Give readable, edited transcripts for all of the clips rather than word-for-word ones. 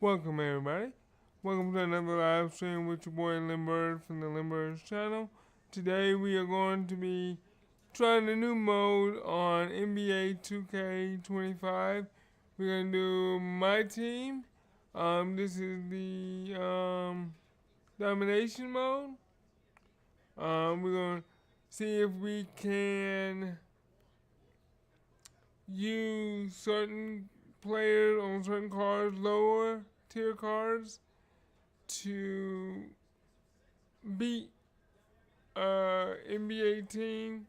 Welcome everybody. Welcome to another live stream with your boy Lindberg from the Lindberg channel. Today we are going to be trying a new mode on NBA 2K25. We're going to do My Team. This is the domination mode. We're going to see if we can use certain players on certain cards, lower tier cards, to beat NBA team.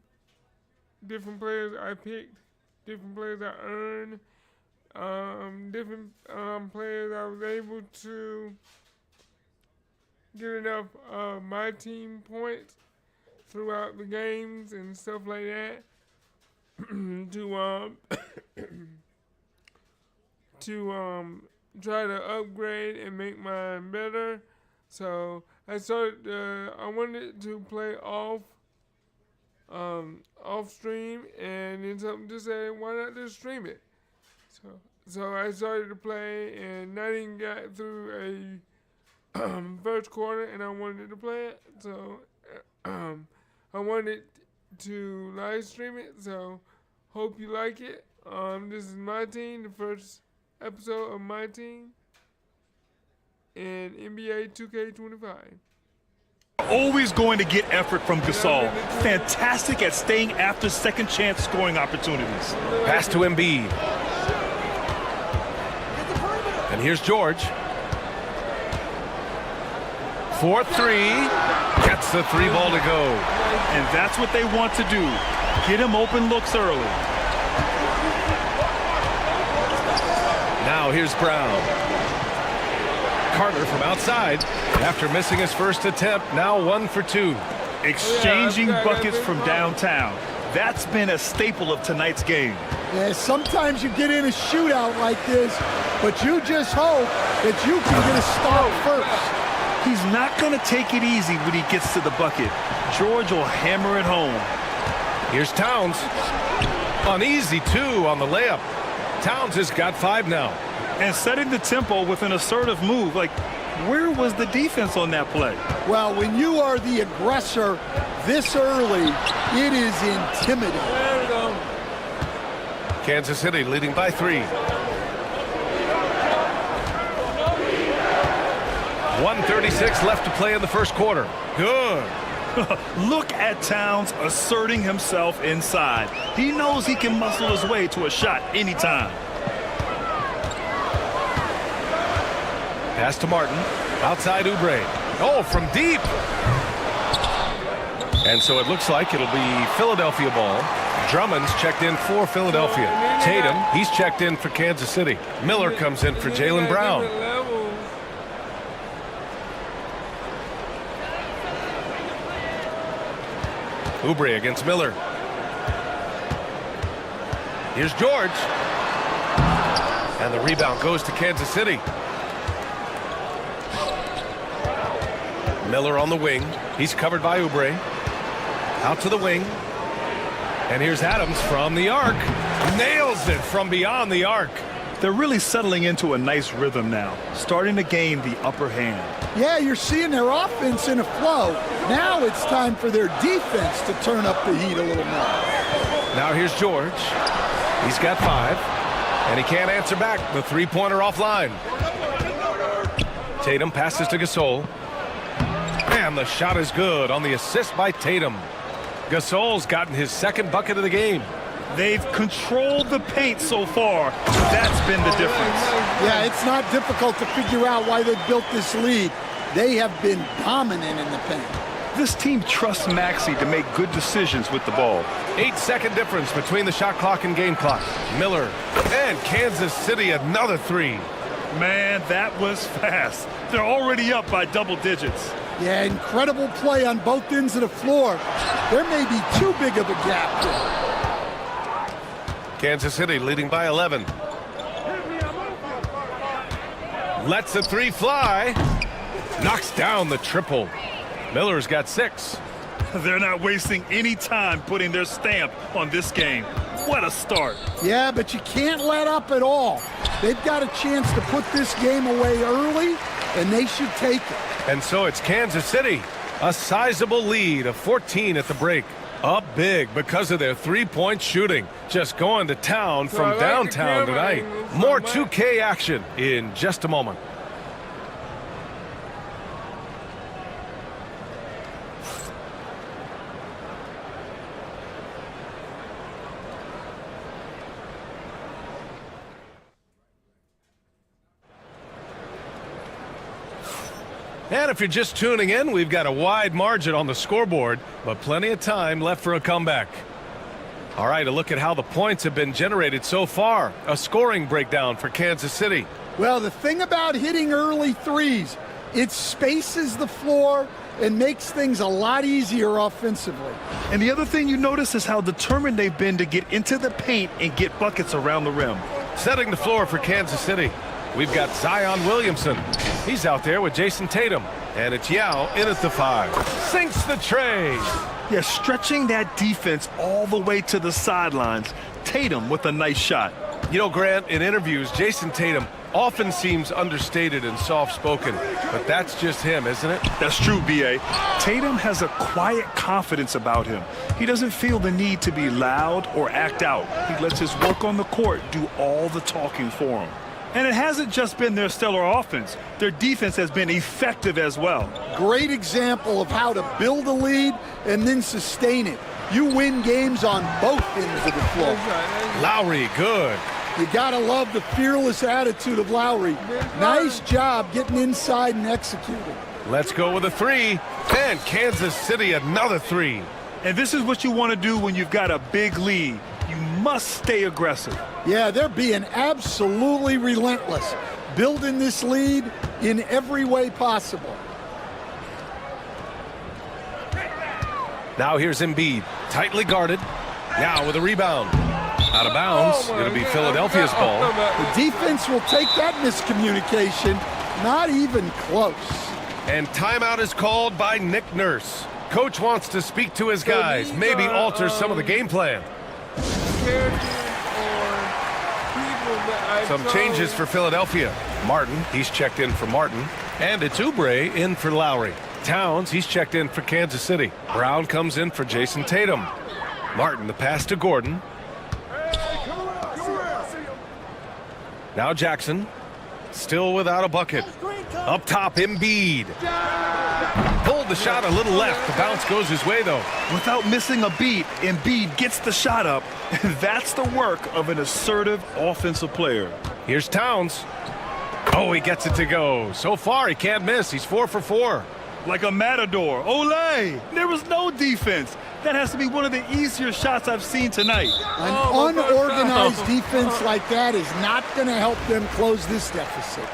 Different players I picked, different players I earned, different players I was able to get enough my team points throughout the games and stuff like that to try to upgrade and make mine better. So I started. I wanted to play off stream, and then something to say, why not just stream it? So I started to play, and I didn't get through a first quarter, and I wanted to play it. So I wanted to live stream it. So hope you like it. This is my team, the first episode of my team in NBA 2K25. Always going to get effort from Gasol. Fantastic at staying after second chance scoring opportunities. Pass to Embiid. And here's George. 4-3. Gets the three ball to go. And that's what they want to do. Get him open looks early. Now here's Brown. Carter from outside. After missing his first attempt, now 1 for 2. Exchanging buckets from downtown. That's been a staple of tonight's game. Yeah, sometimes you get in a shootout like this, but you just hope that you can get a stop first. He's not going to take it easy when he gets to the bucket. George will hammer it home. Here's Towns. Uneasy, too, on the layup. Towns has got 5 now. And setting the tempo with an assertive move. Like, where was the defense on that play? Well, when you are the aggressor this early, it is intimidating. There we go. Kansas City leading by 3. 1:36 left to play in the first quarter. Good. Look at Towns asserting himself inside. He knows he can muscle his way to a shot anytime. Pass to Martin. Outside Oubre. Oh, from deep. And so it looks like it'll be Philadelphia ball. Drummond's checked in for Philadelphia. Tatum, he's checked in for Kansas City. Miller comes in for Jaylen Brown. Oubre against Miller. Here's George. And the rebound goes to Kansas City. Miller on the wing. He's covered by Oubre. Out to the wing. And here's Adams from the arc. Nails it from beyond the arc. They're really settling into a nice rhythm now, starting to gain the upper hand. Yeah, you're seeing their offense in a flow. Now it's time for their defense to turn up the heat a little more. Now here's George. He's got 5. And he can't answer back. The three-pointer offline. Tatum passes to Gasol. And the shot is good on the assist by Tatum. Gasol's gotten his second bucket of the game. They've controlled the paint so far. That's been the difference. Yeah, it's not difficult to figure out why they built this lead. They have been dominant in the paint. This team trusts Maxey to make good decisions with the ball. 8-second difference between the shot clock and game clock. Miller and Kansas City another 3. Man, that was fast. They're already up by double digits. Yeah, incredible play on both ends of the floor. There may be too big of a gap there. Kansas City leading by 11. Lets the 3 fly. Knocks down the triple. Miller's got 6. They're not wasting any time putting their stamp on this game. What a start. Yeah, but you can't let up at all. They've got a chance to put this game away early, and they should take it. And so it's Kansas City, a sizable lead of 14 at the break. Up big because of their three-point shooting. Just going to town So I from like the downtown camera tonight. angle from More Mike. 2K action in just a moment. And if you're just tuning in, we've got a wide margin on the scoreboard, but plenty of time left for a comeback. All right, a look at how the points have been generated so far. A scoring breakdown for Kansas City. Well, the thing about hitting early threes, it spaces the floor and makes things a lot easier offensively. And the other thing you notice is how determined they've been to get into the paint and get buckets around the rim. Setting the floor for Kansas City, we've got Zion Williamson. He's out there with Jason Tatum. And it's Yao in at the 5. Sinks the tray. Yeah, stretching that defense all the way to the sidelines. Tatum with a nice shot. You know, Grant, in interviews, Jason Tatum often seems understated and soft-spoken, but that's just him, isn't it? That's true, B.A. Tatum has a quiet confidence about him. He doesn't feel the need to be loud or act out. He lets his work on the court do all the talking for him. And it hasn't just been their stellar offense. Their defense has been effective as well. Great example of how to build a lead and then sustain it. You win games on both ends of the floor. Lowry, good. You gotta love the fearless attitude of Lowry. Nice job getting inside and executing. Let's go with a 3. And Kansas City another 3. And this is what you want to do when you've got a big lead. You must stay aggressive. Yeah, they're being absolutely relentless, building this lead in every way possible. Now here's Embiid, tightly guarded. Now with a rebound. Out of bounds. It'll be Philadelphia's ball. The defense will take that miscommunication. Not even close. And timeout is called by Nick Nurse. Coach wants to speak to his guys, maybe alter some of the game plan. Some changes for Philadelphia. Martin, he's checked in for Martin. And it's Oubre in for Lowry. Towns, he's checked in for Kansas City. Brown comes in for Jason Tatum. Martin, the pass to Gordon. Now Jackson, still without a bucket. Up top, Embiid. Pulled the shot a little left. The bounce goes his way, though. Without missing a beat, Embiid gets the shot up. That's the work of an assertive offensive player. Here's Towns. Oh, he gets it to go. So far, he can't miss. He's 4 for 4. Like a matador. Olay! There was no defense. That has to be one of the easier shots I've seen tonight. An unorganized defense like that is not going to help them close this deficit.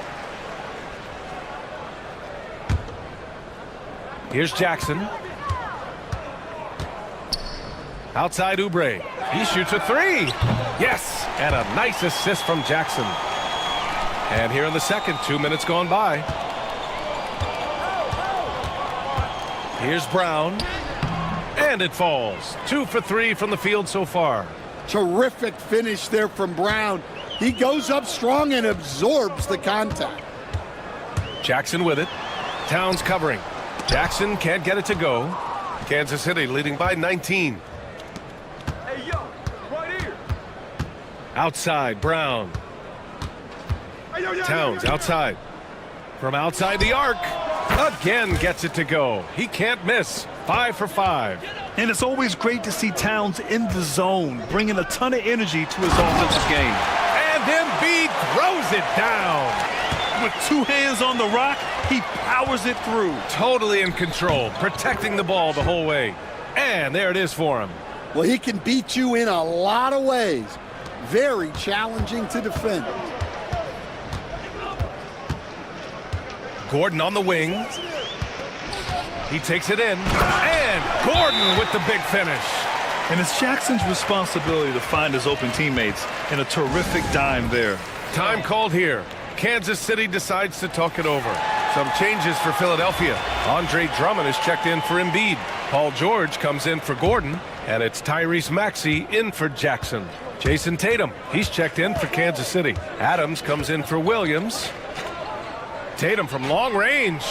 Here's Jackson. Outside Oubre. He shoots a 3. Yes, and a nice assist from Jackson. And here in the second, 2 minutes gone by. Here's Brown. And it falls. 2 for 3 from the field so far. Terrific finish there from Brown. He goes up strong and absorbs the contact. Jackson with it. Towns covering. Jackson can't get it to go. Kansas City leading by 19. Hey, yo, right here. Outside, Brown. Towns outside. From outside the arc. Again gets it to go. He can't miss. 5 for 5. And it's always great to see Towns in the zone, bringing a ton of energy to his offensive game. And Embiid throws it down. With 2 hands on the rock, he powers it through. Totally in control, protecting the ball the whole way. And there it is for him. Well, he can beat you in a lot of ways. Very challenging to defend. Gordon on the wing. He takes it in. And Gordon with the big finish. And it's Jackson's responsibility to find his open teammates, and a terrific dime there. Time called here. Kansas City decides to talk it over. Some changes for Philadelphia. Andre Drummond is checked in for Embiid. Paul George comes in for Gordon, and it's Tyrese Maxey in for Jackson. Jason Tatum, he's checked in for Kansas City. Adams comes in for Williams. Tatum from long range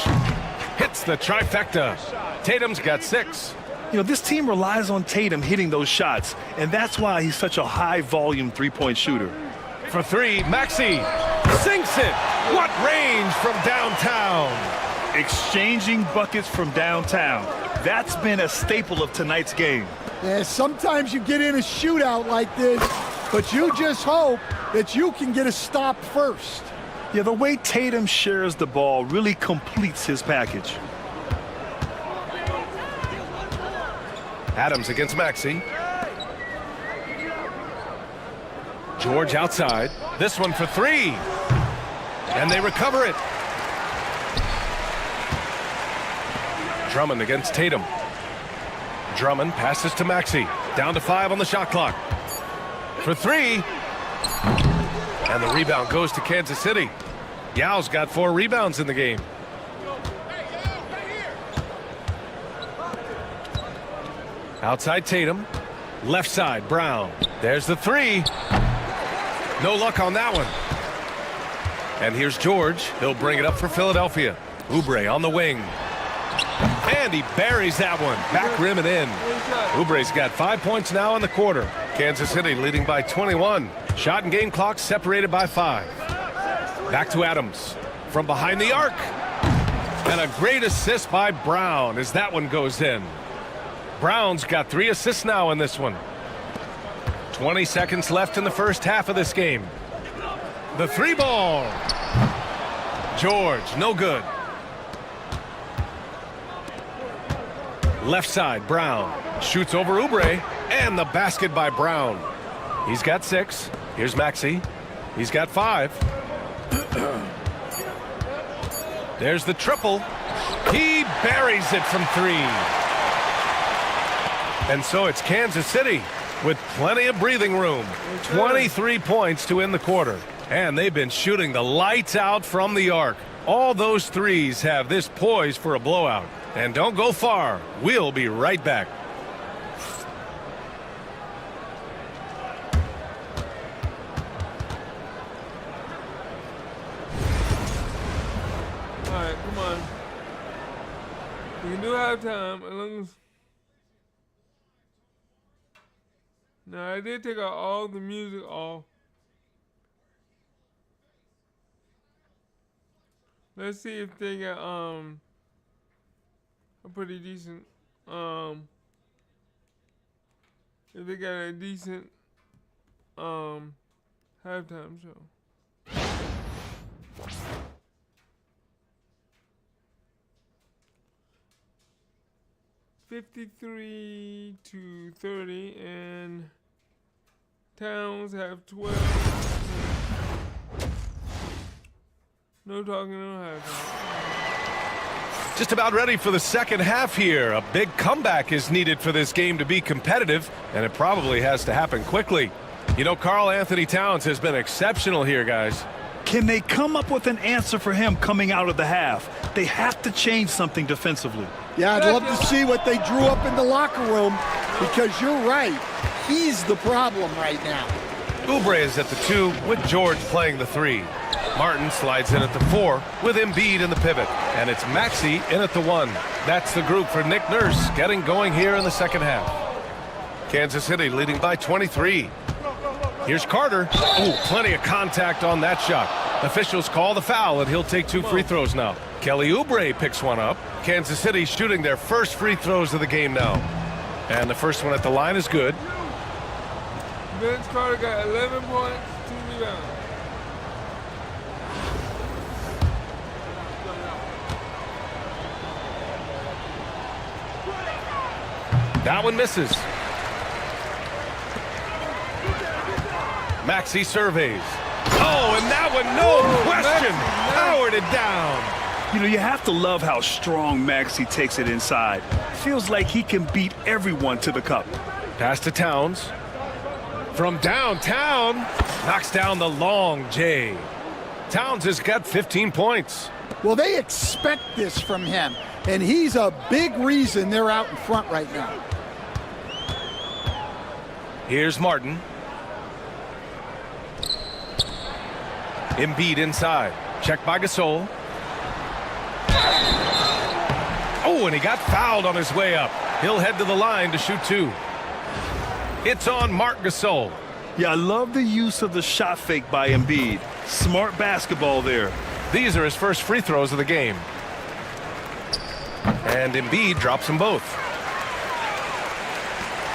hits the trifecta. Tatum's got 6. You know, this team relies on Tatum hitting those shots, and that's why he's such a high-volume three-point shooter. For 3, Maxey sinks it. What range from downtown. Exchanging buckets from downtown. That's been a staple of tonight's game. Yeah, sometimes you get in a shootout like this, but you just hope that you can get a stop first. Yeah, the way Tatum shares the ball really completes his package. Adams against Maxey. George outside. This one for 3. And they recover it. Drummond against Tatum. Drummond passes to Maxey. Down to 5 on the shot clock. For 3. And the rebound goes to Kansas City. Yao's got 4 rebounds in the game. Outside Tatum. Left side, Brown. There's the 3. No luck on that one. And here's George. He'll bring it up for Philadelphia. Oubre on the wing. And he buries that one. Back rim and in. Oubre's got 5 points now in the quarter. Kansas City leading by 21. Shot and game clock separated by 5. Back to Adams. From behind the arc. And a great assist by Brown as that one goes in. Brown's got 3 assists now in this one. 20 seconds left in the first half of this game. The 3 ball. George, no good. Left side, Brown. Shoots over Oubre. And the basket by Brown. He's got 6. Here's Maxey. He's got 5. There's the triple. He buries it from 3. And so it's Kansas City with plenty of breathing room. 23 points to end the quarter. And they've been shooting the lights out from the arc. All those threes have this poised for a blowout. And don't go far. We'll be right back. All right, come on. We can do halftime as long as. Now I did take out all the music off. Let's see if they got a pretty decent if they got a decent halftime show. $53-30 and Towns have 12. No talking, no halftime. Just about ready for the second half here. A big comeback is needed for this game to be competitive, and it probably has to happen quickly. You know, Karl Anthony Towns has been exceptional here, guys. Can they come up with an answer for him coming out of the half? They have to change something defensively. Yeah, I'd love to see what they drew up in the locker room, because you're right. He's the problem right now. Oubre is at the 2 with George playing the 3. Martin slides in at the 4 with Embiid in the pivot. And it's Maxey in at the 1. That's the group for Nick Nurse getting going here in the second half. Kansas City leading by 23. Here's Carter. Ooh, plenty of contact on that shot. Officials call the foul, and he'll take 2 free throws now. Kelly Oubre picks one up. Kansas City shooting their first free throws of the game now. And the first one at the line is good. Vince Carter got 11 points, 2 rebounds. That one misses. Maxey surveys. Oh, and that one, no question, powered it down. You know, you have to love how strong Maxey takes it inside. Feels like he can beat everyone to the cup. Pass to Towns. From downtown, knocks down the long J. Towns has got 15 points. Well, they expect this from him, and he's a big reason they're out in front right now. Here's Martin. Embiid inside. Checked by Gasol. Oh, and he got fouled on his way up. He'll head to the line to shoot 2. It's on Marc Gasol. Yeah, I love the use of the shot fake by Embiid. Smart basketball there. These are his first free throws of the game. And Embiid drops them both.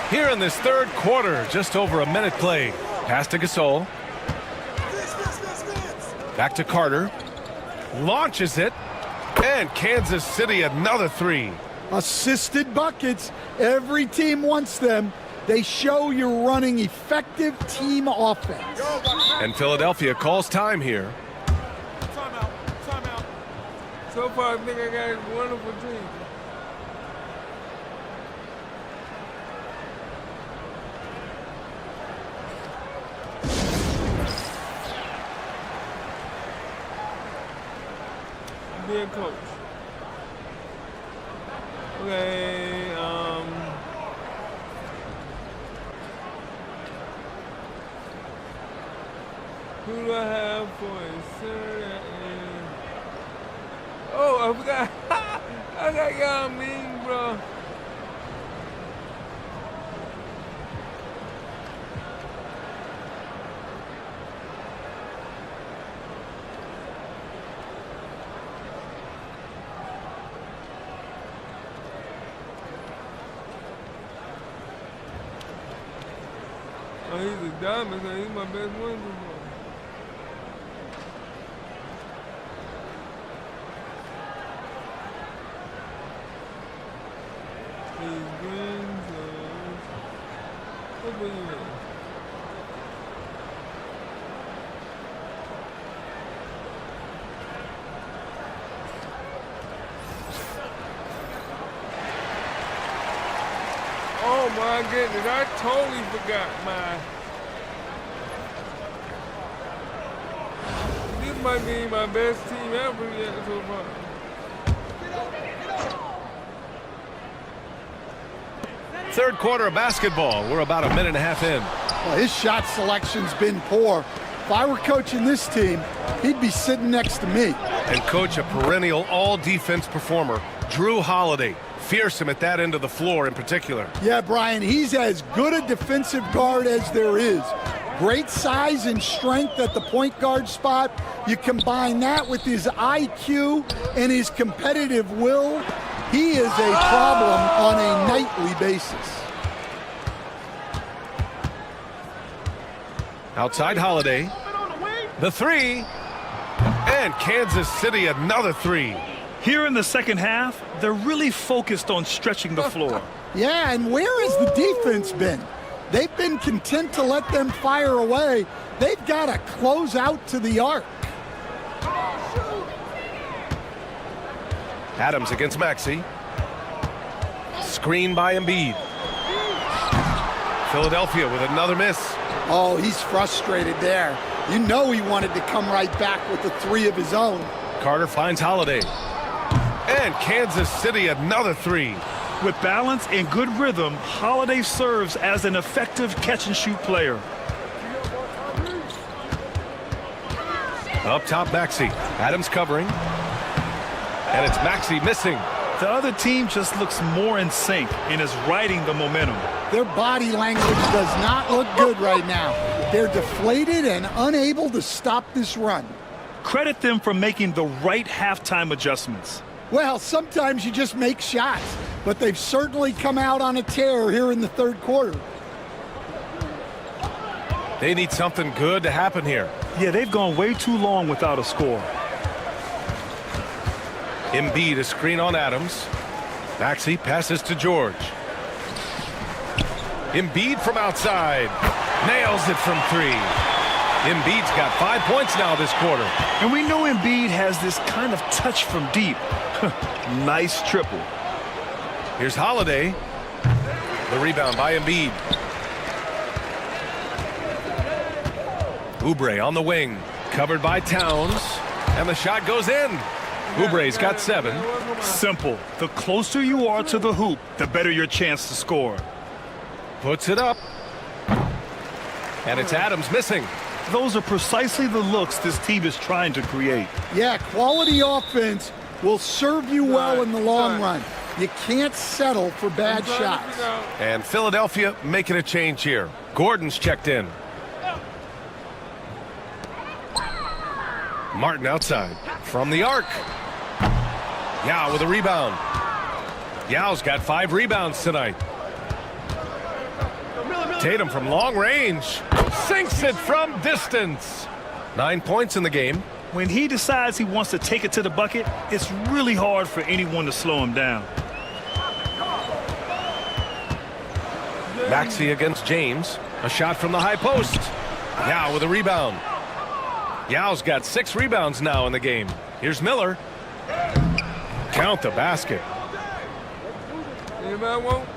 Here in this third quarter, just over a minute played. Pass to Gasol. Back to Carter. Launches it. And Kansas City another 3. Assisted buckets. Every team wants them. They show you're running effective team offense. And Philadelphia calls time here. Timeout. Timeout. So far, I think I got a wonderful team. Being coach. Okay, who do I have for a center? Oh, I forgot. I got y'all mean, bro. Oh, he's a diamond, so he's my best one. He's green, so what do you mean? Oh my goodness, I totally forgot this might be my best team ever yet so far. Third quarter of basketball. We're about a minute and a half in. Well, his shot selection's been poor. If I were coaching this team, he'd be sitting next to me. And coach a perennial all-defense performer, Drew Holiday. Fearsome at that end of the floor in particular. Yeah, Brian, he's as good a defensive guard as there is. Great size and strength at the point guard spot. You combine that with his IQ and his competitive will, he is a problem on a nightly basis. Outside Holiday. The 3. And Kansas City another 3. Here in the second half, they're really focused on stretching the floor. Yeah, and where has the defense been? They've been content to let them fire away. They've got to close out to the arc. Adams against Maxey. Screen by Embiid. Philadelphia with another miss. Oh, he's frustrated there. You know he wanted to come right back with the 3 of his own. Carter finds Holiday. And Kansas City another 3. With balance and good rhythm, Holiday serves as an effective catch-and-shoot player. Up top, Maxey. Adams covering. And it's Maxey missing. The other team just looks more in sync and is riding the momentum. Their body language does not look good right now. They're deflated and unable to stop this run. Credit them for making the right halftime adjustments. Well, sometimes you just make shots, but they've certainly come out on a tear here in the third quarter. They need something good to happen here. Yeah, they've gone way too long without a score. Embiid a screen on Adams. Maxey passes to George. Embiid from outside. Nails it from 3. Embiid's got 5 points now this quarter. And we know Embiid has this kind of touch from deep. Nice triple. Here's Holiday. The rebound by Embiid. Oubre on the wing. Covered by Towns. And the shot goes in. Oubre's got 7. Simple. The closer you are to the hoop, the better your chance to score. Puts it up. And it's Adams missing. Those are precisely the looks this team is trying to create. Yeah, quality offense will serve you well in the long run. You can't settle for bad shots. And Philadelphia making a change here. Gordon's checked in. Martin outside. From the arc. Yao with a rebound. Yao's got 5 rebounds tonight. Tatum from long range. Sinks it from distance. 9 points in the game. When he decides he wants to take it to the bucket, it's really hard for anyone to slow him down. Maxey against James. A shot from the high post. Yao with a rebound. Yao's got 6 rebounds now in the game. Here's Miller. Count the basket. Anybody want?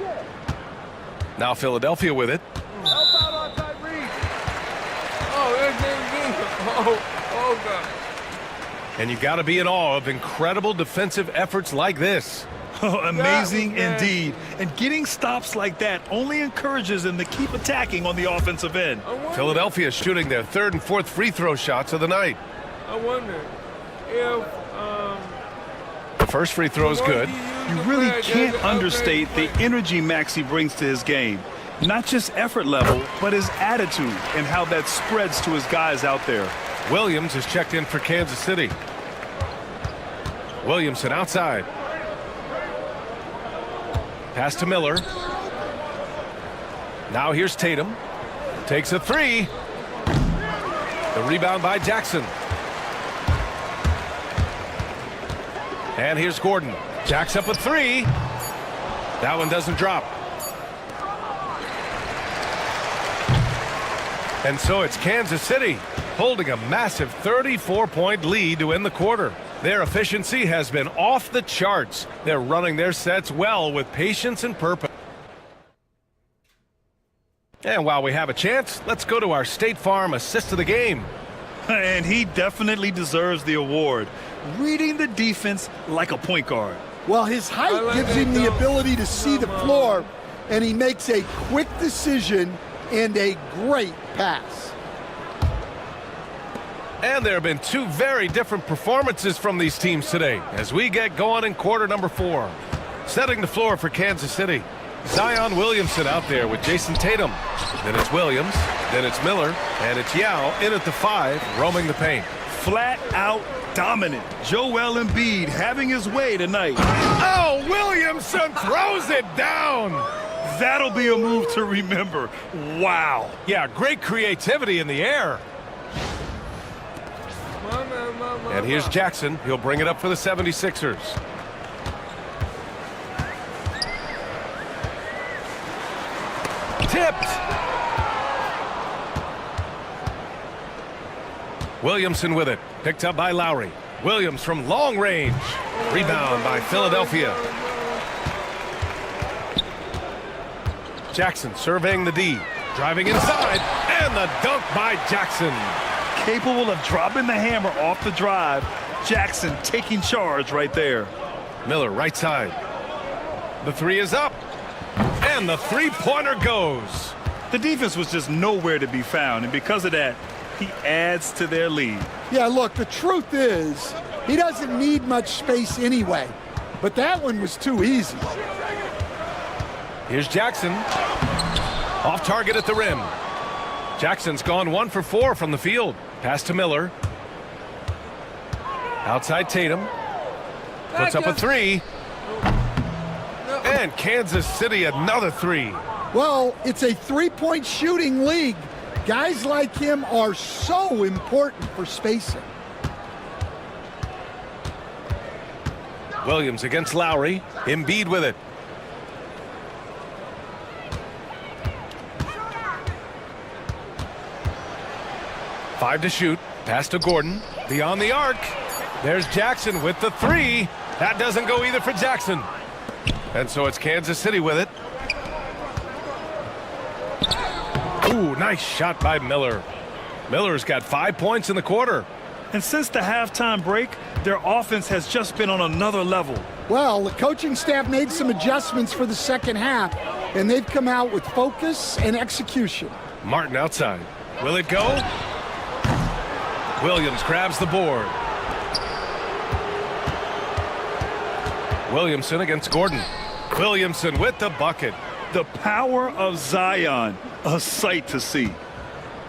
Now Philadelphia with it. Oh, God. And you got to be in awe of incredible defensive efforts like this. Amazing indeed. And getting stops like that only encourages them to keep attacking on the offensive end. Philadelphia shooting their 3rd and 4th free throw shots of the night. I wonder if The first free throw is good. You really can't understate the energy Maxey brings to his game. Not just effort level, but his attitude and how that spreads to his guys out there. Williams is checked in for Kansas City. Williamson outside. Pass to Miller. Now here's Tatum. Takes a 3. The rebound by Jackson. And here's Gordon. Jacks up a 3. That one doesn't drop. And so it's Kansas City holding a massive 34-point lead to end the quarter. Their efficiency has been off the charts. They're running their sets well with patience and purpose. And while we have a chance, let's go to our State Farm assist of the game. And he definitely deserves the award. Reading the defense like a point guard. Well, his height gives him the ability to see the floor, and he makes a quick decision and a great pass. And there have been 2 very different performances from these teams today as we get going in quarter number 4. Setting the floor for Kansas City. Zion Williamson out there with Jason Tatum. Then it's Williams, then it's Miller, and it's Yao in at the 5, roaming the paint. Flat out dominant. Joel Embiid having his way tonight. Oh, Williamson throws it down. That'll be a move to remember. Wow. Yeah, great creativity in the air. And here's Jackson. He'll bring it up for the 76ers. Tipped. Williamson with it. Picked up by Lowry. Williams from long range. Rebound by Philadelphia. Jackson surveying the D. Driving inside. And the dunk by Jackson. Capable of dropping the hammer off the drive. Jackson taking charge right there. Miller right side. The 3 is up. And the 3-pointer goes. The defense was just nowhere to be found, and because of that, he adds to their lead. Yeah, look, the truth is, he doesn't need much space anyway. But that one was too easy. Here's Jackson. Off target at the rim. Jackson's gone 1 for 4 from the field. Pass to Miller. Outside Tatum. Puts up a 3. And Kansas City another 3. Well, it's a three-point shooting league. Guys like him are so important for spacing. Williams against Lowry. Embiid with it. Five to shoot. Pass to Gordon. Beyond the arc. There's Jackson with the 3. That doesn't go either for Jackson. And so it's Kansas City with it. Ooh, nice shot by Miller. Miller's got 5 points in the quarter. And since the halftime break, their offense has just been on another level. Well, the coaching staff made some adjustments for the second half, and they've come out with focus and execution. Martin outside. Will it go? Williams grabs the board. Williamson against Gordon. Williamson with the bucket. The power of Zion, a sight to see.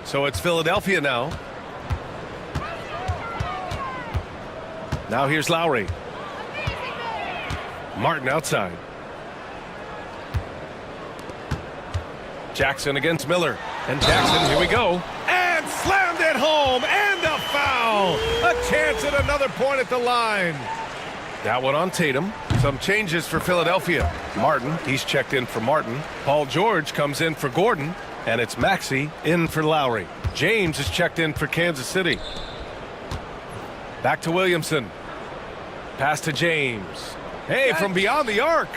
So it's Philadelphia now. Now here's Lowry. Martin outside. Jackson against Miller. And Jackson, here we go. And slammed it home. And a foul. A chance at another point at the line. That one on Tatum. Some changes for Philadelphia. Martin, he's checked in for Martin. Paul George comes in for Gordon. And it's Maxey in for Lowry. James is checked in for Kansas City. Back to Williamson. Pass to James. Hey, from beyond the arc.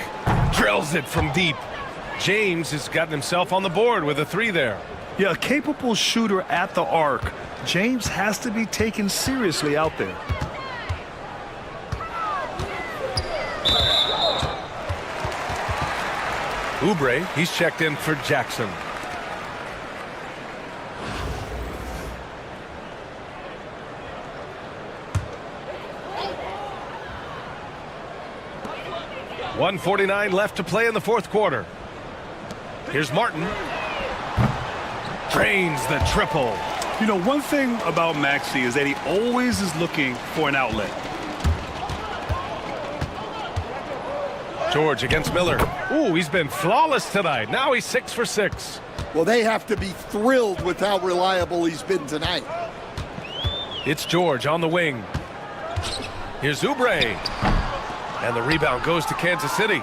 Drills it from deep. James has gotten himself on the board with a 3 there. Yeah, a capable shooter at the arc. James has to be taken seriously out there. Oubre, he's checked in for Jackson. .149 left to play in the fourth quarter. Here's Martin. Drains the triple. You know, one thing about Maxey is that he always is looking for an outlet. George against Miller. Ooh, he's been flawless tonight. Now he's 6 for 6. Well, they have to be thrilled with how reliable he's been tonight. It's George on the wing. Here's Oubre. And the rebound goes to Kansas City.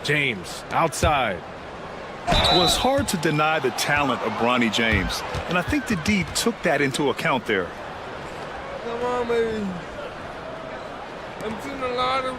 James outside. Well, it's hard to deny the talent of Bronny James, and I think the D took that into account there. Come on, baby. I'm seeing a lot of...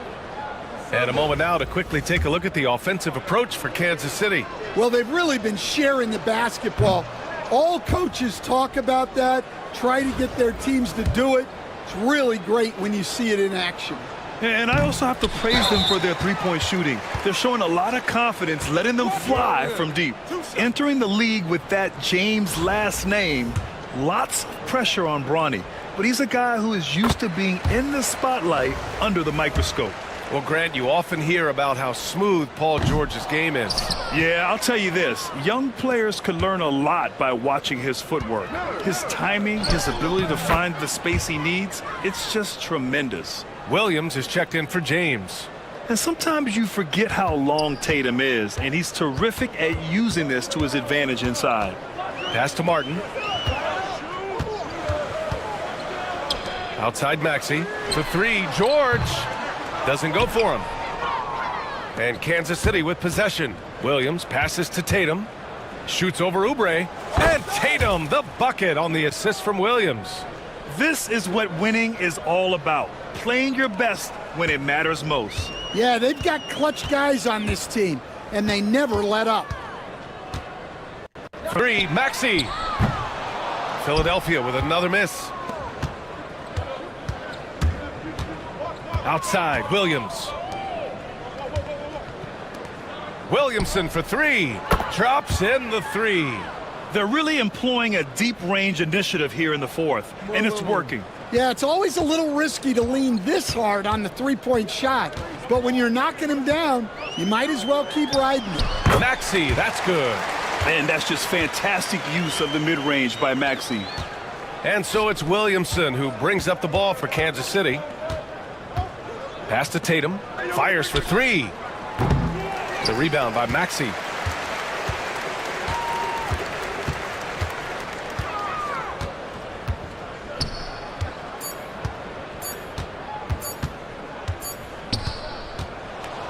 And a moment now to quickly take a look at the offensive approach for Kansas City. Well, they've really been sharing the basketball. All coaches talk about that, try to get their teams to do it. It's really great when you see it in action. And I also have to praise them for their three-point shooting. They're showing a lot of confidence, letting them fly from deep. Entering the league with that James last name, lots of pressure on Bronny. But he's a guy who is used to being in the spotlight under the microscope. Well, Grant, you often hear about how smooth Paul George's game is. Yeah, I'll tell you this. Young players could learn a lot by watching his footwork. His timing, his ability to find the space he needs, it's just tremendous. Williams is checked in for James. And sometimes you forget how long Tatum is, and he's terrific at using this to his advantage inside. Pass to Martin. Outside Maxey. For 3, George. Doesn't go for him. And Kansas City with possession. Williams passes to Tatum. Shoots over Oubre. And Tatum, the bucket on the assist from Williams. This is what winning is all about. Playing your best when it matters most. Yeah, they've got clutch guys on this team, and they never let up. 3, Maxey. Philadelphia with another miss. Outside, Williams. Williamson for 3. Drops in the 3. They're really employing a deep range initiative here in the fourth, and it's working. Yeah, it's always a little risky to lean this hard on the three-point shot. But when you're knocking them down, you might as well keep riding it. Maxey, that's good. And that's just fantastic use of the mid-range by Maxey. And so it's Williamson who brings up the ball for Kansas City. Pass to Tatum. Fires for 3. The rebound by Maxey.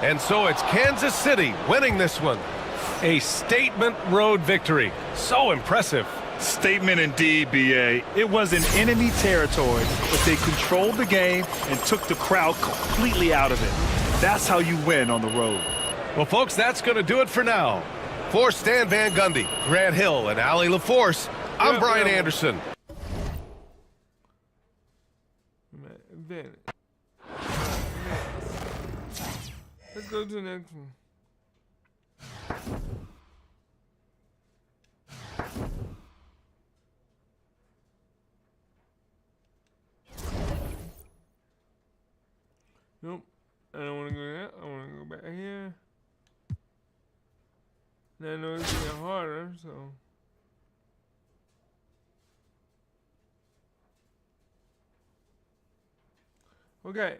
And so it's Kansas City winning this one. A statement road victory. So impressive. Statement indeed, B.A. It was in enemy territory, but they controlled the game and took the crowd completely out of it. That's how you win on the road. Well, folks, that's going to do it for now. For Stan Van Gundy, Grant Hill, and Allie LaForce, I'm Yep, Brian yep. Anderson. Advantage. Let's go to the next one. Nope. I don't want to go there. I want to go back here. Now I know it's getting harder, so. Okay.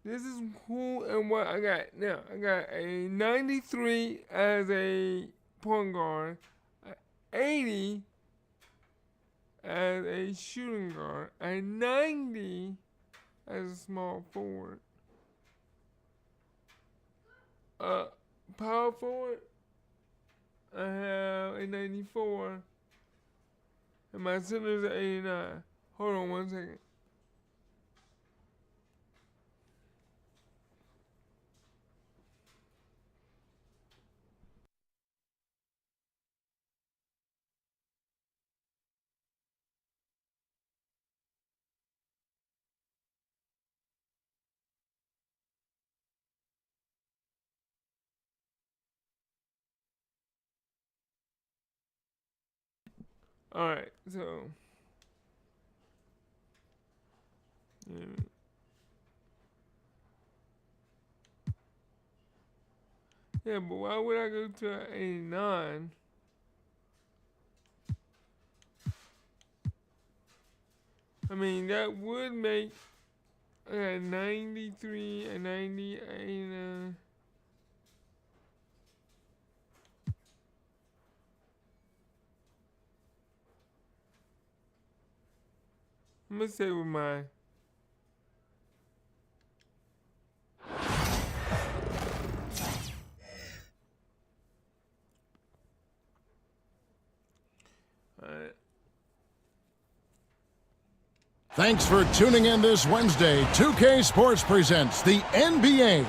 This is who and what I got. Now, I got a 93 as a point guard, a 80 as a shooting guard, a 90 as a small forward. Power forward, I have a 94, and my center is an 89. Hold on 1 second. Alright, so. Yeah, but why would I go to an 89? I mean, that would make a 93, a 90, a 89. I'm gonna stay with mine. Alright. Thanks for tuning in this Wednesday. 2K Sports presents the NBA.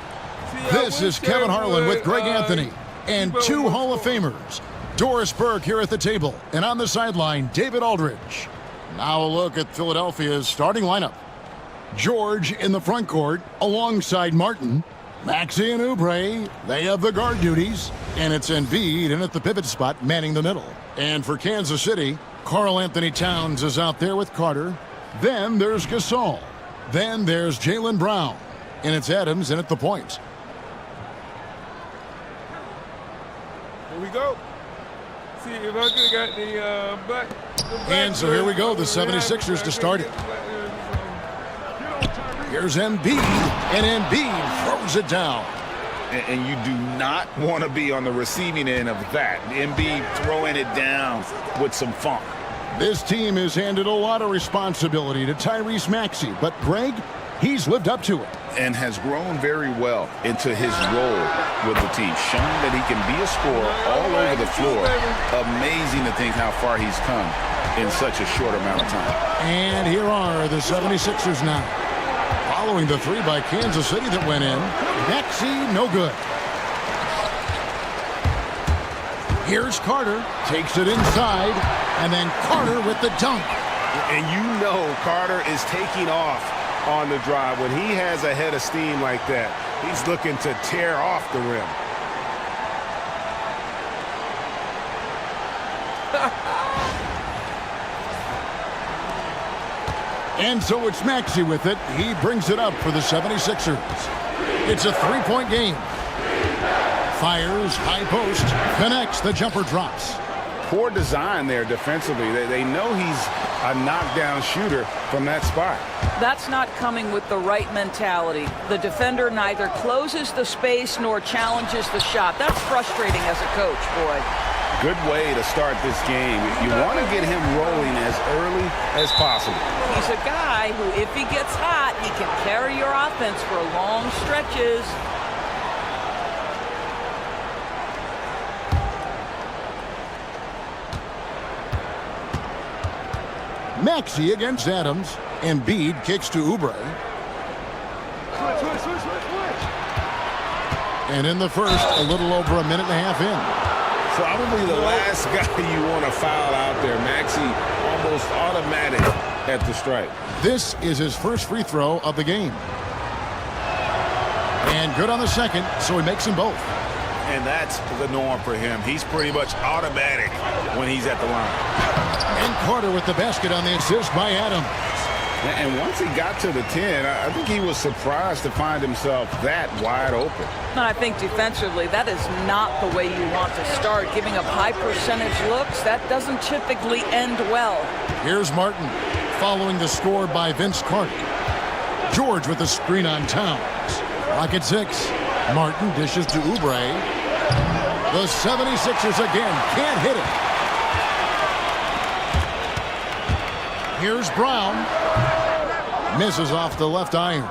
This is Kevin Harlan with Greg Anthony and two Hall of Famers. Doris Burke here at the table, and on the sideline, David Aldridge. Now a look at Philadelphia's starting lineup. George in the front court alongside Martin. Maxey and Oubre, they have the guard duties. And it's Embiid in at the pivot spot, manning the middle. And for Kansas City, Karl Anthony Towns is out there with Carter. Then there's Gasol. Then there's Jaylen Brown. And it's Adams in at the point. Here we go. See, if I could have got the black. And so here we go, the 76ers to start it. Here's Embiid, and Embiid throws it down. And you do not want to be on the receiving end of that. Embiid throwing it down with some funk. This team has handed a lot of responsibility to Tyrese Maxey, but Greg, he's lived up to it. And has grown very well into his role with the team. Shown that he can be a scorer all over the floor. Amazing to think how far he's come in such a short amount of time. And here are the 76ers now. Following the three by Kansas City that went in. Maxey, no good. Here's Carter, takes it inside, and then Carter with the dunk. And you know Carter is taking off on the drive. When he has a head of steam like that, he's looking to tear off the rim. And so it's Maxey with it. He brings it up for the 76ers. It's a three-point game. Fires, high post, connects, the jumper drops. Poor design there defensively. They know he's a knockdown shooter from that spot. That's not coming with the right mentality. The defender neither closes the space nor challenges the shot. That's frustrating as a coach, boy. Good way to start this game. You want to get him rolling as early as possible. He's a guy who, if he gets hot, he can carry your offense for long stretches. Maxey against Adams. Embiid kicks to Oubre. And in the first, a little over a minute and a half in. Probably the last guy you want to foul out there. Maxey almost automatic at the strike. This is his first free throw of the game. And good on the second, so he makes them both. And that's the norm for him. He's pretty much automatic when he's at the line. And Carter with the basket on the assist by Adams. And once he got to the 10, I think he was surprised to find himself that wide open. And I think defensively, that is not the way you want to start. Giving up high percentage looks, that doesn't typically end well. Here's Martin following the score by Vince Carter. George with the screen on Towns. Rocket 6. Martin dishes to Oubre. The 76ers again can't hit it. Here's Brown. Misses off the left iron.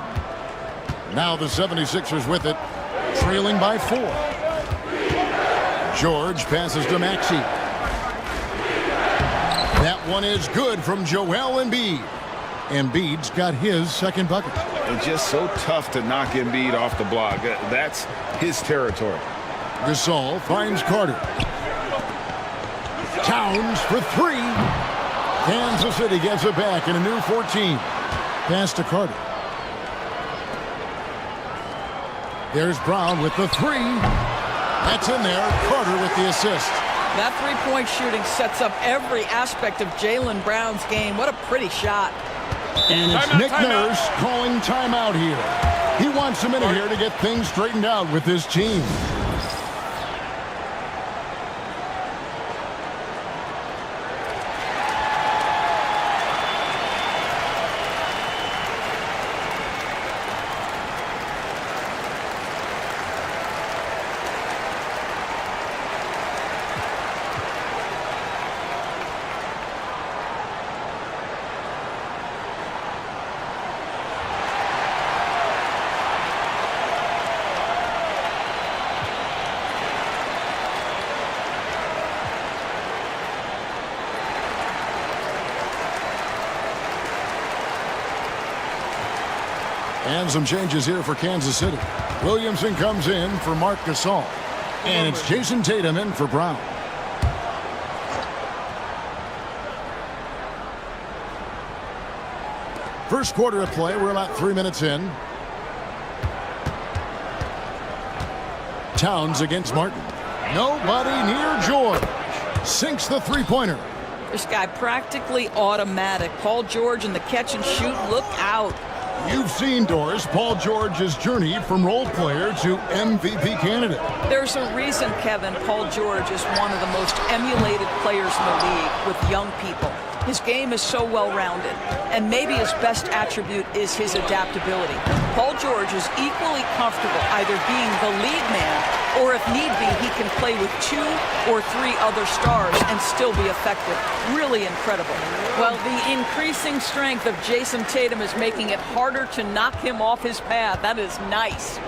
Now the 76ers with it, trailing by 4. George passes to Maxey. That one is good from Joel Embiid. Embiid's got his second bucket. It's just so tough to knock Embiid off the block. That's his territory. Gasol finds Carter. Towns for 3. Kansas City gets it back in a new 14. Pass to Carter. There's Brown with the 3. That's in there. Carter with the assist. That three-point shooting sets up every aspect of Jaylen Brown's game. What a pretty shot. And it's Nick Nurse calling timeout here. He wants a minute here to get things straightened out with his team. And some changes here for Kansas City. Williamson comes in for Marc Gasol. And it's Jason Tatum in for Brown. First quarter of play. We're about 3 minutes in. Towns against Martin. Nobody near George. Sinks the three-pointer. This guy practically automatic. Paul George in the catch and shoot. Look out. You've seen, Doris, Paul George's journey from role player to MVP candidate. There's a reason, Kevin, Paul George is one of the most emulated players in the league with young people. His game is so well-rounded, and maybe his best attribute is his adaptability. Paul George is equally comfortable either being the lead man, or if need be, he can play with 2 or 3 other stars and still be effective. Really incredible. Well, the increasing strength of Jason Tatum is making it harder to knock him off his path. That is nice.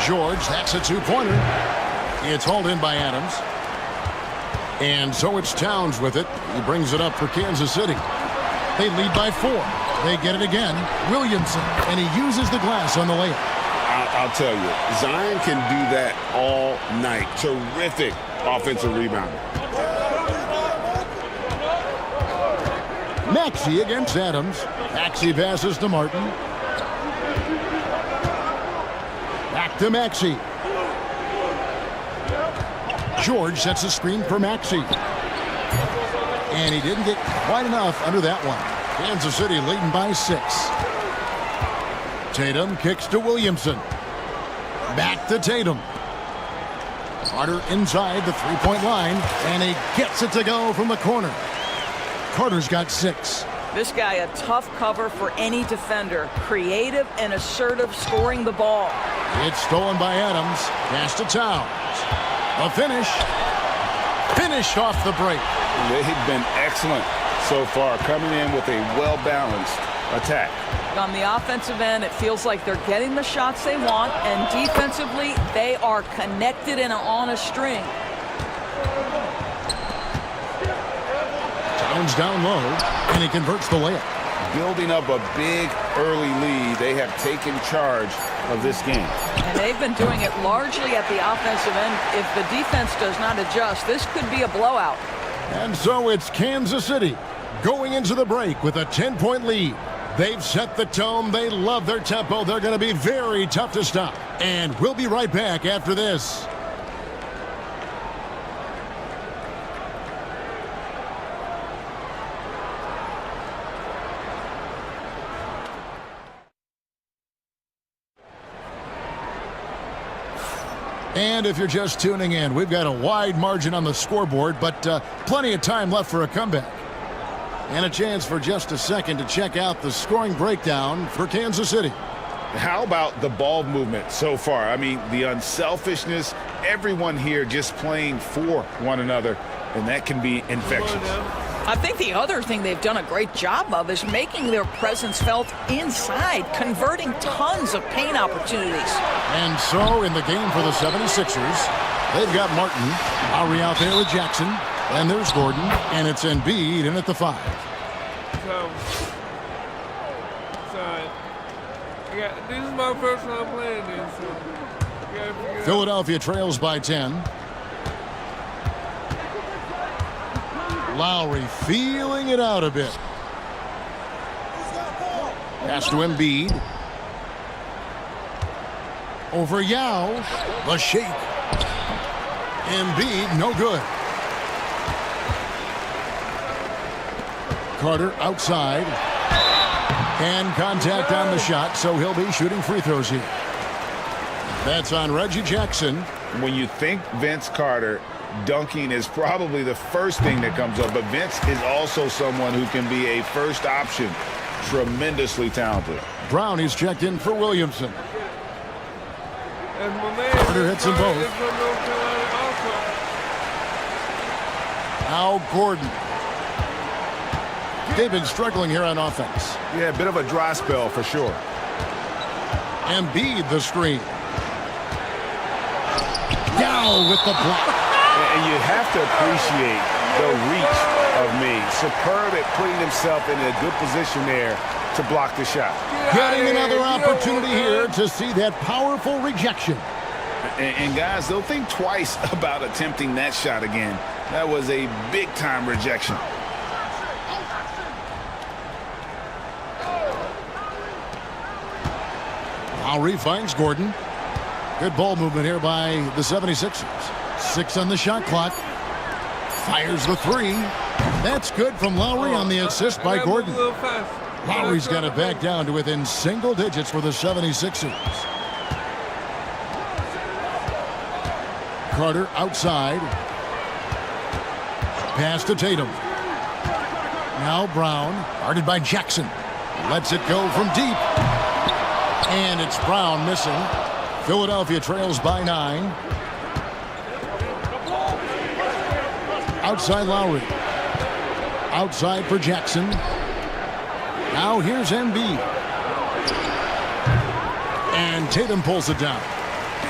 George, that's a two-pointer. It's hauled in by Adams. And so it's Towns with it. He brings it up for Kansas City. They lead by 4. They get it again. Williamson, and he uses the glass on the layup. I'll tell you, Zion can do that all night. Terrific offensive rebound. Maxey against Adams. Maxey passes to Martin. Back to Maxey. George sets the screen for Maxey. And he didn't get quite enough under that one. Kansas City leading by 6. Tatum kicks to Williamson. Back to Tatum. Carter inside the three-point line, and he gets it to go from the corner. Carter's got 6. This guy a tough cover for any defender. Creative and assertive scoring the ball. It's stolen by Adams. Pass to Towns. A finish. Finish off the break. They've been excellent so far, coming in with a well-balanced attack. On the offensive end, it feels like they're getting the shots they want, and defensively, they are connected and on a string. Towns down low, and he converts the layup. building up a big early lead. They have taken charge of this game. And they've been doing it largely at the offensive end. If the defense does not adjust, this could be a blowout. And so it's Kansas City going into the break with a 10-point lead. They've set the tone. They love their tempo. They're going to be very tough to stop. And we'll be right back after this. And if you're just tuning in, we've got a wide margin on the scoreboard, but plenty of time left for a comeback. And a chance for just a second to check out the scoring breakdown for Kansas City. How about the ball movement so far? I mean, the unselfishness, everyone here just playing for one another, and that can be infectious. I think the other thing they've done a great job of is making their presence felt inside, converting tons of paint opportunities. And so in the game for the 76ers, they've got Martin, Lowry out there with Jackson, and there's Gordon, and it's Embiid in at the 5. This is my first time playing this, so Philadelphia trails by 10. Lowry feeling it out a bit. Pass to Embiid. Over Yao. The shake. Embiid, no good. Carter outside. And contact on the shot, so he'll be shooting free throws here. That's on Reggie Jackson. When you think Vince Carter, dunking is probably the first thing that comes up, but Vince is also someone who can be a first option. Tremendously talented. Brown is checked in for Williamson. and my man Carter hits them both. is from North Carolina also. Now Gordon. They've been struggling here on offense. Yeah, a bit of a dry spell for sure. Embiid the screen. Down with the block. And you have to appreciate the reach of me. Superb at putting himself in a good position there to block the shot. Getting another opportunity here to see that powerful rejection. And guys, they'll think twice about attempting that shot again. That was a big-time rejection. Lowry finds Gordon. Good ball movement here by the 76ers. 6 on the shot clock. Fires the 3. That's good from Lowry on the assist by Gordon. Lowry's got it back down to within single digits for the 76ers. Carter outside. Pass to Tatum. Now Brown, guarded by Jackson. Lets it go from deep. And it's Brown missing. Philadelphia trails by 9. Outside Lowry. Outside for Jackson. Now here's Embiid. And Tatum pulls it down.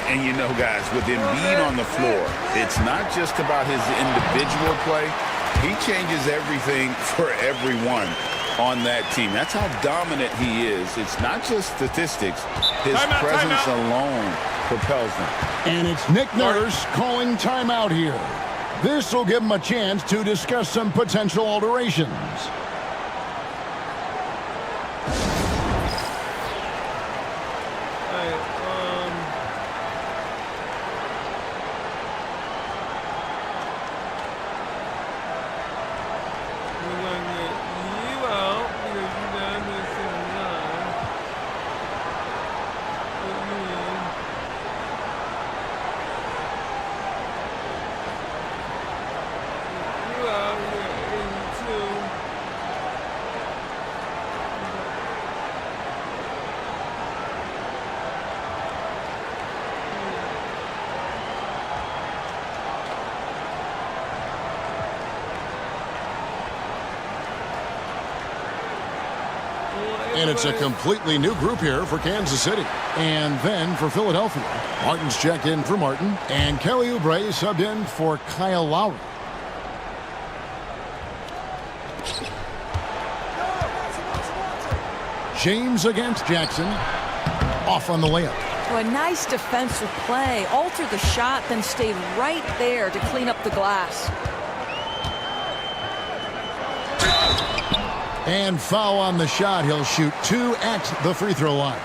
And you know, guys, with Embiid on the floor, it's not just about his individual play. He changes everything for everyone on that team. That's how dominant he is. It's not just statistics. His presence alone propels them. And it's Nick Nurse calling timeout here. This will give him a chance to discuss some potential alterations. And it's a completely new group here for Kansas City. And then for Philadelphia, Martin's checked in for Martin. And Kelly Oubre subbed in for Kyle Lowry. James against Jackson. Off on the layup. Well, a nice defensive play. Altered the shot, then stayed right there to clean up the glass. And foul on the shot. He'll shoot 2 at the free throw line.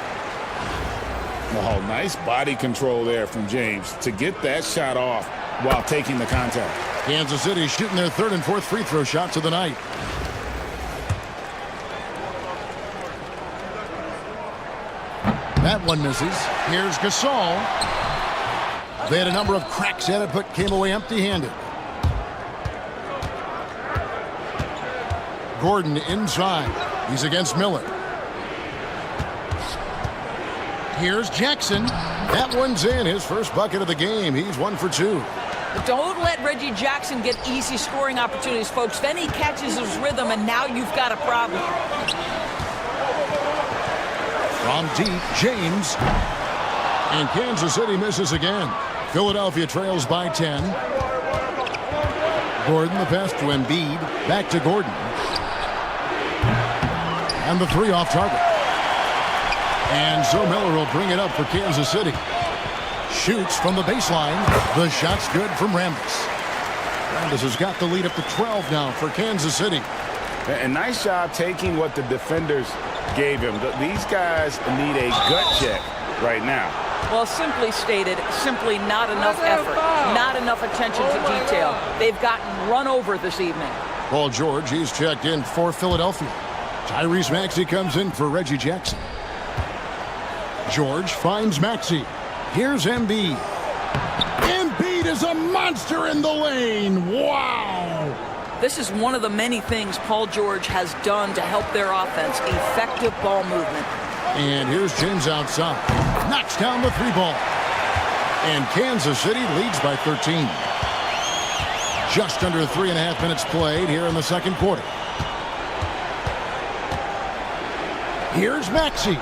Oh, nice body control there from James to get that shot off while taking the contact. Kansas City shooting their 3rd and 4th free throw shots of the night. That one misses. Here's Gasol. They had a number of cracks at it, but came away empty-handed. Gordon inside. He's against Miller. Here's Jackson. That one's in. His first bucket of the game. He's 1 for 2. But don't let Reggie Jackson get easy scoring opportunities, folks. Then he catches his rhythm, and now you've got a problem. From deep, James. And Kansas City misses again. Philadelphia trails by 10. Gordon, the pass to Embiid. Back to Gordon. And the 3 off target. And so Miller will bring it up for Kansas City. Shoots from the baseline. The shot's good from Rambis. Rambis has got the lead up to 12 now for Kansas City. A nice job taking what the defenders gave him. These guys need a gut check right now. Well, simply stated, simply not enough effort, not enough attention to detail. They've gotten run over this evening. Paul George, he's checked in for Philadelphia. Tyrese Maxey comes in for Reggie Jackson. George finds Maxey. Here's Embiid. Embiid is a monster in the lane. Wow! This is one of the many things Paul George has done to help their offense. Effective ball movement. And here's James outside. Knocks down the 3 ball. And Kansas City leads by 13. Just under 3.5 minutes played here in the 2nd quarter. Here's Maxey.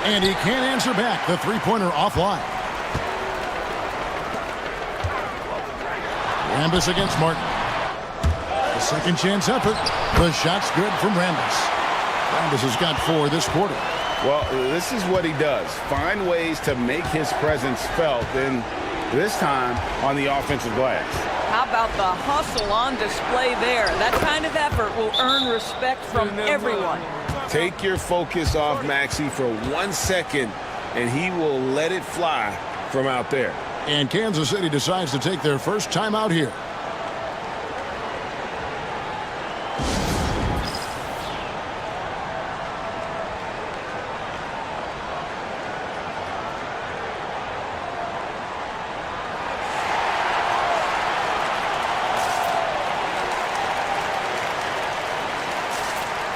And he can't answer back. The 3-pointer offline. Rambis against Martin. The second chance effort. The shot's good from Rambis. Rambis has got 4 this quarter. Well, this is what he does. Find ways to make his presence felt, and this time on the offensive glass. How about the hustle on display there? That kind of effort will earn respect from everyone. Take your focus off Maxey for 1 second, and he will let it fly from out there. And Kansas City decides to take their first timeout here.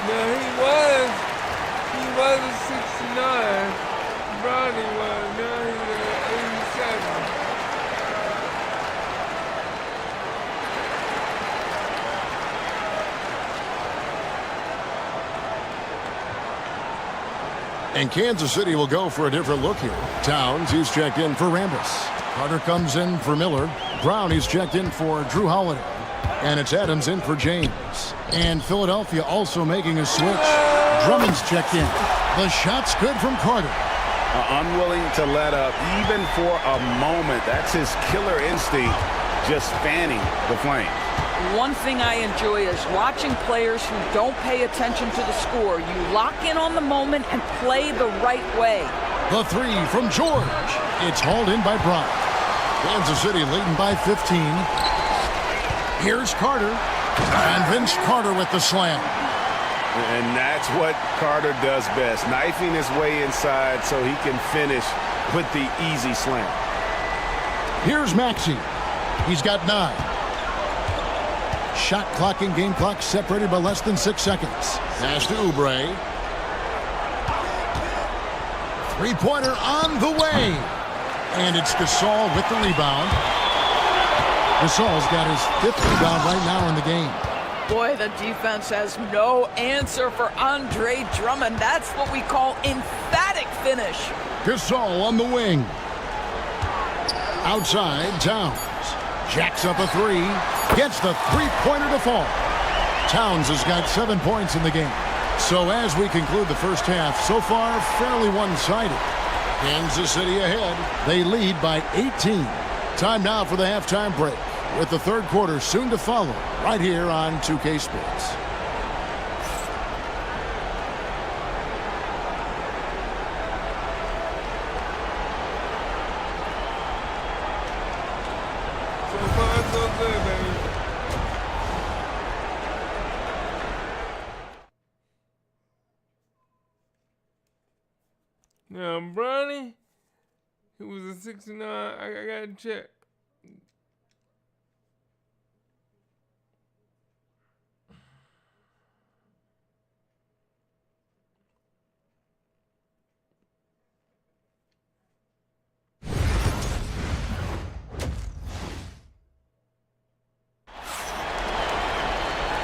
Now he was a 69. Brownie was. Now he's at 87. And Kansas City will go for a different look here. Towns, he's checked in for Rambis. Carter comes in for Miller. Brown, he's checked in for Drew Holiday. And it's Adams in for James. And Philadelphia also making a switch. Drummond's checked in. The shot's good from Carter. Unwilling to let up even for a moment. That's his killer instinct, just fanning the flame. One thing I enjoy is watching players who don't pay attention to the score. You lock in on the moment and play the right way. The 3 from George. It's hauled in by Brown. Kansas City leading by 15. Here's Carter. And Vince Carter with the slam. And that's what Carter does best, knifing his way inside so he can finish with the easy slam. Here's Maxey. He's got 9. Shot clock and game clock separated by less than 6 seconds. Pass to Oubre. 3-pointer on the way. And it's Gasol with the rebound. Gasol's got his 5th rebound right now in the game. Boy, the defense has no answer for Andre Drummond. That's what we call emphatic finish. Gasol on the wing. Outside, Towns. Jacks up a 3. Gets the 3-pointer to fall. Towns has got 7 points in the game. So as we conclude the first half, so far fairly one-sided. Kansas City ahead. They lead by 18. Time now for the halftime break, with the third quarter soon to follow right here on 2K Sports. So far, so good, baby. Now, Bronny, he was a 69. I got to check.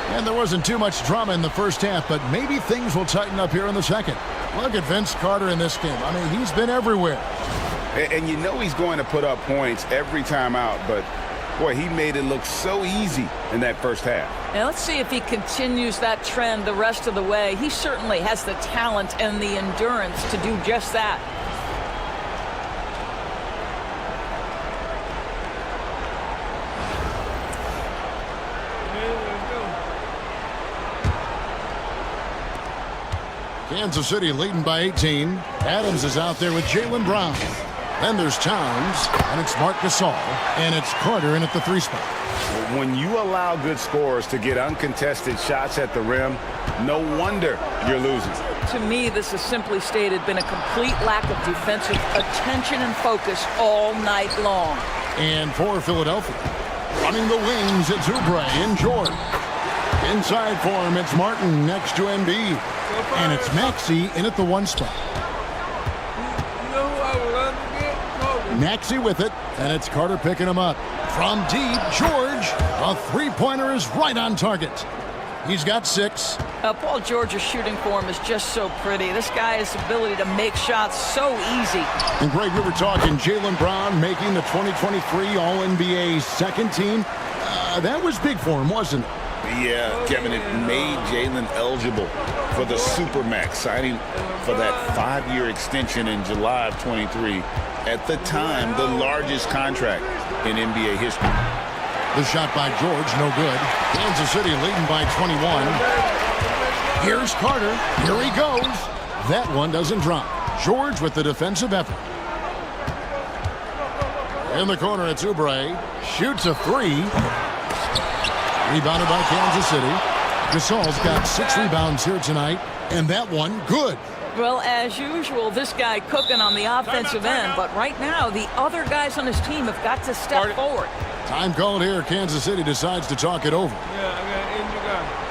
And there wasn't too much drama in the first half, but maybe things will tighten up here in the second. Look at Vince Carter in this game. I mean, he's been everywhere. And you know he's going to put up points every time out, but boy, he made it look so easy in that first half. Now let's see if he continues that trend the rest of the way. He certainly has the talent and the endurance to do just that. Kansas City leading by 18. Adams is out there with Jaylen Brown. Then there's Towns, and it's Marc Gasol, and it's Carter in at the 3 spot. When you allow good scorers to get uncontested shots at the rim, no wonder you're losing. To me, this has simply stated been a complete lack of defensive attention and focus all night long. And for Philadelphia, running the wings, it's Oubre and George. Inside for him, it's Martin next to Embiid. And it's Maxey in at the 1 spot. You know who I would love to get? Kobe. Maxey with it, and it's Carter picking him up. From deep, George, a 3-pointer is right on target. He's got 6. Paul George's shooting form is just so pretty. This guy has the ability to make shots so easy. And Greg, we were talking Jaylen Brown making the 2023 All-NBA second team. That was big for him, wasn't it? Yeah, Kevin, it made Jaylen eligible for the Supermax, signing for that 5-year extension in July of 23. At the time, the largest contract in NBA history. The shot by George, no good. Kansas City leading by 21. Here's Carter. Here he goes. That one doesn't drop. George with the defensive effort. In the corner, it's Oubre. Shoots a 3. Rebounded by Kansas City. Gasol's got 6 rebounds here tonight. And that one, good. Well, as usual, this guy cooking on the offensive end. But right now, the other guys on his team have got to step forward. Time called here. Kansas City decides to talk it over. Yeah, I got an injured guy.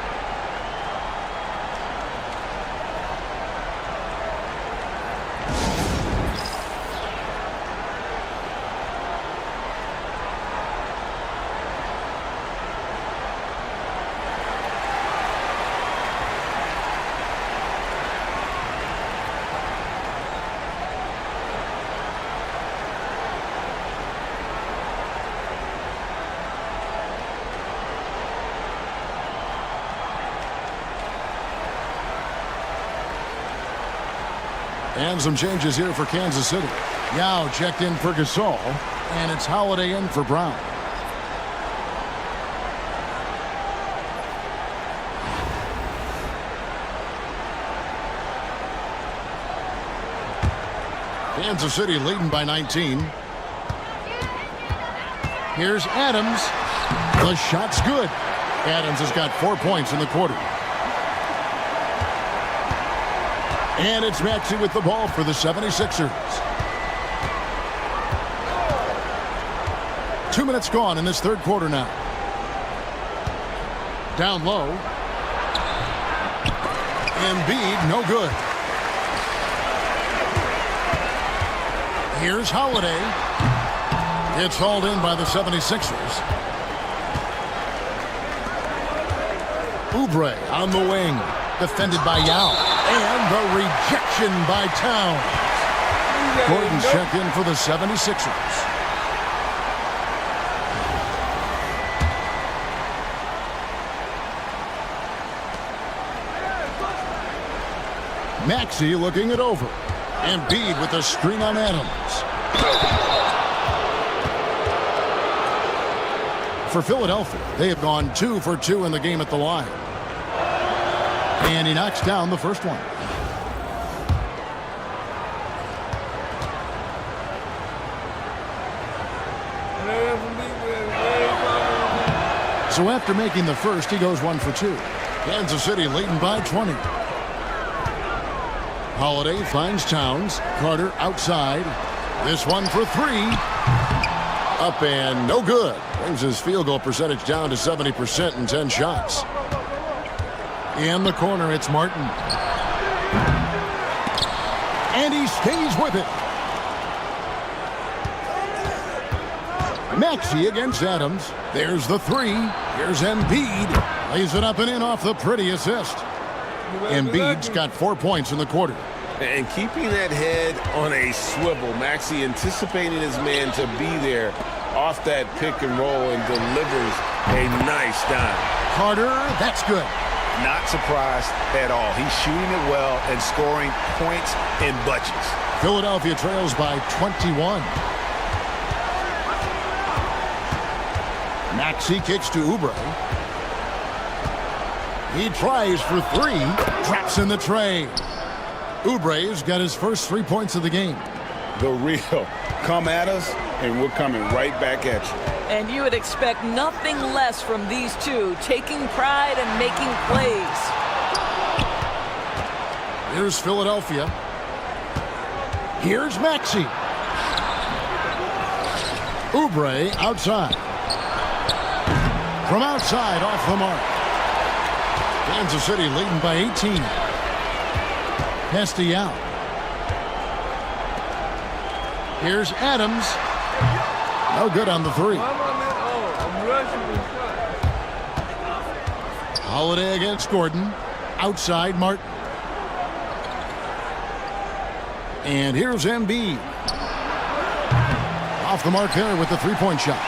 And some changes here for Kansas City. Yao checked in for Gasol, and it's Holiday in for Brown. Kansas City leading by 19. Here's Adams. The shot's good. Adams has got 4 points in the quarter. And it's Maxey with the ball for the 76ers. 2 minutes gone in this third quarter now. Down low. Embiid, no good. Here's Holiday. It's hauled in by the 76ers. Oubre on the wing. Defended by Yao. And the rejection by Towns. Gordon's check in for the 76ers. Maxey looking it over. Embiid with the screen on Adams. For Philadelphia, they have gone 2 for 2 in the game at the line. And he knocks down the first one. So after making the first, he goes 1 for 2. Kansas City leading by 20. Holiday finds Towns. Carter outside. This one for 3. Up and no good. Brings his field goal percentage down to 70% in 10 shots. In the corner, it's Martin. And he stays with it. Maxey against Adams. There's the 3. Here's Embiid. Lays it up and in off the pretty assist. Embiid's got 4 points in the quarter. And keeping that head on a swivel, Maxey anticipating his man to be there off that pick and roll and delivers a nice dime. Carter, that's good. Not surprised at all. He's shooting it well and scoring points in bunches. Philadelphia trails by 21. Maxey kicks to Oubre. He tries for 3. Drops in the tray. Oubre's got his first 3 points of the game. The real. Come at us, and we're coming right back at you. And you would expect nothing less from these two, taking pride and making plays. Here's Philadelphia. Here's Maxey. Oubre outside. From outside, off the mark. Kansas City leading by 18. Hesty out. Here's Adams. No good on the 3. Holiday against Gordon. Outside, Martin. And here's Embiid. Off the mark there with the 3-point shot.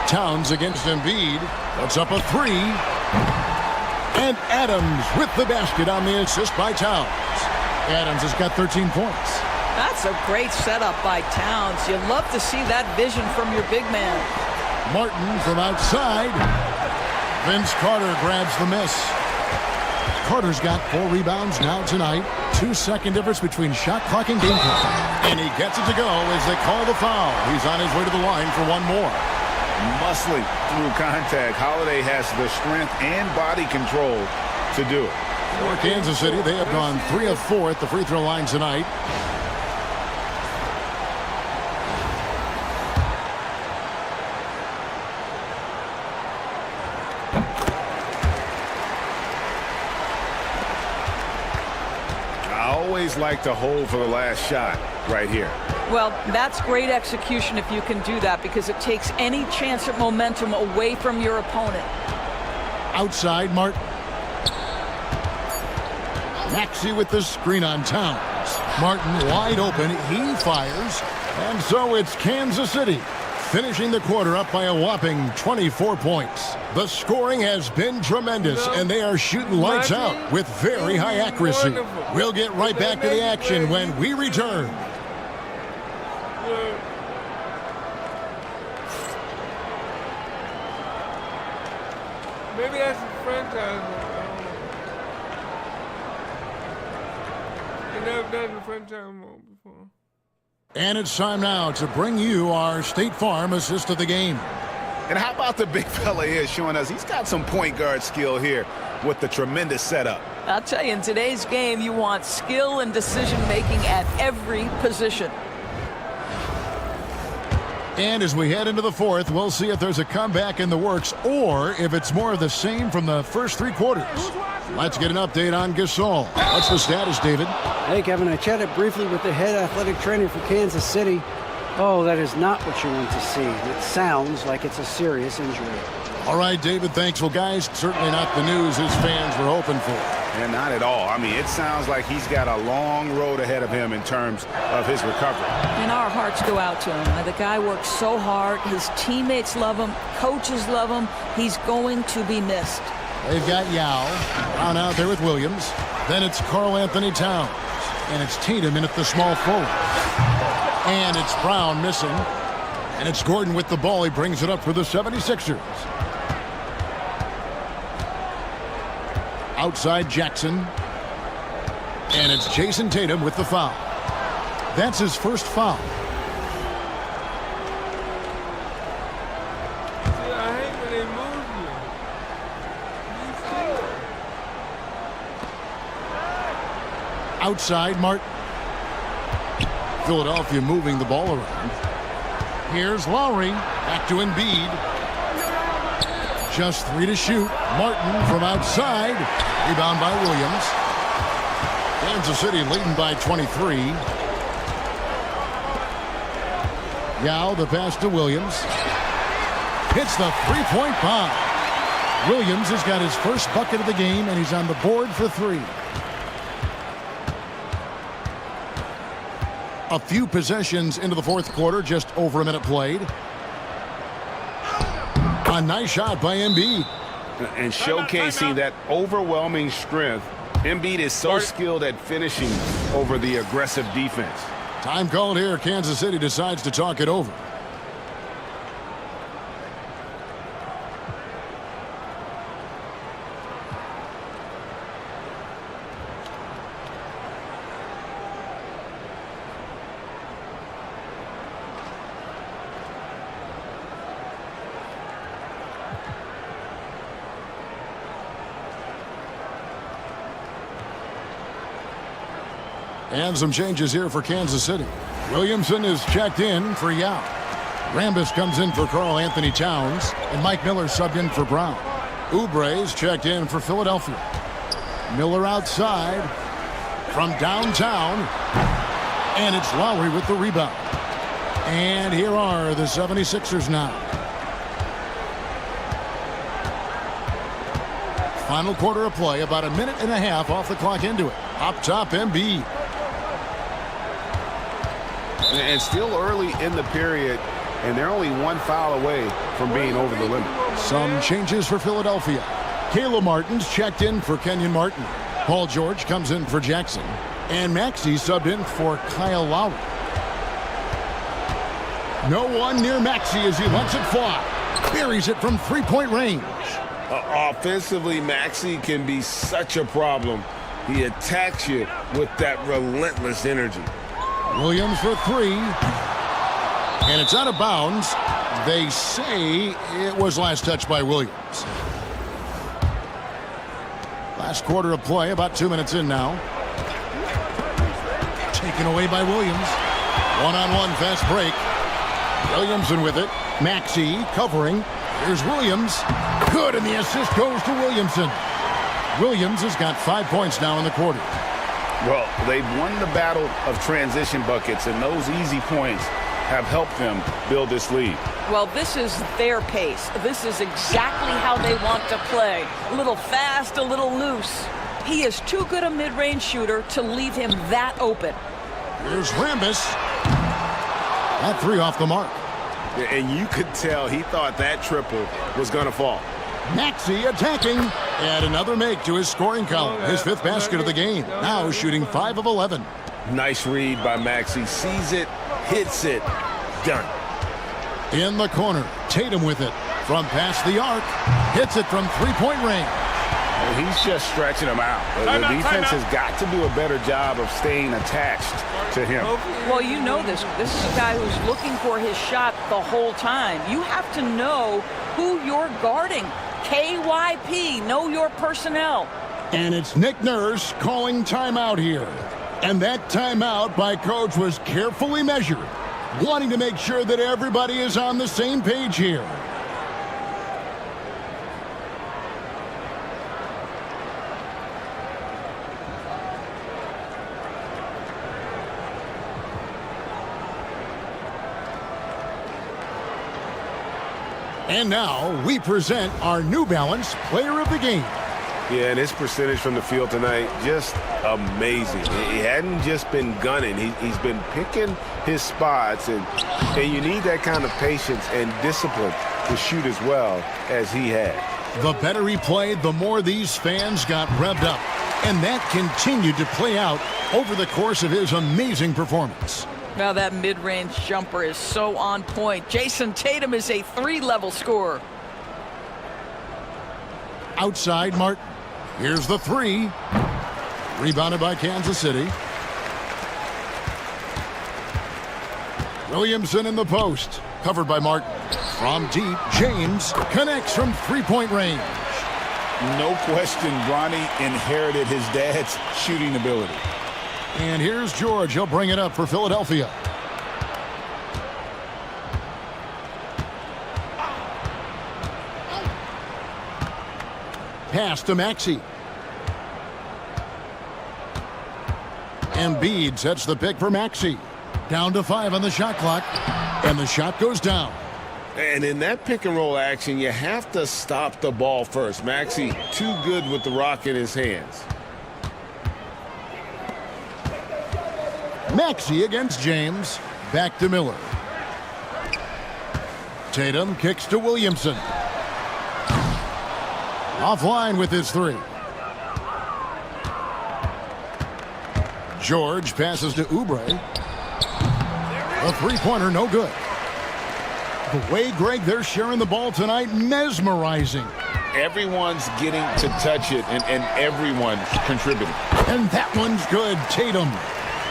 Towns against Embiid. Puts up a 3. And Adams with the basket on the assist by Towns. Adams has got 13 points. That's a great setup by Towns. You love to see that vision from your big man. Martin from outside. Vince Carter grabs the miss. Carter's got 4 rebounds now tonight. 2-second difference between shot clock and game clock. And he gets it to go as they call the foul. He's on his way to the line for 1 more. Muscling through contact. Holiday has the strength and body control to do it. For Kansas City, they have gone 3 of 4 at the free throw line tonight. I always like to hold for the last shot right here. Well, that's great execution if you can do that, because it takes any chance at momentum away from your opponent. Outside, Martin. Maxey with the screen on Towns. Martin wide open. He fires. And so it's Kansas City finishing the quarter up by a whopping 24 points. The scoring has been tremendous, and they are shooting lights out with very high accuracy. We'll get right back to the action when we return. Maybe that's a franchise. They never done the franchise mode before. And it's time now to bring you our State Farm assist of the game. And how about the big fella here showing us he's got some point guard skill here with the tremendous setup. I'll tell you, in today's game, you want skill and decision-making at every position. And as we head into the fourth, we'll see if there's a comeback in the works or if it's more of the same from the first 3 quarters. Let's get an update on Gasol. What's the status, David? Hey, Kevin, I chatted briefly with the head athletic trainer for Kansas City. Oh, that is not what you want to see. It sounds like it's a serious injury. All right, David, thanks. Well, guys, certainly not the news his fans were hoping for. And not at all. I mean, it sounds like he's got a long road ahead of him in terms of his recovery. And our hearts go out to him. The guy works so hard. His teammates love him. Coaches love him. He's going to be missed. They've got Yao. Brown out there with Williams. Then it's Karl Anthony Towns. And it's Tatum in at the small forward. And it's Brown missing. And it's Gordon with the ball. He brings it up for the 76ers. Outside Jackson. And it's Jason Tatum with the foul. That's his first foul. See, I hate when they move you. Outside Martin. Philadelphia moving the ball around. Here's Lowry. Back to Embiid. Just 3 to shoot. Martin from outside. Rebound by Williams. Kansas City leading by 23. Yao, the pass to Williams. Hits the three-point bomb. Williams has got his first bucket of the game, and he's on the board for 3. A few possessions into the fourth quarter, just over a minute played. A nice shot by Embiid. And showcasing that overwhelming strength. Embiid is so skilled at finishing over the aggressive defense. Time called here. Kansas City decides to talk it over. And some changes here for Kansas City. Williamson is checked in for Yao. Rambis comes in for Karl Anthony Towns. And Mike Miller subbed in for Brown. Oubre's checked in for Philadelphia. Miller outside from downtown. And it's Lowry with the rebound. And here are the 76ers now. Final quarter of play, about a minute and a half off the clock into it. Up top, Embiid. And still early in the period, and they're only 1 foul away from being over the limit. Some changes for Philadelphia. Caleb Martin's checked in for Kenyon Martin. Paul George comes in for Jackson. And Maxey subbed in for Kyle Lowry. No one near Maxey as he lets it fly. Buries it from three-point range. Offensively, Maxey can be such a problem. He attacks you with that relentless energy. Williams for 3. And it's out of bounds. They say it was last touched by Williams. Last quarter of play, about 2 minutes in now. Taken away by Williams. One-on-one fast break. Williamson with it. Maxey covering. Here's Williams. Good, and the assist goes to Williamson. Williams has got 5 points now in the quarter. Well, they've won the battle of transition buckets, and those easy points have helped them build this lead. Well, this is their pace. This is exactly how they want to play. A little fast, a little loose. He is too good a mid-range shooter to leave him that open. Here's Rambis. That 3 off the mark. And you could tell he thought that triple was going to fall. Maxey attacking. And another make to his scoring column. His 5th basket of the game. Now shooting 5 of 11. Nice read by Maxey. Sees it, hits it, done. In the corner, Tatum with it. From past the arc. Hits it from three-point range. And he's just stretching him out. The defense has got to do a better job of staying attached to him. Well, you know this. This is a guy who's looking for his shot the whole time. You have to know who you're guarding. KYP, know your personnel. And it's Nick Nurse calling timeout here. And that timeout by coach was carefully measured, wanting to make sure that everybody is on the same page here. And now we present our New Balance Player of the Game. Yeah, and his percentage from the field tonight, just amazing. He hadn't just been gunning. He's been picking his spots, and you need that kind of patience and discipline to shoot as well as he had. The better he played, the more these fans got revved up. And that continued to play out over the course of his amazing performance. Now that mid-range jumper is so on point. Jason Tatum is a 3-level scorer. Outside Martin. Here's the 3. Rebounded by Kansas City. Williamson in the post. Covered by Martin. From deep, James connects from three-point range. No question, Bronny inherited his dad's shooting ability. And here's George. He'll bring it up for Philadelphia. Pass to Maxey. Embiid sets the pick for Maxey. Down to 5 on the shot clock. And the shot goes down. And in that pick and roll action, you have to stop the ball first. Maxey too good with the rock in his hands. Maxey against James. Back to Miller. Tatum kicks to Williamson. Offline with his 3. George passes to Oubre. A three-pointer, no good. The way, Greg, they're sharing the ball tonight, mesmerizing. Everyone's getting to touch it, and everyone's contributing. And that one's good. Tatum.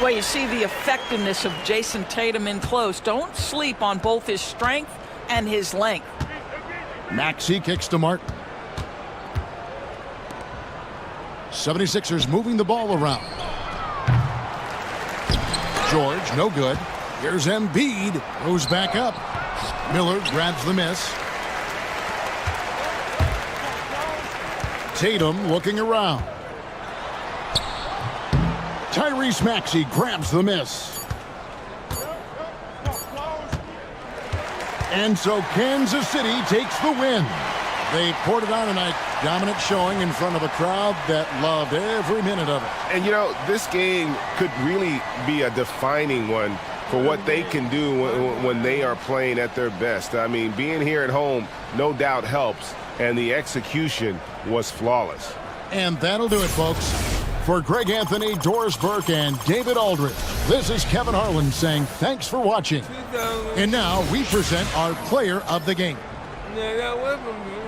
Well, you see the effectiveness of Jason Tatum in close. Don't sleep on both his strength and his length. Maxey kicks to Martin. 76ers moving the ball around. George, no good. Here's Embiid. Goes back up. Miller grabs the miss. Tatum looking around. Tyrese Maxey grabs the miss. And so Kansas City takes the win. They poured it on tonight. Dominant showing in front of a crowd that loved every minute of it. And, you know, this game could really be a defining one for what they can do when they are playing at their best. I mean, being here at home no doubt helps, and the execution was flawless. And that'll do it, folks. For Greg Anthony, Doris Burke, and David Aldridge, this is Kevin Harlan saying thanks for watching. And now we present our player of the game. Yeah, that weapon, man.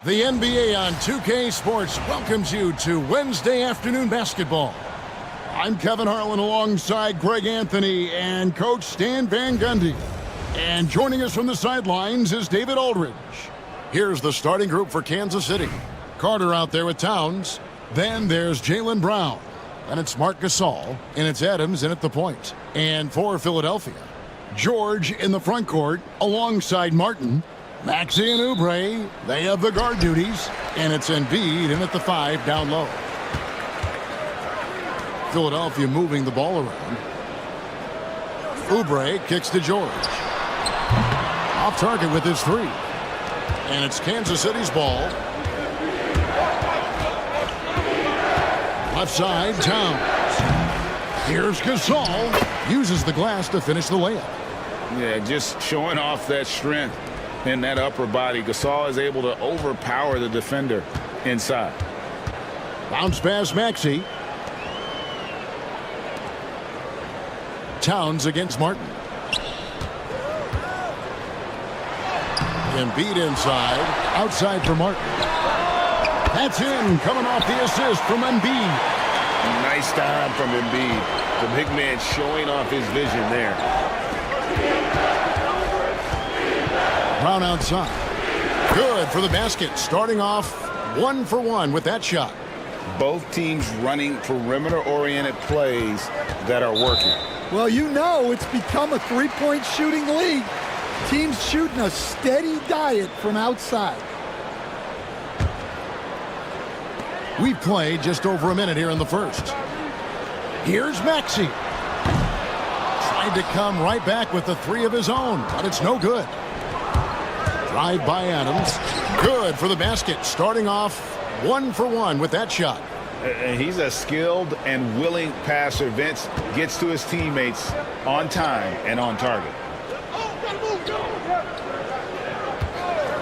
The NBA on 2K Sports welcomes you to Wednesday afternoon basketball. I'm Kevin Harlan alongside Greg Anthony and Coach Stan Van Gundy. And joining us from the sidelines is David Aldridge. Here's the starting group for Kansas City. Carter out there with Towns. Then there's Jaylen Brown. And it's Marc Gasol. And it's Adams in at the point. And for Philadelphia, George in the front court alongside Martin. Maxey and Oubre, they have the guard duties, and it's Embiid in at the 5 down low. Philadelphia moving the ball around. Oubre kicks to George. Off target with his 3. And it's Kansas City's ball. Left side, Towns. Here's Gasol. Uses the glass to finish the layup. Yeah, just showing off that strength in that upper body. Gasol is able to overpower the defender inside. Bounce pass Maxey. Towns against Martin. Embiid inside. Outside for Martin. That's in. Coming off the assist from Embiid. Nice time from Embiid. The big man showing off his vision there. Brown outside. Good for the basket. Starting off 1 for 1 with that shot. both teams running perimeter-oriented plays that are working. Well, you know it's become a three-point shooting league. Teams shooting a steady diet from outside. We've played just over a minute here in the first. Here's Maxey. Tried to come right back with the three of his own, but it's no good. Drive by Adams. Good for the basket. Starting off 1 for 1 with that shot. And he's a skilled and willing passer. Vince gets to his teammates on time and on target.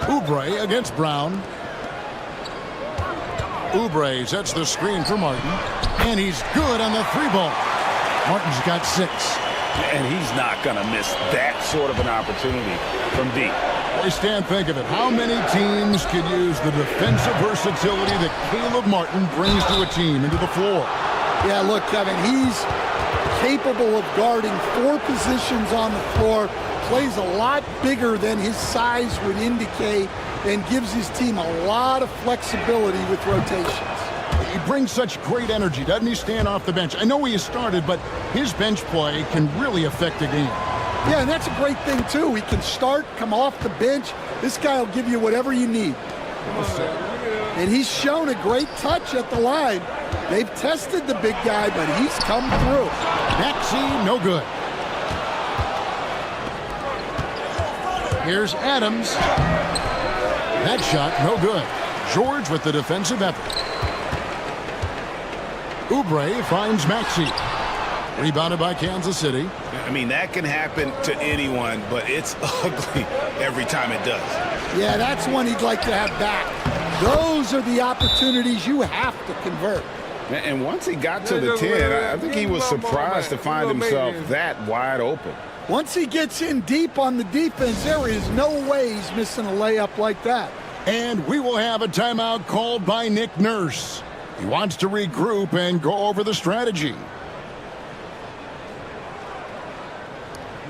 Oubre against Brown. Oubre sets the screen for Martin. And he's good on the three ball. Martin's got 6. And he's not going to miss that sort of an opportunity from deep. Boy, Stan, think of it. How many teams could use the defensive versatility that Caleb Martin brings to a team into the floor? Yeah, look, Kevin, he's capable of guarding 4 positions on the floor, plays a lot bigger than his size would indicate, and gives his team a lot of flexibility with rotations. He brings such great energy, doesn't he, stand off the bench? I know he has started, but his bench play can really affect a game. Yeah, and that's a great thing, too. He can start, come off the bench. This guy will give you whatever you need. And he's shown a great touch at the line. They've tested the big guy, but he's come through. Maxey, no good. Here's Adams. That shot, no good. George with the defensive effort. Oubre finds Maxey. Rebounded by Kansas City. I mean, that can happen to anyone, but it's ugly every time it does. Yeah, that's one he'd like to have back. Those are the opportunities you have to convert. And once he got to the 10, I think he was surprised to find himself that wide open. Once he gets in deep on the defense, there is no way he's missing a layup like that. And we will have a timeout called by Nick Nurse. He wants to regroup and go over the strategy.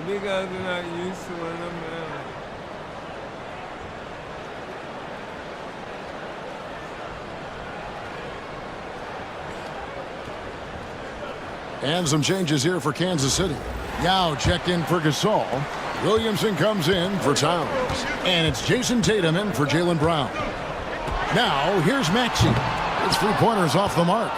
You guys are not used to it, man. And some changes here for Kansas City. Yao checked in for Gasol. Williamson comes in for Towns. And it's Jason Tatum in for Jaylen Brown. Now, here's Maxey. His three-pointer's off the mark.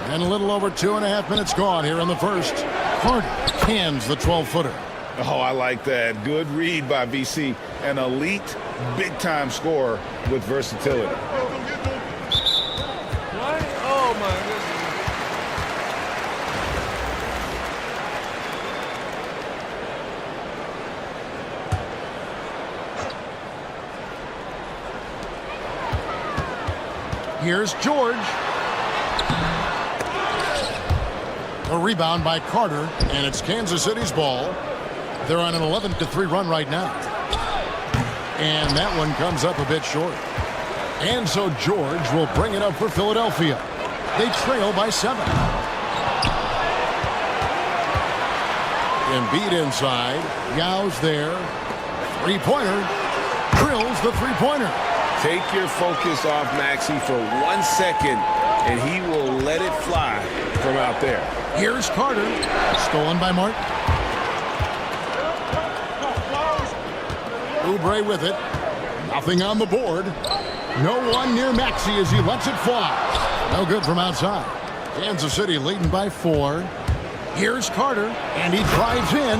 And a little over 2.5 minutes gone here in the first. Carter cans the 12-footer. Oh, I like that. Good read by VC. An elite, big-time scorer with versatility. What? Oh, my goodness. Here's George. A rebound by Carter, and it's Kansas City's ball. They're on an 11-3 run right now. And that one comes up a bit short. And so George will bring it up for Philadelphia. They trail by 7. Embiid inside. Yao's there. Three-pointer. Drills the three-pointer. Take your focus off Maxey for 1 second, and he will let it fly from out there. Here's Carter. Stolen by Martin. Oubre with it. Nothing on the board. No one near Maxey as he lets it fly. No good from outside. Kansas City leading by 4. Here's Carter, and he drives in.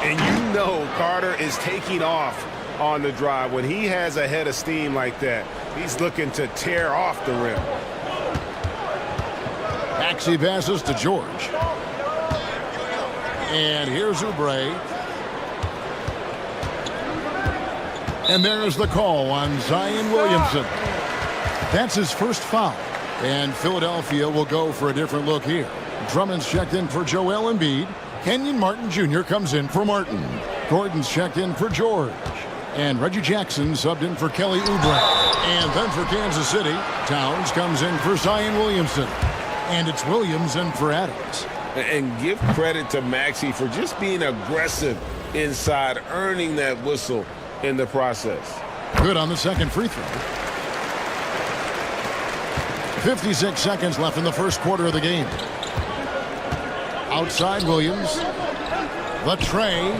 And you know Carter is taking off on the drive. When he has a head of steam like that, he's looking to tear off the rim. Maxey passes to George. And here's Oubre. And there's the call on Zion Williamson. That's his first foul. And Philadelphia will go for a different look here. Drummond's checked in for Joel Embiid. Kenyon Martin Jr. comes in for Martin. Gordon's checked in for George. And Reggie Jackson subbed in for Kelly Oubre. And then for Kansas City, Towns comes in for Zion Williamson. And it's Williams in for Adams. And give credit to Maxey for just being aggressive inside, earning that whistle in the process. Good on the second free throw. 56 seconds left in the first quarter of the game. Outside Williams. The tray.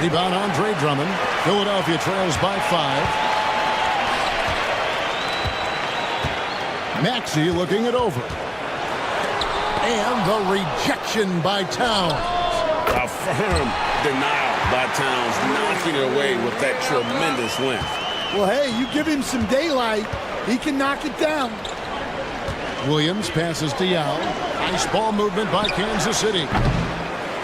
Rebound Andre Drummond. Philadelphia trails by 5. Maxey looking it over. And the rejection by Towns. A firm denial by Towns, knocking it away with that tremendous length. Well, hey, you give him some daylight, he can knock it down. Williams passes to Yao. Nice ball movement by Kansas City.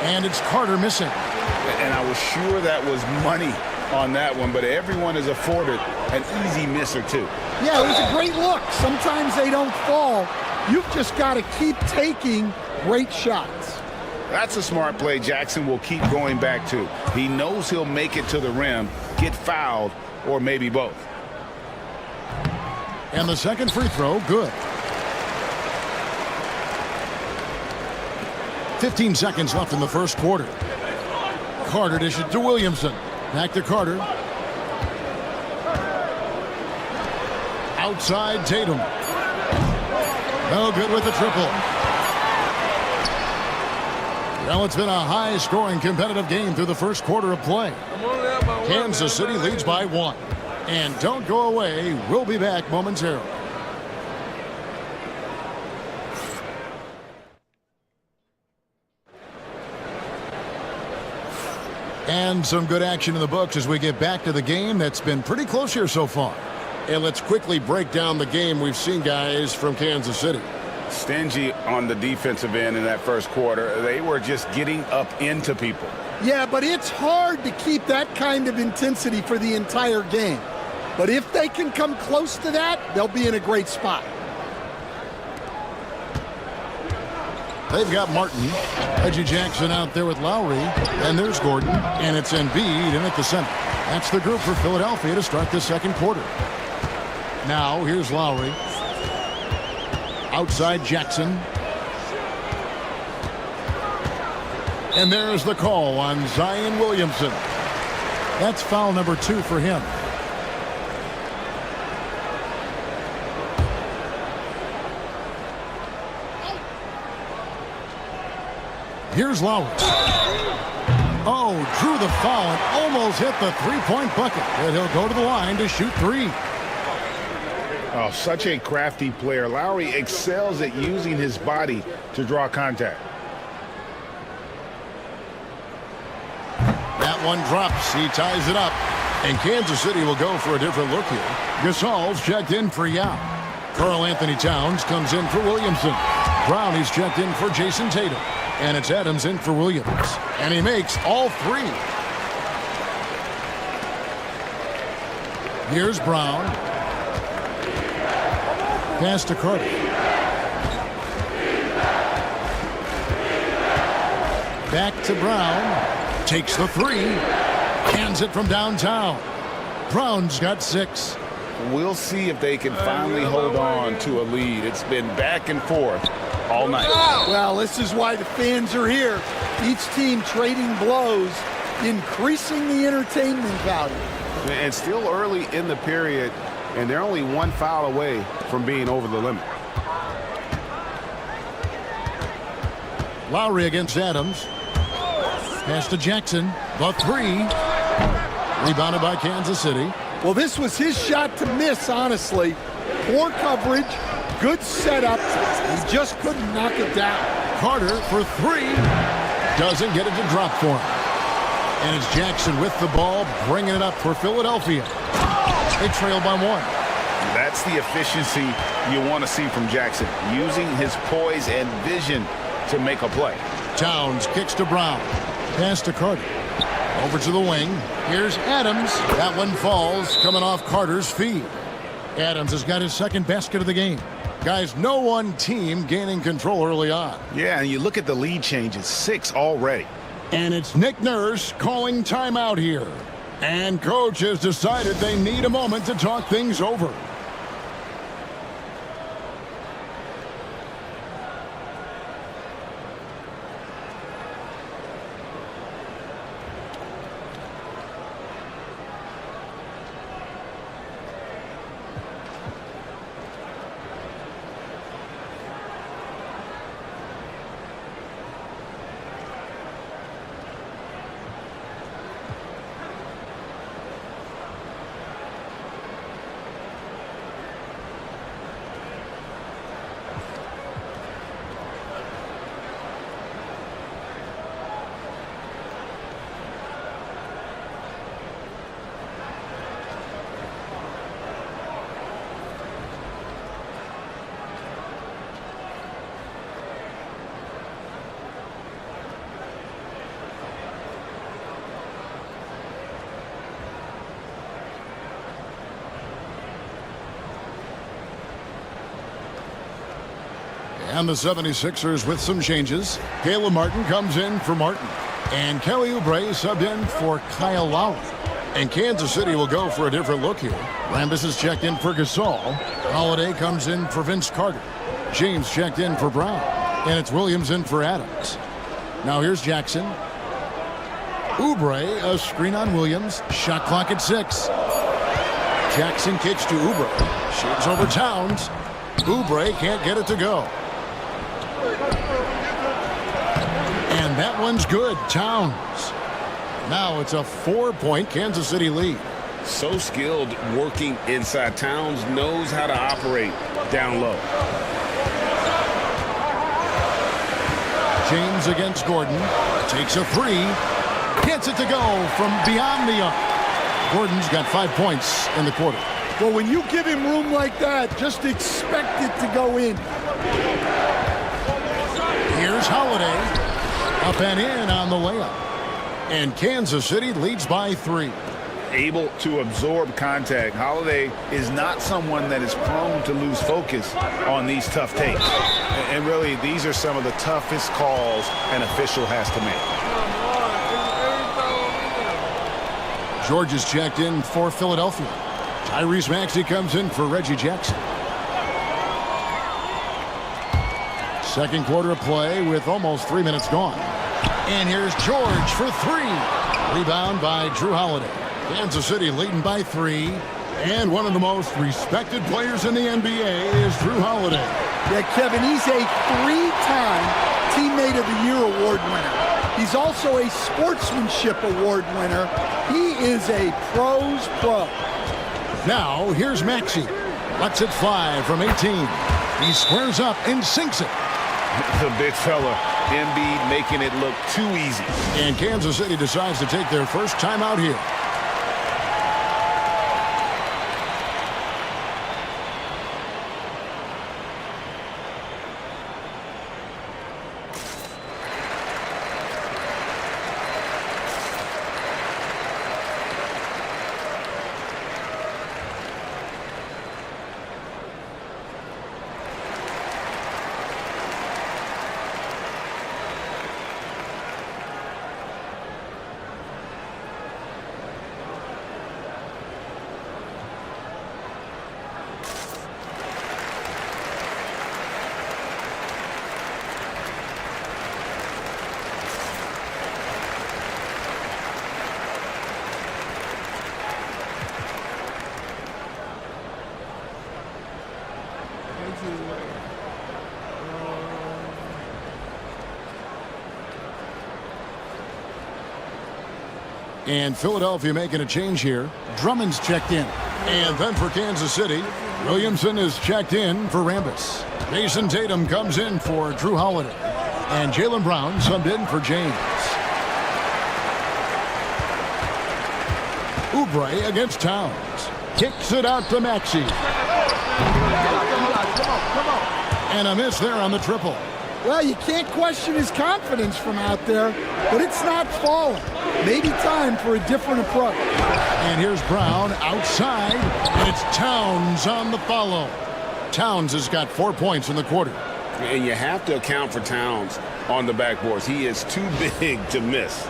And it's Carter missing. And I was sure that was money on that one, but everyone is afforded an easy miss or two. Yeah, it was a great look. Sometimes they don't fall. You've just got to keep taking great shots. That's a smart play Jackson will keep going back to. He knows he'll make it to the rim, get fouled, or maybe both. And the second free throw, good. 15 seconds left in the first quarter. Carter dishes to Williamson. Back to Carter. Outside Tatum. No good with the triple. Well, it's been a high-scoring competitive game through the first quarter of play. Kansas City leads by 1. And don't go away. We'll be back momentarily. And some good action in the books as we get back to the game that's been pretty close here so far. And let's quickly break down the game we've seen, guys, from Kansas City. Stingy on the defensive end in that first quarter. They were just getting up into people. Yeah, but it's hard to keep that kind of intensity for the entire game. But if they can come close to that, they'll be in a great spot. They've got Martin. Reggie Jackson out there with Lowry. And there's Gordon. And it's Embiid in at the center. That's the group for Philadelphia to start the second quarter. Now, here's Lowry. Outside Jackson. And there's the call on Zion Williamson. That's foul number 2 for him. Here's Lowry. Oh, drew the foul and almost hit the three-point bucket. And he'll go to the line to shoot 3. Oh, such a crafty player. Lowry excels at using his body to draw contact. That one drops. He ties it up. And Kansas City will go for a different look here. Gasol's checked in for Yao. Karl Anthony Towns comes in for Williamson. Brownie's checked in for Jason Tatum. And it's Adams in for Williams. And he makes all 3. Here's Brown. Pass to Carter. Back to Brown. Takes the 3. Hands it from downtown. Brown's got 6. We'll see if they can finally hold on to a lead. It's been back and forth all night. Well, this is why the fans are here. Each team trading blows, increasing the entertainment value. And still early in the period, and they're only 1 foul away from being over the limit. Lowry against Adams. Pass to Jackson. The 3. Rebounded by Kansas City. Well, this was his shot to miss, honestly. Poor coverage, good setup. He just couldn't knock it down. Carter for 3. Doesn't get it to drop for him. And it's Jackson with the ball, bringing it up for Philadelphia. They trail by 1. That's the efficiency you want to see from Jackson, using his poise and vision to make a play. Towns kicks to Brown. Pass to Carter. Over to the wing. Here's Adams. That one falls, coming off Carter's feet. Adams has got his second basket of the game. Guys, no one team gaining control early on. Yeah, and you look at the lead changes, 6 already. And it's Nick Nurse calling timeout here. And coach has decided they need a moment to talk things over. And the 76ers with some changes. Caleb Martin comes in for Martin. And Kelly Oubre subbed in for Kyle Lowry. And Kansas City will go for a different look here. Rambis is checked in for Gasol. Holiday comes in for Vince Carter. James checked in for Brown. And it's Williams in for Adams. Now here's Jackson. Oubre, a screen on Williams. Shot clock at 6. Jackson kicks to Oubre. Shoots over Towns. Oubre can't get it to go. And that one's good. Towns. Now it's a 4-point Kansas City lead. So skilled working inside. Towns knows how to operate down low. James against Gordon. Takes a 3. Gets it to go from beyond the arc. Gordon's got 5 points in the quarter. Well, when you give him room like that, just expect it to go in. Here's Holiday. Up and in on the layup. And Kansas City leads by 3. Able to absorb contact. Holiday is not someone that is prone to lose focus on these tough takes. And really, these are some of the toughest calls an official has to make. George is checked in for Philadelphia. Tyrese Maxey comes in for Reggie Jackson. Second quarter of play with almost 3 minutes gone. And here's George for 3. Rebound by Drew Holiday. Kansas City leading by 3. And one of the most respected players in the NBA is Drew Holiday. Yeah, Kevin, he's a 3-time Teammate of the Year award winner. He's also a Sportsmanship Award winner. He is a pro's pro. Now, here's Maxey. Lets it fly from 18. He squares up and sinks it. The big fella, Embiid, making it look too easy. And Kansas City decides to take their first time out here. And Philadelphia making a change here. Drummond's checked in. And then for Kansas City, Williamson is checked in for Rambis. Jason Tatum comes in for Drew Holiday. And Jaylen Brown subbed in for James. Oubre against Towns. Kicks it out to Maxey. And a miss there on the triple. Well, you can't question his confidence from out there, but it's not falling. Maybe time for a different approach. And here's Brown outside, and it's Towns on the follow. Towns has got 4 points in the quarter. And you have to account for Towns on the backboards. He is too big to miss.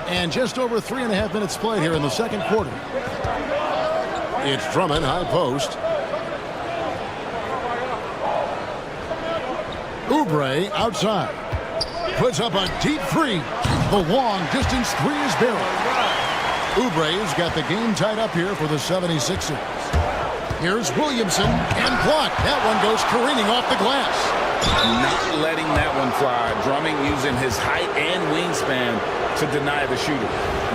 And just over 3.5 minutes played here in the second quarter. It's Drummond, high post. Oubre outside. Puts up a deep 3. The long distance 3 is buried. Oubre's got the game tied up here for the 76ers. Here's Williamson and blocked. That one goes careening off the glass. Not letting that one fly. Drummond using his height and wingspan to deny the shooter.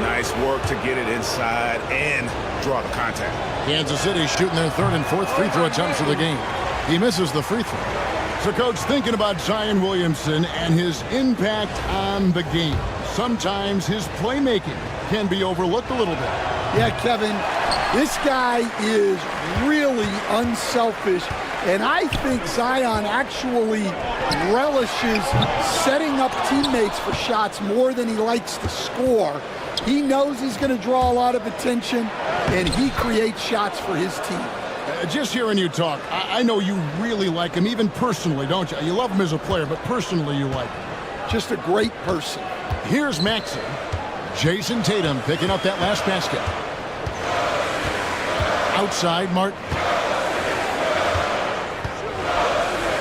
Nice work to get it inside and draw the contact. Kansas City shooting their third and fourth free throw attempts of the game. He misses the free throw. So, Coach, thinking about Zion Williamson and his impact on the game, sometimes his playmaking can be overlooked a little bit. Yeah, Kevin, this guy is really unselfish, and I think Zion actually relishes setting up teammates for shots more than he likes to score. He knows he's going to draw a lot of attention, and he creates shots for his team. just hearing you talk, I know you really like him, even personally, don't you? You love him as a player, but personally you like him. Just a great person. Here's Maxey. Jason Tatum picking up that last basket. Outside, Martin.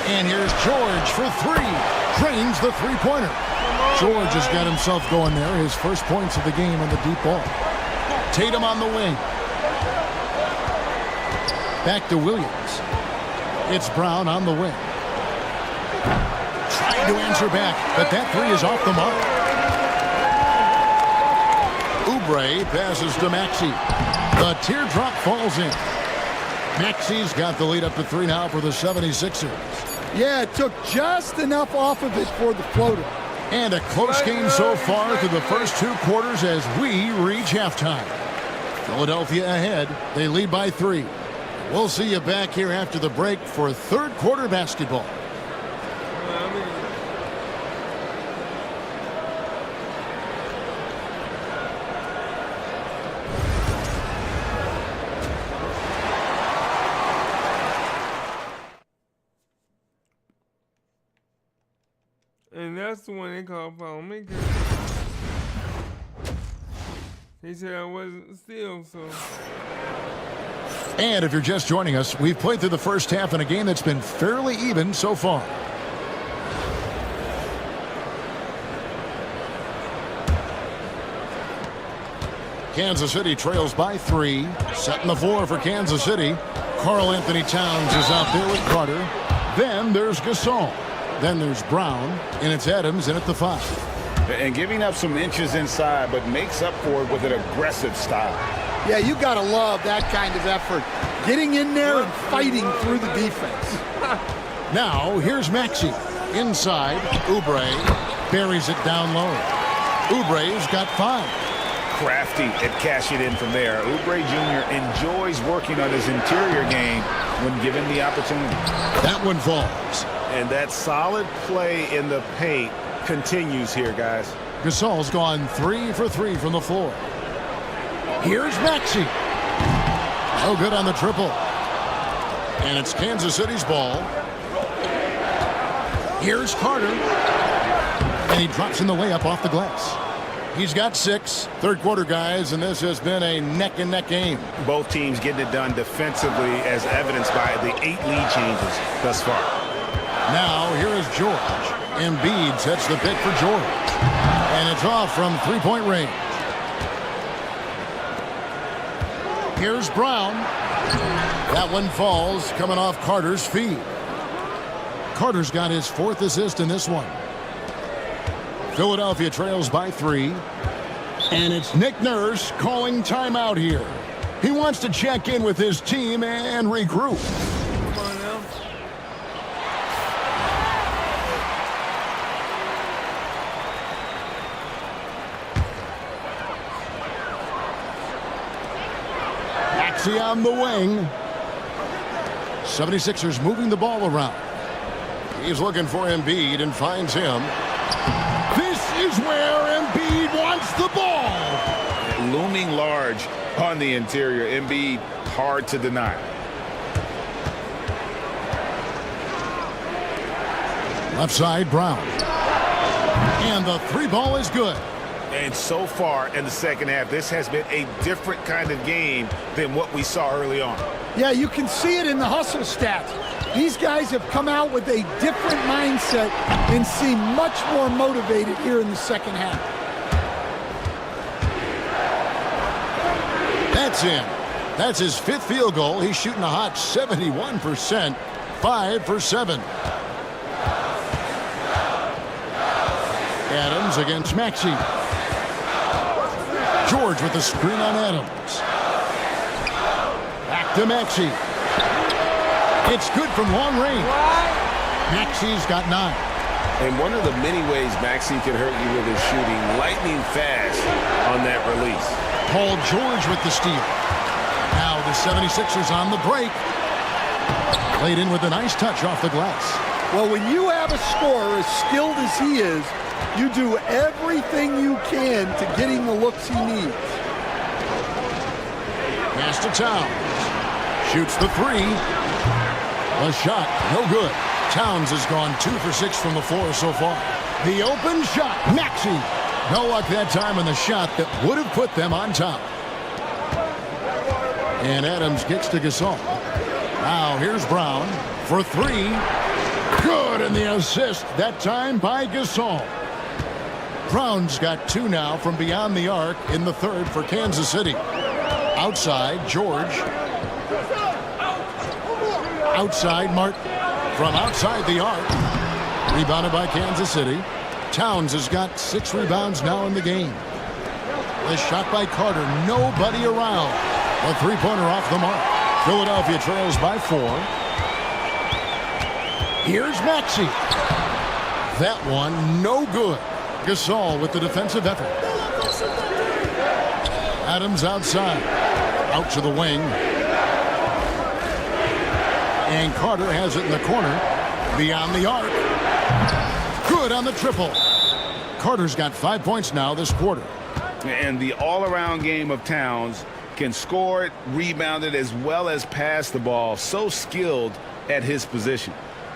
And here's George for three. Drains the three-pointer. George has got himself going there. His first points of the game on the deep ball. Tatum on the wing. Back to Williams. It's Brown on the wing. Trying to answer back, but that three is off the mark. Oubre passes to Maxey. The teardrop falls in. Maxey's got the lead up to 3 now for the 76ers. Yeah, it took just enough off of it for the floater. And a close game so far through the first 2 quarters as we reach halftime. Philadelphia ahead. They lead by 3. We'll see you back here after the break for third quarter basketball. And that's the one they call foul maker. He said I wasn't still, so. And if you're just joining us, we've played through the first half in a game that's been fairly even so far. Kansas City trails by 3. Setting the floor for Kansas City. Karl Anthony Towns is out there with Carter. Then there's Gasol. Then there's Brown. And it's Adams in at the 5. And giving up some inches inside, but makes up for it with an aggressive style. Yeah, you got to love that kind of effort. Getting in there and fighting through the defense. Now, here's Maxey. Inside, Oubre buries it down low. Oubre's got 5. Crafty at cashing in from there. Oubre Jr. enjoys working on his interior game when given the opportunity. That one falls. And that solid play in the paint continues here, guys. Gasol's gone 3 for 3 from the floor. Here's Maxey. No good on the triple. And it's Kansas City's ball. Here's Carter. And he drops in the layup off the glass. He's got 6. Third quarter, guys, and this has been a neck-and-neck game. Both teams getting it done defensively as evidenced by the 8 lead changes thus far. Now, here is George. Embiid sets the pick for George. And it's off from three-point range. Here's Brown. That one falls, coming off Carter's feet. Carter's got his 4th assist in this one. Philadelphia trails by 3. And it's Nick Nurse calling timeout here. He wants to check in with his team and regroup. Come on now. Maxey on the wing. 76ers moving the ball around. He's looking for Embiid and finds him. This is where Embiid wants the ball. Looming large on the interior. Embiid, hard to deny. Left side, Brown. And the 3 ball is good. And so far in the second half, this has been a different kind of game than what we saw early on. Yeah, you can see it in the hustle stats. These guys have come out with a different mindset and seem much more motivated here in the second half. That's in. That's his 5th field goal. He's shooting a hot 71%. 5 for 7. Adams against Maxey. George with the screen on Adams. Back to Maxey. It's good from long range. Maxey's got 9. And one of the many ways Maxey can hurt you with his shooting, lightning fast on that release. Paul George with the steal. Now the 76ers on the break. Played in with a nice touch off the glass. Well, when you have a scorer as skilled as he is, you do everything you can to get him the looks he needs. Pass to Towns. Shoots the three. A shot, no good. Towns has gone 2 for 6 from the floor so far. The open shot, Maxey. No luck that time on the shot that would have put them on top. And Adams gets to Gasol. Now here's Brown for three. Good, and the assist that time by Gasol. Brown's got 2 now from beyond the arc in the third for Kansas City. Outside, George. Outside, Martin. From outside the arc. Rebounded by Kansas City. Towns has got 6 rebounds now in the game. The shot by Carter. Nobody around. A three-pointer off the mark. Philadelphia trails by 4. Here's Maxey. That one, no good. Gasol with the defensive effort. Adams outside. Out to the wing. And Carter has it in the corner. Beyond the arc. Good on the triple. Carter's got 5 points now this quarter. And the all-around game of Towns can score it, rebound it, as well as pass the ball. So skilled at his position.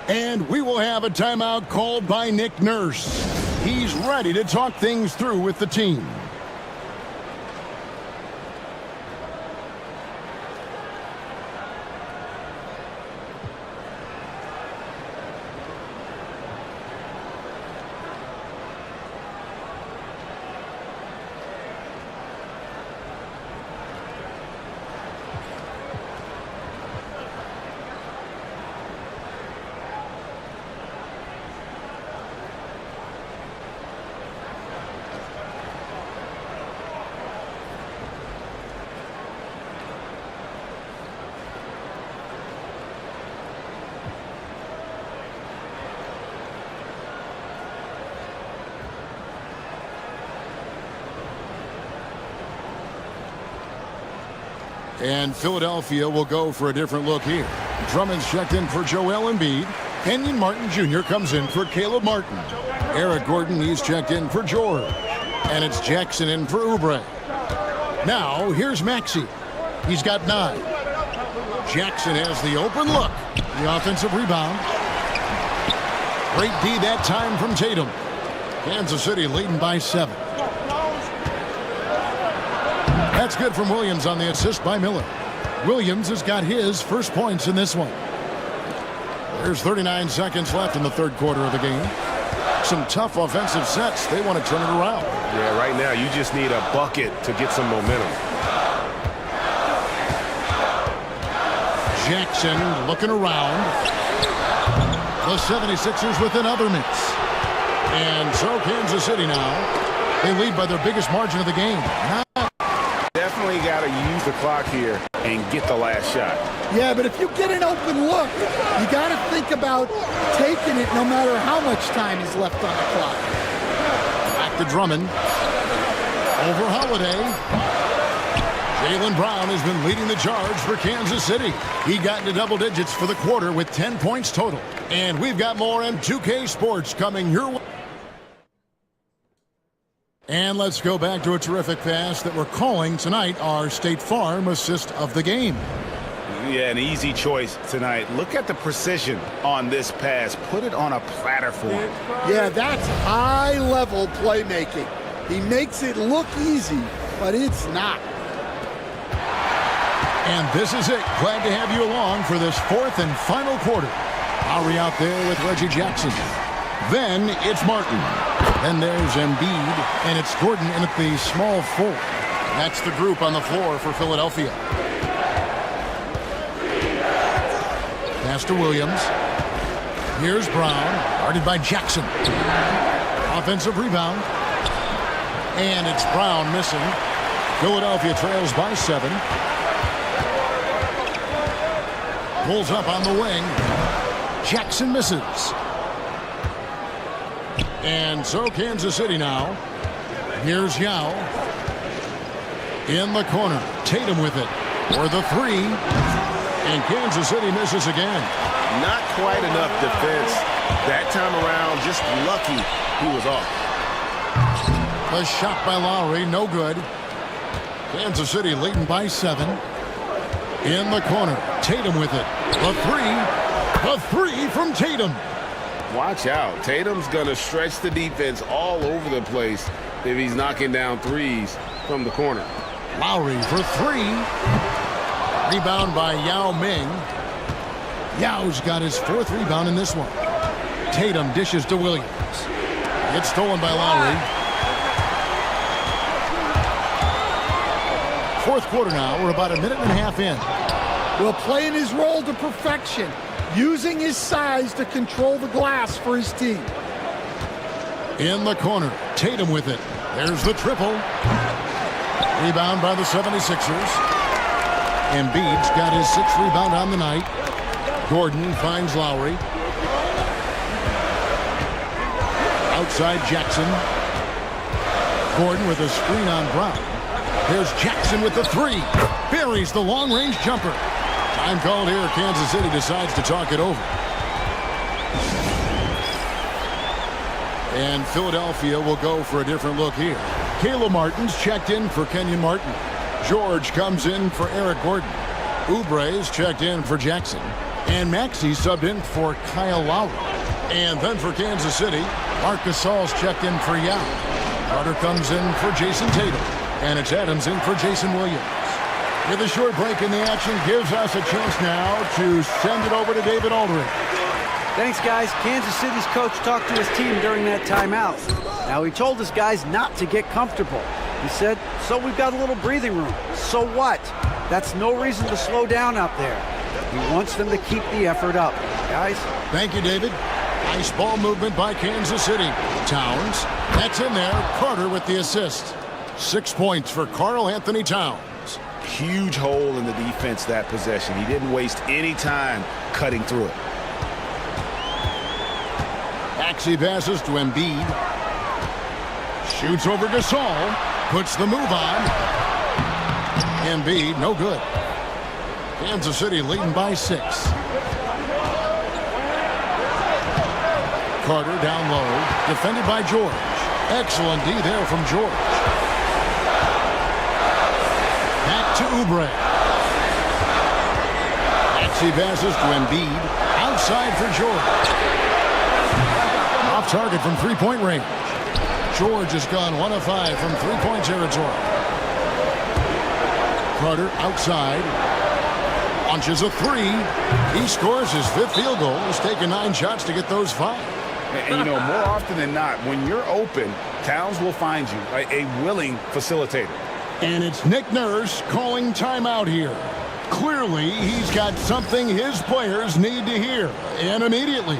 And we will have a timeout called by Nick Nurse. He's ready to talk things through with the team. And Philadelphia will go for a different look here. Drummond's checked in for Joel Embiid. Kenyon Martin Jr. comes in for Caleb Martin. Eric Gordon, he's checked in for George. And it's Jackson in for Oubre. Now, here's Maxey. He's got 9. Jackson has the open look. The offensive rebound. Great D that time from Tatum. Kansas City leading by 7. That's good from Williams on the assist by Miller. Williams has got his first points in this one. There's 39 seconds left in the third quarter of the game. Some tough offensive sets. They want to turn it around. Yeah, right now you just need a bucket to get some momentum. Jackson looking around. The 76ers with another miss. And so Kansas City now, they lead by their biggest margin of the game. Definitely got to use the clock here and get the last shot. Yeah, but if you get an open look, you got to think about taking it no matter how much time is left on the clock. Back to Drummond. Over Holiday. Jaylen Brown has been leading the charge for Kansas City. He got into double digits for the quarter with 10 points total. And we've got more M2K Sports coming your way. And let's go back to a terrific pass that we're calling tonight our State Farm assist of the game. Yeah, an easy choice tonight. Look at the precision on this pass. Put it on a platter for him. Yeah, that's high-level playmaking. He makes it look easy, but it's not. And this is it. Glad to have you along for this fourth and final quarter. Lowry out there with Reggie Jackson. Then it's Martin. Then there's Embiid, and it's Gordon in at the small 4. That's the group on the floor for Philadelphia. Pass to Williams. Here's Brown, guarded by Jackson. Offensive rebound. And it's Brown missing. Philadelphia trails by 7. Pulls up on the wing. Jackson misses. And so Kansas City now. Here's Yao. In the corner. Tatum with it. For the 3. And Kansas City misses again. Not quite enough defense. That time around, just lucky he was off. A shot by Lowry, no good. Kansas City leading by 7. In the corner, Tatum with it. The three from Tatum. Watch out. Tatum's going to stretch the defense all over the place if he's knocking down threes from the corner. Lowry for three. Rebound by Yao Ming. Yao's got his 4th rebound in this one. Tatum dishes to Williams. It's stolen by Lowry. 4th quarter now. We're about a minute and a half in. Well, playing his role to perfection, using his size to control the glass for his team. In the corner, Tatum with it. There's the triple. Rebound by the 76ers. Embiid's got his 6th rebound on the night. Gordon finds Lowry. Outside Jackson. Gordon with a screen on Brown. There's Jackson with the 3. Buries the long-range jumper. Time called here. Kansas City decides to talk it over. And Philadelphia will go for a different look here. Caleb Martin's checked in for Kenyon Martin. George comes in for Eric Gordon. Oubre's checked in for Jackson. And Maxey subbed in for Kyle Lowry. And then for Kansas City, Marc Gasol's checked in for Yao. Carter comes in for Jason Tatum. And it's Adams in for Jason Williams. With a short break in the action gives us a chance now to send it over to David Aldridge. Thanks, guys. Kansas City's coach talked to his team during that timeout. Now, he told his guys not to get comfortable. He said, so we've got a little breathing room. So what? That's no reason to slow down out there. He wants them to keep the effort up. Guys? Thank you, David. Nice ball movement by Kansas City. Towns. That's in there. Carter with the assist. 6 points for Karl Anthony Towns. Huge hole in the defense that possession. He didn't waste any time cutting through it. Maxey passes to Embiid. Shoots over Gasol. Puts the move on. Embiid, no good. Kansas City leading by 6. Carter down low. Defended by George. Excellent D there from George. Back to Oubre. Maxey passes to Embiid. Outside for George. Off target from three-point range. George has gone 1 of 5 from three-point territory. Carter outside. Launches a 3. He scores his 5th field goal. He's taken 9 shots to get those 5. And you know, more often than not, when you're open, Towns will find you, a willing facilitator. And it's Nick Nurse calling timeout here. Clearly, he's got something his players need to hear, and immediately.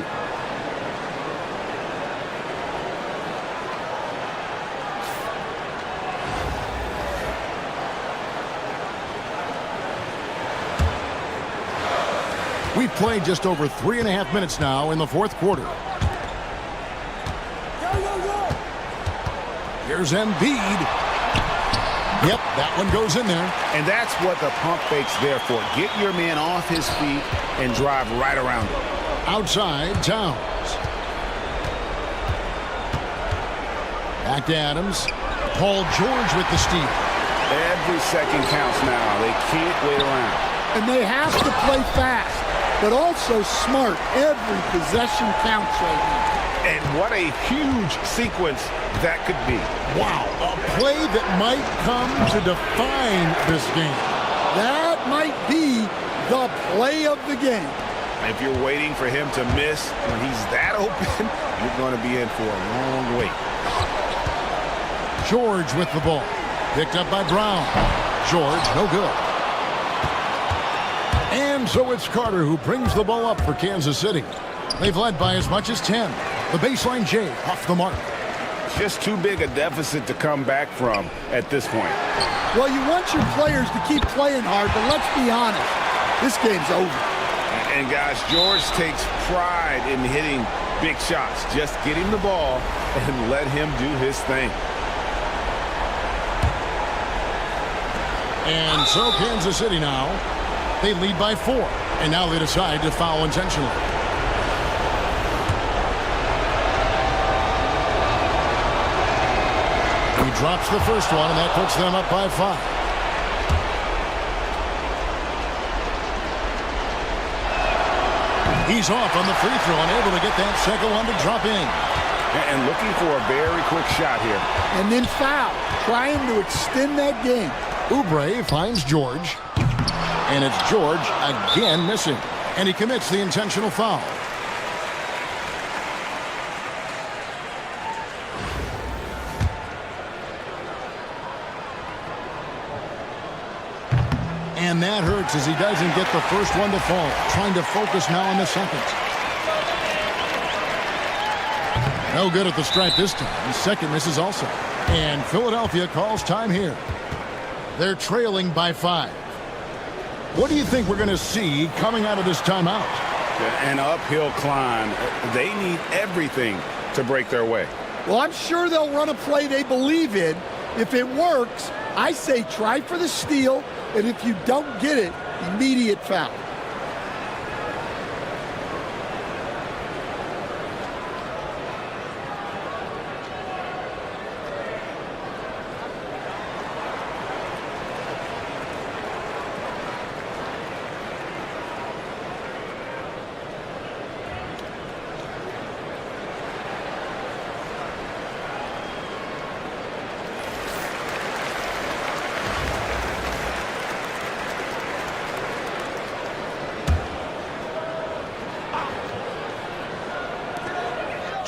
We've played just over 3.5 minutes now in the 4th quarter. Here's Embiid. Yep, that one goes in there. And that's what the pump fake's there for. Get your man off his feet and drive right around him. Outside, Towns. Back to Adams. Paul George with the steal. Every second counts now. They can't wait around. And they have to play fast, but also smart. Every possession counts right now. And what a huge sequence that could be. Wow, a play that might come to define this game. That might be the play of the game. If you're waiting for him to miss when he's that open, you're going to be in for a long wait. George with the ball. Picked up by Brown. George, no good. And so it's Carter who brings the ball up for Kansas City. They've led by as much as 10. The baseline J off the mark. Just too big a deficit to come back from at this point. Well, you want your players to keep playing hard, but let's be honest. This game's over. And guys, George takes pride in hitting big shots. Just get him the ball and let him do his thing. And so Kansas City now, they lead by 4. And now they decide to foul intentionally. He drops the first one, and that puts them up by 5. He's off on the free throw and able to get that second one to drop in. And looking for a very quick shot here. And then foul, trying to extend that game. Oubre finds George. And it's George again missing. And he commits the intentional foul. And that hurts as he doesn't get the first one to fall. Trying to focus now on the second. No good at the stripe this time. The second misses also. And Philadelphia calls time here. They're trailing by 5. What do you think we're going to see coming out of this timeout? An uphill climb. They need everything to break their way. Well, I'm sure they'll run a play they believe in. If it works, I say try for the steal, and if you don't get it, immediate foul.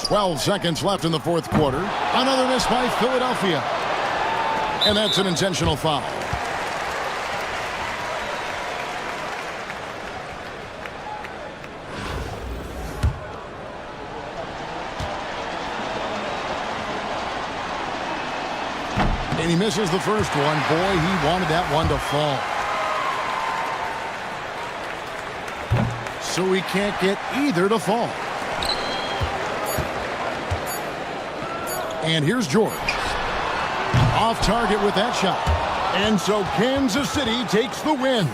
.12 seconds left in the fourth quarter. Another miss by Philadelphia. And that's an intentional foul. And he misses the first one. Boy, he wanted that one to fall. So he can't get either to fall. And here's George. Off target with that shot. And so Kansas City takes the win.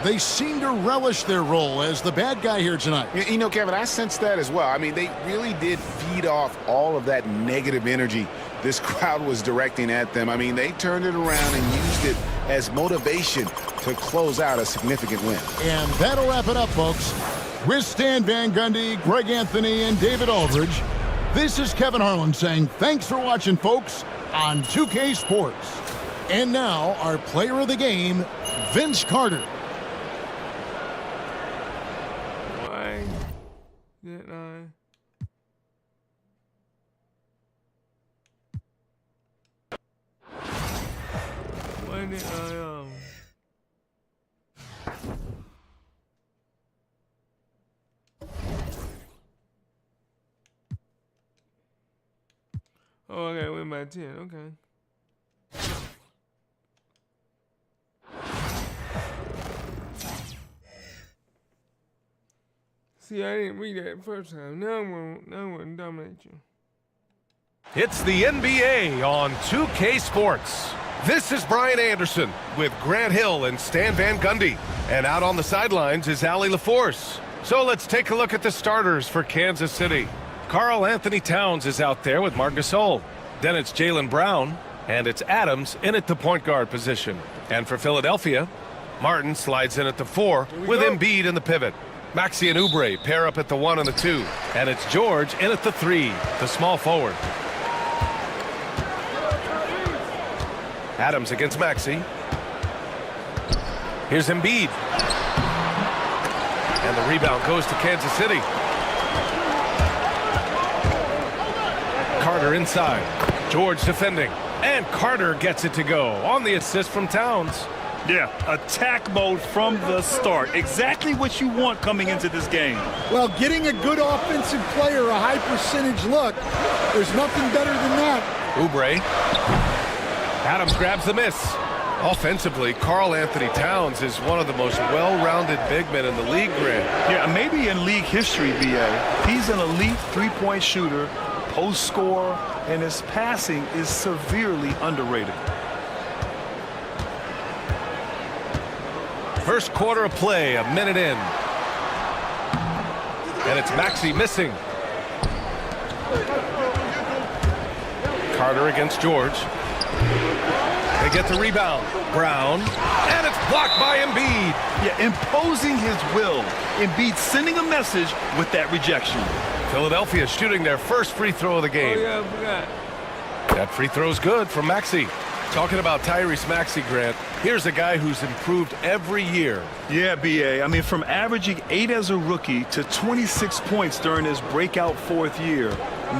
They seem to relish their role as the bad guy here tonight. You know, Kevin, I sense that as well. I mean, they really did feed off all of that negative energy this crowd was directing at them. I mean, they turned it around and used it as motivation to close out a significant win. And that'll wrap it up, folks. With Stan Van Gundy, Greg Anthony, and David Aldridge, this is Kevin Harlan saying thanks for watching, folks, on 2K Sports. And now, our player of the game, Vince Carter. Why did I? Why did I, Oh, okay, win by 10, okay. See, I didn't read that first time. Now I'm gonna dominate you. It's the NBA on 2K Sports. This is Brian Anderson with Grant Hill and Stan Van Gundy. And out on the sidelines is Allie LaForce. So let's take a look at the starters for Kansas City. Karl Anthony Towns is out there with Marc Gasol. Then it's Jaylen Brown, and it's Adams in at the point guard position. And for Philadelphia, Martin slides in at the 4 with Embiid in the pivot. Maxey and Oubre pair up at the 1 and the 2. And it's George in at the 3, the small forward. Adams against Maxey. Here's Embiid. And the rebound goes to Kansas City. Carter inside. George defending. And Carter gets it to go on the assist from Towns. Yeah, attack mode from the start. Exactly what you want coming into this game. Well, getting a good offensive player a high percentage look, there's nothing better than that. Oubre. Adams grabs the miss. Offensively, Karl Anthony Towns is one of the most well-rounded big men in the league, Grant. Yeah, maybe in league history, BA. He's an elite three-point shooter, post scorer, and his passing is severely underrated. First quarter of play, a minute in. And it's Maxey missing. Carter against George. They They get the rebound. Brown. And it's blocked by Embiid. Yeah, imposing his will. Embiid sending a message with that rejection. Philadelphia shooting their first free throw of the game. Oh, yeah, I forgot. That free throw's good from Maxey. Talking about Tyrese Maxey, Grant, here's a guy who's improved every year. Yeah, B.A. I mean, from averaging 8 as a rookie to 26 points during his breakout 4th year,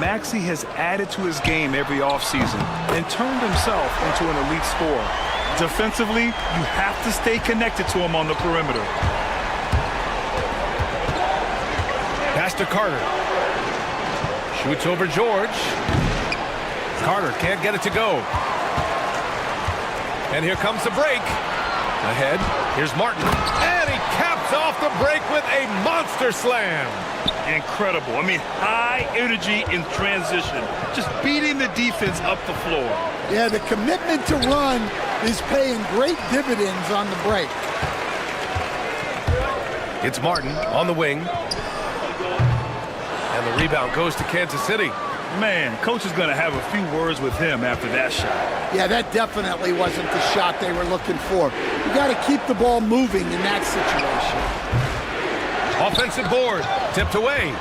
Maxey has added to his game every offseason and turned himself into an elite scorer. Defensively, you have to stay connected to him on the perimeter. Pass to Carter. Shoots over George. Carter can't get it to go. And here comes the break. Ahead, here's Martin. And he caps off the break with a monster slam. Incredible. I mean, high energy in transition. Just beating the defense up the floor. Yeah, the commitment to run is paying great dividends on the break. It's Martin on the wing. And the rebound goes to Kansas City. Man, coach is going to have a few words with him after that shot. Yeah, that definitely wasn't the shot they were looking for. You got to keep the ball moving in that situation. Offensive board, tipped away.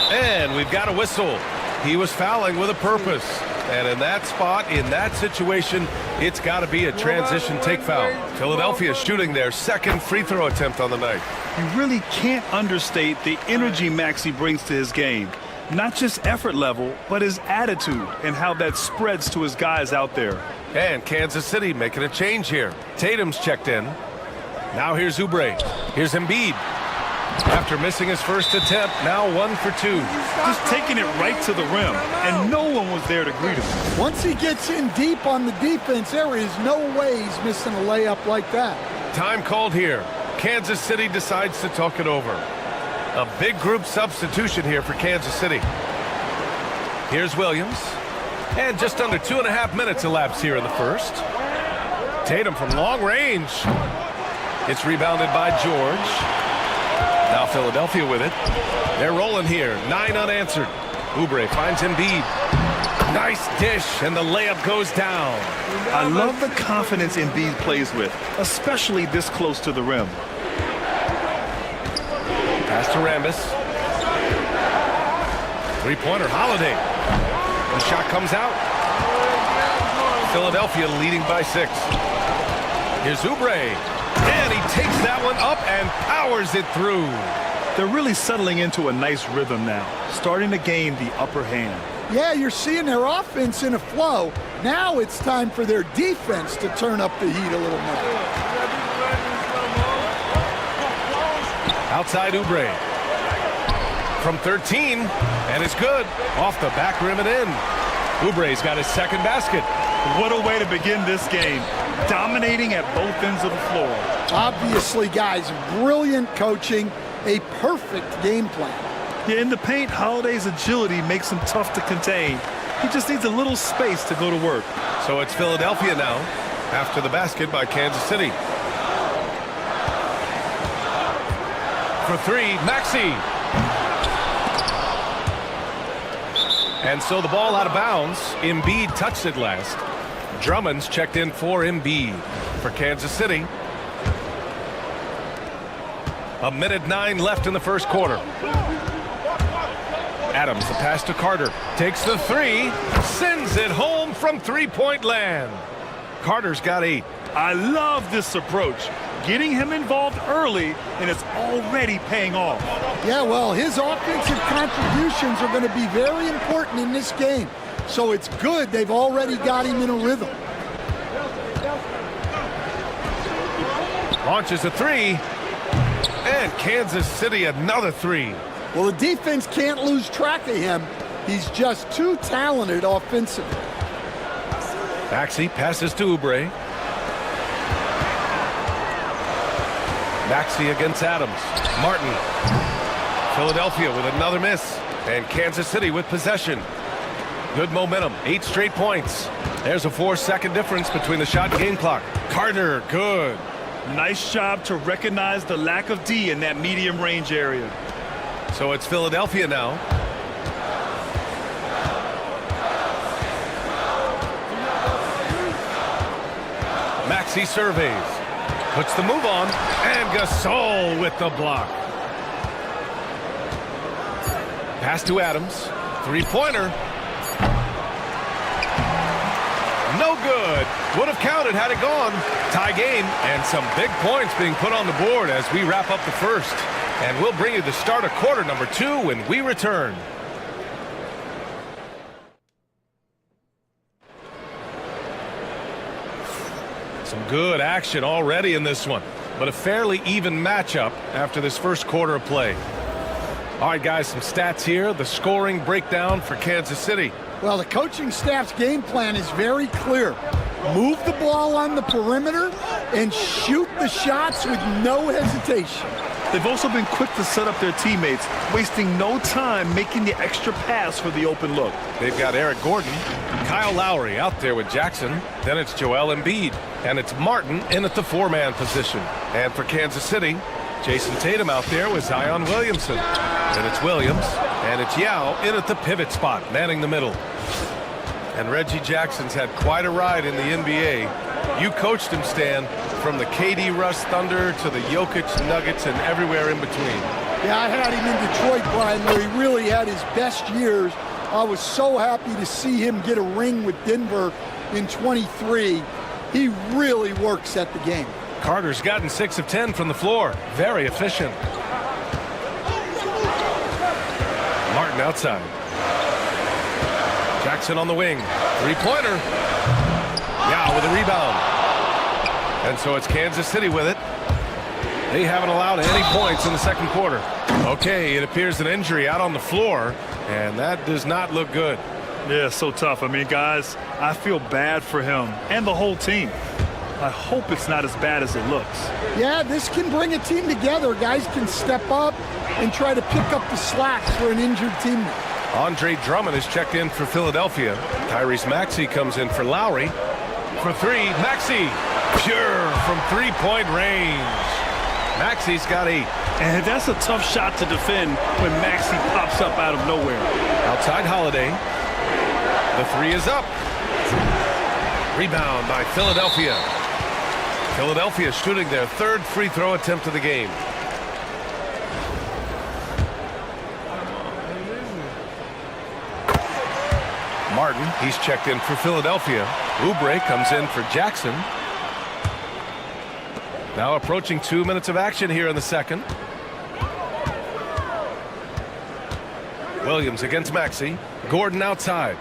And we've got a whistle. He was fouling with a purpose. And in that spot, in that situation, it's got to be a transition take foul. Philadelphia shooting their second free throw attempt on the night. You really can't understate the energy Maxey brings to his game. Not just effort level, but his attitude and how that spreads to his guys out there. And Kansas City making a change here. Tatum's checked in. Now here's Oubre. Here's Embiid. After missing his first attempt, now 1 for 2. Just taking it right to the rim, and no one was there to greet him. Once he gets in deep on the defense, there is no way he's missing a layup like that. Time called here. Kansas City decides to talk it over. A big group substitution here for Kansas City. Here's Williams. And just under 2.5 minutes elapsed here in the first. Tatum from long range. It's rebounded by George. Now Philadelphia with it. They're rolling here. 9 unanswered. Oubre finds Embiid. Nice dish, and the layup goes down. I love the confidence Embiid plays with, especially this close to the rim. Pass to Rambis. Three-pointer, Holiday. The shot comes out. Philadelphia leading by 6. Here's Oubre. And he takes that one up and powers it through. They're really settling into a nice rhythm now, starting to gain the upper hand. Yeah, you're seeing their offense in a flow. Now it's time for their defense to turn up the heat a little more. Outside Oubre. From 13, and it's good. Off the back rim and in. Oubre's got his second basket. What a way to begin this game. Dominating at both ends of the floor. Obviously, guys, brilliant coaching, a perfect game plan. Yeah, in the paint, Holiday's agility makes him tough to contain. He just needs a little space to go to work. So it's Philadelphia now, after the basket by Kansas City. For 3, Maxey. And so the ball out of bounds. Embiid touched it last. Drummond's checked in for Embiid for Kansas City. 1:09 left in the first quarter. Adams, the pass to Carter. Takes the 3. Sends it home from three-point land. Carter's got 8. I love this approach. Getting him involved early, and it's already paying off. Yeah, well, his offensive contributions are going to be very important in this game. So it's good they've already got him in a rhythm. Launches a 3. And Kansas City another 3. Well, the defense can't lose track of him. He's just too talented offensively. Maxey passes to Oubre. Maxey against Adams. Martin. Philadelphia with another miss. And Kansas City with possession. Good momentum. 8 straight points. There's a 4-second difference between the shot and game clock. Carter, good. Nice job to recognize the lack of D in that medium range area. So it's Philadelphia now. Maxey surveys. Puts the move on. And Gasol with the block. Pass to Adams. Three-pointer. No good. Would have counted had it gone. Tie game and some big points being put on the board as we wrap up the first. And we'll bring you the start of quarter number 2 when we return. Some good action already in this one, but a fairly even matchup after this first quarter of play. All right, guys, some stats here. The scoring breakdown for Kansas City. Well, the coaching staff's game plan is very clear. Move the ball on the perimeter and shoot the shots with no hesitation. They've also been quick to set up their teammates, wasting no time making the extra pass for the open look. They've got Eric Gordon, Kyle Lowry out there with Jackson. Then it's Joel Embiid, and it's Martin in at the 4-man position. And for Kansas City, Jason Tatum out there with Zion Williamson. Then it's Williams, and it's Yao in at the pivot spot, manning the middle. And Reggie Jackson's had quite a ride in the NBA. You coached him, Stan, from the KD Russ Thunder to the Jokic Nuggets and everywhere in between. Yeah, I had him in Detroit, Brian, where he really had his best years. I was so happy to see him get a ring with Denver in 23. He really works at the game. Carter's gotten 6 of 10 from the floor. Very efficient. Martin outside. Jackson on the wing. Three-pointer. Yeah, with a rebound. And so it's Kansas City with it. They haven't allowed any points in the second quarter. Okay, it appears an injury out on the floor, and that does not look good. Yeah, so tough. I mean, guys, I feel bad for him and the whole team. I hope it's not as bad as it looks. Yeah, this can bring a team together. Guys can step up and try to pick up the slack for an injured teammate. Andre Drummond is checked in for Philadelphia. Tyrese Maxey comes in for Lowry. For 3, Maxey. Pure from three-point range. Maxey's got 8. And that's a tough shot to defend when Maxey pops up out of nowhere. Outside Holiday. The 3 is up. Rebound by Philadelphia. Philadelphia shooting their 3rd free throw attempt of the game. Martin, he's checked in for Philadelphia. Oubre comes in for Jackson. Now approaching 2 minutes of action here in the second. Williams against Maxey. Gordon outside.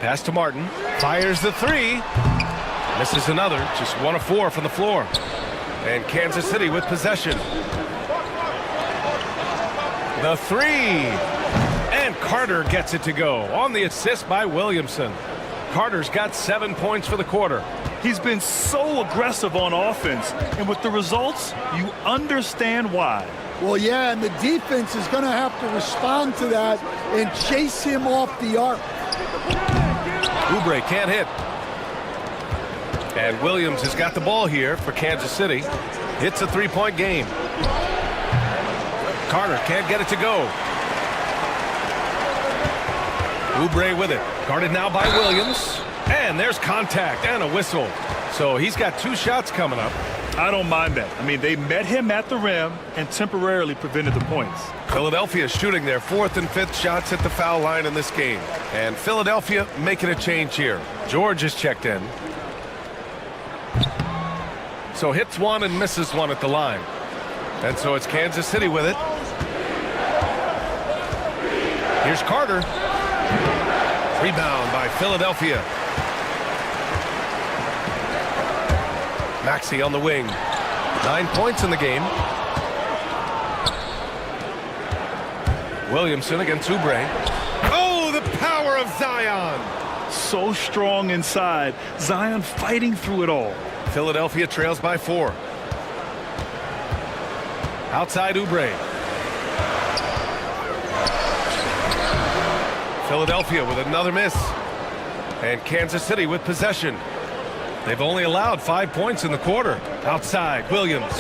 Pass to Martin. Fires the 3. Misses another. Just 1 of 4 from the floor. And Kansas City with possession. The 3. And Carter gets it to go on the assist by Williamson. Carter's got 7 points for the quarter. He's been so aggressive on offense, and with the results, you understand why. Well, yeah, and the defense is going to have to respond to that and chase him off the arc. Oubre can't hit. And Williams has got the ball here for Kansas City. It's a 3-point game. Carter can't get it to go. Oubre with it. Guarded now by Williams. And there's contact and a whistle. So he's got 2 shots coming up. I don't mind that. I mean, they met him at the rim and temporarily prevented the points. Philadelphia shooting their 4th and 5th shots at the foul line in this game. And Philadelphia making a change here. George is checked in. So hits 1 and misses 1 at the line. And so it's Kansas City with it. Here's Carter. Rebound by Philadelphia. Maxey on the wing. 9 points in the game. Williamson against Oubre. Oh, the power of Zion. So strong inside. Zion fighting through it all. Philadelphia trails by 4. Outside Oubre. Philadelphia with another miss. And Kansas City with possession. They've only allowed 5 points in the quarter. Outside, Williams.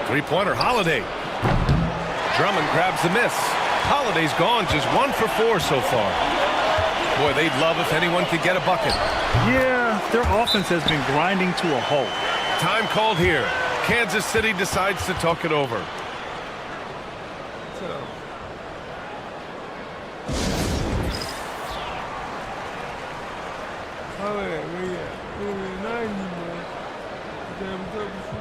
Three-pointer, Holiday. Drummond grabs the miss. Holiday's gone just 1 for 4 so far. Boy, they'd love if anyone could get a bucket. Yeah, their offense has been grinding to a halt. Time called here. Kansas City decides to talk it over. So. Oh, yeah, where you at? We're 90, man. Damn, what's up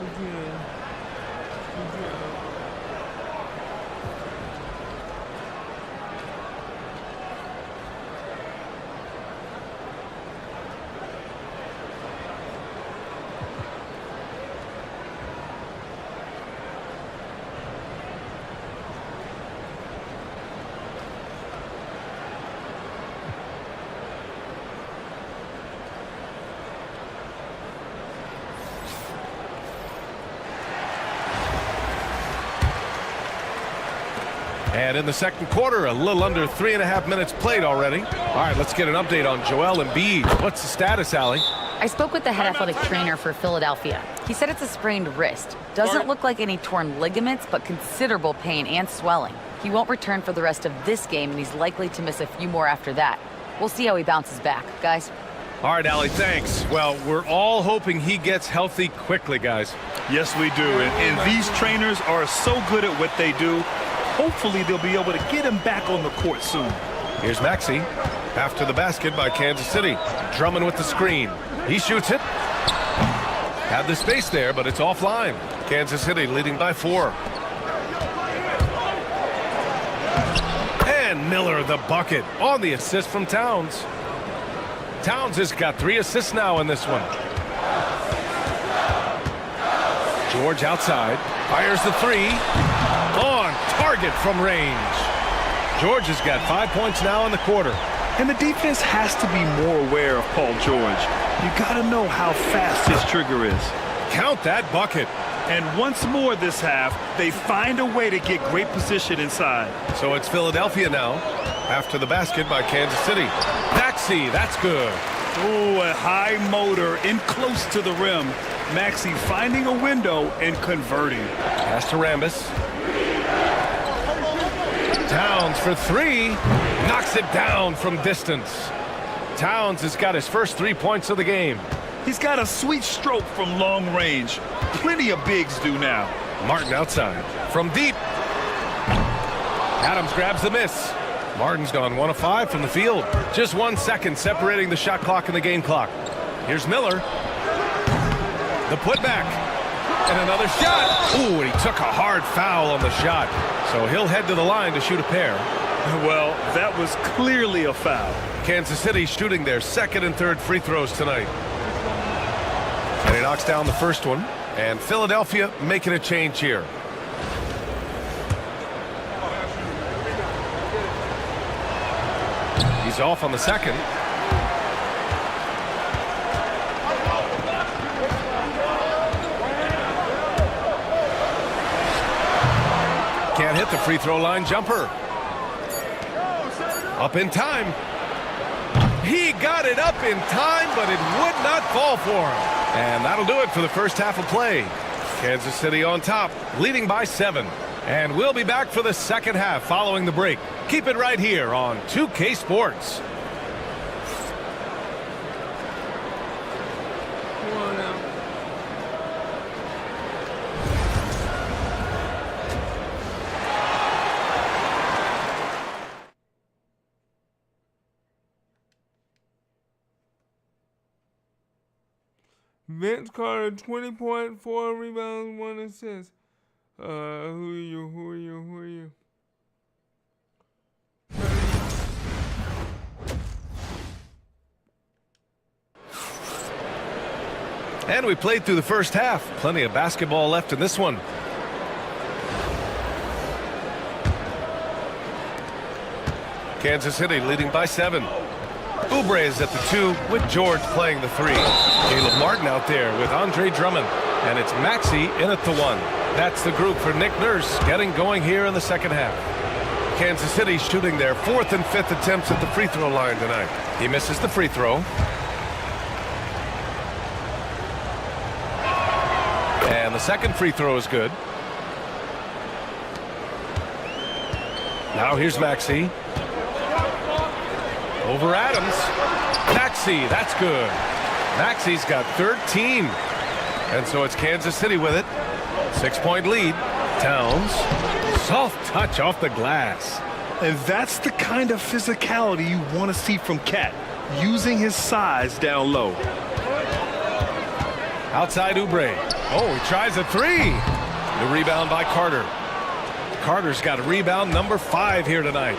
with you? And in the second quarter, a little under 3.5 minutes played already. All right, let's get an update on Joel Embiid. What's the status, Allie? I spoke with the head athletic trainer for Philadelphia. He said it's a sprained wrist. Doesn't look like any torn ligaments, but considerable pain and swelling. He won't return for the rest of this game, and he's likely to miss a few more after that. We'll see how he bounces back, guys. All right, Allie, thanks. Well, we're all hoping he gets healthy quickly, guys. Yes, we do. And these trainers are so good at what they do. Hopefully, they'll be able to get him back on the court soon. Here's Maxey. After the basket by Kansas City. Drummond with the screen. He shoots it. Had the space there, but it's offline. Kansas City leading by 4. And Miller the bucket on the assist from Towns. Towns has got 3 assists now in this one. George outside. Fires the 3. On target from range. George has got 5 points now in the quarter. And the defense has to be more aware of Paul George. You got to know how fast his trigger is. Count that bucket. And once more this half, they find a way to get great position inside. So it's Philadelphia now after the basket by Kansas City. Maxey, that's good. Oh, a high motor in close to the rim. Maxey finding a window and converting. Pass to Rambis. Towns for 3. Knocks it down from distance. Towns has got his first 3 points of the game. He's got a sweet stroke from long range. Plenty of bigs do now. Martin outside. From deep. Adams grabs the miss. Martin's gone 1 of 5 from the field. Just 1 second separating the shot clock and the game clock. Here's Miller. The putback. And another shot. Ooh, and he took a hard foul on the shot. So he'll head to the line to shoot a pair. Well, that was clearly a foul. Kansas City shooting their second and third free throws tonight. And he knocks down the first one. And Philadelphia making a change here. He's off on the second. Can't hit the free throw line jumper. Up in time. He got it up in time, but it would not fall for him. And that'll do it for the first half of play. Kansas City on top, leading by 7. And we'll be back for the second half following the break. Keep it right here on 2K Sports. Come on now. Vince Carter, 20.4 rebounds, 1 assist. Who are you? And we played through the first half. Plenty of basketball left in this one. Kansas City leading by 7. Oubre is at the 2 with George playing the 3. Caleb Martin out there with Andre Drummond. And it's Maxey in at the 1. That's the group for Nick Nurse getting going here in the second half. Kansas City shooting their 4th and 5th attempts at the free throw line tonight. He misses the free throw. And the second free throw is good. Now here's Maxey. Over Adams. Maxey, that's good. Maxey's got 13. And so it's Kansas City with it. 6-point lead. Towns. Soft touch off the glass. And that's the kind of physicality you want to see from Cat, using his size down low. Outside Oubre. Oh, he tries a three. The rebound by Carter. Carter's got a rebound number 5 here tonight.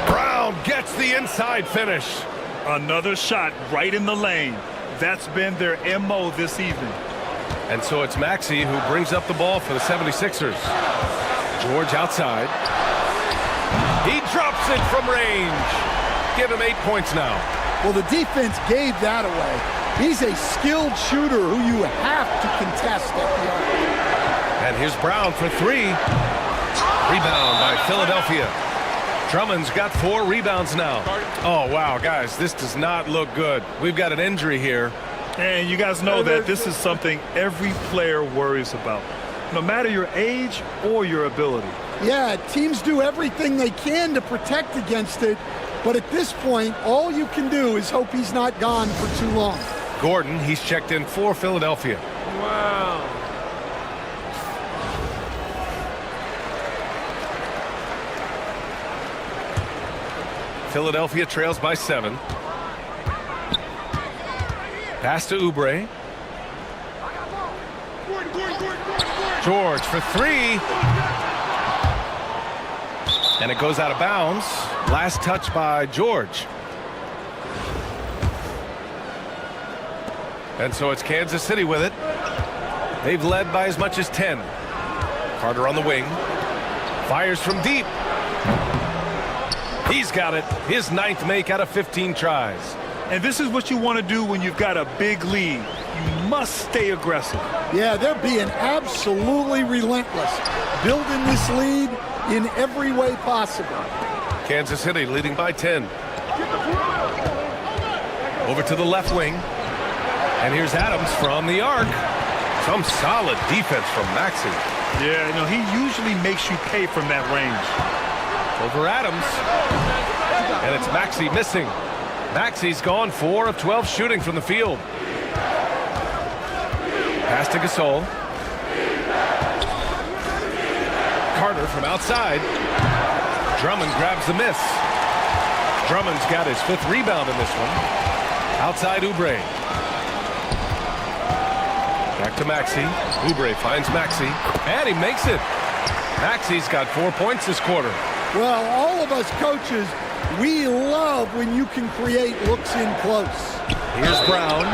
Brown gets the inside finish. Another shot right in the lane. That's been their MO this evening. And so it's Maxey who brings up the ball for the 76ers. George outside. He drops it from range. Give him 8 points now. Well, the defense gave that away. He's a skilled shooter who you have to contest at the arc. And here's Brown for 3. Rebound by Philadelphia. Drummond's got 4 rebounds now. Oh, wow, guys, this does not look good. We've got an injury here. And you guys know that this is something every player worries about, no matter your age or your ability. Yeah, teams do everything they can to protect against it, but at this point, all you can do is hope he's not gone for too long. Gordon, he's checked in for Philadelphia. Wow. Philadelphia trails by 7. Pass to Oubre. George for 3. And it goes out of bounds. Last touch by George. And so it's Kansas City with it. They've led by as much as 10. Carter on the wing. Fires from deep. He's got it. His 9th make out of 15 tries. And this is what you want to do when you've got a big lead. You must stay aggressive. Yeah, they're being absolutely relentless, building this lead in every way possible. Kansas City leading by 10. Over to the left wing. And here's Adams from the arc. Some solid defense from Maxey. Yeah, you know, he usually makes you pay from that range. Over Adams. And it's Maxey missing. Maxey's gone 4 of 12 shooting from the field. Pass to Gasol. Carter from outside. Drummond grabs the miss. Drummond's got his 5th rebound in this one. Outside Oubre. Back to Maxey. Oubre finds Maxey. And he makes it. Maxey's got 4 points this quarter. Well, all of us coaches, we love when you can create looks in close. Here's Brown.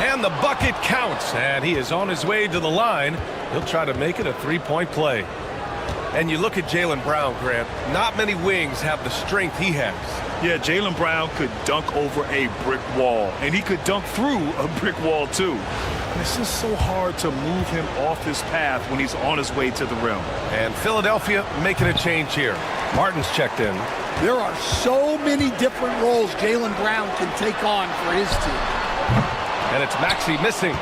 And the bucket counts. And he is on his way to the line. He'll try to make it a 3-point play. And you look at Jaylen Brown, Grant. Not many wings have the strength he has. Yeah, Jaylen Brown could dunk over a brick wall. And he could dunk through a brick wall, too. And it's just so hard to move him off his path when he's on his way to the rim. And Philadelphia making a change here. Martin's checked in. There are so many different roles Jaylen Brown can take on for his team. And it's Maxey missing.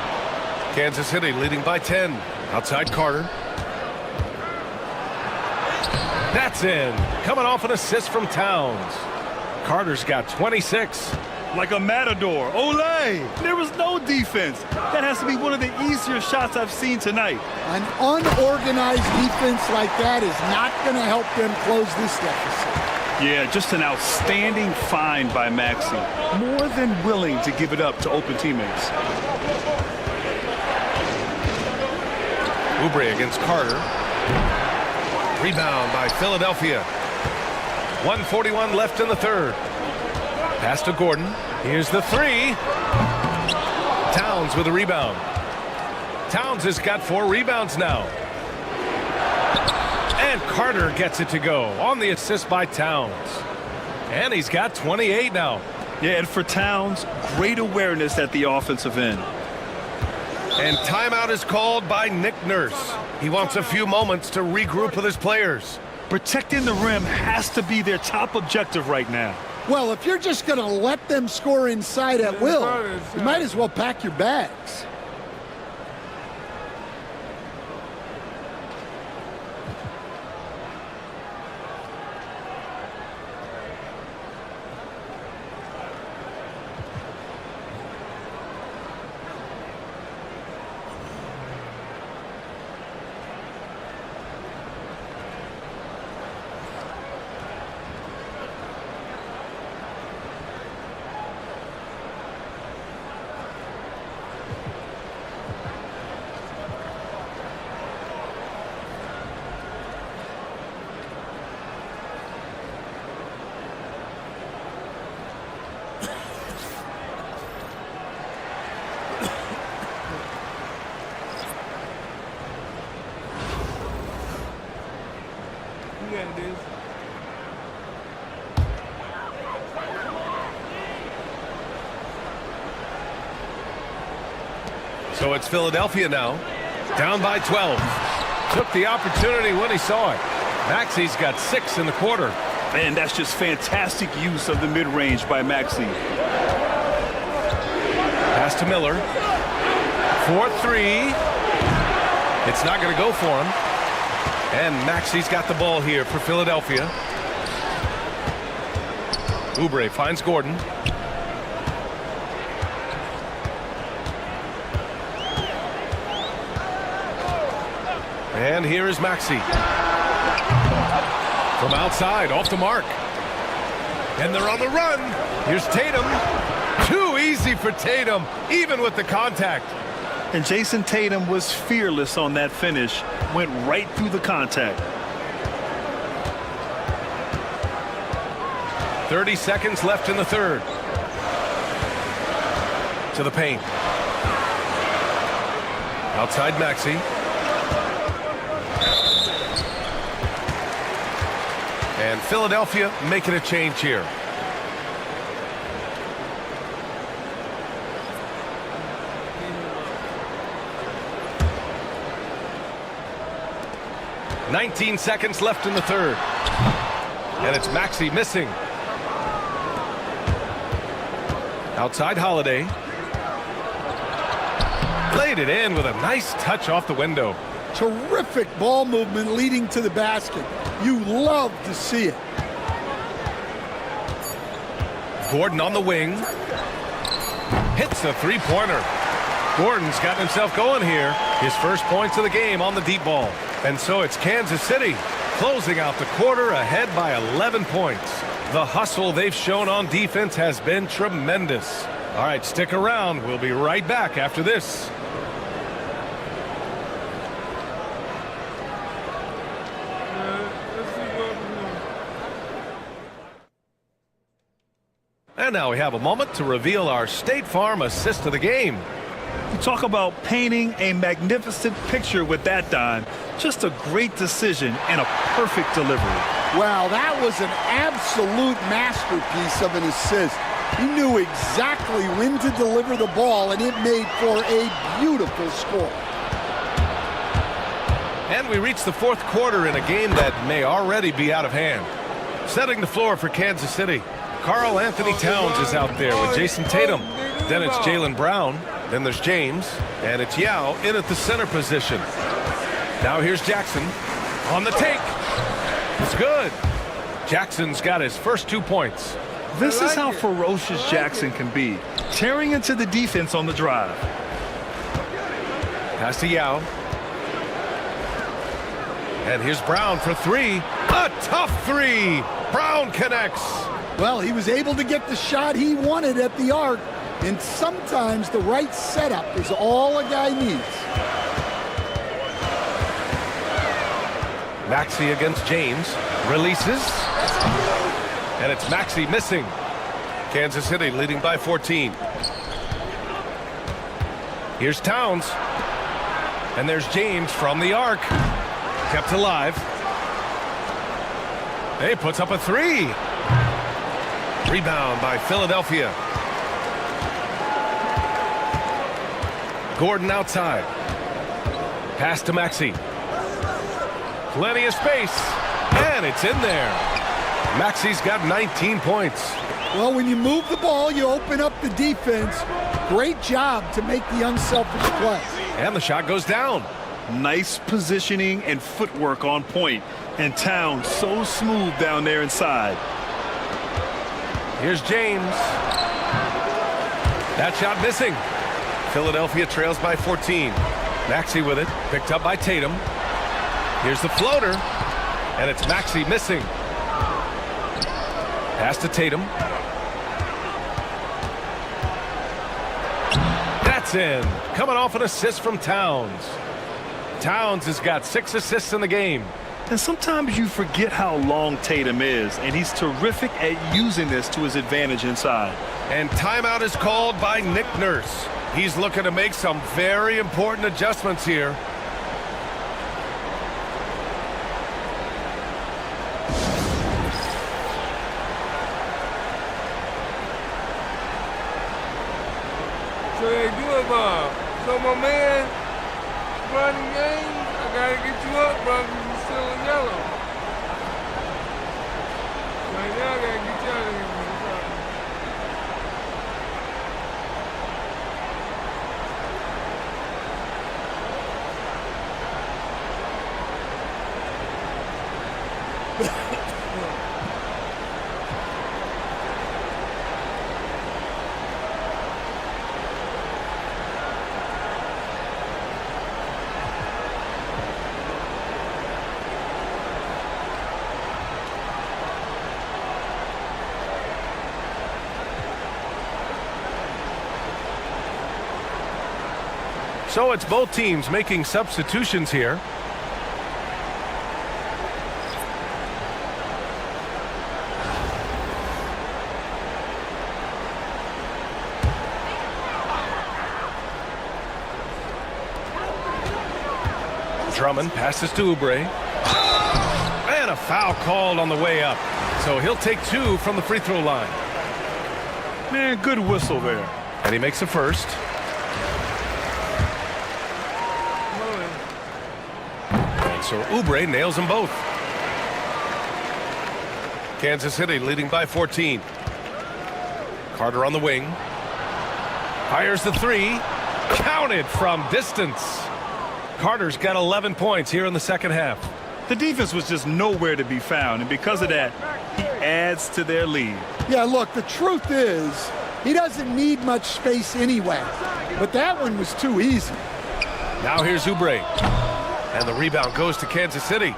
Kansas City leading by 10. Outside Carter. That's in. Coming off an assist from Towns. Carter's got 26. Like a matador. Olay! There was no defense. That has to be one of the easier shots I've seen tonight. An unorganized defense like that is not going to help them close this deficit. Yeah, just an outstanding find by Maxey. More than willing to give it up to open teammates. Oubre against Carter. Rebound by Philadelphia. 1:41 left in the 3rd. Pass to Gordon. Here's the 3. Towns with a rebound. Towns has got 4 rebounds now. And Carter gets it to go on the assist by Towns. And he's got 28 now. Yeah, and for Towns, great awareness at the offensive end. And timeout is called by Nick Nurse. He wants a few moments to regroup with his players. Protecting the rim has to be their top objective right now. Well, if you're just going to let them score inside at will, you might as well pack your bags. So it's Philadelphia now, down by 12. Took the opportunity when he saw it. Maxi's got 6 in the quarter. Man, that's just fantastic use of the mid-range by Maxey. Pass to Miller. 4-3. It's not going to go for him. And Maxey's got the ball here for Philadelphia. Oubre finds Gordon. And here is Maxey. From outside, off the mark. And they're on the run. Here's Tatum. Too easy for Tatum, even with the contact. And Jason Tatum was fearless on that finish. Went right through the contact. 30 seconds left in the third. To the paint. Outside Maxey. And Philadelphia making a change here. "19 seconds left in the third. And it's Maxey missing. Outside Holiday. Laid it in with a nice touch off the window. Terrific ball movement leading to the basket. You love to see it. Gordon on the wing. Hits a three-pointer. Gordon's got himself going here. His first points of the game on the deep ball. And so it's Kansas City closing out the quarter ahead by 11 points. The hustle they've shown on defense has been tremendous. All right, stick around. We'll be right back after this. And now we have a moment to reveal our State Farm assist of the game. You talk about painting a magnificent picture with that dime. Just a great decision and a perfect delivery. Wow, that was an absolute masterpiece of an assist. He knew exactly when to deliver the ball, and it made for a beautiful score. And we reach the fourth quarter in a game that may already be out of hand. Setting the floor for Kansas City. Karl Anthony Towns is out there with Jason Tatum. Then it's Jaylen Brown. Then there's James. And it's Yao in at the center position. Now here's Jackson on the take. It's good. Jackson's got his first 2 points. This is how ferocious Jackson can be. Tearing into the defense on the drive. Pass to Yao. And here's Brown for three. A tough three. Brown connects. Well, he was able to get the shot he wanted at the arc, and sometimes the right setup is all a guy needs. Maxey against James. Releases. And it's Maxey missing. Kansas City leading by 14. Here's Towns. And there's James from the arc. Kept alive. He puts up a three. Rebound by Philadelphia. Gordon outside. Pass to Maxey. Plenty of space. And it's in there. Maxey's got 19 points. Well, when you move the ball, you open up the defense. Great job to make the unselfish play. And the shot goes down. Nice positioning and footwork on point. And Towns so smooth down there inside. Here's James. That shot missing. Philadelphia trails by 14. Maxey with it. Picked up by Tatum. Here's the floater. And it's Maxey missing. Pass to Tatum. That's in. Coming off an assist from Towns. Towns has got 6 assists in the game. And sometimes you forget how long Tatum is, and he's terrific at using this to his advantage inside. And timeout is called by Nick Nurse. He's looking to make some very important adjustments here. So they do have So my man, running games, I gotta get you up, bro, 'cause you're still in yellow. Right now, I gotta get you out of here, man. So it's both teams making substitutions here. Drummond passes to Oubre. And a foul called on the way up. So he'll take 2 from the free throw line. Man, good whistle there. And he makes a first. And so Oubre nails them both. Kansas City leading by 14. Carter on the wing. Fires the 3. Counted from distance. Carter's got 11 points here in the second half. The defense was just nowhere to be found, and because of that, he adds to their lead. Yeah, look, the truth is, he doesn't need much space anyway. But that one was too easy. Now here's Oubre. And the rebound goes to Kansas City.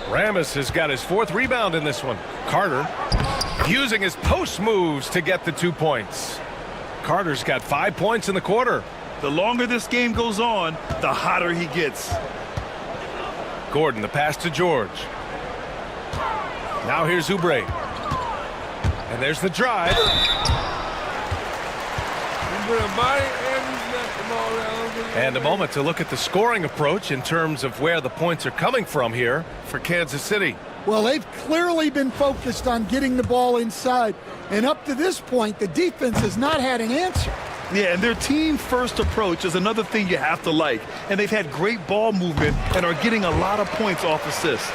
Ramos has got his 4th rebound in this one. Carter using his post moves to get the 2 points. Carter's got 5 points in the quarter. The longer this game goes on, the hotter he gets. Gordon, the pass to George. Now here's Oubre. And there's the drive. And a moment to look at the scoring approach in terms of where the points are coming from here for Kansas City. Well, they've clearly been focused on getting the ball inside. And up to this point, the defense has not had an answer. Yeah, and their team-first approach is another thing you have to like. And they've had great ball movement and are getting a lot of points off assists.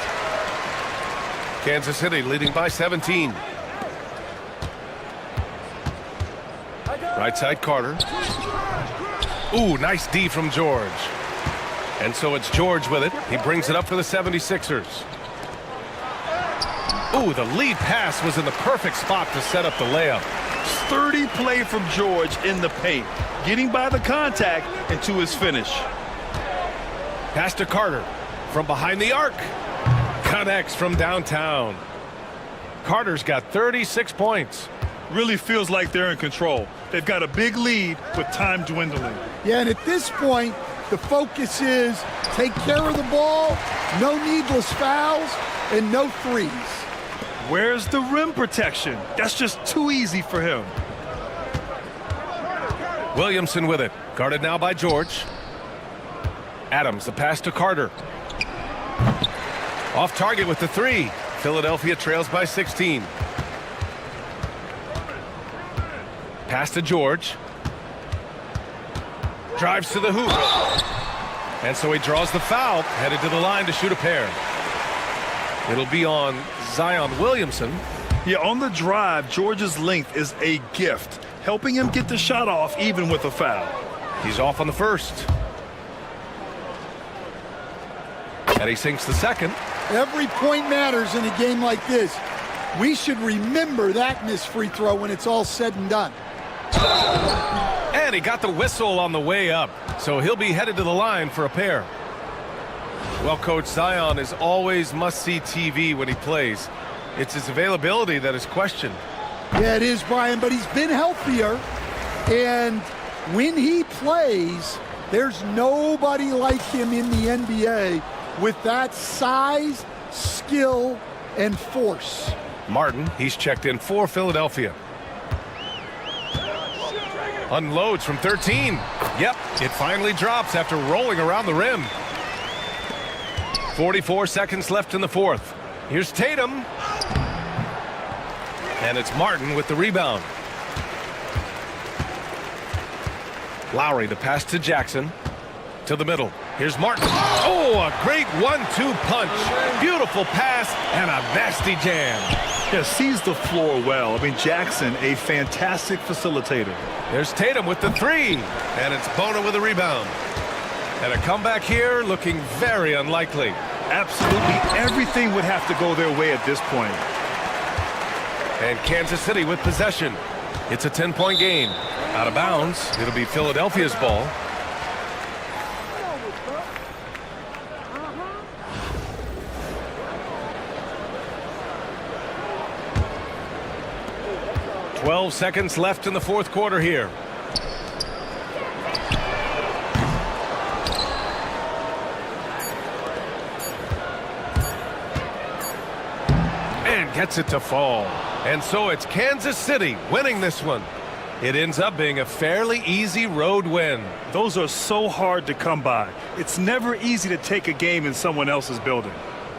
Kansas City leading by 17. Right side Carter. Ooh, nice D from George. And so it's George with it. He brings it up for the 76ers. Ooh, the lead pass was in the perfect spot to set up the layup. Sturdy play from George in the paint, getting by the contact and to his finish. Pass to Carter from behind the arc. Connects from downtown. Carter's got 36 points. Really feels like they're in control. They've got a big lead with time dwindling. Yeah, and at this point, the focus is take care of the ball, no needless fouls, and no threes. Where's the rim protection? That's just too easy for him. Williamson with it. Guarded now by George. Adams, the pass to Carter. Off target with the 3. Philadelphia trails by 16. Pass to George. Drives to the hoop. And so he draws the foul, headed to the line to shoot a pair. It'll be on Zion Williamson. Yeah, on the drive, George's length is a gift, helping him get the shot off even with a foul. He's off on the first. And he sinks the second. Every point matters in a game like this. We should remember that missed free throw when it's all said and done. And he got the whistle on the way up, so he'll be headed to the line for a pair. Well, Coach, Zion is always must-see TV when he plays. It's his availability that is questioned. Yeah, it is, Brian, but he's been healthier. And when he plays, there's nobody like him in the NBA with that size, skill, and force. Martin, he's checked in for Philadelphia. Unloads from 13. Yep, it finally drops after rolling around the rim. 44 seconds left in the fourth. Here's Tatum. And it's Martin with the rebound. Lowry to pass to Jackson. To the middle. Here's Martin. Oh, a great 1-2 punch. Beautiful pass and a nasty jam. Yeah, sees the floor well. I mean, Jackson, a fantastic facilitator. There's Tatum with the three. And it's Bona with a rebound. And a comeback here looking very unlikely. Absolutely everything would have to go their way at this point. And Kansas City with possession. It's a 10-point game. Out of bounds. It'll be Philadelphia's ball. "12 seconds left in the fourth quarter here. And gets it to fall. And so it's Kansas City winning this one. It ends up being a fairly easy road win. Those are so hard to come by. It's never easy to take a game in someone else's building.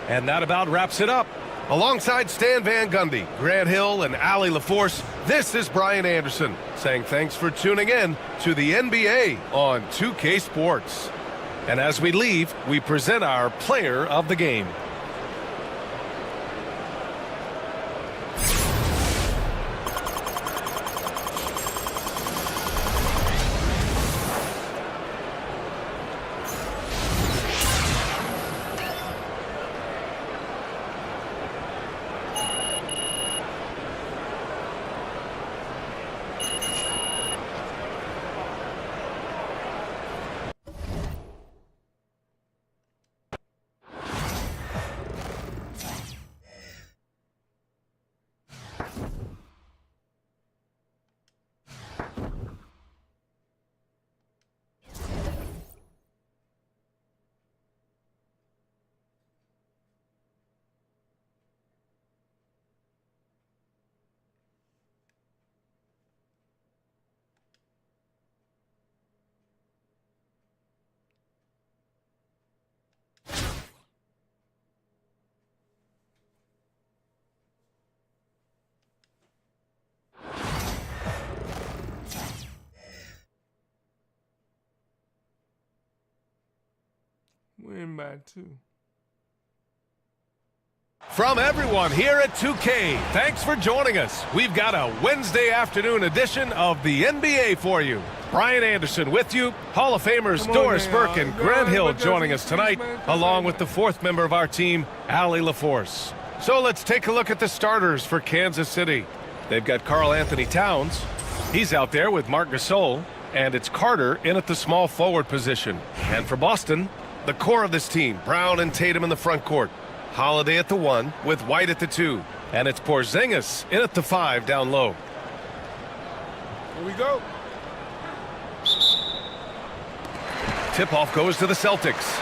And that about wraps it up. Alongside Stan Van Gundy, Grant Hill, and Allie LaForce, this is Brian Anderson saying thanks for tuning in to the NBA on 2K Sports. And as we leave, we present our player of the game. Win by 2. From everyone here at 2K, thanks for joining us. We've got a Wednesday afternoon edition of the NBA for you. Brian Anderson with you. Hall of Famers Doris Burke and Grant Hill joining us tonight, along with the fourth member of our team, Allie LaForce. So let's take a look at the starters for Kansas City. They've got Karl Anthony Towns. He's out there with Marc Gasol. And it's Carter in at the small forward position. And for Boston, the core of this team, Brown and Tatum in the front court. Holiday at the 1 with White at the 2. And it's Porzingis in at the 5 down low. Here we go. Tip-off goes to the Celtics.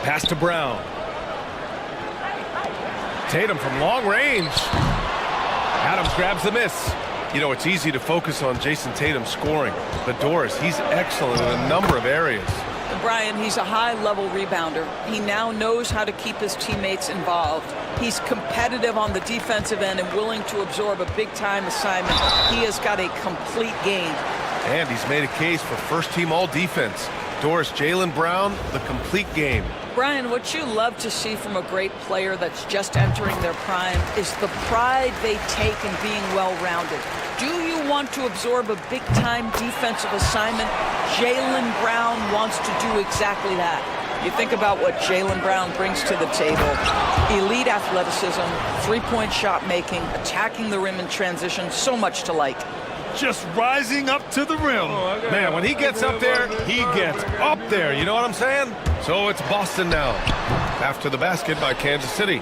Pass to Brown. Tatum from long range. Adams grabs the miss. You know, it's easy to focus on Jason Tatum scoring, but Doris, he's excellent in a number of areas. Brian, he's a high-level rebounder. He now knows how to keep his teammates involved. He's competitive on the defensive end and willing to absorb a big-time assignment. He has got a complete game. And he's made a case for first-team all-defense. Doris, Jaylen Brown, the complete game. Brian, what you love to see from a great player that's just entering their prime is the pride they take in being well-rounded. Do you want to absorb a big-time defensive assignment? Jaylen Brown wants to do exactly that. You think about what Jaylen Brown brings to the table. Elite athleticism, three-point shot making, attacking the rim in transition, so much to like. Just rising up to the rim. Man, when he gets up there, he gets up there. You know what I'm saying? So it's Boston now. After the basket by Kansas City.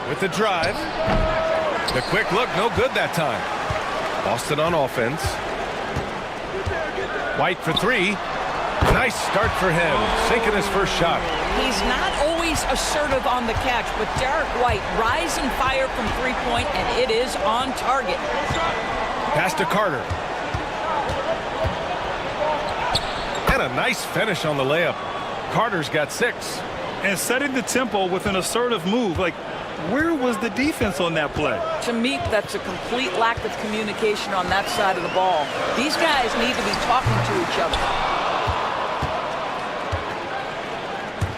With the drive. The quick look, no good that time. Boston on offense. White for 3. Nice start for him, sinking his first shot. He's not always assertive on the catch, but Derek White, rise and fire from three-point, and it is on target. Pass to Carter. And a nice finish on the layup. Carter's got 6. And setting the tempo with an assertive move. Like, where was the defense on that play? To me, that's a complete lack of communication on that side of the ball. These guys need to be talking to each other.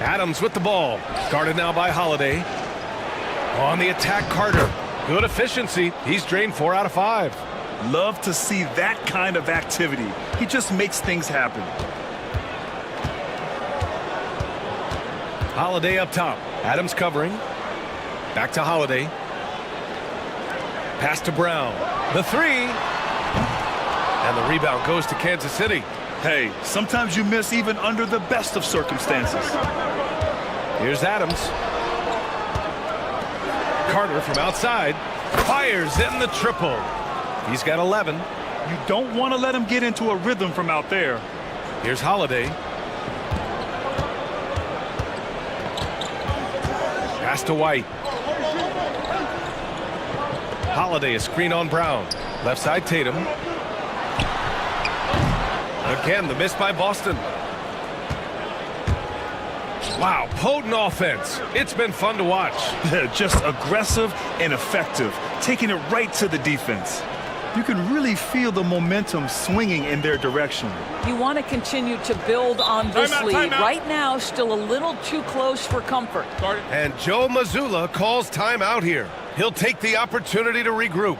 Adams with the ball. Guarded now by Holiday. On the attack, Carter. Good efficiency. He's drained 4 out of 5. Love to see that kind of activity. He just makes things happen. Holiday up top. Adams covering. Back to Holiday. Pass to Brown. The 3. And the rebound goes to Kansas City. Hey, sometimes you miss even under the best of circumstances. Here's Adams. Carter from outside. Fires in the triple. He's got 11. You don't want to let him get into a rhythm from out there. Here's Holiday. Pass to White. Holiday, a screen on Brown. Left side, Tatum. Again, the miss by Boston. Wow, potent offense. It's been fun to watch. Just aggressive and effective, taking it right to the defense. You can really feel the momentum swinging in their direction. You want to continue to build on this lead. Right now, still a little too close for comfort. And Joe Mazzulla calls timeout here. He'll take the opportunity to regroup.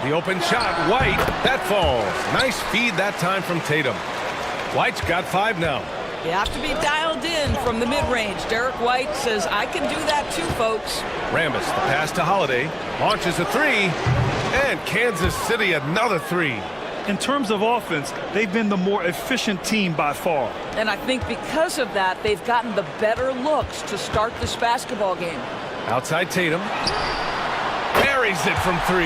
The open shot, White, that falls. Nice feed that time from Tatum. White's got 5 now. You have to be dialed in from the mid-range. Derek White says, I can do that too, folks. Rambis, the pass to Holiday, launches a 3, and Kansas City another 3. In terms of offense, they've been the more efficient team by far. And I think because of that, they've gotten the better looks to start this basketball game. Outside Tatum. Buries it from 3.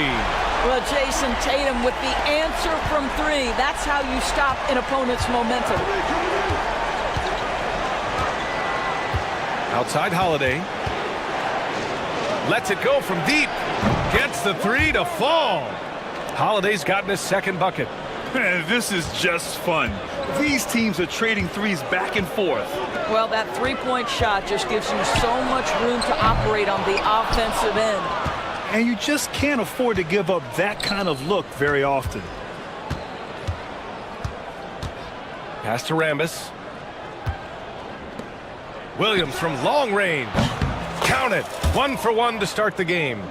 Well, Jason Tatum with the answer from 3. That's how you stop an opponent's momentum. Outside Holiday. Lets it go from deep. Gets the 3 to fall. Holiday's gotten his second bucket. This is just fun. These teams are trading threes back and forth. Well, that three-point shot just gives you so much room to operate on the offensive end. And you just can't afford to give up that kind of look very often. Pass to Rambis. Williams from long range. Count it. 1 for 1 to start the game.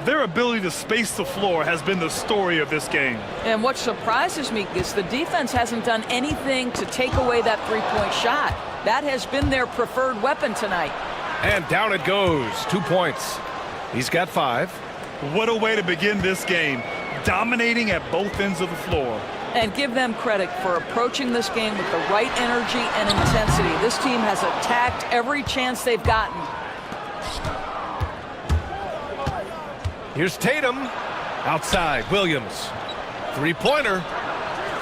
Their ability to space the floor has been the story of this game. And what surprises me is the defense hasn't done anything to take away that three-point shot. That has been their preferred weapon tonight. And down it goes. 2 points. He's got 5. What a way to begin this game. Dominating at both ends of the floor. And give them credit for approaching this game with the right energy and intensity. This team has attacked every chance they've gotten. Here's Tatum. Outside, Williams. Three-pointer.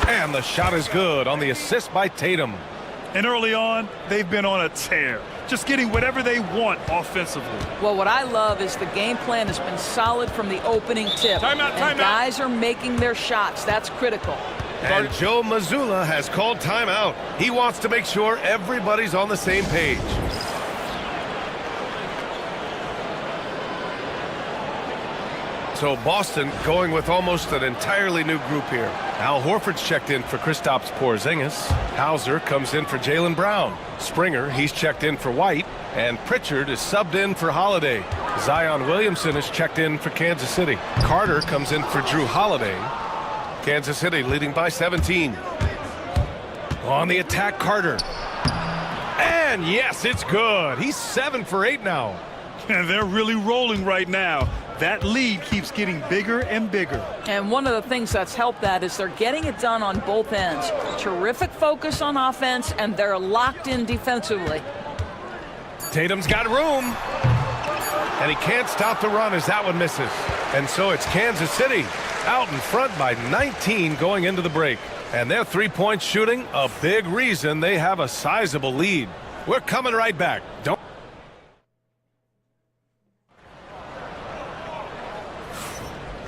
And the shot is good on the assist by Tatum. And early on, they've been on a tear. Just getting whatever they want offensively. Well, what I love is the game plan has been solid from the opening tip. And guys are making their shots. That's critical. And Joe Mazzulla has called timeout. He wants to make sure everybody's on the same page. So Boston going with almost an entirely new group here. Al Horford's checked in for Kristaps Porzingis. Hauser comes in for Jaylen Brown. Springer, he's checked in for White. And Pritchard is subbed in for Holiday. Zion Williamson is checked in for Kansas City. Carter comes in for Drew Holiday. Kansas City leading by 17. On the attack, Carter. And yes, it's good. He's 7 for 8 now. And they're really rolling right now. That lead keeps getting bigger and bigger. And one of the things that's helped that is they're getting it done on both ends. Terrific focus on offense, and they're locked in defensively. Tatum's got room. And he can't stop the run as that one misses. And so it's Kansas City out in front by 19 going into the break. And their three-point shooting, a big reason they have a sizable lead. We're coming right back.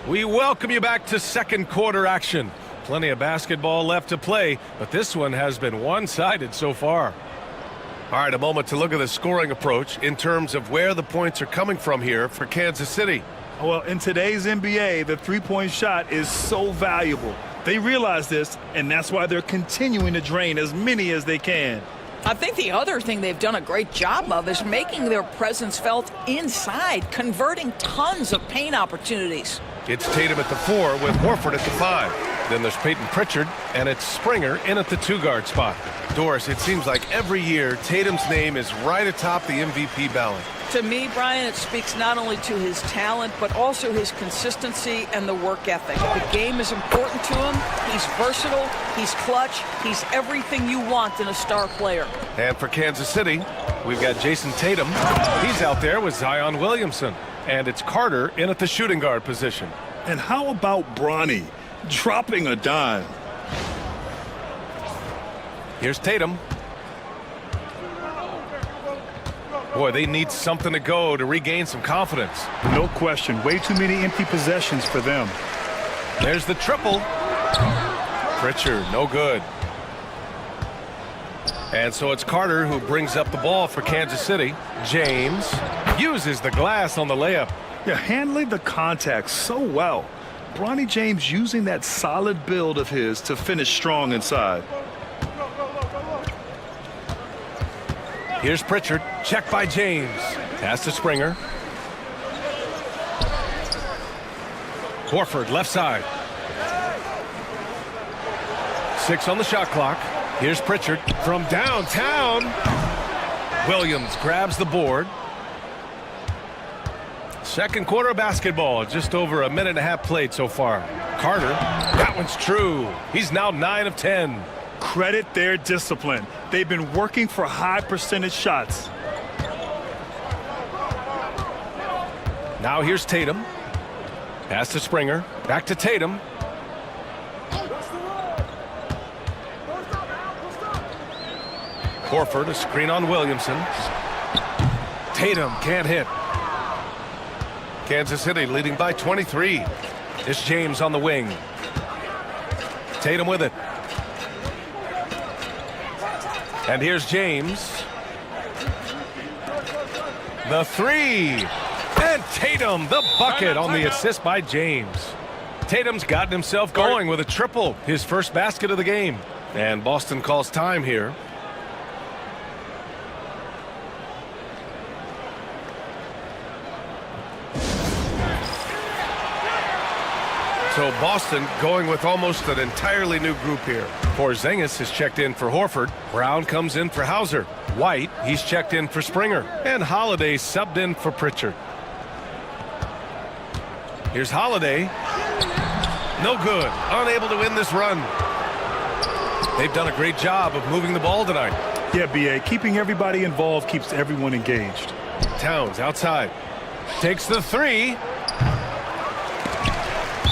We welcome you back to second quarter action. Plenty of basketball left to play, but this one has been one-sided so far. All right, a moment to look at the scoring approach in terms of where the points are coming from here for Kansas City. Well, in today's NBA, the three-point shot is so valuable. They realize this, and that's why they're continuing to drain as many as they can. I think the other thing they've done a great job of is making their presence felt inside, converting tons of paint opportunities. It's Tatum at the 4 with Horford at the 5. Then there's Peyton Pritchard, and it's Springer in at the 2-guard spot. Doris, it seems like every year Tatum's name is right atop the MVP ballot. To me, Brian, it speaks not only to his talent, but also his consistency and the work ethic. The game is important to him. He's versatile. He's clutch. He's everything you want in a star player. And for Kansas City, we've got Jason Tatum. He's out there with Zion Williamson. And it's Carter in at the shooting guard position. And how about Bronny dropping a dime? Here's Tatum. Boy, they need something to go to regain some confidence. No question. Way too many empty possessions for them. There's the triple. Pritchard, no good. And so it's Carter who brings up the ball for Kansas City. James uses the glass on the layup. Yeah, handling the contact so well. Bronny James using that solid build of his to finish strong inside. Here's Pritchard, checked by James. Pass to Springer. Horford, left side. 6 on the shot clock. Here's Pritchard from downtown. Williams grabs the board. Second quarter of basketball, just over a minute and a half played so far. Carter, that one's true. He's now 9 of 10. Credit their discipline. They've been working for high percentage shots. Now here's Tatum. Pass to Springer. Back to Tatum. Horford, a screen on Williamson. Tatum can't hit. Kansas City leading by 23. It's James on the wing. Tatum with it. And here's James. The 3. And Tatum, the bucket on the assist by James. Tatum's gotten himself going with a triple, his first basket of the game. And Boston calls time here. So Boston going with almost an entirely new group here. Porzingis is checked in for Horford. Brown comes in for Hauser. White, he's checked in for Springer. And Holiday subbed in for Pritchard. Here's Holiday. No good. Unable to win this run. They've done a great job of moving the ball tonight. Yeah, B.A. Keeping everybody involved keeps everyone engaged. Towns outside. Takes the 3.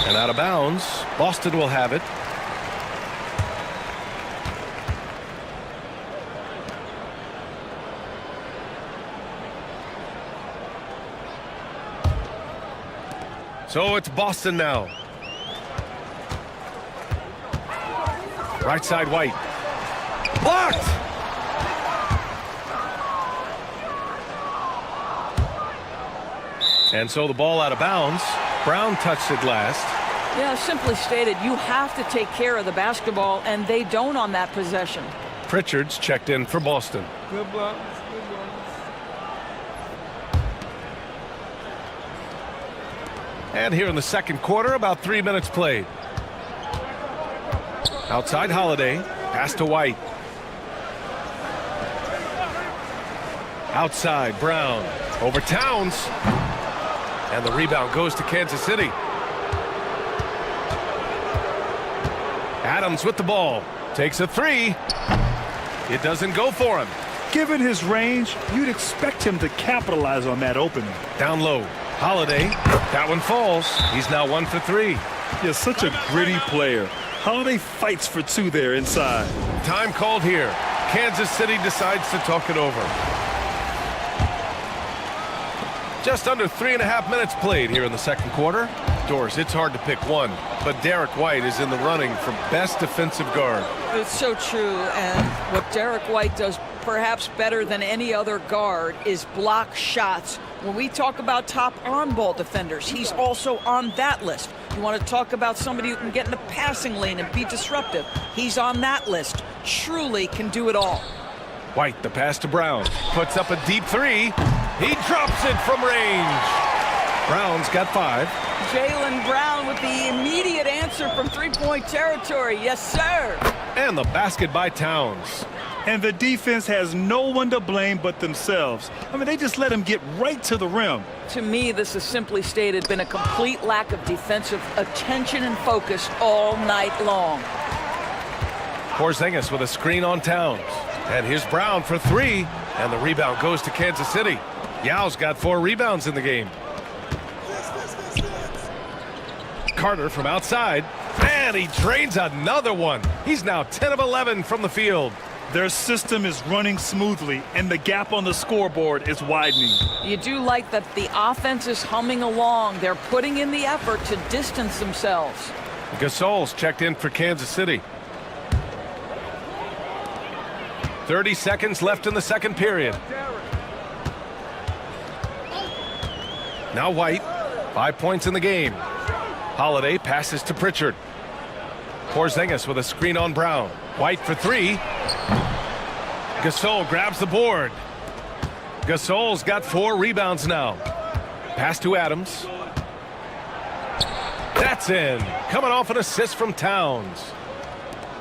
And out of bounds. Boston will have it. So it's Boston now. Right side, White. Blocked! And so the ball out of bounds. Brown touched it last. Yeah, simply stated, you have to take care of the basketball, and they don't on that possession. Pritchard's checked in for Boston. Good blocks, good blocks. And here in the second quarter, about 3 minutes played. Outside Holiday, pass to White. Outside Brown, over Towns. And the rebound goes to Kansas City. Adams with the ball. Takes a 3. It doesn't go for him. Given his range, you'd expect him to capitalize on that opening. Down low. Holiday. That one falls. He's now 1 for 3. He's such a gritty player. Holiday fights for 2 there inside. Time called here. Kansas City decides to talk it over. Just under 3.5 minutes played here in the second quarter. Doris, it's hard to pick one, but Derek White is in the running for best defensive guard. It's so true, and what Derek White does perhaps better than any other guard is block shots. When we talk about top on-ball defenders, he's also on that list. You want to talk about somebody who can get in the passing lane and be disruptive, he's on that list. Truly can do it all. White, the pass to Brown, puts up a deep 3. He drops it from range. Brown's got 5. Jaylen Brown with the immediate answer from three-point territory. Yes, sir. And the basket by Towns. And the defense has no one to blame but themselves. I mean, they just let him get right to the rim. To me, this has simply stated been a complete lack of defensive attention and focus all night long. Porzingis with a screen on Towns. And here's Brown for 3. And the rebound goes to Kansas City. Yao's got 4 rebounds in the game. Carter from outside. And he drains another one. He's now 10 of 11 from the field. Their system is running smoothly, and the gap on the scoreboard is widening. You do like that the offense is humming along. They're putting in the effort to distance themselves. Gasol's checked in for Kansas City. 30 seconds left in the second period. Now White, 5 points in the game. Holiday passes to Pritchard. Porzingis with a screen on Brown. White for 3. Gasol grabs the board. Gasol's got 4 rebounds now. Pass to Adams. That's in. Coming off an assist from Towns.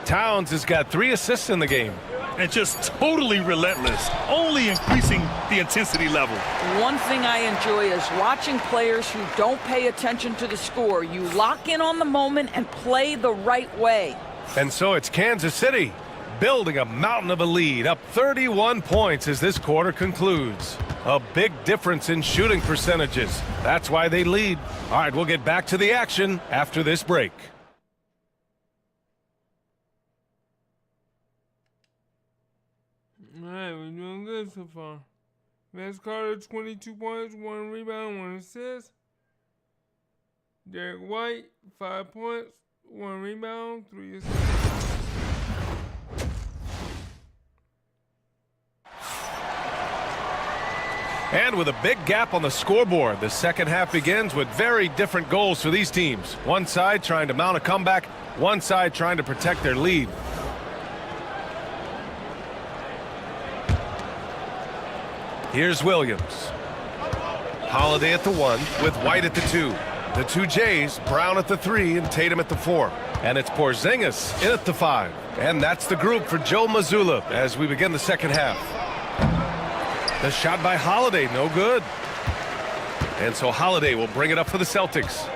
Towns has got 3 assists in the game. And just totally relentless, only increasing the intensity level. One thing I enjoy is watching players who don't pay attention to the score. You lock in on the moment and play the right way. And so it's Kansas City building a mountain of a lead, up 31 points as this quarter concludes. A big difference in shooting percentages. That's why they lead. All right, we'll get back to the action after this break. All right, we're doing good so far. Vince Carter, 22 points, 1 rebound, 1 assist. Derek White, 5 points, 1 rebound, 3 assists. And with a big gap on the scoreboard, the second half begins with very different goals for these teams. One side trying to mount a comeback, one side trying to protect their lead. Here's Williams. Holiday at the 1 with White at the 2. The 2 Jays, Brown at the 3 and Tatum at the 4. And it's Porzingis in at the 5. And that's the group for Joe Mazzulla as we begin the second half. The shot by Holiday, no good. And so Holiday will bring it up for the Celtics.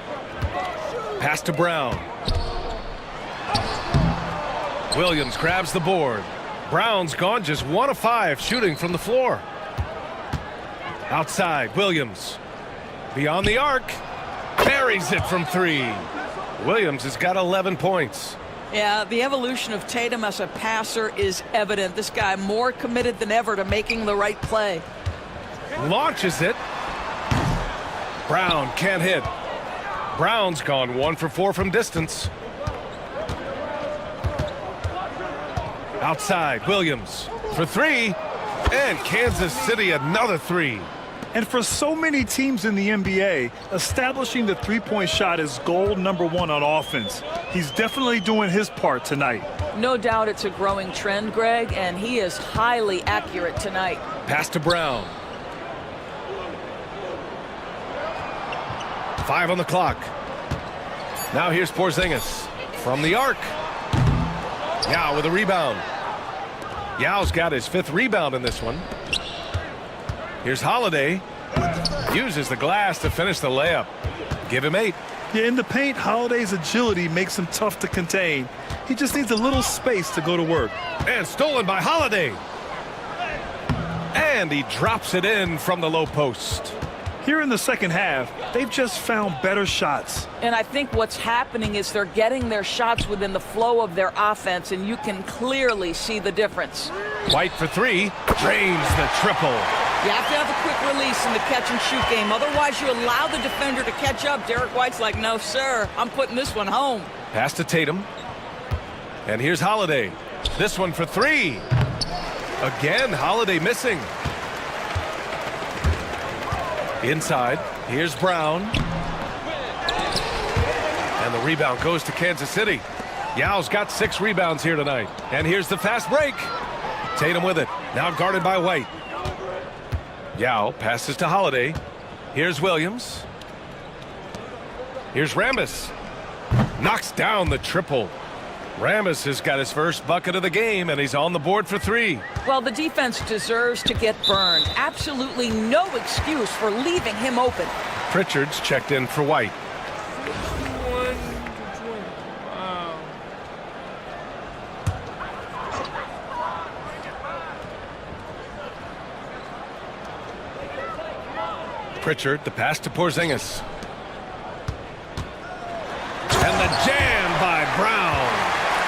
Pass to Brown. Williams grabs the board. Brown's gone just 1 of 5 shooting from the floor. Outside, Williams. Beyond the arc. Buries it from 3. Williams has got 11 points. Yeah, the evolution of Tatum as a passer is evident. This guy more committed than ever to making the right play. Launches it. Brown can't hit. Brown's gone 1 for 4 from distance. Outside, Williams for 3. And Kansas City another 3. And for so many teams in the NBA, establishing the three-point shot is goal number 1 on offense. He's definitely doing his part tonight. No doubt it's a growing trend, Greg, and he is highly accurate tonight. Pass to Brown. 5 on the clock. Now here's Porzingis from the arc. Yao with a rebound. Yao's got his 5th rebound in this one. Here's Holiday. Uses the glass to finish the layup. Give him 8. Yeah, in the paint, Holiday's agility makes him tough to contain. He just needs a little space to go to work. And stolen by Holiday. And he drops it in from the low post. Here in the second half, they've just found better shots. And I think what's happening is they're getting their shots within the flow of their offense, and you can clearly see the difference. White for three, drains the triple. You have to have a quick release in the catch-and-shoot game. Otherwise, you allow the defender to catch up. Derek White's like, no, sir, I'm putting this one home. Pass to Tatum. And here's Holiday. This one for three. Again, Holiday missing. Inside, here's Brown. And the rebound goes to Kansas City. Yao's got 6 rebounds here tonight. And here's the fast break. Tatum with it, now guarded by White. Yao passes to Holiday. Here's Williams. Here's Rambis. Knocks down the triple. Rambis has got his first bucket of the game, and he's on the board for 3. Well, the defense deserves to get burned. Absolutely no excuse for leaving him open. Pritchard's checked in for White. 61 to 20. Wow. Pritchard, the pass to Porzingis. And the jam by Brown.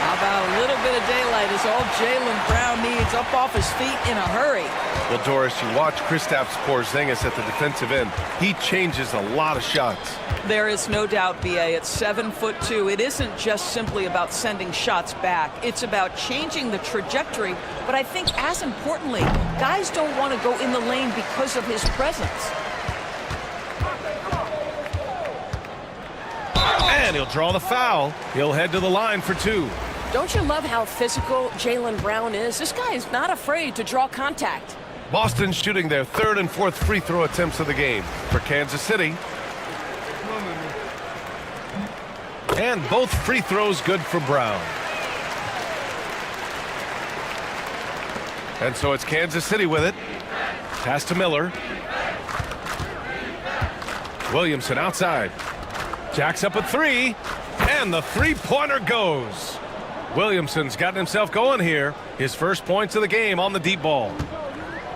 How about a little bit of daylight is all Jaylen Brown needs, up off his feet in a hurry. Well, Doris, you watch Kristaps Porzingis at the defensive end. He changes a lot of shots. There is no doubt, B.A. At 7'2", it isn't just simply about sending shots back. It's about changing the trajectory. But I think as importantly, guys don't want to go in the lane because of his presence. And he'll draw the foul. He'll head to the line for 2. Don't you love how physical Jaylen Brown is? This guy is not afraid to draw contact. Boston shooting their 3rd and 4th free throw attempts of the game for Kansas City. And both free throws good for Brown. And so it's Kansas City with it. Pass to Miller. Williamson outside. Jacks up a 3. And the three-pointer goes. Williamson's gotten himself going here. His first points of the game on the deep ball.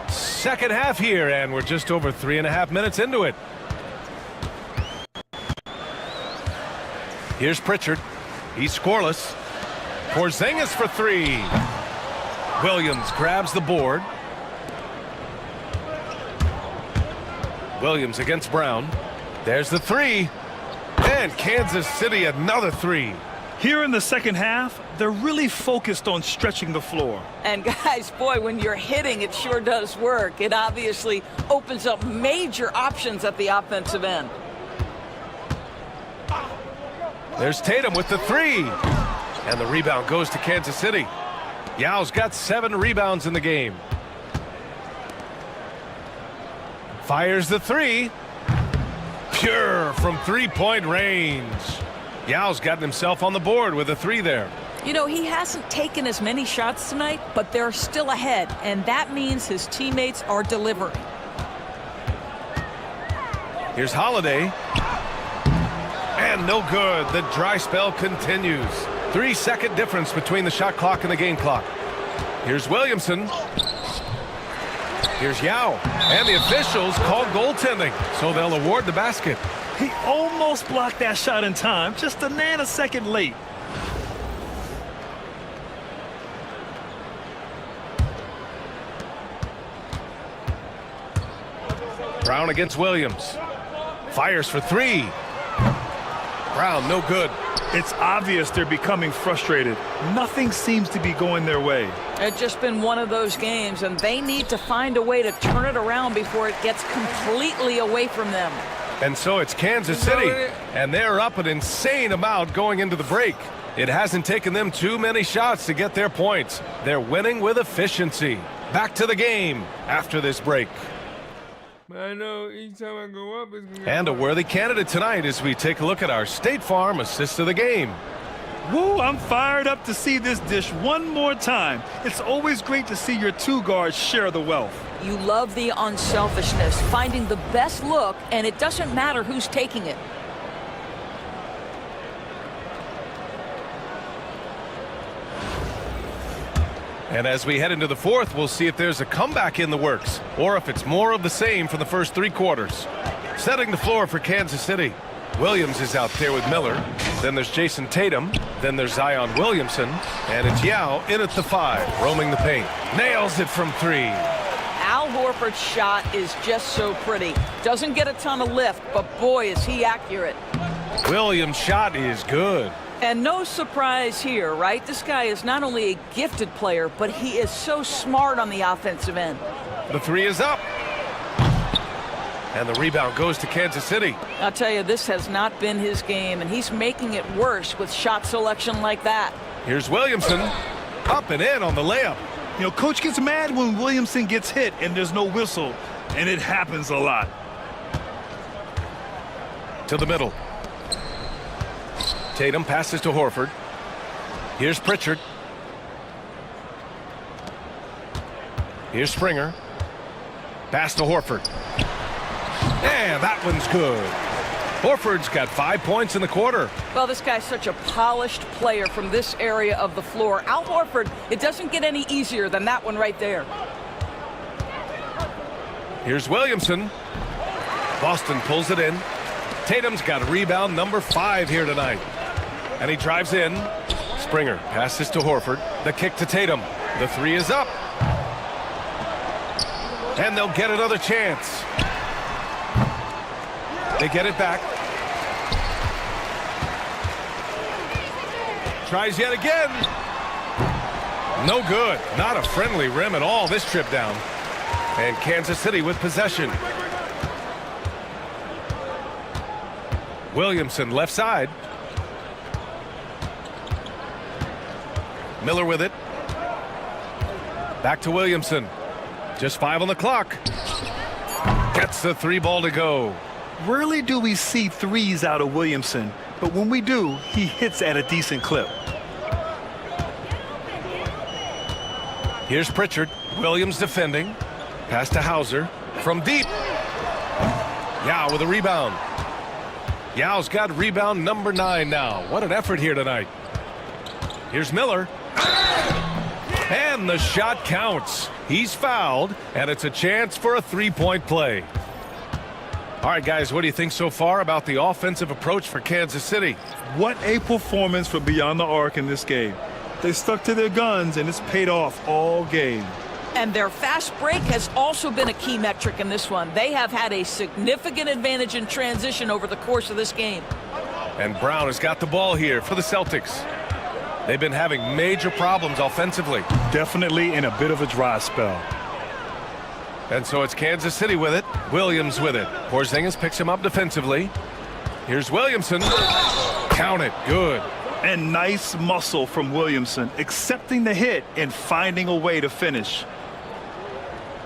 Second half here, and we're just over 3.5 minutes into it. Here's Pritchard. He's scoreless. Porzingis for 3. Williams grabs the board. Williams against Brown. There's the 3. And Kansas City another 3. Here in the second half, they're really focused on stretching the floor. And guys, boy, when you're hitting, it sure does work. It obviously opens up major options at the offensive end. There's Tatum with the 3. And the rebound goes to Kansas City. Yao's got 7 rebounds in the game. Fires the 3. Pure from three-point range. Yao's gotten himself on the board with a 3 there. You know, he hasn't taken as many shots tonight, but they're still ahead, and that means his teammates are delivering. Here's Holiday. And no good. The dry spell continues. 3-second difference between the shot clock and the game clock. Here's Williamson. Here's Yao. And the officials call goaltending, so they'll award the basket. He almost blocked that shot in time, just a nanosecond late. Brown against Williams. Fires for 3. Brown, no good. It's obvious they're becoming frustrated. Nothing seems to be going their way. It's just been one of those games, and they need to find a way to turn it around before it gets completely away from them. And so it's Kansas City, and they're up an insane amount going into the break. It hasn't taken them too many shots to get their points. They're winning with efficiency. Back to the game after this break. But I know each time I go up, it's going to get And a harder. worthy candidate tonight as we take a look at our State Farm assist of the game. Woo, I'm fired up to see this dish one more time. It's always great to see your 2 guards share the wealth. You love the unselfishness, finding the best look, and it doesn't matter who's taking it. And as we head into the fourth, we'll see if there's a comeback in the works or if it's more of the same from the first 3 quarters. Setting the floor for Kansas City. Williams is out there with Miller. Then there's Jason Tatum. Then there's Zion Williamson. And it's Yao in at the 5, roaming the paint. Nails it from 3. Al Horford's shot is just so pretty. Doesn't get a ton of lift, but boy, is he accurate. Williams' shot is good. And no surprise here, right? This guy is not only a gifted player, but he is so smart on the offensive end. The 3 is up. And the rebound goes to Kansas City. I'll tell you, this has not been his game, and he's making it worse with shot selection like that. Here's Williamson. Up and in on the layup. You know, coach gets mad when Williamson gets hit and there's no whistle, and it happens a lot. To the middle. Tatum passes to Horford. Here's Pritchard. Here's Springer. Pass to Horford. And that one's good. Horford's got 5 points in the quarter. Well, this guy's such a polished player from this area of the floor. Al Horford, it doesn't get any easier than that one right there. Here's Williamson. Boston pulls it in. Tatum's got a rebound number 5 here tonight. And he drives in. Springer passes to Horford. The kick to Tatum. The 3 is up. And they'll get another chance. They get it back. Tries yet again. No good. Not a friendly rim at all this trip down. And Kansas City with possession. Williamson left side. Miller with it. Back to Williamson. Just 5 on the clock. Gets the 3 ball to go. Rarely do we see threes out of Williamson, but when we do, he hits at a decent clip. Here's Pritchard. Williams defending. Pass to Hauser. From deep. Yao with a rebound. Yao's got rebound number 9 now. What an effort here tonight. Here's Miller. And the shot counts. He's fouled, and it's a chance for a 3-point play. All right, guys, what do you think so far about the offensive approach for Kansas City? What a performance from beyond the arc in this game. They stuck to their guns, and it's paid off all game. And their fast break has also been a key metric in this one. They have had a significant advantage in transition over the course of this game. And Brown has got the ball here for the Celtics. They've been having major problems offensively. Definitely in a bit of a dry spell. And so it's Kansas City with it. Williams with it. Porzingis picks him up defensively. Here's Williamson. Count it. Good. And nice muscle from Williamson, accepting the hit and finding a way to finish.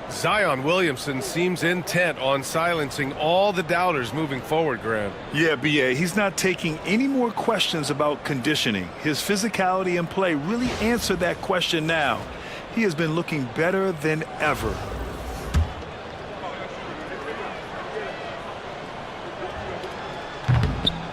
Zion Williamson seems intent on silencing all the doubters moving forward, Grant. Yeah, B.A., he's not taking any more questions about conditioning. His physicality and play really answer that question now. He has been looking better than ever.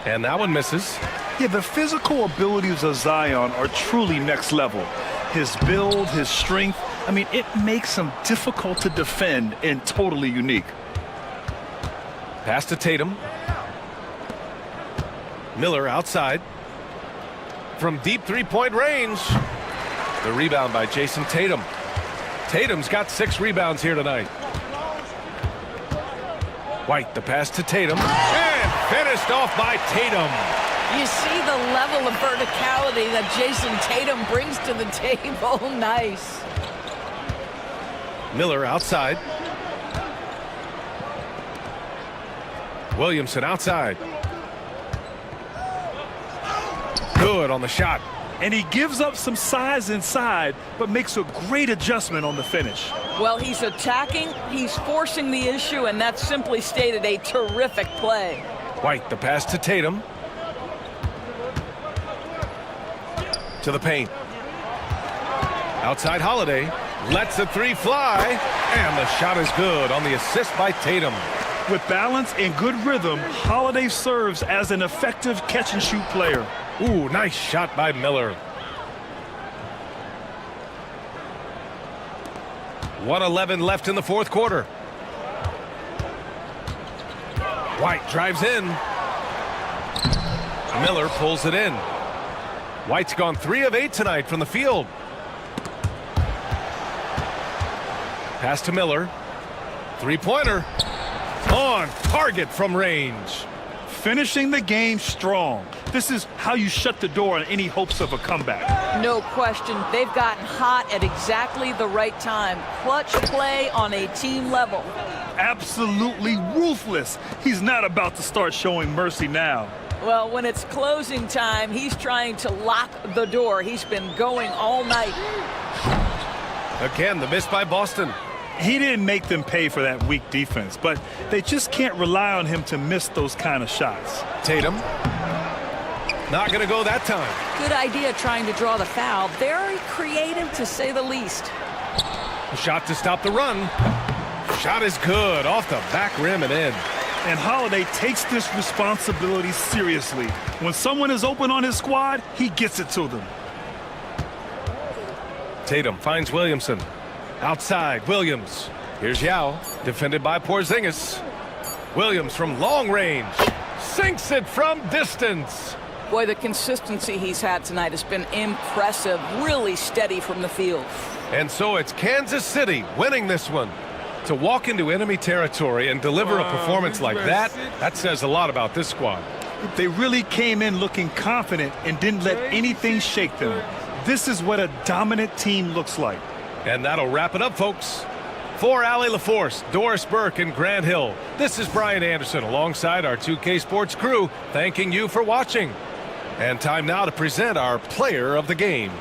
And that one misses. Yeah, the physical abilities of Zion are truly next level. His build, his strength, I mean, it makes him difficult to defend and totally unique. Pass to Tatum. Miller outside. From deep 3-point range. The rebound by Jason Tatum. Tatum's got 6 rebounds here tonight. White, the pass to Tatum. And finished off by Tatum. You see the level of verticality that Jason Tatum brings to the table. Nice. Miller outside. Williamson outside. Good on the shot. And he gives up some size inside, but makes a great adjustment on the finish. Well, he's attacking, he's forcing the issue, and that's simply stated a terrific play. White, the pass to Tatum. To the paint. Outside Holiday. Lets the 3 fly. And the shot is good on the assist by Tatum. With balance and good rhythm, Holiday serves as an effective catch-and-shoot player. Ooh, nice shot by Miller. 1:11 left in the fourth quarter. White drives in. Miller pulls it in. White's gone 3 of 8 tonight from the field. Pass to Miller. Three-pointer. On target from range. Finishing the game strong. This is how you shut the door on any hopes of a comeback. No question. They've gotten hot at exactly the right time. Clutch play on a team level. Absolutely ruthless. He's not about to start showing mercy now. Well, when it's closing time, he's trying to lock the door. He's been going all night. Again, the miss by Boston. He didn't make them pay for that weak defense, but they just can't rely on him to miss those kind of shots. Tatum. Not going to go that time. Good idea trying to draw the foul. Very creative, to say the least. A shot to stop the run. Shot is good. Off the back rim and in. And Holiday takes this responsibility seriously. When someone is open on his squad, he gets it to them. Tatum finds Williamson. Outside, Williams. Here's Yao, defended by Porzingis. Williams from long range. Sinks it from distance. Boy, the consistency he's had tonight has been impressive. Really steady from the field. And so it's Kansas City winning this one. To walk into enemy territory and deliver a performance like that, that says a lot about this squad. They really came in looking confident and didn't let anything shake them. This is what a dominant team looks like. And that'll wrap it up, folks. For Allie LaForce, Doris Burke, and Grant Hill, this is Brian Anderson alongside our 2K Sports crew, thanking you for watching. And time now to present our player of the game.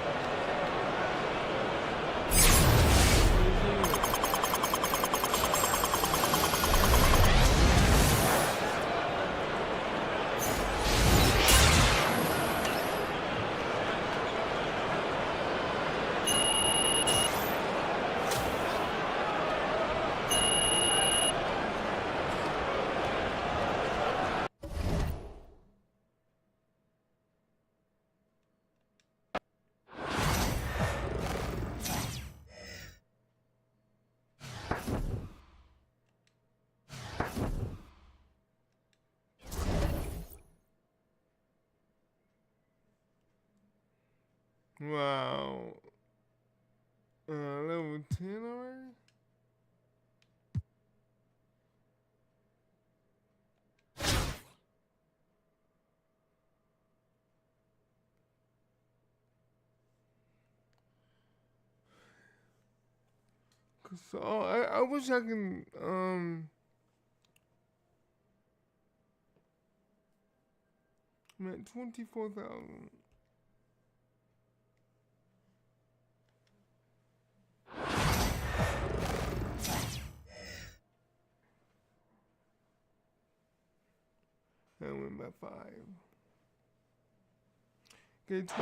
Wow. Level 10 already? So I wish I can I'm at 24,000. I win by 5.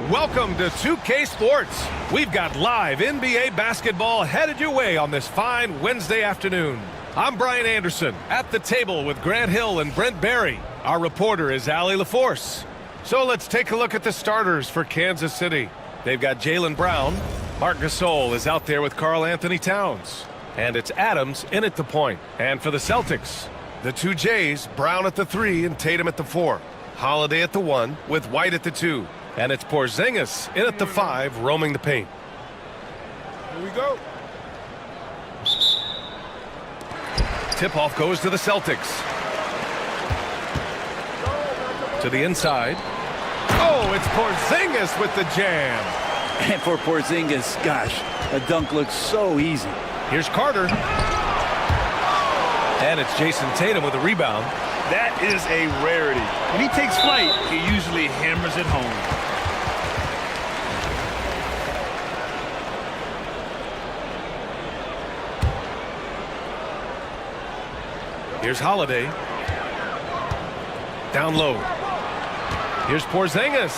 Welcome to 2K Sports. We've got live NBA basketball headed your way on this fine Wednesday afternoon. I'm Brian Anderson at the table with Grant Hill and Brent Barry. Our reporter is Allie LaForce. So let's take a look at the starters for Kansas City. They've got Jaylen Brown. Marc Gasol is out there with Karl Anthony Towns. And it's Adams in at the point. And for the Celtics, the two Jays, Brown at the 3 and Tatum at the 4. Holiday at the 1 with White at the 2. And it's Porzingis in at the 5, roaming the paint. Here we go. Tip-off goes to the Celtics. To the inside. Oh, it's Porzingis with the jam. And for Porzingis, gosh, a dunk looks so easy. Here's Carter. And it's Jason Tatum with a rebound. That is a rarity. When he takes flight, he usually hammers it home. Here's Holiday. Down low. Here's Porzingis.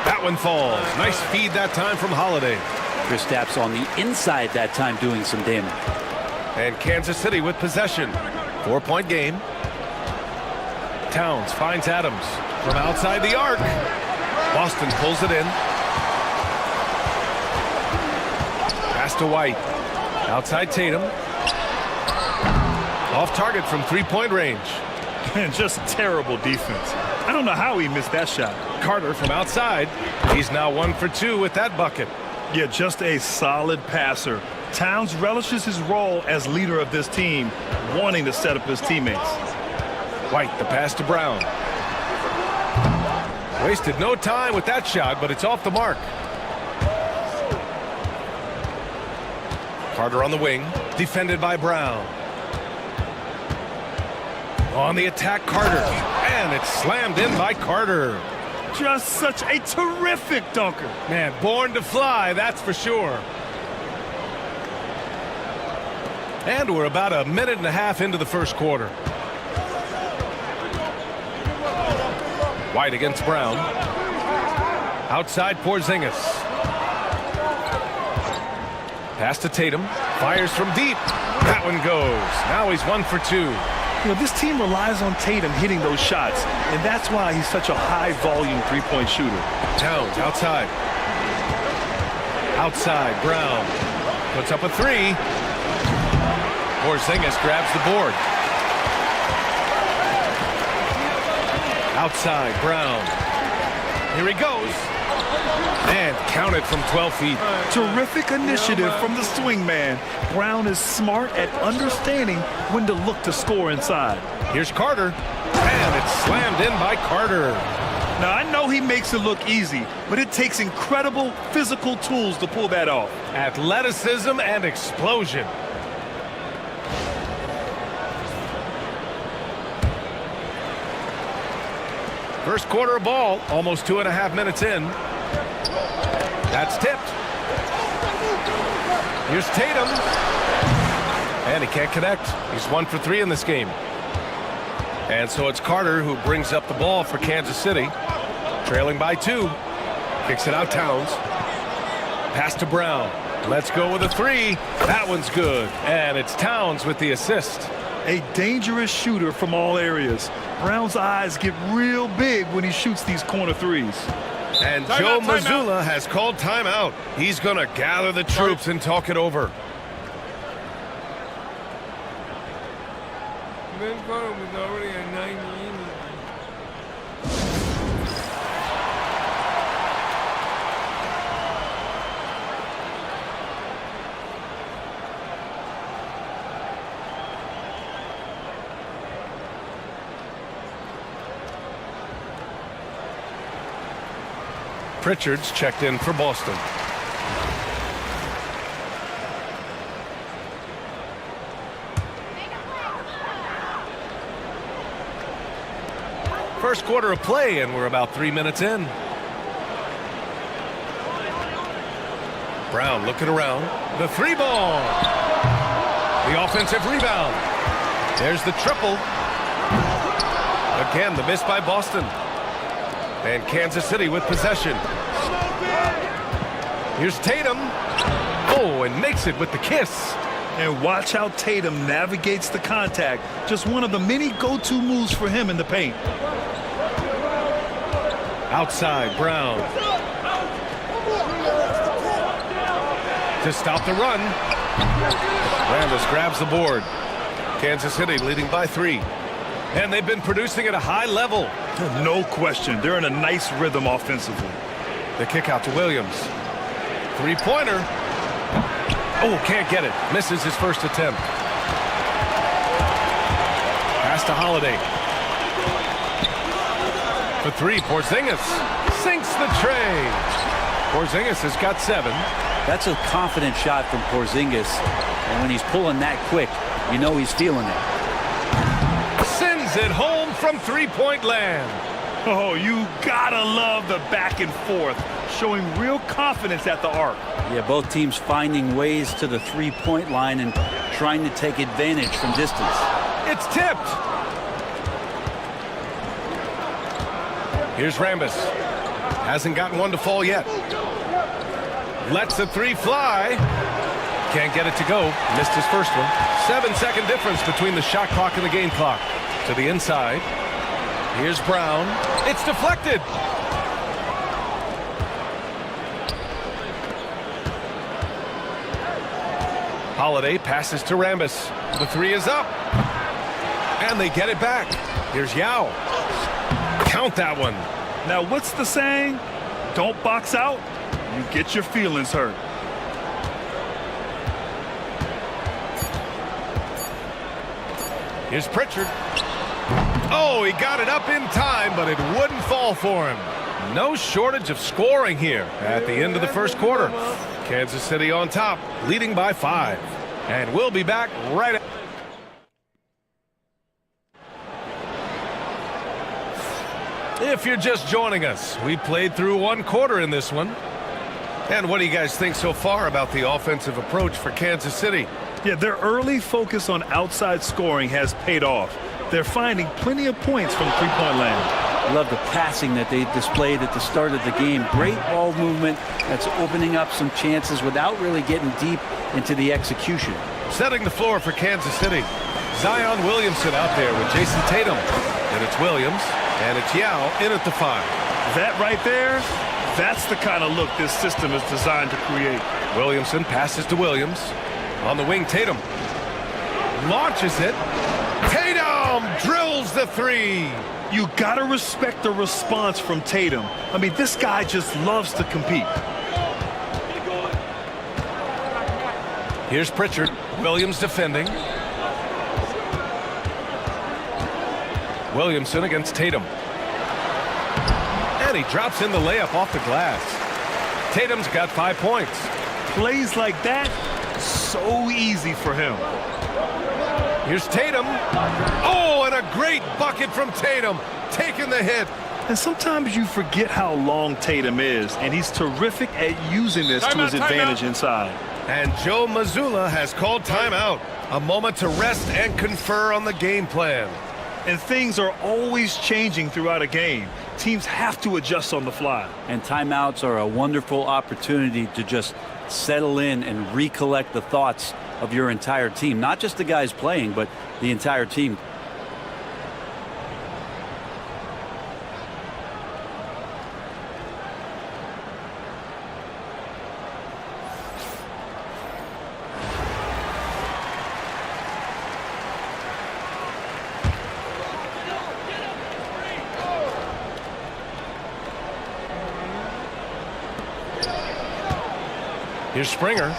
That one falls. Nice feed that time from Holiday. Kristaps on the inside that time doing some damage. And Kansas City with possession. 4-point game. Towns finds Adams from outside the arc. Boston pulls it in. Pass to White. Outside Tatum. Off target from three-point range. And just terrible defense. I don't know how he missed that shot. Carter from outside. He's now 1 for 2 with that bucket. Yeah, just a solid passer. Towns relishes his role as leader of this team, wanting to set up his teammates. White, the pass to Brown. Wasted no time with that shot, but it's off the mark. Carter on the wing, defended by Brown. On the attack, Carter. And it's slammed in by Carter. Just such a terrific dunker. Man, born to fly, that's for sure. And we're about a minute and a half into the first quarter. White against Brown. Outside Porzingis. Pass to Tatum. Fires from deep. That one goes. Now he's 1 for 2. You know, this team relies on Tatum hitting those shots, and that's why he's such a high-volume three-point shooter. Towns outside. Outside, Brown. Puts up a three. Porzingis grabs the board. Outside, Brown. Here he goes. And counted from 12 feet. Terrific initiative from the swing man. Brown is smart at understanding when to look to score inside. Here's Carter. And it's slammed in by Carter. Now, I know he makes it look easy, but it takes incredible physical tools to pull that off. Athleticism and explosion. First quarter of ball, almost 2.5 minutes in. That's tipped. Here's Tatum. And he can't connect. He's 1 for 3 in this game. And so it's Carter who brings up the ball for Kansas City. Trailing by 2. Kicks it out, Towns. Pass to Brown. Let's go with a three. That one's good. And it's Towns with the assist. A dangerous shooter from all areas. Brown's eyes get real big when he shoots these corner threes. And Joe Mazzulla has called timeout. He's going to gather the troops and talk it over. Ben Carter was already at 90 innings. Pritchard's checked in for Boston. First quarter of play, and we're about 3 minutes in. Brown looking around. The three ball. The offensive rebound. There's the triple. Again, the miss by Boston. And Kansas City with possession. Here's Tatum. Oh, and makes it with the kiss. And watch how Tatum navigates the contact. Just one of the many go-to moves for him in the paint. Outside, Brown. To stop the run. Randall grabs the board. Kansas City leading by 3. And they've been producing at a high level. No question. They're in a nice rhythm offensively. The kick out to Williams. Three-pointer. Oh, can't get it. Misses his first attempt. Pass to Holiday. For 3, Porzingis sinks the tray. Porzingis has got 7. That's a confident shot from Porzingis. And when he's pulling that quick, you know he's feeling it. Sends it home from three-point land. Oh, you gotta love the back and forth. Showing real confidence at the arc. Yeah, both teams finding ways to the three-point line and trying to take advantage from distance. It's tipped. Here's Rambis. Hasn't gotten one to fall yet. Lets the three fly. Can't get it to go. Missed his first one. 7-second difference between the shot clock and the game clock. To the inside. Here's Brown. It's deflected. Holiday passes to Rambis. The three is up. And they get it back. Here's Yao. Count that one. Now, what's the saying? Don't box out, you get your feelings hurt. Here's Pritchard. Oh, he got it up in time, but it wouldn't fall for him. No shortage of scoring here at the end of the first quarter. Kansas City on top, leading by 5. And we'll be back right after. If you're just joining us, we played through 1 quarter in this one. And what do you guys think so far about the offensive approach for Kansas City? Yeah, their early focus on outside scoring has paid off. They're finding plenty of points from three-point land. I love the passing that they displayed at the start of the game. Great ball movement that's opening up some chances without really getting deep into the execution. Setting the floor for Kansas City. Zion Williamson out there with Jason Tatum. And it's Williams, and it's Yao in at the 5. That right there, that's the kind of look this system is designed to create. Williamson passes to Williams. On the wing, Tatum launches it. Tatum drills the 3. You gotta respect the response from Tatum. I mean, this guy just loves to compete. Here's Pritchard. Williams defending. Williamson against Tatum. And he drops in the layup off the glass. Tatum's got 5 points. Plays like that, so easy for him. Here's Tatum. Oh, and a great bucket from Tatum. Taking the hit. And sometimes you forget how long Tatum is, and he's terrific at using this to his advantage inside. And Joe Mazzulla has called timeout. A moment to rest and confer on the game plan. And things are always changing throughout a game. Teams have to adjust on the fly. And timeouts are a wonderful opportunity to just settle in and recollect the thoughts of your entire team. Not just the guys playing, but the entire team. Here's Springer.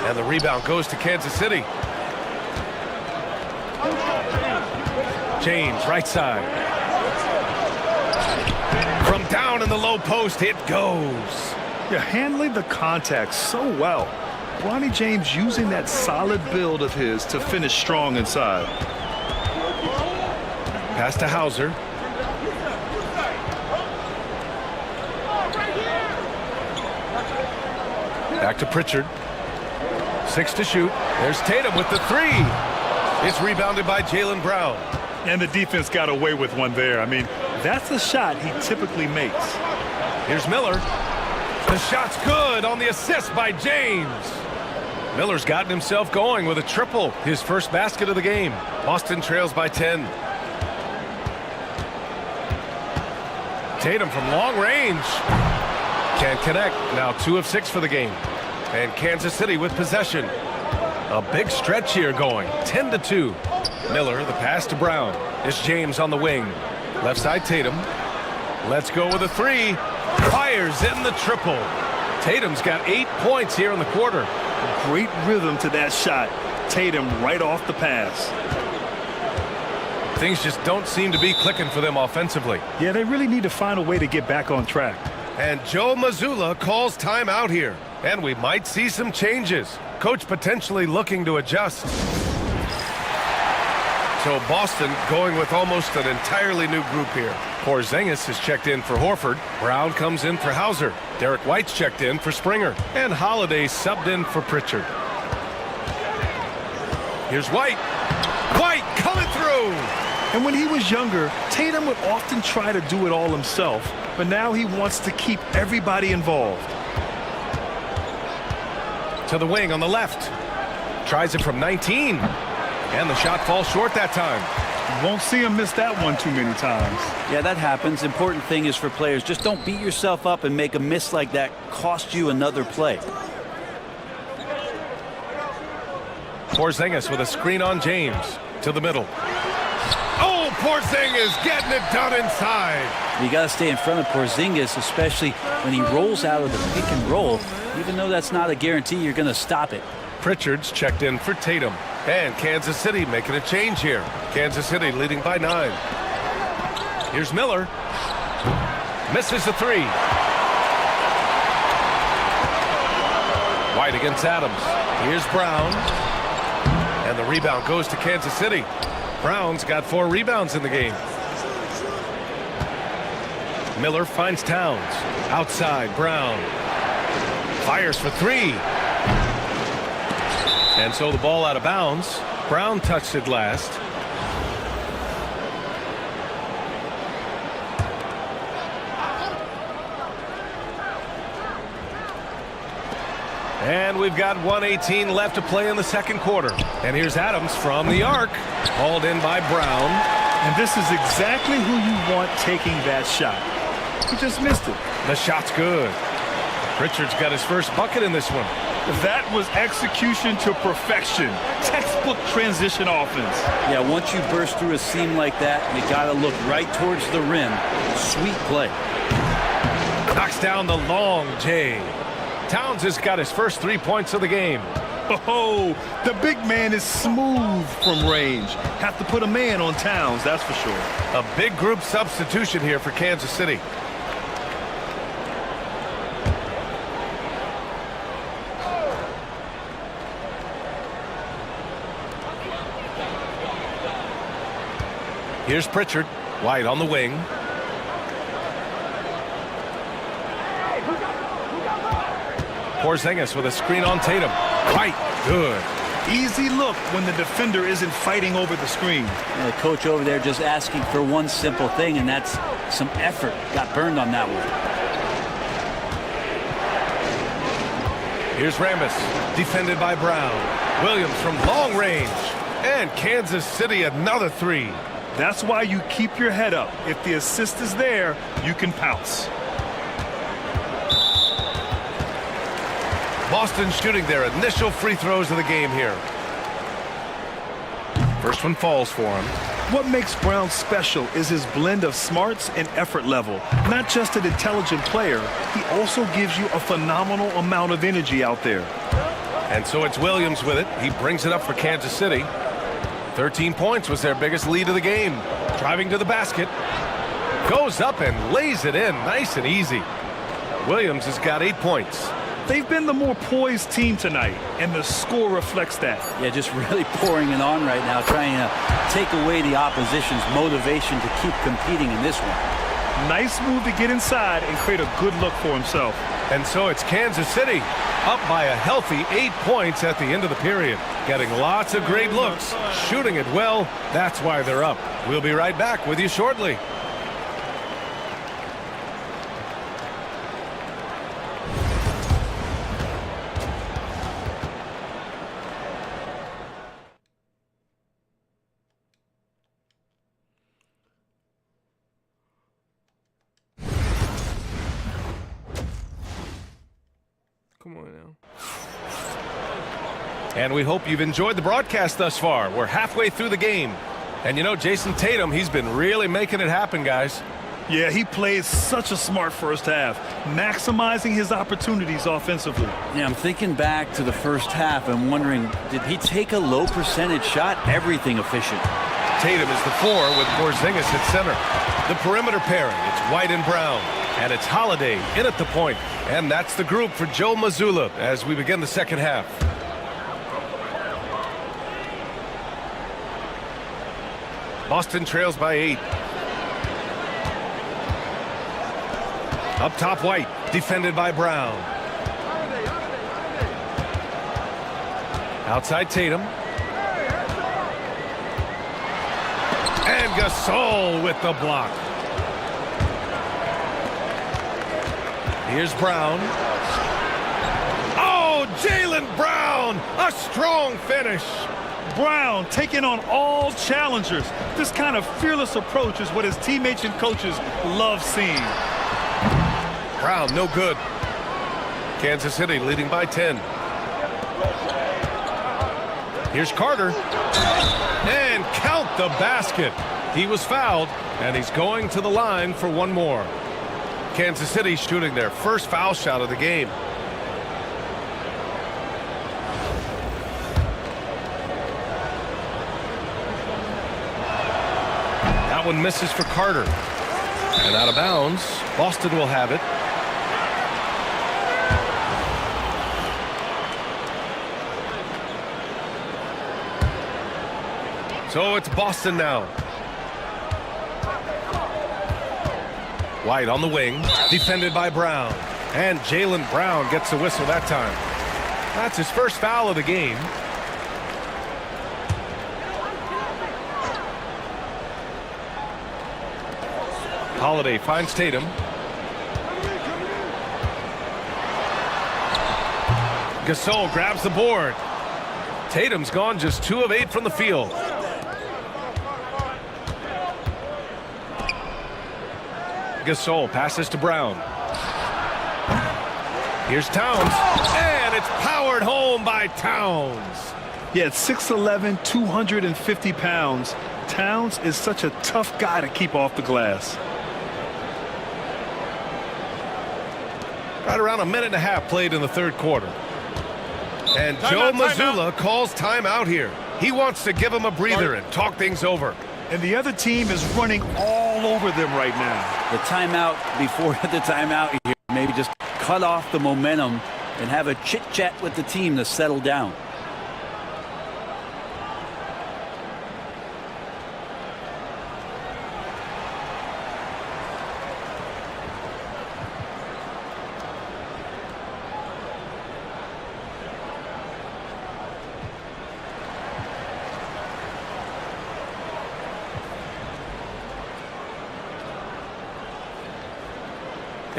And the rebound goes to Kansas City. James, right side. From down in the low post, it goes. Yeah, handling the contact so well. Bronny James using that solid build of his to finish strong inside. Pass to Hauser. Back to Pritchard. 6 to shoot. There's Tatum with the 3. It's rebounded by Jaylen Brown. And the defense got away with one there. I mean, that's a shot he typically makes. Here's Miller. The shot's good on the assist by James. Miller's gotten himself going with a triple. His first basket of the game. Boston trails by 10. Tatum from long range. Can't connect. Now 2 of 6 for the game. And Kansas City with possession. A big stretch here going. 10 to 2. Miller, the pass to Brown. It's James on the wing. Left side Tatum. Let's go with a 3. Fires in the triple. Tatum's got 8 points here in the quarter. Great rhythm to that shot. Tatum right off the pass. Things just don't seem to be clicking for them offensively. Yeah, they really need to find a way to get back on track. And Joe Mazzulla calls timeout here. And we might see some changes. Coach potentially looking to adjust. So Boston going with almost an entirely new group here. Porzingis has checked in for Horford. Brown comes in for Hauser. Derek White's checked in for Springer. And Holiday subbed in for Pritchard. Here's White. White coming through. And when he was younger, Tatum would often try to do it all himself. But now he wants to keep everybody involved. To the wing on the left. Tries it from 19. And the shot falls short that time. You won't see him miss that one too many times. Yeah, that happens. Important thing is for players, just don't beat yourself up and make a miss like that cost you another play. Porzingis with a screen on James. To the middle. Oh, Porzingis getting it done inside. You got to stay in front of Porzingis, especially when he rolls out of the pick and roll. Even though that's not a guarantee, you're going to stop it. Pritchard's checked in for Tatum. And Kansas City making a change here. Kansas City leading by 9. Here's Miller. Misses the 3. White against Adams. Here's Brown. And the rebound goes to Kansas City. Brown's got 4 rebounds in the game. Miller finds Towns. Outside, Brown. Fires for 3. And so the ball out of bounds. Brown touched it last. And we've got 1:18 left to play in the second quarter. And here's Adams from the arc. Hauled in by Brown. And this is exactly who you want taking that shot. He just missed it. The shot's good. Pritchard's got his first bucket in this one. That was execution to perfection. Textbook transition offense. Yeah, once you burst through a seam like that, you got to look right towards the rim. Sweet play. Knocks down the long J. Towns has got his first 3 points of the game. Oh, the big man is smooth from range. Have to put a man on Towns, that's for sure. A big group substitution here for Kansas City. Here's Pritchard. White on the wing. Porzingis with a screen on Tatum. White, good. Easy look when the defender isn't fighting over the screen. The coach over there just asking for one simple thing, and that's some effort. Got burned on that one. Here's Rambis, defended by Brown. Williams from long range. And Kansas City another 3. That's why you keep your head up. If the assist is there, you can pounce. Boston shooting their initial free throws of the game here. First one falls for him. What makes Brown special is his blend of smarts and effort level. Not just an intelligent player, he also gives you a phenomenal amount of energy out there. And so it's Williams with it. He brings it up for Kansas City. 13 points was their biggest lead of the game. Driving to the basket. Goes up and lays it in nice and easy. Williams has got 8 points. They've been the more poised team tonight, and the score reflects that. Yeah, just really pouring it on right now, trying to take away the opposition's motivation to keep competing in this one. Nice move to get inside and create a good look for himself. And so it's Kansas City up by a healthy 8 points at the end of the period. Getting lots of great looks, shooting it well. That's why they're up. We'll be right back with you shortly. Come on now. And we hope you've enjoyed the broadcast thus far. We're halfway through the game. And you know, Jason Tatum, he's been really making it happen, guys. Yeah, he played such a smart first half, maximizing his opportunities offensively. Yeah, I'm thinking back to the first half and wondering, did he take a low percentage shot? Everything efficient. Tatum is the 4 with Porzingis at center. The perimeter pairing, it's White and Brown. And it's Holiday in at the point. And that's the group for Joe Mazzulla as we begin the second half. Boston trails by 8. Up top, White, defended by Brown. Outside Tatum. And Gasol with the block. Here's Brown. Oh, Jaylen Brown, a strong finish. Brown taking on all challengers. This kind of fearless approach is what his teammates and coaches love seeing. Brown, no good. Kansas City leading by 10. Here's Carter. And count the basket. He was fouled, and he's going to the line for one more. Kansas City shooting their first foul shot of the game. That one misses for Carter. And out of bounds. Boston will have it. So it's Boston now. White on the wing, defended by Brown. And Jaylen Brown gets a whistle that time. That's his first foul of the game. Holiday finds Tatum. Gasol grabs the board. Tatum's gone just 2 of 8 from the field. Gasol passes to Brown. Here's Towns, and it's powered home by Towns. Yeah, at 6'11", 250 pounds, Towns is such a tough guy to keep off the glass. Right around a minute and a half played in the third quarter. And Joe Mazzulla calls timeout here. He wants to give him a breather and talk things over. And the other team is running all over them right now. The timeout before the timeout here. Maybe just cut off the momentum and have a chit-chat with the team to settle down.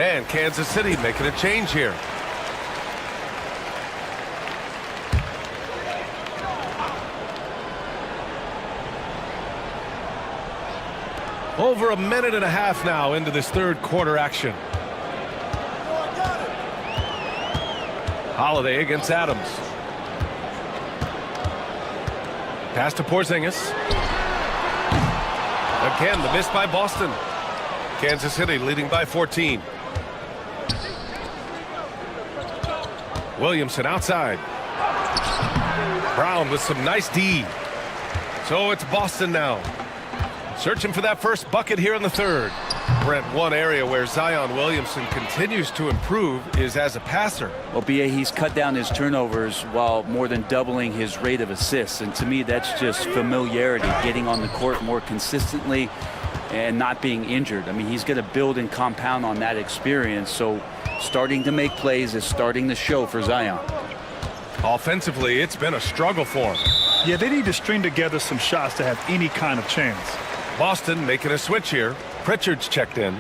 And Kansas City making a change here. Over a minute and a half now into this third quarter action. Holiday against Adams. Pass to Porzingis. Again, the miss by Boston. Kansas City leading by 14. Williamson outside. Brown with some nice D. So it's Boston now. Searching for that first bucket here in the third. Brent, one area where Zion Williamson continues to improve is as a passer. Well, B.A., he's cut down his turnovers while more than doubling his rate of assists. And to me, that's just familiarity, getting on the court more consistently and not being injured. I mean, he's going to build and compound on that experience. So starting to make plays is starting to show for Zion. Offensively, it's been a struggle for him. Yeah, they need to string together some shots to have any kind of chance. Boston making a switch here. Pritchard's checked in.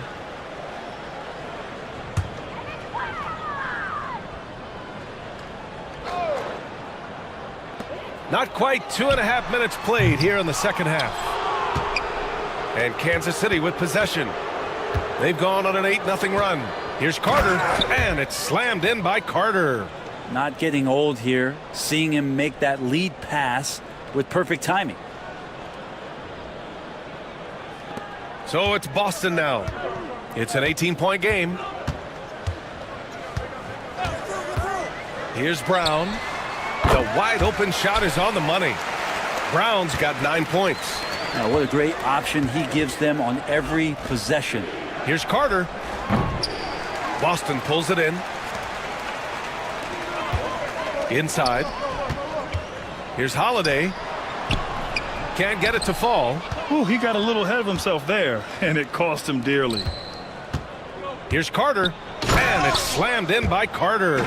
Not quite 2.5 minutes played here in the second half. And Kansas City with possession. They've gone on an 8-0 run. Here's Carter, and it's slammed in by Carter. Not getting old here, seeing him make that lead pass with perfect timing. So it's Boston now. It's an 18-point game. Here's Brown. The wide open shot is on the money. Brown's got 9 points. Now, what a great option he gives them on every possession. Here's Carter. Boston pulls it in. Inside. Here's Holiday. Can't get it to fall. Ooh, he got a little ahead of himself there, and it cost him dearly. Here's Carter, and it's slammed in by Carter.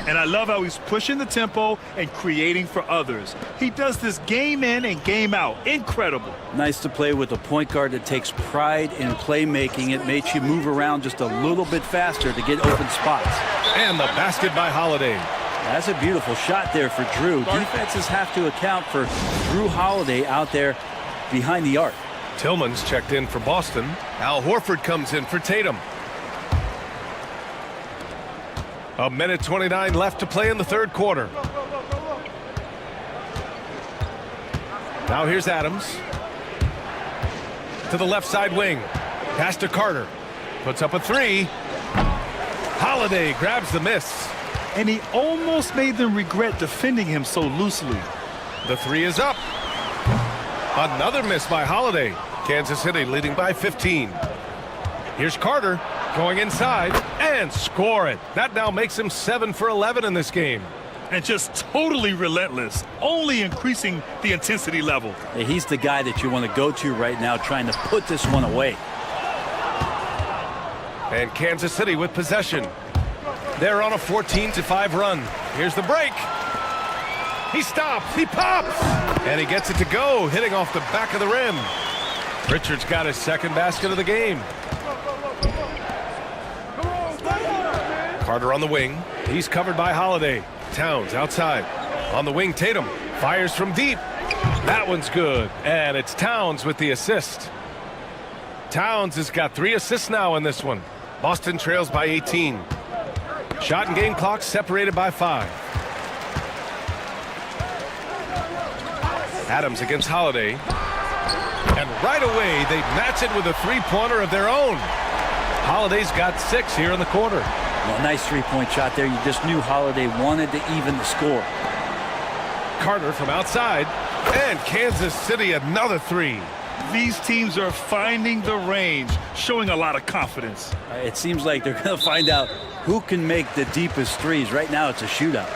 And I love how he's pushing the tempo and creating for others. He does this game in and game out. Incredible. Nice to play with a point guard that takes pride in playmaking. It makes you move around just a little bit faster to get open spots. And the basket by Holiday. That's a beautiful shot there for Drew. Defenses have to account for Drew Holiday out there behind the arc. Tillman's checked in for Boston. Al Horford comes in for Tatum. A minute 29 left to play in the third quarter. Now here's Adams. To the left side wing. Pass to Carter. Puts up a three. Holiday grabs the miss. And he almost made them regret defending him so loosely. The three is up. Another miss by Holiday. Kansas City leading by 15. Here's Carter going inside and score it. That now makes him 7 for 11 in this game. And just totally relentless, only increasing the intensity level. He's the guy that you want to go to right now, trying to put this one away. And Kansas City with possession. They're on a 14-5 run. Here's the break. He stops, he pops, and he gets it to go, hitting off the back of the rim. Richards got his second basket of the game. Carter on the wing. He's covered by Holiday. Towns outside. On the wing, Tatum fires from deep. That one's good, and it's Towns with the assist. Towns has got 3 assists now in this one. Boston trails by 18. Shot and game clock separated by 5. Adams against Holiday. And right away, they match it with a three-pointer of their own. Holiday's got 6 here in the quarter. Well, nice three-point shot there. You just knew Holiday wanted to even the score. Carter from outside. And Kansas City another 3. These teams are finding the range, showing a lot of confidence. It seems like they're going to find out who can make the deepest threes. Right now, it's a shootout.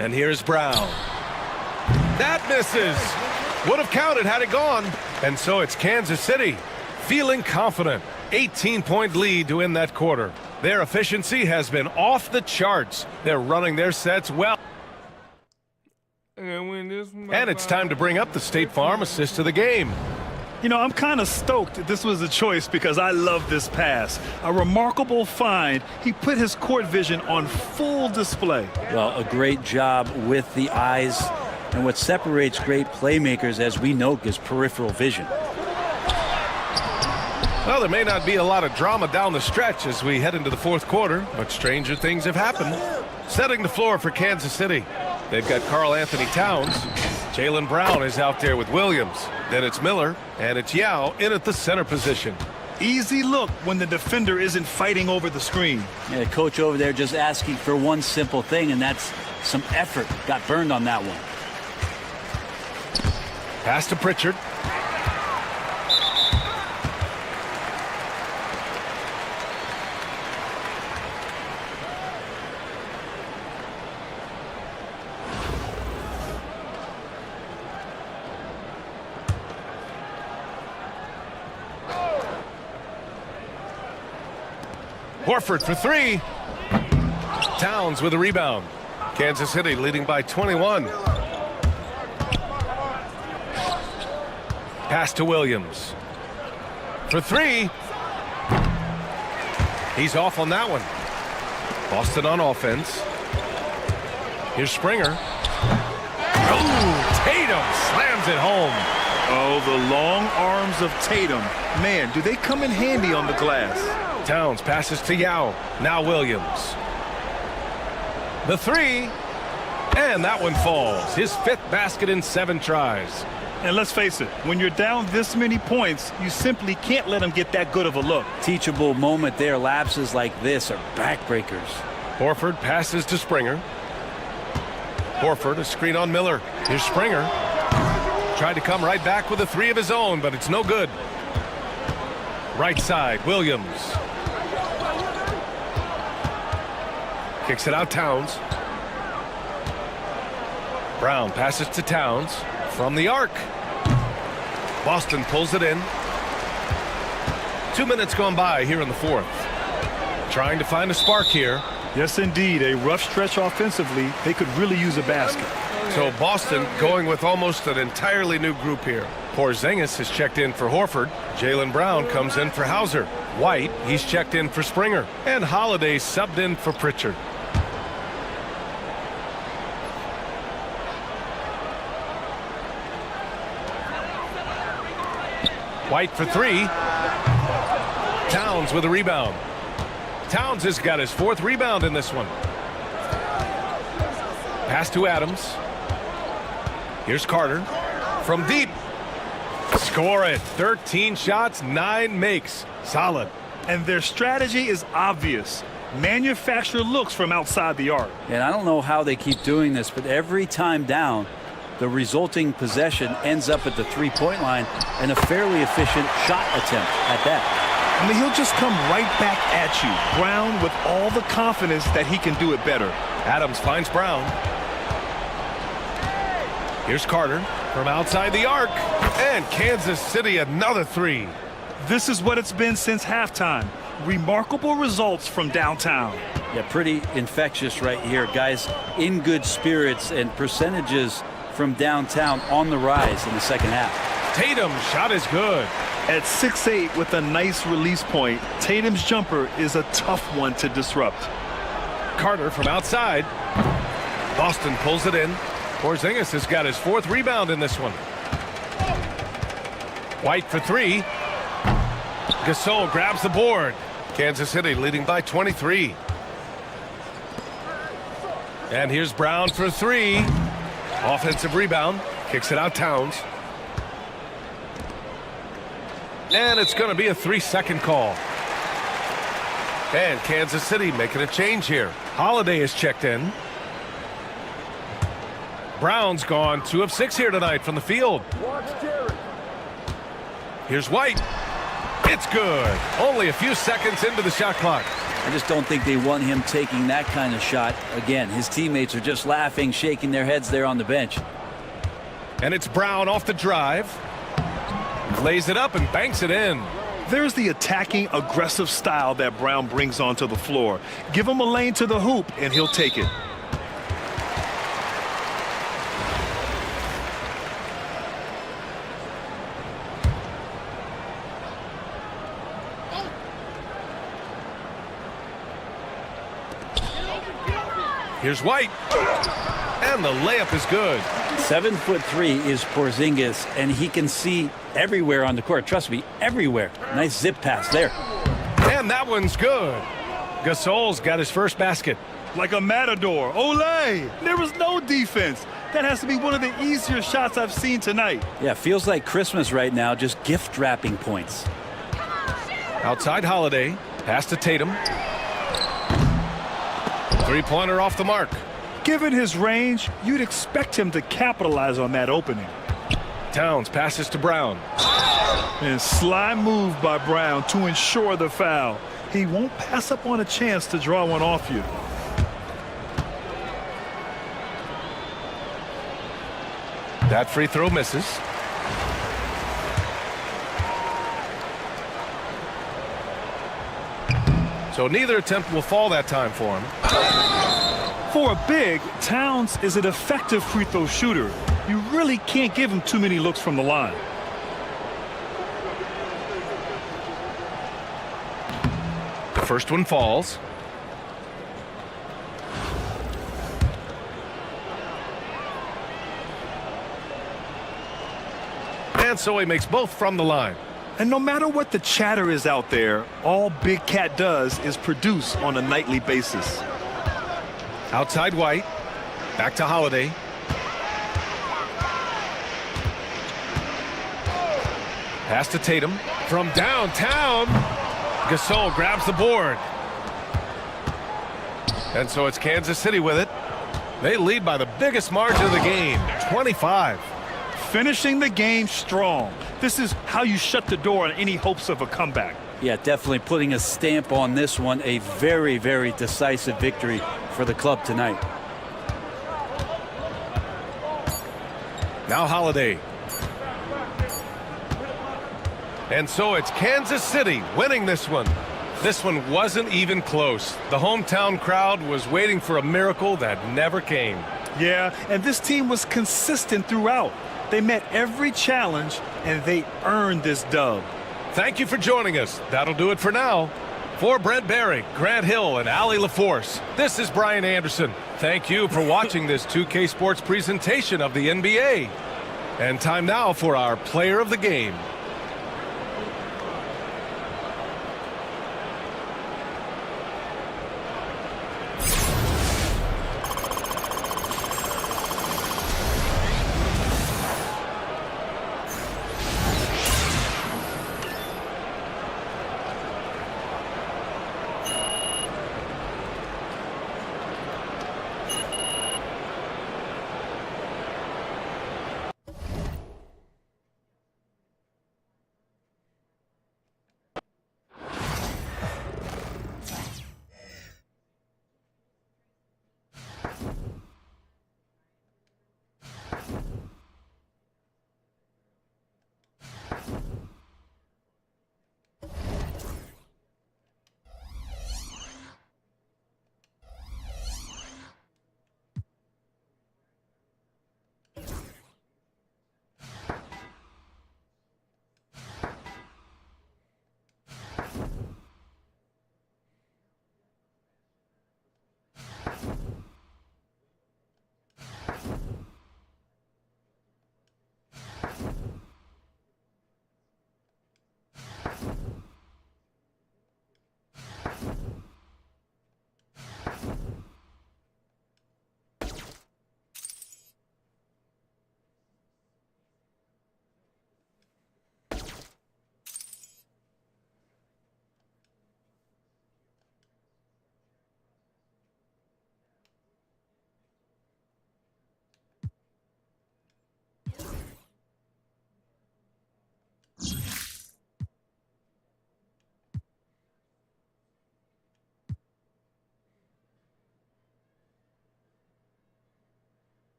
And here's Brown. That misses. Would have counted had it gone. And so it's Kansas City feeling confident. 18-point lead to end that quarter. Their efficiency has been off the charts. They're running their sets well. And it's time to bring up the State Farm assist of the game. You know, I'm kind of stoked this was a choice because I love this pass. A remarkable find. He put his court vision on full display. Well, a great job with the eyes. And what separates great playmakers, as we know, is peripheral vision. Well, there may not be a lot of drama down the stretch as we head into the fourth quarter, but stranger things have happened. Setting the floor for Kansas City. They've got Karl Anthony Towns. Jaylen Brown is out there with Williams. Then it's Miller, and it's Yao in at the center position. Easy look when the defender isn't fighting over the screen. Yeah, the coach over there just asking for one simple thing, and that's some effort. Got burned on that one. Pass to Pritchard. Horford for 3. Towns with a rebound. Kansas City leading by 21. Pass to Williams. For 3. He's off on that one. Boston on offense. Here's Springer. Oh, Tatum slams it home. Oh, the long arms of Tatum. Man, do they come in handy on the glass. Towns passes to Yao. Now Williams. The 3. And that one falls. His 5th basket in 7 tries. And let's face it, when you're down this many points, you simply can't let them get that good of a look. Teachable moment there. Lapses like this are backbreakers. Horford passes to Springer. Horford, a screen on Miller. Here's Springer. Tried to come right back with a 3 of his own, but it's no good. Right side, Williams. Kicks it out, Towns. Brown passes to Towns from the arc. Boston pulls it in. 2 minutes gone by here in the fourth. Trying to find a spark here. Yes, indeed. A rough stretch offensively. They could really use a basket. So Boston going with almost an entirely new group here. Porzingis is checked in for Horford. Jaylen Brown comes in for Hauser. White, he's checked in for Springer. And Holiday subbed in for Pritchard. White for three. Towns with a rebound. Towns has got his 4th rebound in this one. Pass to Adams. Here's Carter. From deep. Score it. 13 shots, 9 makes. Solid. And their strategy is obvious. Manufacture looks from outside the arc. And I don't know how they keep doing this, but every time down, the resulting possession ends up at the three-point line and a fairly efficient shot attempt at that. I mean, he'll just come right back at you. Brown with all the confidence that he can do it better. Adams finds Brown. Here's Carter from outside the arc. And Kansas City another 3. This is what it's been since halftime. Remarkable results from downtown. Yeah, pretty infectious right here. Guys in good spirits and percentages from downtown on the rise in the second half. Tatum's shot is good. At 6'8" with a nice release point, Tatum's jumper is a tough one to disrupt. Carter from outside. Boston pulls it in. Porzingis has got his 4th rebound in this one. White for 3. Gasol grabs the board. Kansas City leading by 23. And here's Brown for 3. Offensive rebound. Kicks it out Towns. And it's going to be a 3-second call. And Kansas City making a change here. Holiday is checked in. Brown's gone 2 of 6 here tonight from the field. Here's White. It's good. Only a few seconds into the shot clock. I just don't think they want him taking that kind of shot. Again, his teammates are just laughing, shaking their heads there on the bench. And it's Brown off the drive. Lays it up and banks it in. There's the attacking, aggressive style that Brown brings onto the floor. Give him a lane to the hoop, and he'll take it. Here's White. And the layup is good. 7'3" is Porzingis, and he can see everywhere on the court. Trust me, everywhere. Nice zip pass there. And that one's good. Gasol's got his first basket. Like a matador. Olé! There was no defense. That has to be one of the easier shots I've seen tonight. Yeah, feels like Christmas right now, just gift wrapping points. Outside Holiday. Pass to Tatum. 3-pointer off the mark. Given his range, you'd expect him to capitalize on that opening. Towns passes to Brown. And sly move by Brown to ensure the foul. He won't pass up on a chance to draw one off you. That free throw misses. So neither attempt will fall that time for him. For a big, Towns is an effective free throw shooter. You really can't give him too many looks from the line. The first one falls. And so he makes both from the line. And no matter what the chatter is out there, all Big Cat does is produce on a nightly basis. Outside White. Back to Holiday. Pass to Tatum. From downtown. Gasol grabs the board. And so it's Kansas City with it. They lead by the biggest margin of the game, 25. Finishing the game strong. This is how you shut the door on any hopes of a comeback. Yeah, definitely putting a stamp on this one. A very, very decisive victory for the club tonight. Now Holiday. And so it's Kansas City winning this one. This one wasn't even close. The hometown crowd was waiting for a miracle that never came. Yeah, and this team was consistent throughout. They met every challenge, and they earned this dub. Thank you for joining us. That'll do it for now. For Brent Barry, Grant Hill, and Allie LaForce, this is Brian Anderson. Thank you for watching this 2K Sports presentation of the NBA. And time now for our player of the game.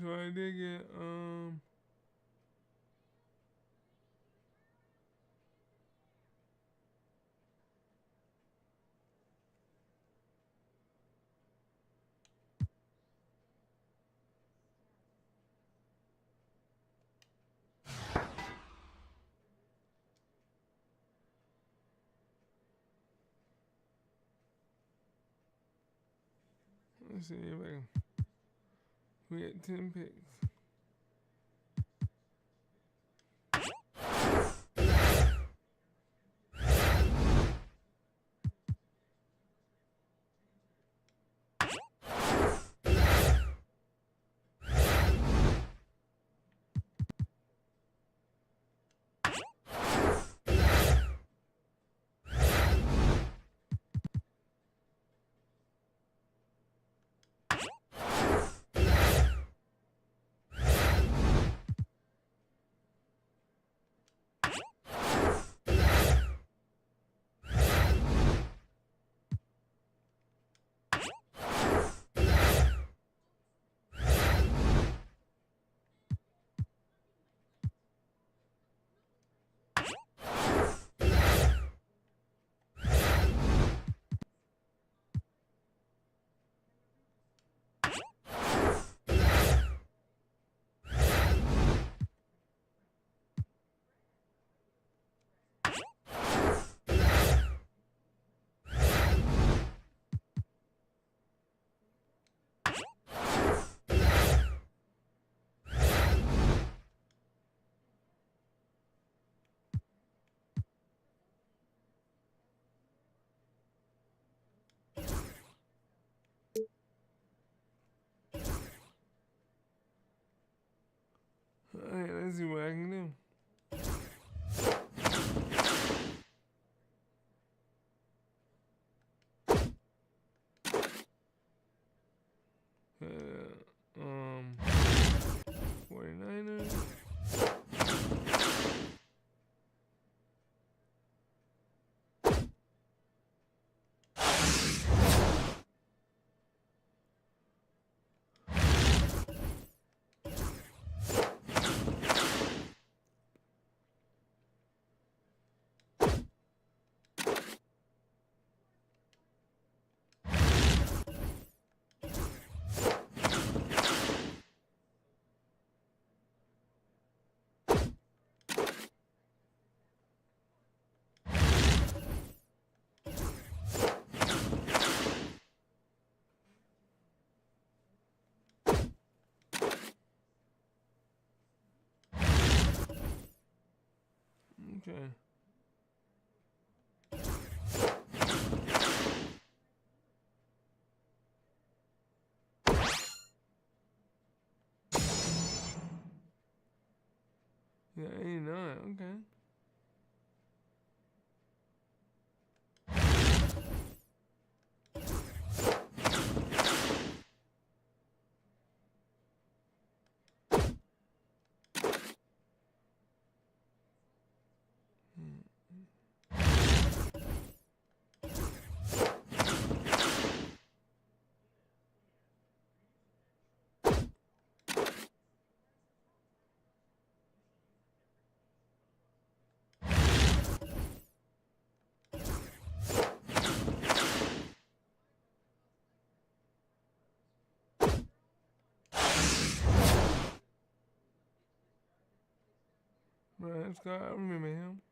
So I did get let's see if I can. We had 10 picks. Alright, let's see what I can do. Uh, 49ers. Okay. Yeah, 89, okay. Brian Scott, I remember him.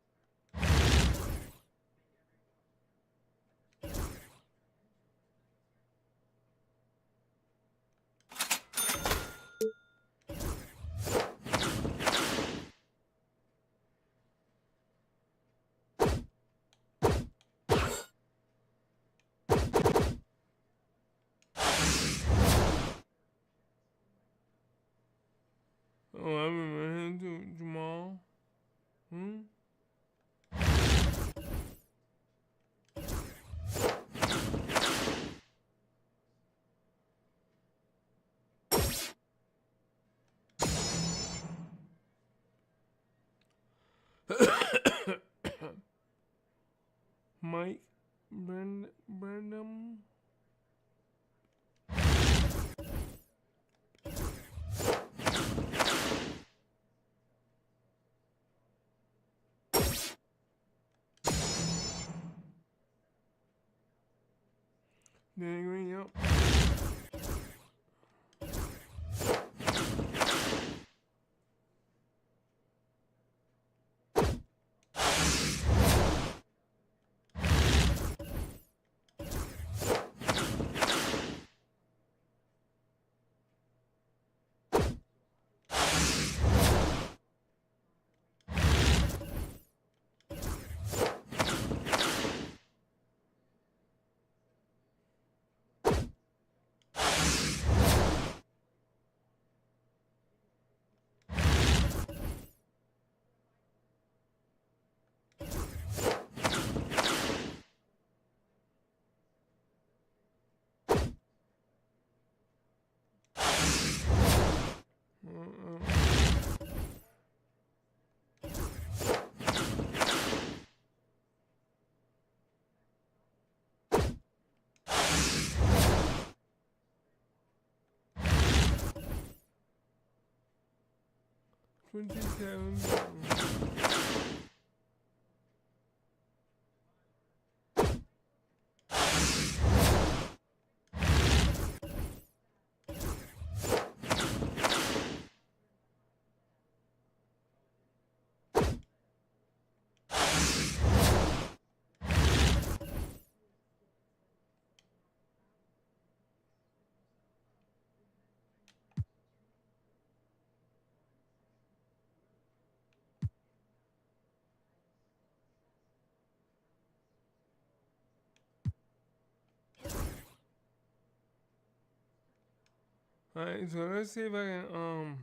Oh, I remember him too, Jamal. Mike Brandon. Danny Green, yep. Alright, so let's see if I can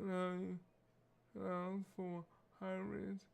allows for high risk.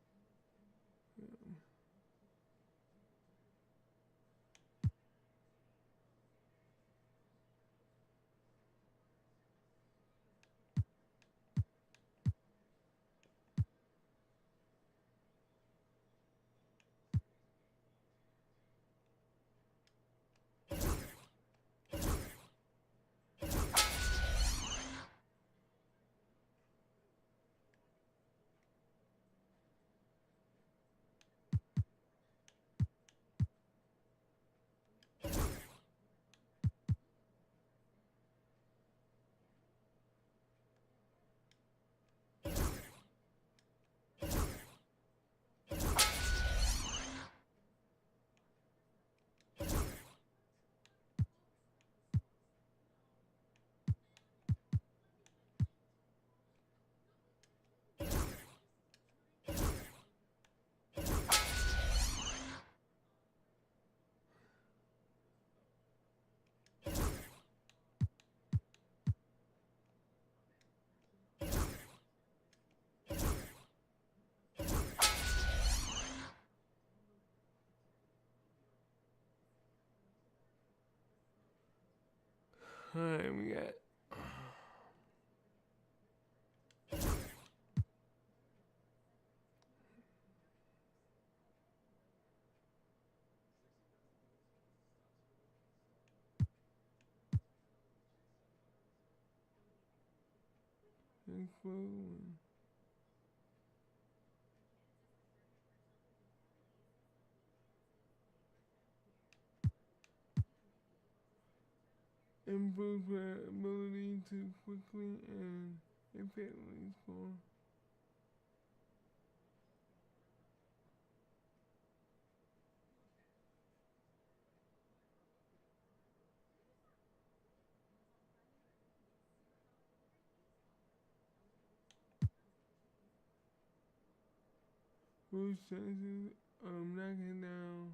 Alright, we got improve their ability to quickly and effectively score. Whose chances of knocking down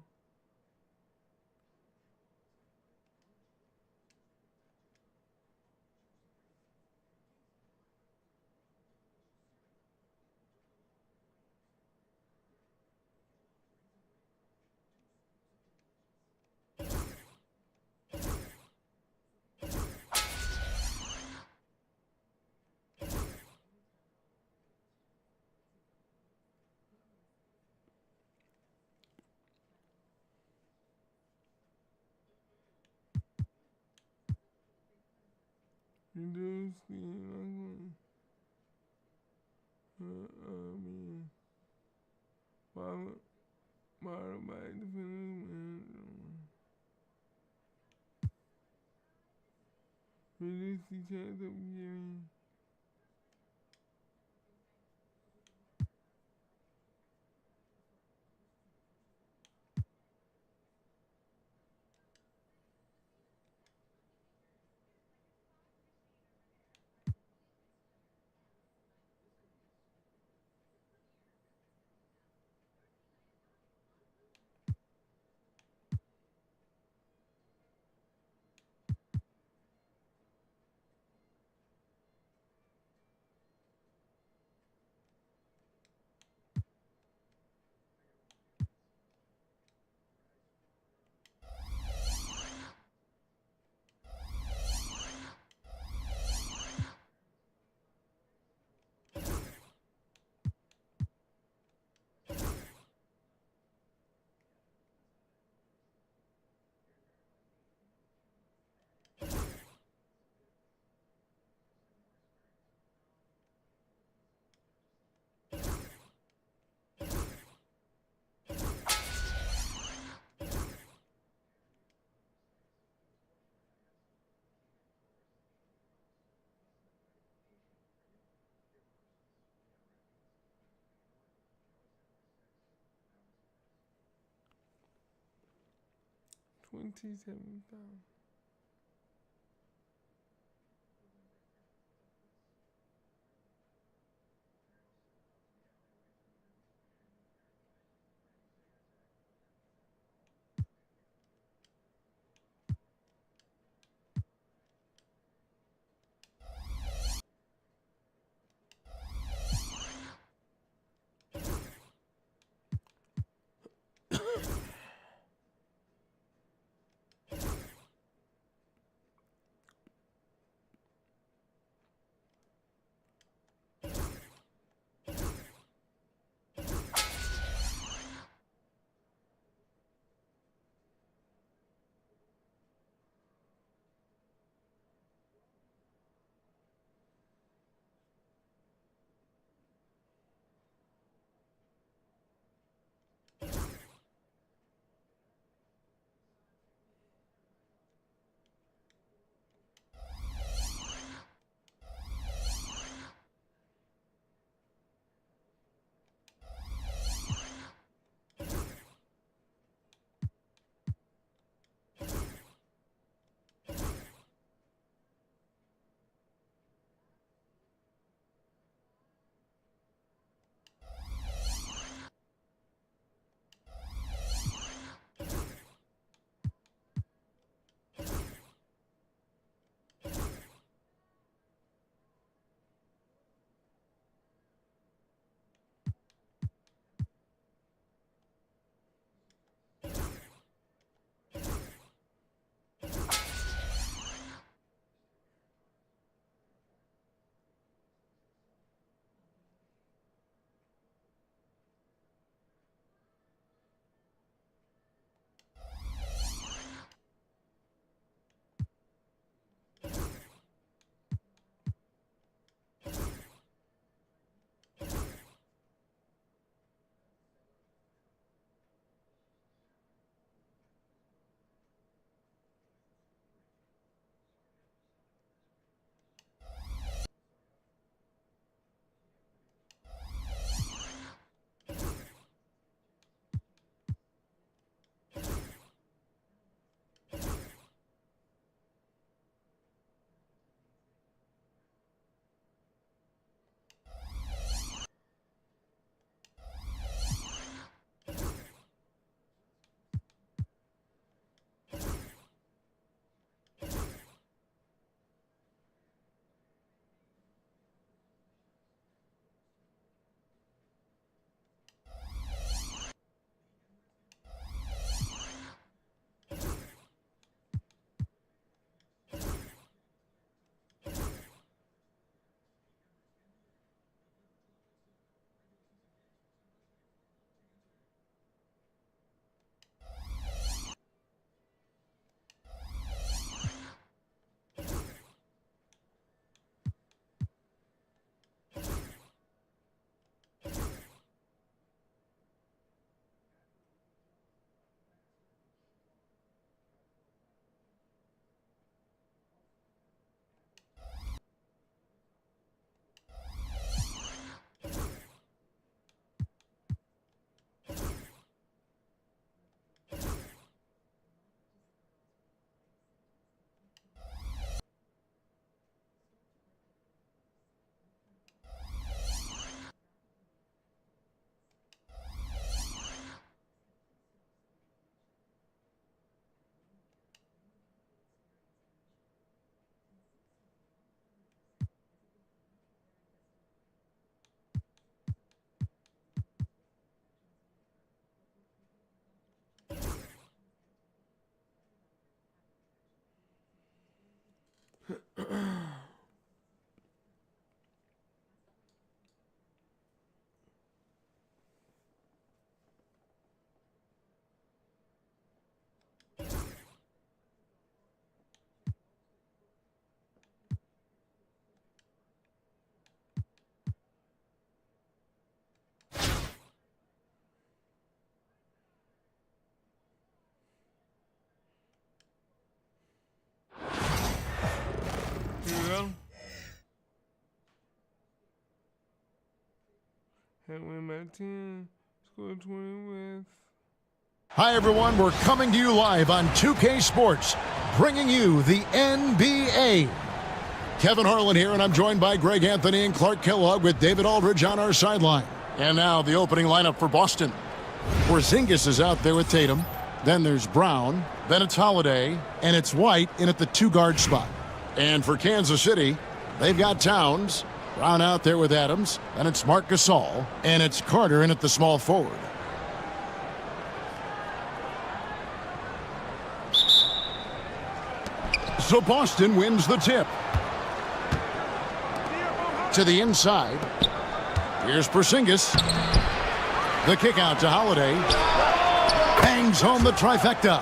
reduce the likelihood of being followed by defenders and reduce the chance of getting $27,000. Had win by 10, scored 20 with. Hi, everyone. We're coming to you live on 2K Sports, bringing you the NBA. Kevin Harlan here, and I'm joined by Greg Anthony and Clark Kellogg with David Aldridge on our sideline. And now the opening lineup for Boston. Porzingis is out there with Tatum. Then there's Brown. Then it's Holiday. And it's White in at the 2-guard spot. And for Kansas City, they've got Towns. Brown out there with Adams. Then it's Marc Gasol. And it's Carter in at the small forward. So Boston wins the tip. To the inside. Here's Porzingis. The kick out to Holiday. Bangs home the trifecta.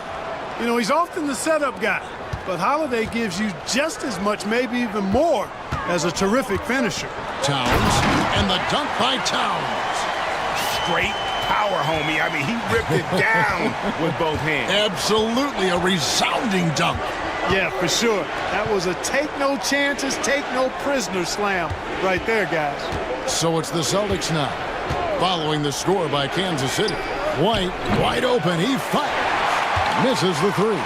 You know, he's often the setup guy, but Holiday gives you just as much, maybe even more, as a terrific finisher. Towns, and the dunk by Towns. Straight power, homie. I mean, he ripped it down with both hands. Absolutely a resounding dunk. Yeah, for sure. That was a take no chances, take no prisoner slam right there, guys. So it's the Celtics now, following the score by Kansas City. White, wide open, he fires. Misses the three.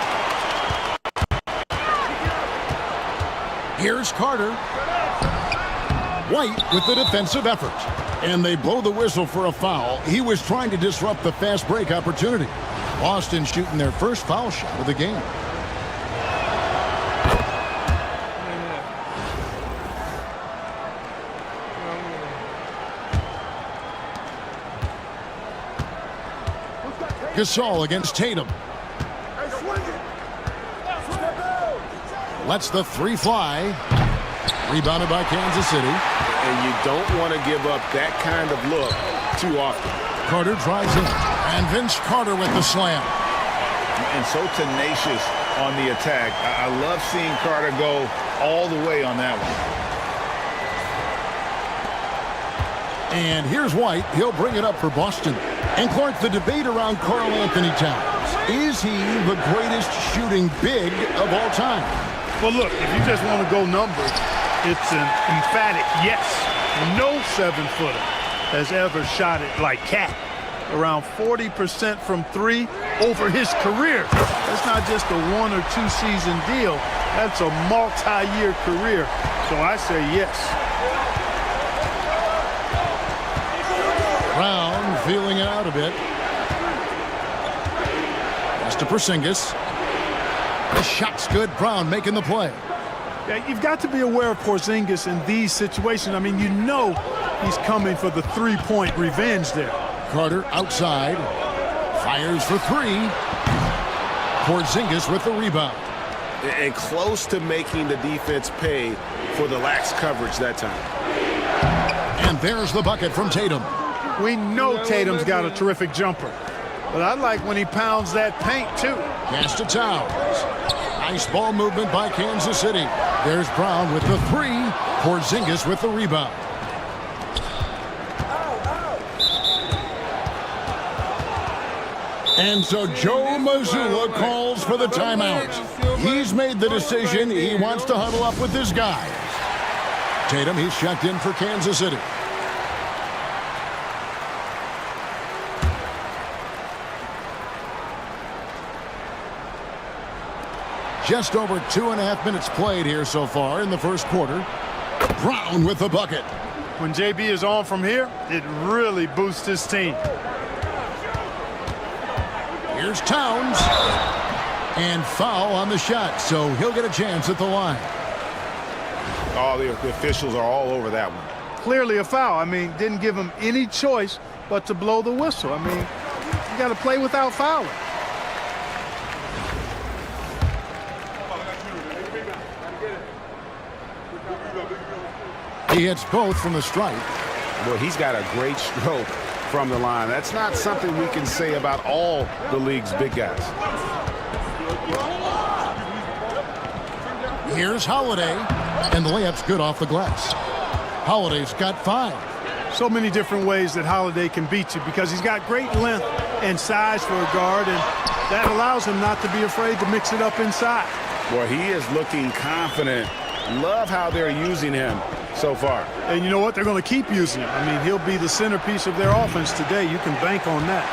Here's Carter. White with the defensive effort. And they blow the whistle for a foul. He was trying to disrupt the fast break opportunity. Boston shooting their first foul shot of the game. Gasol against Tatum. Lets the three fly. Rebounded by Kansas City. And you don't want to give up that kind of look too often. Carter drives in. And Vince Carter with the slam. And so tenacious on the attack. I love seeing Carter go all the way on that one. And here's White. He'll bring it up for Boston. And Clark, the debate around Karl Anthony Towns. Is he the greatest shooting big of all time? Well, look, if you just want to go numbers, it's an emphatic yes. No 7-footer has ever shot it like Cat. Around 40% from three over his career. That's not just a 1 or 2 season deal. That's a multi-year career. So I say yes. Brown feeling it out a bit. Pass to Porzingis. The shot's good. Brown making the play. Yeah, you've got to be aware of Porzingis in these situations. I mean, you know he's coming for the three-point revenge there. Carter outside. Fires for three. Porzingis with the rebound. And close to making the defense pay for the lax coverage that time. And there's the bucket from Tatum. We know Tatum's got a terrific jumper. But I like when he pounds that paint, too. Pass to Towns. Nice ball movement by Kansas City. There's Brown with the three. Porzingis with the rebound. And so Joe Mazzulla calls for the timeout. He's made the decision. He wants to huddle up with his guys. Tatum, he's checked in for Kansas City. Just over 2.5 minutes played here so far in the first quarter. Brown with the bucket. When JB is on from here, it really boosts his team. Here's Towns. And foul on the shot, so he'll get a chance at the line. Oh, the officials are all over that one. Clearly a foul. I mean, didn't give him any choice but to blow the whistle. I mean, you got to play without fouling. He hits both from the stripe. Well, he's got a great stroke from the line. That's not something we can say about all the league's big guys. Here's Holiday, and the layup's good off the glass. Holiday's got 5. So many different ways that Holiday can beat you because he's got great length and size for a guard, and that allows him not to be afraid to mix it up inside. Boy, he is looking confident. Love how they're using him so far. And you know what? They're going to keep using him. I mean, he'll be the centerpiece of their offense today. You can bank on that.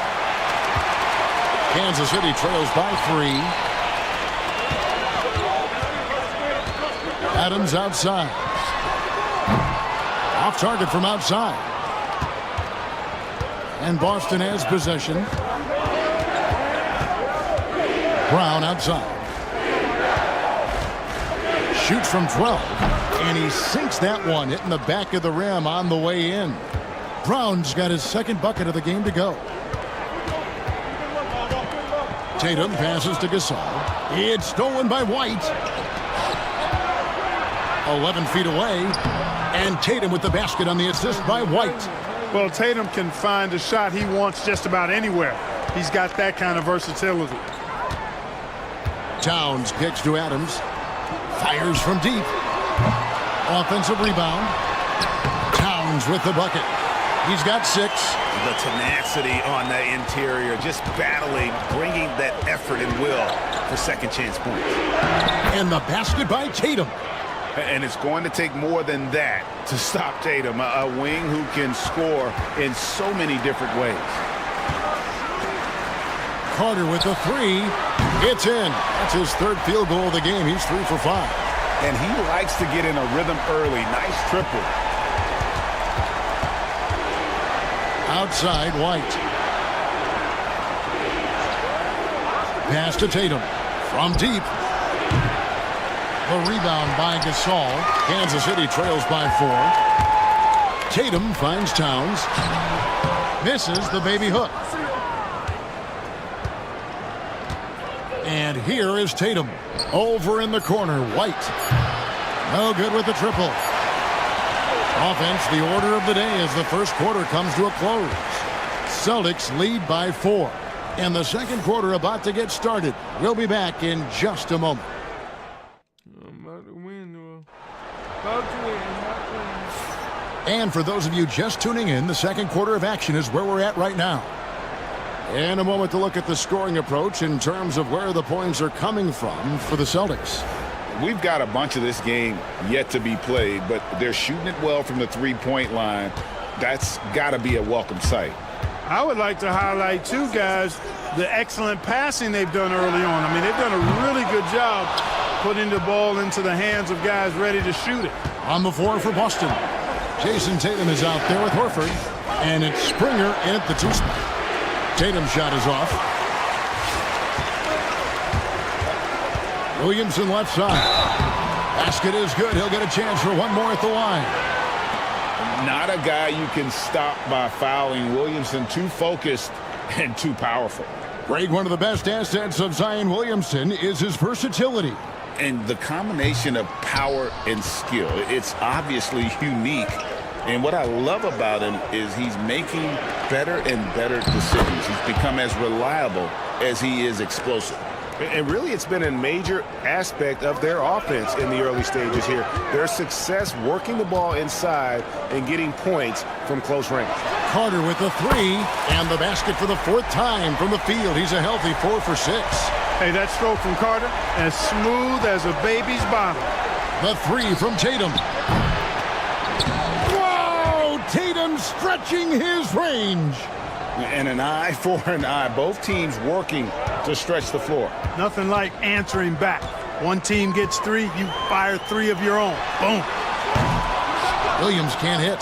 Kansas City trails by 3. Adams outside. Off target from outside. And Boston has possession. Brown outside. Shoots from 12. And he sinks that one, hitting the back of the rim on the way in. Brown's got his second bucket of the game to go. Tatum passes to Gasol. It's stolen by White. 11 feet away. And Tatum with the basket on the assist by White. Well, Tatum can find a shot he wants just about anywhere. He's got that kind of versatility. Towns kicks to Adams. Fires from deep. Offensive rebound. Towns with the bucket. He's got 6. The tenacity on the interior, just battling, bringing that effort and will for second chance points. And the basket by Tatum. And it's going to take more than that to stop Tatum, a wing who can score in so many different ways. Carter with the 3. It's in. That's his third field goal of the game. He's 3 for 5. And he likes to get in a rhythm early. Nice triple. Outside, White. Pass to Tatum. From deep. The rebound by Gasol. Kansas City trails by 4. Tatum finds Towns. Misses the baby hook. And here is Tatum. Over in the corner, White. No good with the triple. Offense, the order of the day as the first quarter comes to a close. Celtics lead by 4. And the second quarter about to get started. We'll be back in just a moment. I'm about to win, though. About to win. And for those of you just tuning in, the second quarter of action is where we're at right now. In a moment to look at the scoring approach in terms of where the points are coming from for the Celtics. We've got a bunch of this game yet to be played, but they're shooting it well from the three-point line. That's got to be a welcome sight. I would like to highlight, too, guys, the excellent passing they've done early on. I mean, they've done a really good job putting the ball into the hands of guys ready to shoot it. On the floor for Boston, Jason Tatum is out there with Horford, and it's Springer in at the 2 spot. Tatum's shot is off. Williamson left side. Basket is good. He'll get a chance for one more at the line. Not a guy you can stop by fouling. Williamson too focused and too powerful. Greg, one of the best assets of Zion Williamson is his versatility. And the combination of power and skill, it's obviously unique. And what I love about him is he's making better and better decisions. He's become as reliable as he is explosive. And really, it's been a major aspect of their offense in the early stages here. Their success working the ball inside and getting points from close range. Carter with the 3 and the basket for the 4th time from the field. He's a healthy 4 for 6. Hey, that stroke from Carter, as smooth as a baby's bottom. The 3 from Tatum. Whoa! Tatum stretching his range. And an eye for an eye. Both teams working to stretch the floor. Nothing like answering back. One team gets 3, you fire 3 of your own. Boom. Williams can't hit.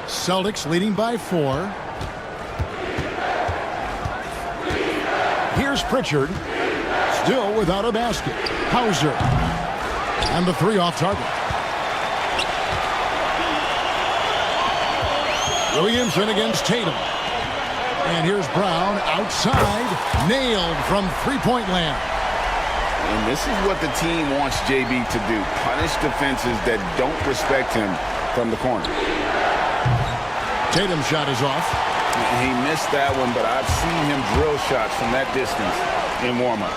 Celtics leading by 4. Here's Pritchard. Still without a basket. Hauser. And the 3 off target. Williamson against Tatum. And here's Brown outside. Nailed from three-point land. And this is what the team wants JB to do. Punish defenses that don't respect him from the corner. Tatum's shot is off. He missed that one, but I've seen him drill shots from that distance in warm-up.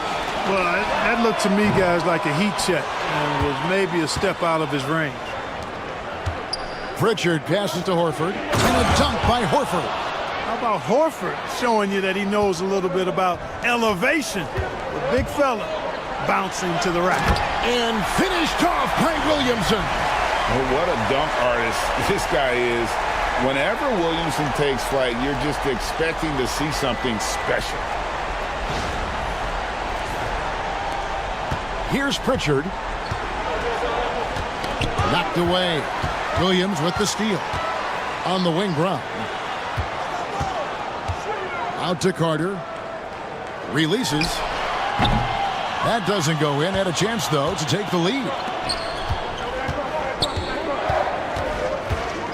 Well, that looked to me, guys, like a heat check and was maybe a step out of his range. Pritchard passes to Horford, and a dunk by Horford. How about Horford showing you that he knows a little bit about elevation? The big fella bouncing to the rack. And finished off by Williamson. Well, what a dunk artist this guy is. Whenever Williamson takes flight, you're just expecting to see something special. Here's Pritchard. Knocked away. Williams with the steal. On the wing, Brown. Out to Carter. Releases. That doesn't go in. Had a chance, though, to take the lead.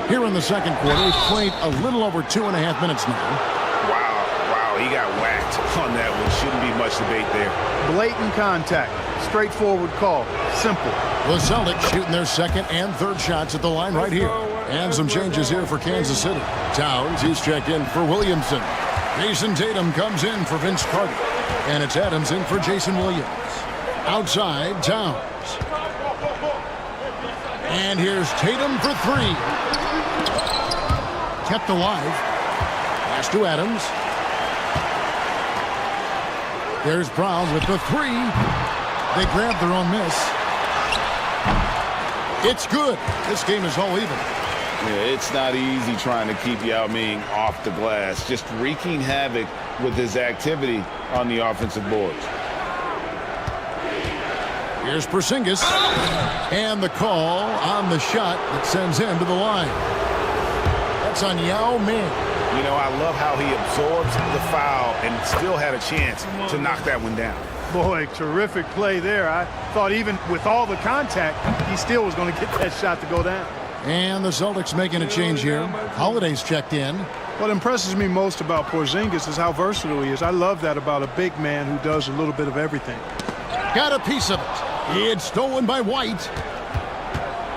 Here in the second quarter, we've played a little over 2.5 minutes now. Wow, he got whacked on that one. Shouldn't be much debate there. Blatant contact. Straightforward call. Simple. The Celtics shooting their second and third shots at the line right here. And some changes here for Kansas City. Towns, he's checked in for Williamson. Jason Tatum comes in for Vince Carter. And it's Adams in for Jason Williams. Outside, Towns. And here's Tatum for three. Kept alive. Pass to Adams. There's Brown with the three. They grab their own miss. It's good. This game is all even. Yeah, it's not easy trying to keep Yao Ming off the glass. Just wreaking havoc with his activity on the offensive boards. Here's Porzingis. And the call on the shot that sends him to the line. That's on Yao Ming. You know, I love how he absorbs the foul and still had a chance to knock that one down. Boy, terrific play there. I thought even with all the contact, he still was going to get that shot to go down. And the Celtics making a change here. Holiday's checked in. What impresses me most about Porzingis is how versatile he is. I love that about a big man who does a little bit of everything. Got a piece of it. It's stolen by White.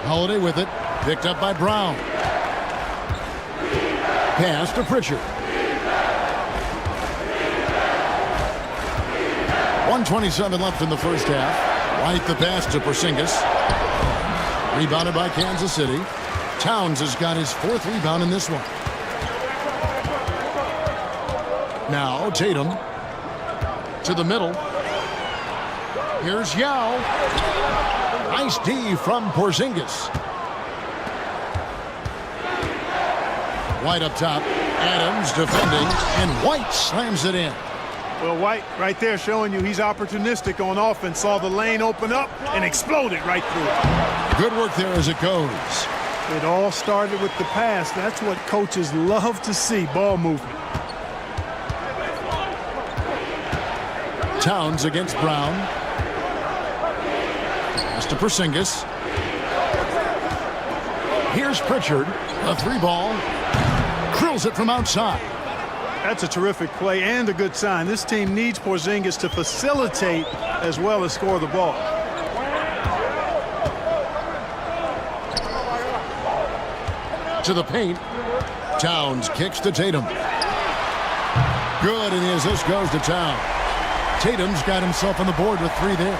Holiday with it. Picked up by Brown. Pass to Pritchard. 1:27 left in the first half. White the pass to Porzingis. Rebounded by Kansas City. Towns has got his fourth rebound in this one. Now Tatum to the middle. Here's Yao. Nice D from Porzingis. White up top. Adams defending, and White slams it in. Well, White right there showing you he's opportunistic on offense. Saw the lane open up and exploded right through it. Good work there as it goes. It all started with the pass. That's what coaches love to see, ball movement. Towns against Brown. Pass to Porzingis. Here's Pritchard. A three ball. Drills it from outside. That's a terrific play and a good sign. This team needs Porzingis to facilitate as well as score the ball. To the paint. Towns kicks to Tatum. Good, and as this goes to Towns. Tatum's got himself on the board with three there.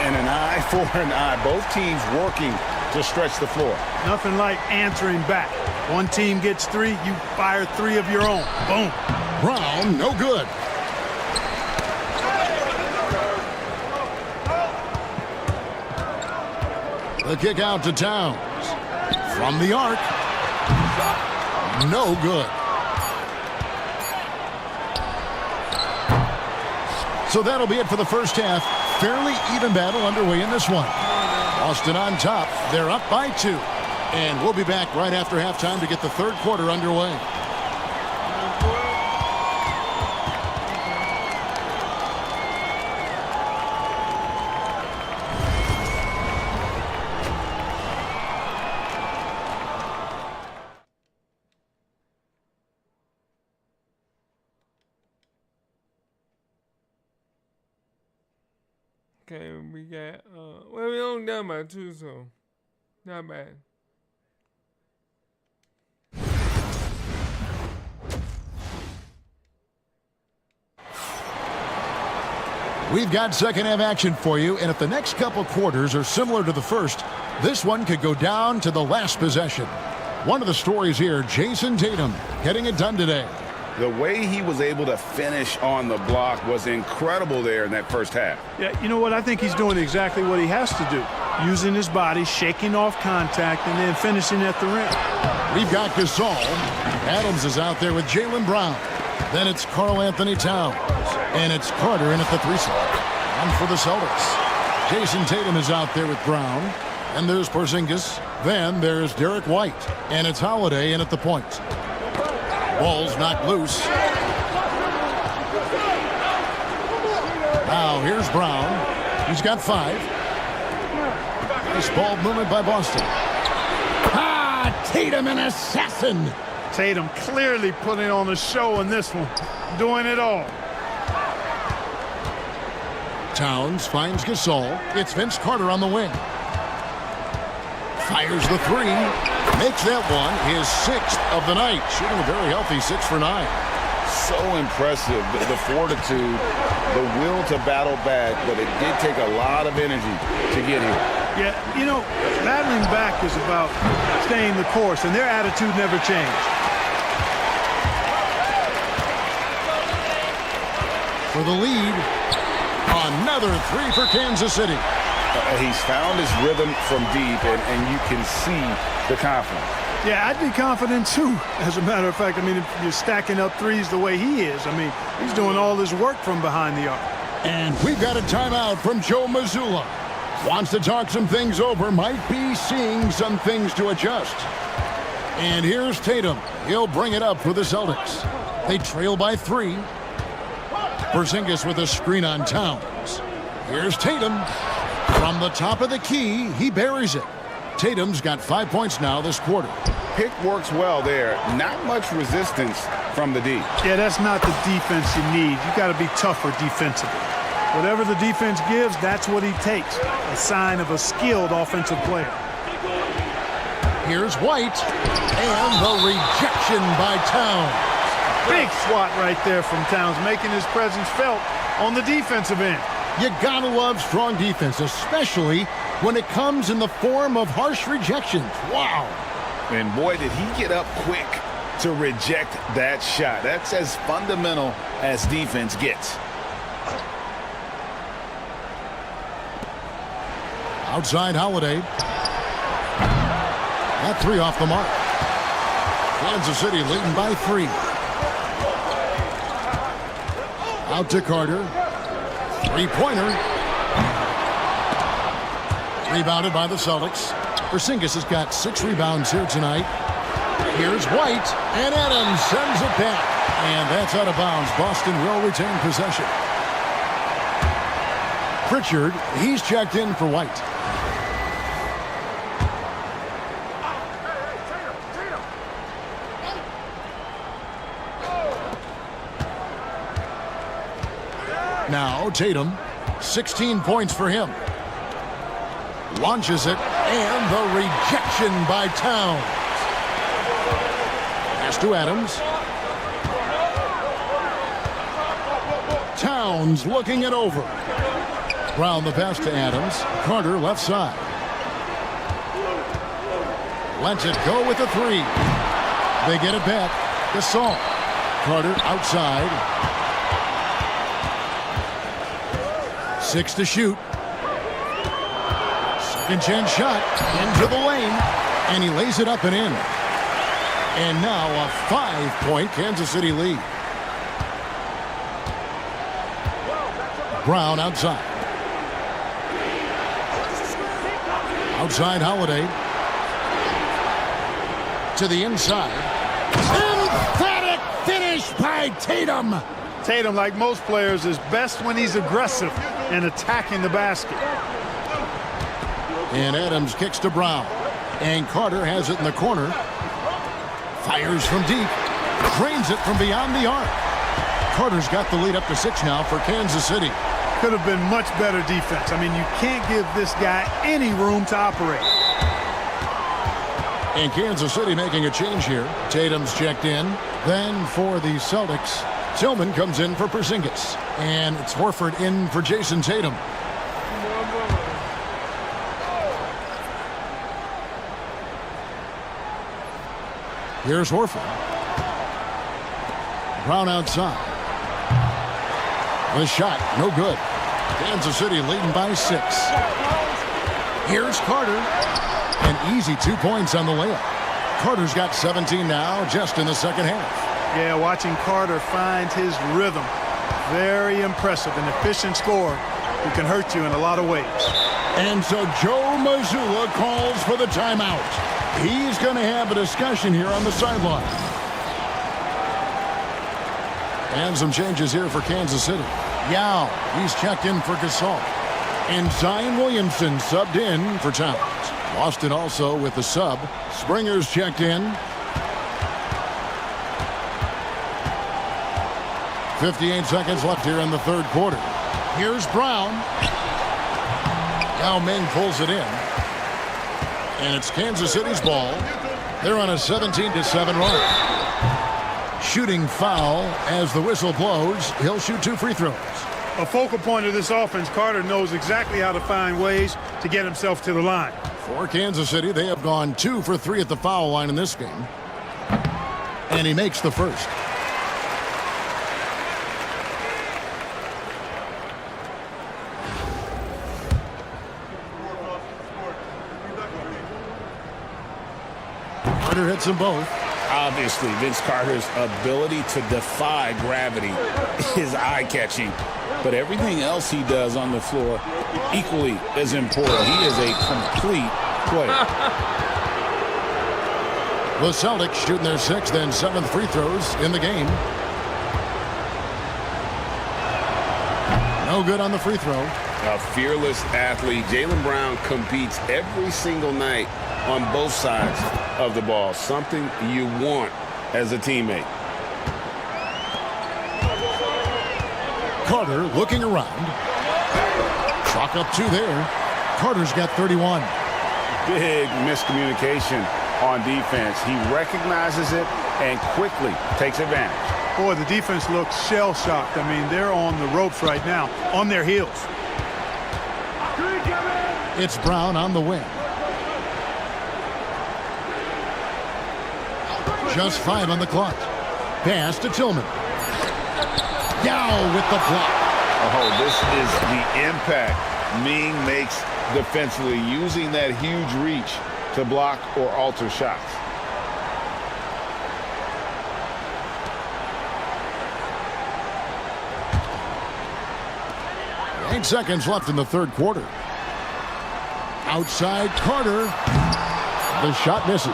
And an eye for an eye. Both teams working to stretch the floor. Nothing like answering back. One team gets three, you fire three of your own. Boom. Brown, no good. The kick out to Towns. From the arc. No good. So that'll be it for the first half. Fairly even battle underway in this one. Boston on top. They're up by 2. And we'll be back right after halftime to get the third quarter underway. Okay, we got, well, we only done by 2, so not bad. We've got second half action for you, and if the next couple quarters are similar to the first, this one could go down to the last possession. One of the stories here, Jason Tatum getting it done today. The way he was able to finish on the block was incredible there in that first half. Yeah, you know what? I think he's doing exactly what he has to do. Using his body, shaking off contact, and then finishing at the rim. We've got Gasol. Adams is out there with Jaylen Brown. Then it's Karl-Anthony Towns. And it's Carter in at the 3 slot. And for the Celtics, Jason Tatum is out there with Brown. And there's Porzingis. Then there's Derek White. And it's Holiday in at the point. Ball's knocked loose. Now here's Brown. He's got 5. Nice ball movement by Boston. Tatum, an assassin. Tatum clearly putting on a show in this one. Doing it all. Towns finds Gasol. It's Vince Carter on the wing. Fires the 3. Makes that one his 6th of the night. Shooting a very healthy 6 for 9. So impressive. The fortitude, the will to battle back, but it did take a lot of energy to get here. Yeah, you know, battling back is about staying the course, and their attitude never changed. For the lead, another 3 for Kansas City. He's found his rhythm from deep, and you can see the confidence. Yeah, I'd be confident too, as a matter of fact. I mean, if you're stacking up threes the way he is, I mean, he's doing all this work from behind the arc. And we've got a timeout from Joe Mazzulla. Wants to talk some things over, might be seeing some things to adjust. And here's Tatum. He'll bring it up for the Celtics. They trail by 3. Porzingis with a screen on Towns. Here's Tatum. From the top of the key, he buries it. Tatum's got 5 points now this quarter. Pick works well there. Not much resistance from the D. Yeah, that's not the defense you need. You got to be tougher defensively. Whatever the defense gives, that's what he takes. A sign of a skilled offensive player. Here's White. And the rejection by Towns. Big swat right there from Towns, making his presence felt on the defensive end. You gotta love strong defense, especially when it comes in the form of harsh rejections. Wow. And boy, did he get up quick to reject that shot. That's as fundamental as defense gets. Outside Holiday. That 3 off the mark. Kansas City leading by 3. Out to Carter. 3-pointer. Rebounded by the Celtics. Porzingis has got 6 rebounds here tonight. Here's White. And Adams sends it back. And that's out of bounds. Boston will retain possession. Pritchard, he's checked in for White. Now Tatum, 16 points for him. Launches it, and the rejection by Towns. Pass to Adams. Towns looking it over. Brown the pass to Adams. Carter left side. Lets it go with the 3. They get it back. Gasol. Carter outside. 6 to shoot. Second chance shot into the lane. And he lays it up and in. And now a 5-point Kansas City lead. Brown outside. Outside Holiday. To the inside. Emphatic finish by Tatum. Tatum, like most players, is best when he's aggressive and attacking the basket. And Adams kicks to Brown. And Carter has it in the corner. Fires from deep. Drains it from beyond the arc. Carter's got the lead up to 6 now for Kansas City. could have been much better defense. I mean, you can't give this guy any room to operate. And Kansas City making a change here. Tatum's checked in. Then for the Celtics, Tillman comes in for Porzingis. And it's Horford in for Jason Tatum. Here's Horford. Brown outside. The shot, no good. Kansas City leading by 6. Here's Carter. An easy 2 points on the layup. Carter's got 17 now, just in the second half. Yeah, watching Carter find his rhythm. Very impressive. An efficient scorer who can hurt you in a lot of ways. And so Joe Mazzulla calls for the timeout. He's going to have a discussion here on the sideline. And some changes here for Kansas City. Yao, he's checked in for Gasol. And Zion Williamson subbed in for Towns. Lost it also with the sub. Springer's checked in. 58 seconds left here in the third quarter. Here's Brown. Yao Ming pulls it in. And it's Kansas City's ball. They're on a 17-7 run. Shooting foul as the whistle blows. He'll shoot 2 free throws. A focal point of this offense, Carter knows exactly how to find ways to get himself to the line. For Kansas City, they have gone 2 for 3 at the foul line in this game. And he makes the first. Carter hits them both. Obviously, Vince Carter's ability to defy gravity is eye-catching. But everything else he does on the floor equally is important. He is a complete player. The Celtics shooting their 6th and 7th free throws in the game. No good on the free throw. A fearless athlete. Jaylen Brown competes every single night on both sides of the ball. Something you want as a teammate. Carter looking around. Chalk up 2 there. Carter's got 31. Big miscommunication on defense. He recognizes it and quickly takes advantage. Boy, the defense looks shell-shocked. I mean, they're on the ropes right now, on their heels. It's Brown on the wing. Just 5 on the clock. Pass to Tillman. Yao with the block. Oh, this is the impact Ming makes defensively, using that huge reach to block or alter shots. Eight seconds left in the third quarter. Outside Carter. The shot misses.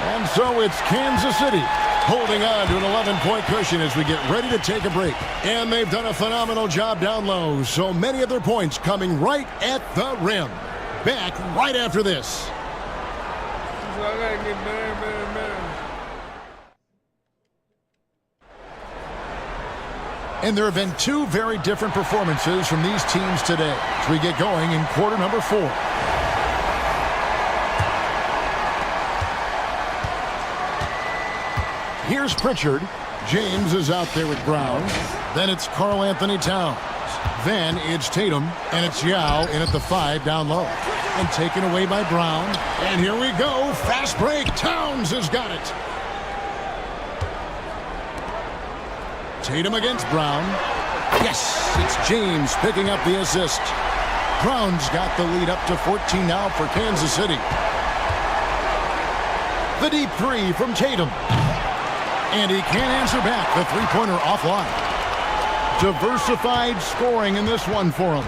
And so it's Kansas City holding on to an 11-point cushion as we get ready to take a break. And they've done a phenomenal job down low. So many of their points coming right at the rim. Back right after this. So I gotta get better. And there have been 2 very different performances from these teams today as we get going in quarter number 4. Here's Pritchard. James is out there with Brown. Then it's Karl Anthony Towns. Then it's Tatum, and it's Yao in at the 5 down low. And taken away by Brown. And here we go. Fast break. Towns has got it. Tatum against Brown. Yes, it's James picking up the assist. Brown's got the lead up to 14 now for Kansas City. The deep 3 from Tatum. And he can't answer back. The three-pointer offline. Diversified scoring in this one for him.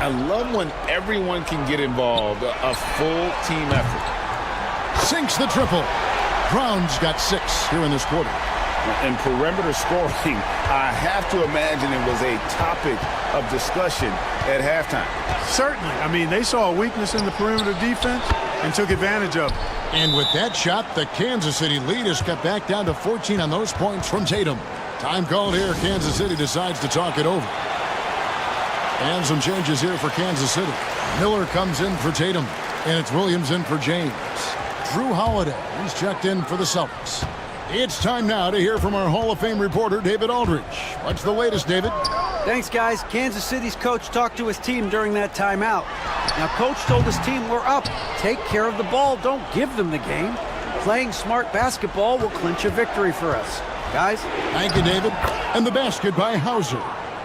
I love when everyone can get involved. A full team effort. Sinks the triple. Brown's got 6 here in this quarter. And perimeter scoring, I have to imagine it was a topic of discussion at halftime. Certainly. I mean, they saw a weakness in the perimeter defense and took advantage of it. And with that shot, the Kansas City lead is cut back down to 14 on those points from Tatum. Time called here. Kansas City decides to talk it over. And some changes here for Kansas City. Miller comes in for Tatum, and it's Williams in for James. Drew Holiday, he's checked in for the Celtics. It's time now to hear from our Hall of Fame reporter, David Aldridge. What's the latest, David? Thanks, guys. Kansas City's coach talked to his team during that timeout. Now, coach told his team, we're up. Take care of the ball. Don't give them the game. Playing smart basketball will clinch a victory for us. Guys? Thank you, David. And the basket by Hauser.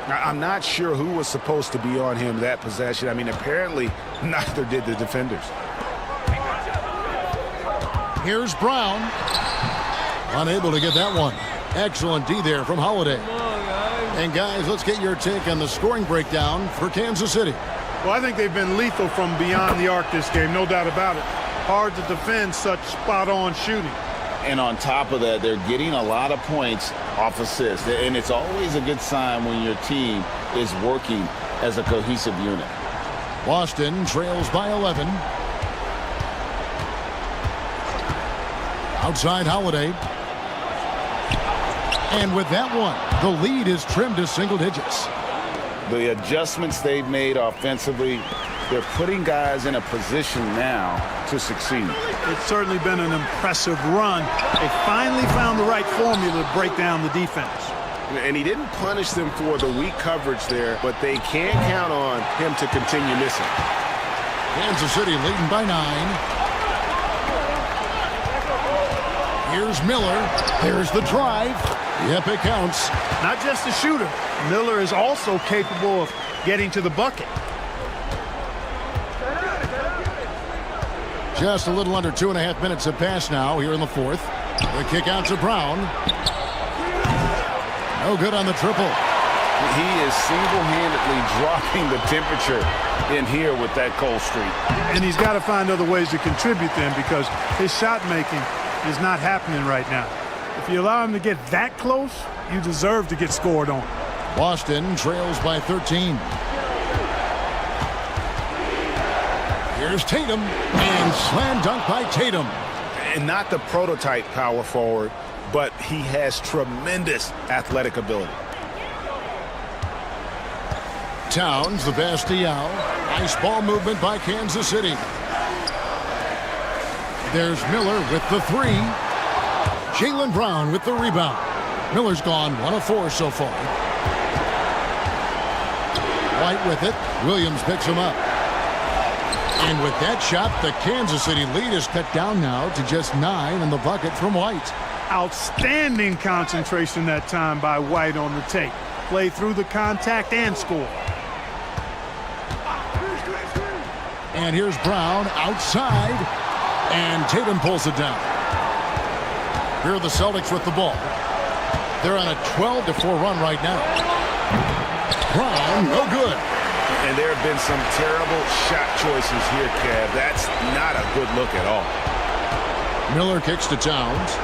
I'm not sure who was supposed to be on him that possession. I mean, apparently neither did the defenders. Here's Brown. Unable to get that one. Excellent D there from Holiday. And guys, let's get your take on the scoring breakdown for Kansas City. Well, I think they've been lethal from beyond the arc this game, no doubt about it. Hard to defend such spot-on shooting. And on top of that, they're getting a lot of points off assists. And it's always a good sign when your team is working as a cohesive unit. Boston trails by 11. Outside Holiday. And with that one, the lead is trimmed to single digits. The adjustments they've made offensively, they're putting guys in a position now to succeed. It's certainly been an impressive run. They finally found the right formula to break down the defense. And he didn't punish them for the weak coverage there, but they can't count on him to continue missing. Kansas City leading by 9. Here's Miller. There's the drive. Yep, it counts. Not just a shooter. Miller is also capable of getting to the bucket. Just a little under 2.5 minutes have passed now here in the fourth. The kick out to Brown. No good on the triple. He is single-handedly dropping the temperature in here with that cold streak. And he's got to find other ways to contribute then, because his shot making is not happening right now. If you allow him to get that close, you deserve to get scored on. Boston trails by 13. Here's Tatum, and slam dunk by Tatum. And not the prototype power forward, but he has tremendous athletic ability. Towns, the pass to Yao. Nice ball movement by Kansas City. There's Miller with the 3. Jaylen Brown with the rebound. Miller's gone 1 of 4 so far. White with it. Williams picks him up. And with that shot, the Kansas City lead is cut down now to just 9 in the bucket from White. Outstanding concentration that time by White on the tape. Play through the contact and score. And here's Brown outside. And Tatum pulls it down. Here are the Celtics with the ball. They're on a 12-4 run right now. Brown, no good. And there have been some terrible shot choices here, Kev. That's not a good look at all. Miller kicks to Towns.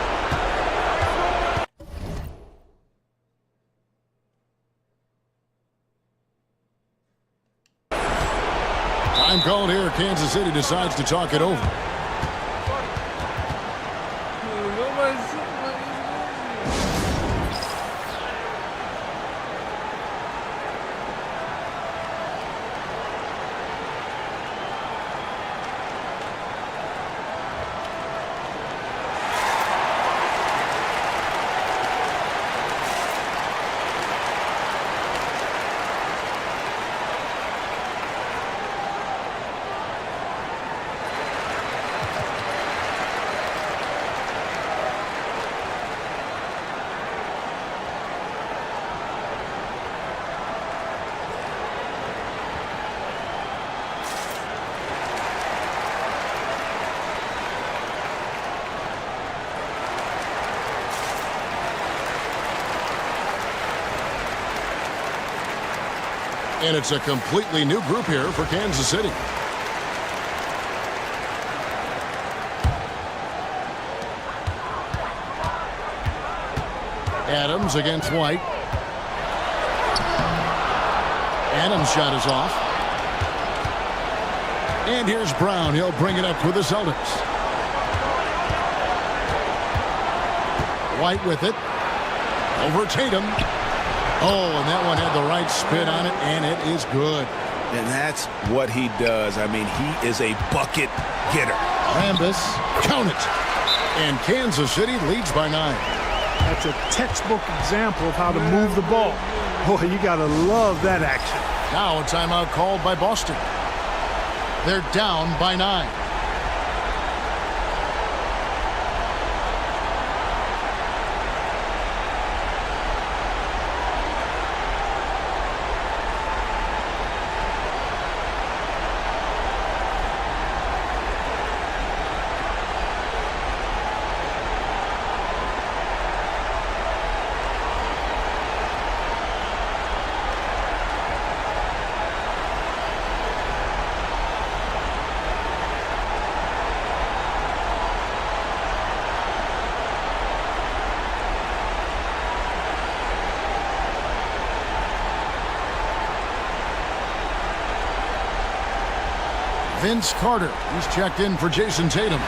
Time called here. Kansas City decides to talk it over. And it's a completely new group here for Kansas City. Adams against White. Adams' shot is off. And here's Brown. He'll bring it up for the Celtics. White with it. Over Tatum. Oh, and that one had the right spin on it, and it is good. And that's what he does. I mean, he is a bucket getter. Rambis, count it. And Kansas City leads by 9. That's a textbook example of how to move the ball. Boy, you got to love that action. Now a timeout called by Boston. They're down by 9. Vince Carter, he's checked in for Jason Tatum.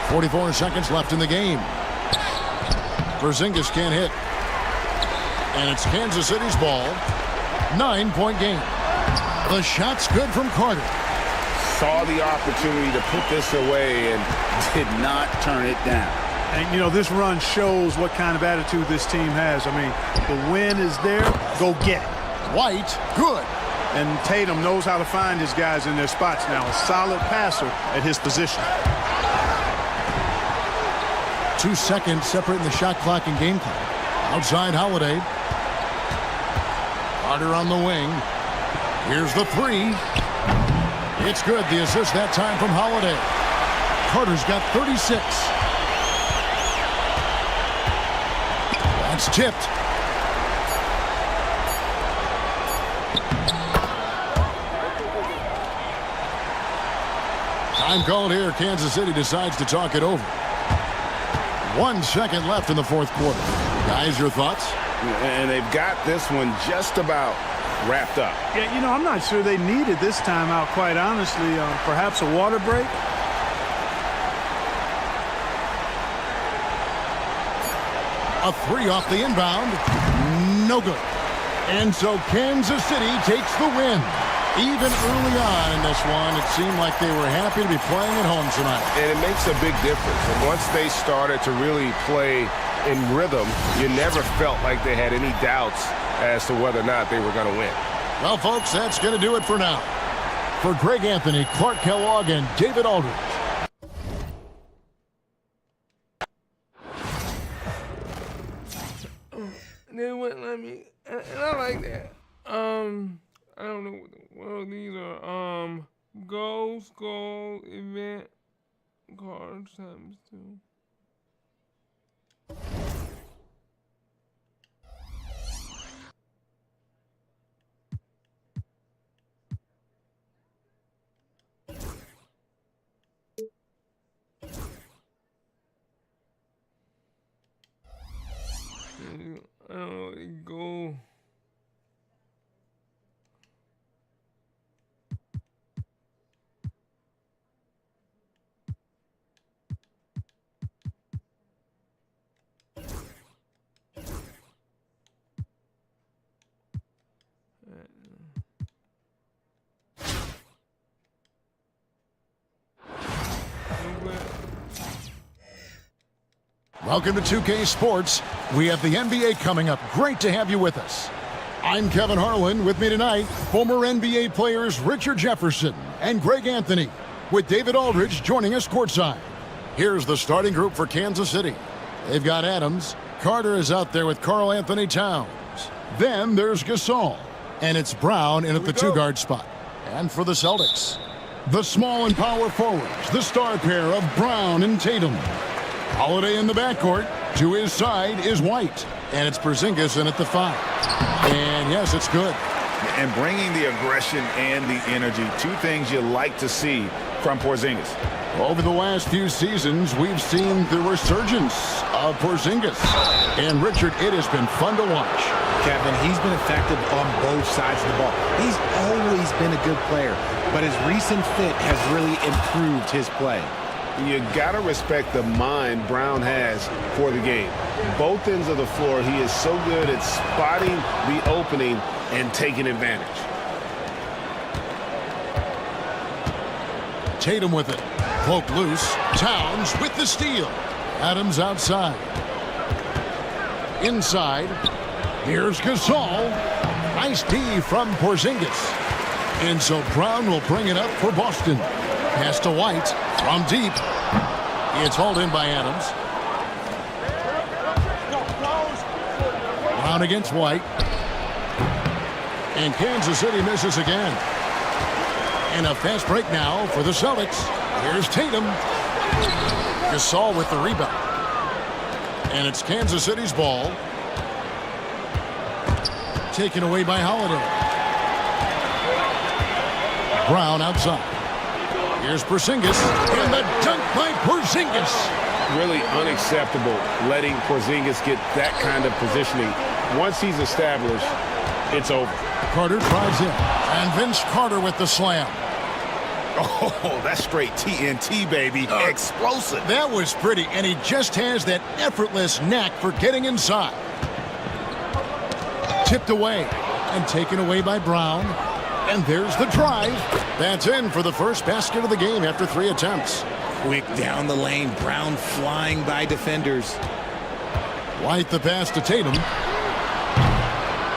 .44 seconds left in the game. Porzingis can't hit. And it's Kansas City's ball. 9-point game. The shot's good from Carter. Saw the opportunity to put this away and did not turn it down. And, you know, this run shows what kind of attitude this team has. I mean, the win is there. Go get it. White, good. And Tatum knows how to find his guys in their spots now. A solid passer at his position. 2 seconds separating the shot clock and game clock. Outside Holiday. Carter on the wing. Here's the 3. It's good. The assist that time from Holiday. Carter's got 36. That's tipped. Time called here. Kansas City decides to talk it over. 1 second left in the fourth quarter. Guys, your thoughts? And they've got this one just about wrapped up. Yeah, you know, I'm not sure they needed this timeout, quite honestly. Perhaps a water break. A 3 off the inbound. No good. And so Kansas City takes the win. Even early on in this one, it seemed like they were happy to be playing at home tonight. And it makes a big difference. And once they started to really play in rhythm, you never felt like they had any doubts as to whether or not they were going to win. Well, folks, that's going to do it for now. For Greg Anthony, Clark Kellogg, and David Aldridge. They wouldn't let me, and I like that. I don't know what these are. Goal, skull, event, cards times 2. I don't know, they go. Welcome to 2K Sports. We have the NBA coming up. Great to have you with us. I'm Kevin Harlan. With me tonight, former NBA players Richard Jefferson and Greg Anthony, with David Aldridge joining us courtside. Here's the starting group for Kansas City. They've got Adams. Carter is out there with Karl Anthony Towns. Then there's Gasol. And it's Brown in at the two-guard spot. And for the Celtics, the small and power forwards, the star pair of Brown and Tatum. Holiday in the backcourt. To his side is White. And it's Porzingis in at the 5. And yes, it's good. And bringing the aggression and the energy, two things you like to see from Porzingis. Over the last few seasons, we've seen the resurgence of Porzingis. And, Richard, it has been fun to watch. Kevin, he's been effective on both sides of the ball. He's always been a good player, but his recent fit has really improved his play. You got to respect the mind Brown has for the game. Both ends of the floor, he is so good at spotting the opening and taking advantage. Tatum with it. Poke loose. Towns with the steal. Adams outside. Inside. Here's Gasol. Nice D from Porzingis. And so Brown will bring it up for Boston. Pass to White from deep. It's hauled in by Adams. Brown against White. And Kansas City misses again. And a fast break now for the Celtics. Here's Tatum. Gasol with the rebound. And it's Kansas City's ball. Taken away by Holiday. Brown outside. Here's Porzingis. And the dunk by Porzingis. Really unacceptable letting Porzingis get that kind of positioning. Once he's established, it's over. Carter drives in. And Vince Carter with the slam. Oh, that's straight TNT, baby. Explosive. That was pretty, and he just has that effortless knack for getting inside. Tipped away and taken away by Brown. And there's the drive. That's in for the first basket of the game after 3 attempts. Quick down the lane. Brown flying by defenders. White the pass to Tatum.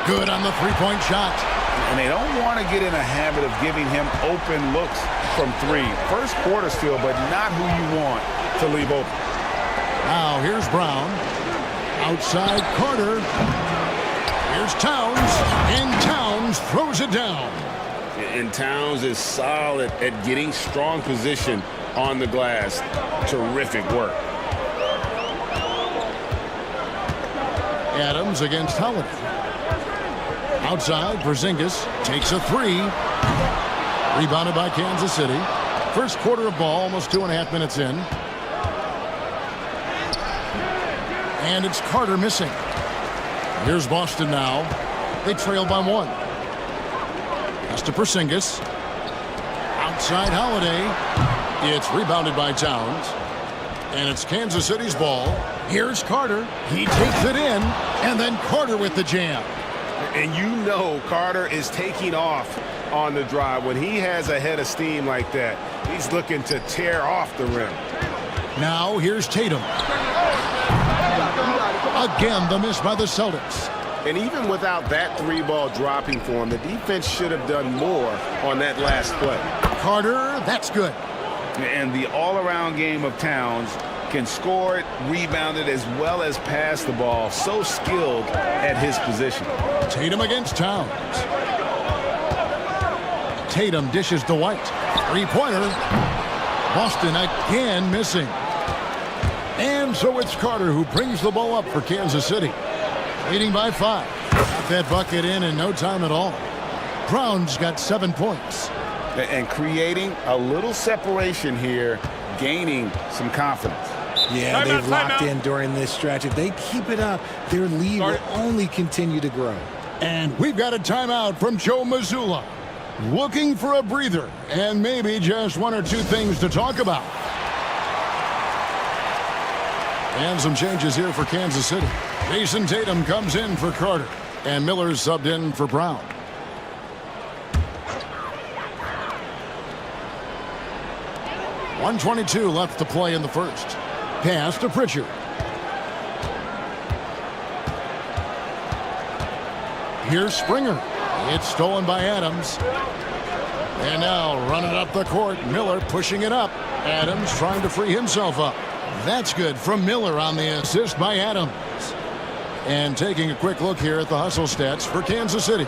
Good on the three-point shot. And they don't want to get in a habit of giving him open looks from 3. First quarter still, but not who you want to leave open. Now here's Brown. Outside Carter. Here's Towns. And Towns throws it down. And Towns is solid at getting strong position on the glass. Terrific work. Adams against Holiday. Outside, Porzingis takes a 3. Rebounded by Kansas City. First quarter of ball, almost 2.5 minutes in. And it's Carter missing. Here's Boston now. They trail by 1. Pass to Porzingis. Outside Holiday. It's rebounded by Towns. And it's Kansas City's ball. Here's Carter. He takes it in. And then Carter with the jam. And you know Carter is taking off on the drive. When he has a head of steam like that, he's looking to tear off the rim. Now here's Tatum. Again, the miss by the Celtics. And even without that 3-ball dropping for him, the defense should have done more on that last play. Carter, that's good. And the all-around game of Towns can score it, rebound it, as well as pass the ball. So skilled at his position. Tatum against Towns. Tatum dishes to White. 3-pointer. Boston again missing. And so it's Carter who brings the ball up for Kansas City. Leading by 5. Got that bucket in no time at all. Brown's got 7 points. And creating a little separation here, gaining some confidence. Yeah, they've locked in during this stretch. If they keep it up, their lead will only continue to grow. And we've got a timeout from Joe Mazzulla. Looking for a breather and maybe just 1 or 2 things to talk about. And some changes here for Kansas City. Jason Tatum comes in for Carter. And Miller's subbed in for Brown. .122 left to play in the first. Pass to Pritchard. Here's Springer. It's stolen by Adams. And now running up the court, Miller pushing it up. Adams trying to free himself up. That's good from Miller on the assist by Adams. And taking a quick look here at the hustle stats for Kansas City.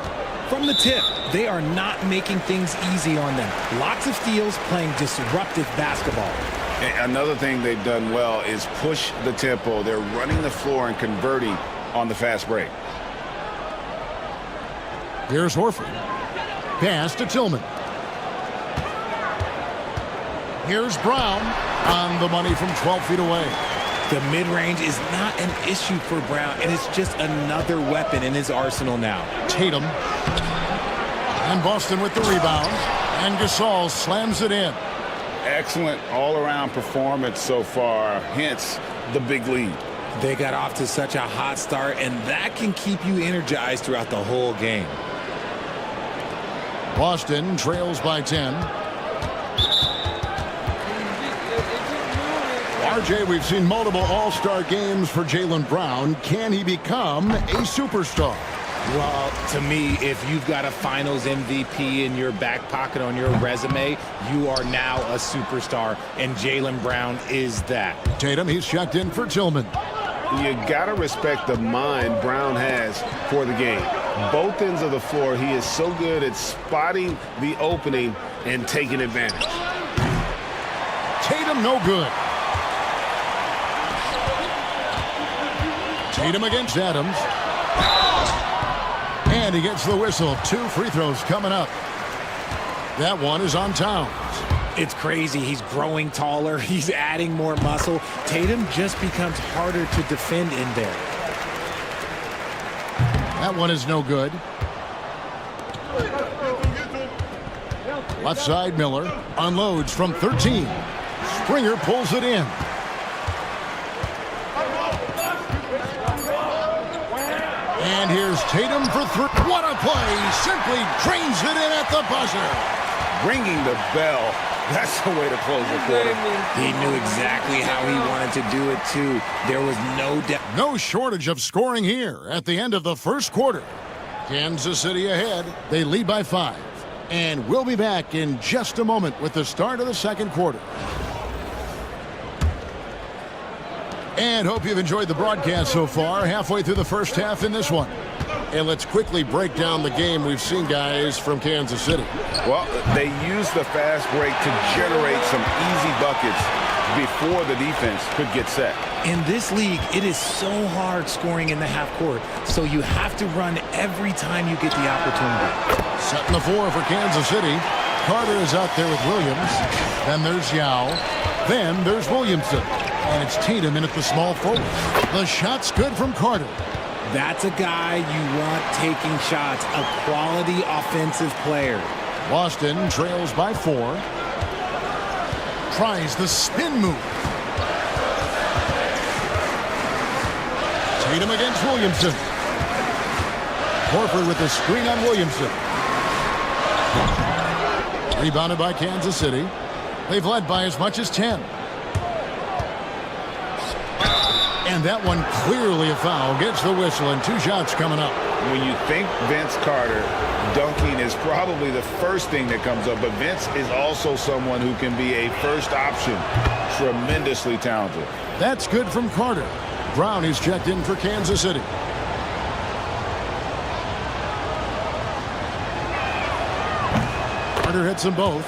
From the tip, they are not making things easy on them. Lots of steals, playing disruptive basketball. Another thing they've done well is push the tempo. They're running the floor and converting on the fast break. Here's Horford. Pass to Tillman. Here's Brown on the money from 12 feet away. The mid-range is not an issue for Brown, and it's just another weapon in his arsenal now. Tatum. And Boston with the rebound. And Gasol slams it in. Excellent all-around performance so far, hence the big lead. They got off to such a hot start, and that can keep you energized throughout the whole game. Boston trails by 10. RJ, we've seen multiple all-star games for Jaylen Brown. Can he become a superstar? Well, to me, if you've got a finals MVP in your back pocket on your resume, you are now a superstar, and Jaylen Brown is that. Tatum, he's checked in for Tillman. You got to respect the mind Brown has for the game. Both ends of the floor, he is so good at spotting the opening and taking advantage. Tatum, no good. Tatum against Adams. And he gets the whistle. 2 free throws coming up. That one is on Towns. It's crazy. He's growing taller. He's adding more muscle. Tatum just becomes harder to defend in there. That one is no good. Left side, Miller unloads from 13. Springer pulls it in. And here's Tatum for 3. What a play! Simply drains it in at the buzzer. Ringing the bell. That's the way to close the quarter. He knew exactly how he wanted to do it, too. There was no shortage of scoring here at the end of the first quarter. Kansas City ahead. They lead by 5. And we'll be back in just a moment with the start of the second quarter. And hope you've enjoyed the broadcast so far. Halfway through the first half in this one. And let's quickly break down the game we've seen, guys, from Kansas City. Well, they used the fast break to generate some easy buckets before the defense could get set. In this league, it is so hard scoring in the half court, so you have to run every time you get the opportunity. Setting the floor for Kansas City. Carter is out there with Williams. Then there's Yao. Then there's Williamson. And it's Tatum in at the small forward. The shot's good from Carter. That's a guy you want taking shots, a quality offensive player. Boston trails by 4. Tries the spin move. Tatum against Williamson. Horford with the screen on Williamson. Rebounded by Kansas City. They've led by as much as 10. And that one clearly a foul. Gets the whistle and 2 shots coming up. When you think Vince Carter, dunking is probably the first thing that comes up. But Vince is also someone who can be a first option. Tremendously talented. That's good from Carter. Brown is checked in for Kansas City. Carter hits them both.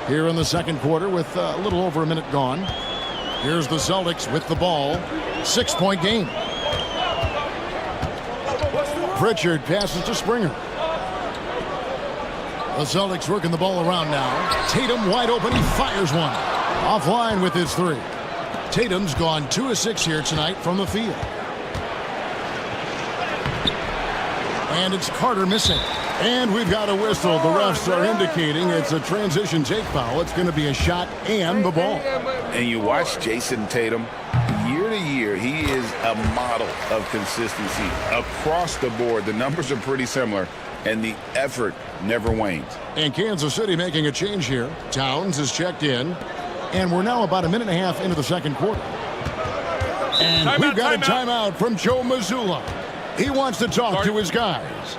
Here in the second quarter with a little over a minute gone. Here's the Celtics with the ball. 6-point game. Pritchard passes to Springer. The Celtics working the ball around now. Tatum wide open. He fires one. Offline with his 3. Tatum's gone 2 of 6 here tonight from the field. And it's Carter missing. And we've got a whistle. The refs are indicating it's a transition take foul. It's going to be a shot and the ball. And you watch Jason Tatum, year to year, he is a model of consistency across the board. The numbers are pretty similar, and the effort never wanes. And Kansas City making a change here. Towns is checked in. And we're now about a minute and a half into the second quarter. And we've got a timeout from Joe Mazzulla. He wants to talk to his guys.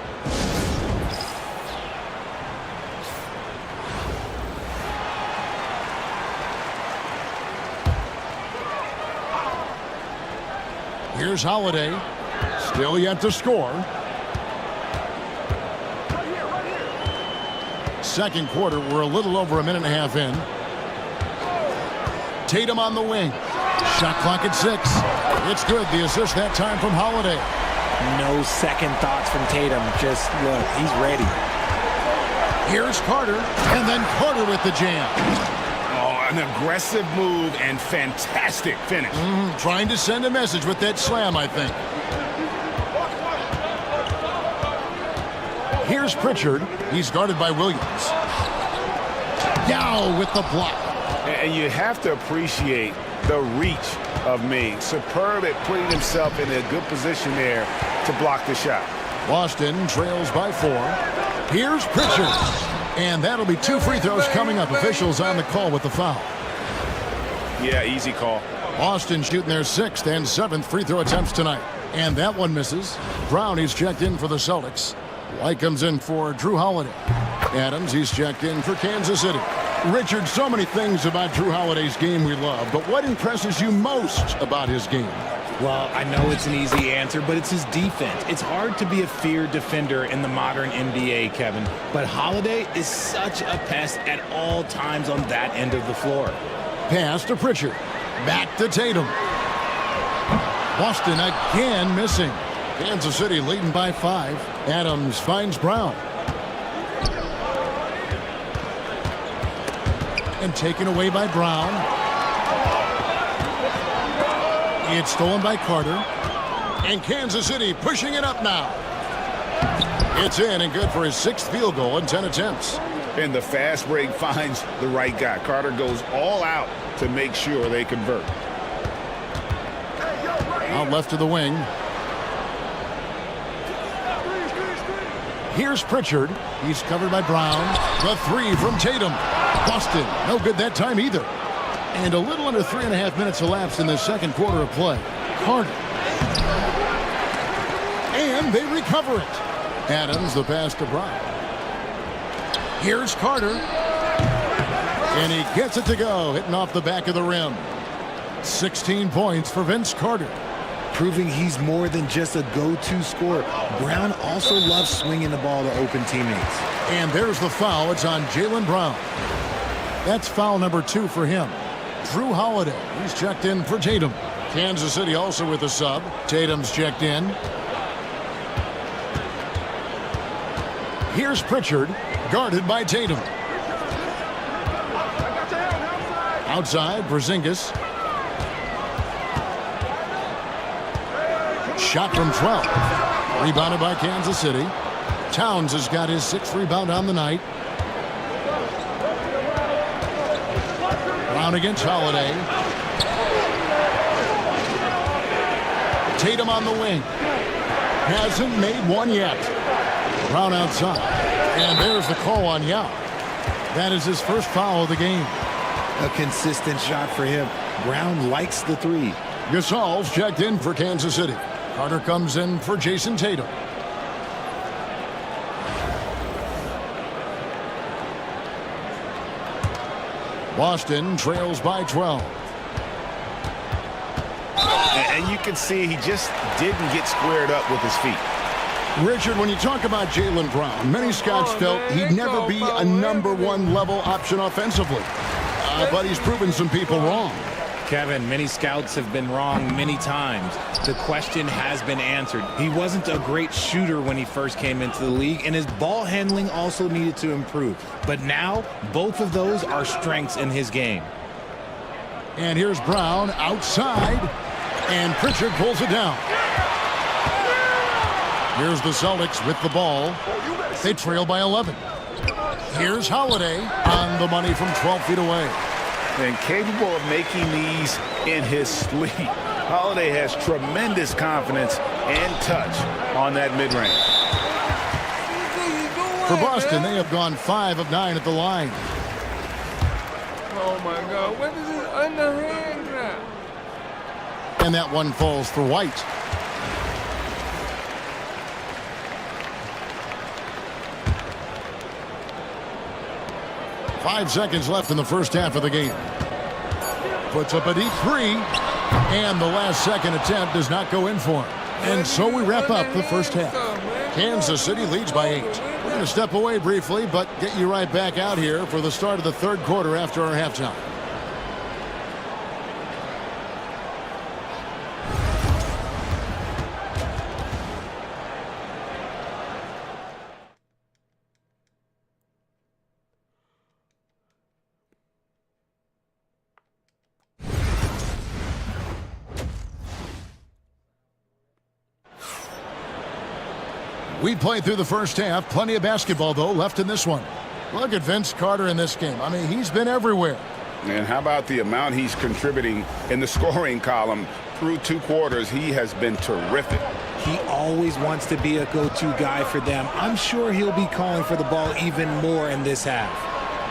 Here's Holiday. Still yet to score. Second quarter, we're a little over a minute and a half in. Tatum on the wing. Shot clock at 6. It's good. The assist that time from Holiday. No second thoughts from Tatum. Just look, he's ready. Here's Carter, and then Carter with the jam. Oh, an aggressive move and fantastic finish. Trying to send a message with that slam, I think. Here's Pritchard. He's guarded by Williams. Yao with the block. And you have to appreciate the reach of Ming. Superb at putting himself in a good position there to block the shot. Boston trails by 4. Here's Pritchard. And that'll be 2 free throws coming up. Officials on the call with the foul. Yeah, easy call. Boston shooting their 6th and 7th free throw attempts tonight. And that one misses. Brown, he's checked in for the Celtics. White comes in for Drew Holiday. Adams, he's checked in for Kansas City. Richard, so many things about Drew Holiday's game we love, but what impresses you most about his game? Well, I know it's an easy answer, but it's his defense. It's hard to be a feared defender in the modern NBA, Kevin, but Holiday is such a pest at all times on that end of the floor. Pass to Pritchard. Back to Tatum. Boston again missing. Kansas City leading by 5. Adams finds Brown. And taken away by Brown. It's stolen by Carter. And Kansas City pushing it up now. It's in and good for his 6th field goal in 10 attempts. And the fast break finds the right guy. Carter goes all out to make sure they convert. Out left to the wing. Here's Pritchard. He's covered by Brown. The 3 from Tatum. Boston, no good that time either. And a little under 3.5 minutes elapsed in the second quarter of play. Carter. And they recover it. Adams, the pass to Brown. Here's Carter. And he gets it to go, hitting off the back of the rim. 16 points for Vince Carter. Proving he's more than just a go-to scorer. Brown also loves swinging the ball to open teammates. And there's the foul. It's on Jaylen Brown. That's foul number 2 for him. Drew Holiday, he's checked in for Tatum. Kansas City also with a sub. Tatum's checked in. Here's Pritchard, guarded by Tatum. Outside, Porzingis. Shot from 12. Rebounded by Kansas City. Towns has got his 6th rebound on the night. Brown against Holiday. Tatum on the wing. Hasn't made one yet. Brown outside. And there's the call on Yao. That is his first foul of the game. A consistent shot for him. Brown likes the 3. Gasol's checked in for Kansas City. Carter comes in for Jason Tatum. Boston trails by 12. And you can see he just didn't get squared up with his feet. Richard, when you talk about Jaylen Brown, many scouts felt he'd never be a number 1 level option offensively. But he's proven some people wrong. Kevin, many scouts have been wrong many times. The question has been answered. He wasn't a great shooter when he first came into the league, and his ball handling also needed to improve. But now, both of those are strengths in his game. And here's Brown outside, and Pritchard pulls it down. Here's the Celtics with the ball. They trail by 11. Here's Holiday on the money from 12 feet away. And capable of making these in his sleep. Holiday has tremendous confidence and touch on that mid-range. For Boston, they have gone 5 of 9 at the line. Oh my God, what is this underhand grab? And that one falls for White. Five seconds left in the first half of the game. Puts up a deep 3, and the last second attempt does not go in for him. And so we wrap up the first half. Kansas City leads by 8. We're going to step away briefly, but get you right back out here for the start of the third quarter after our halftime. We played through the first half. Plenty of basketball, though, left in this one. Look at Vince Carter in this game. I mean, he's been everywhere. And how about the amount he's contributing in the scoring column? Through 2 quarters, he has been terrific. He always wants to be a go-to guy for them. I'm sure he'll be calling for the ball even more in this half.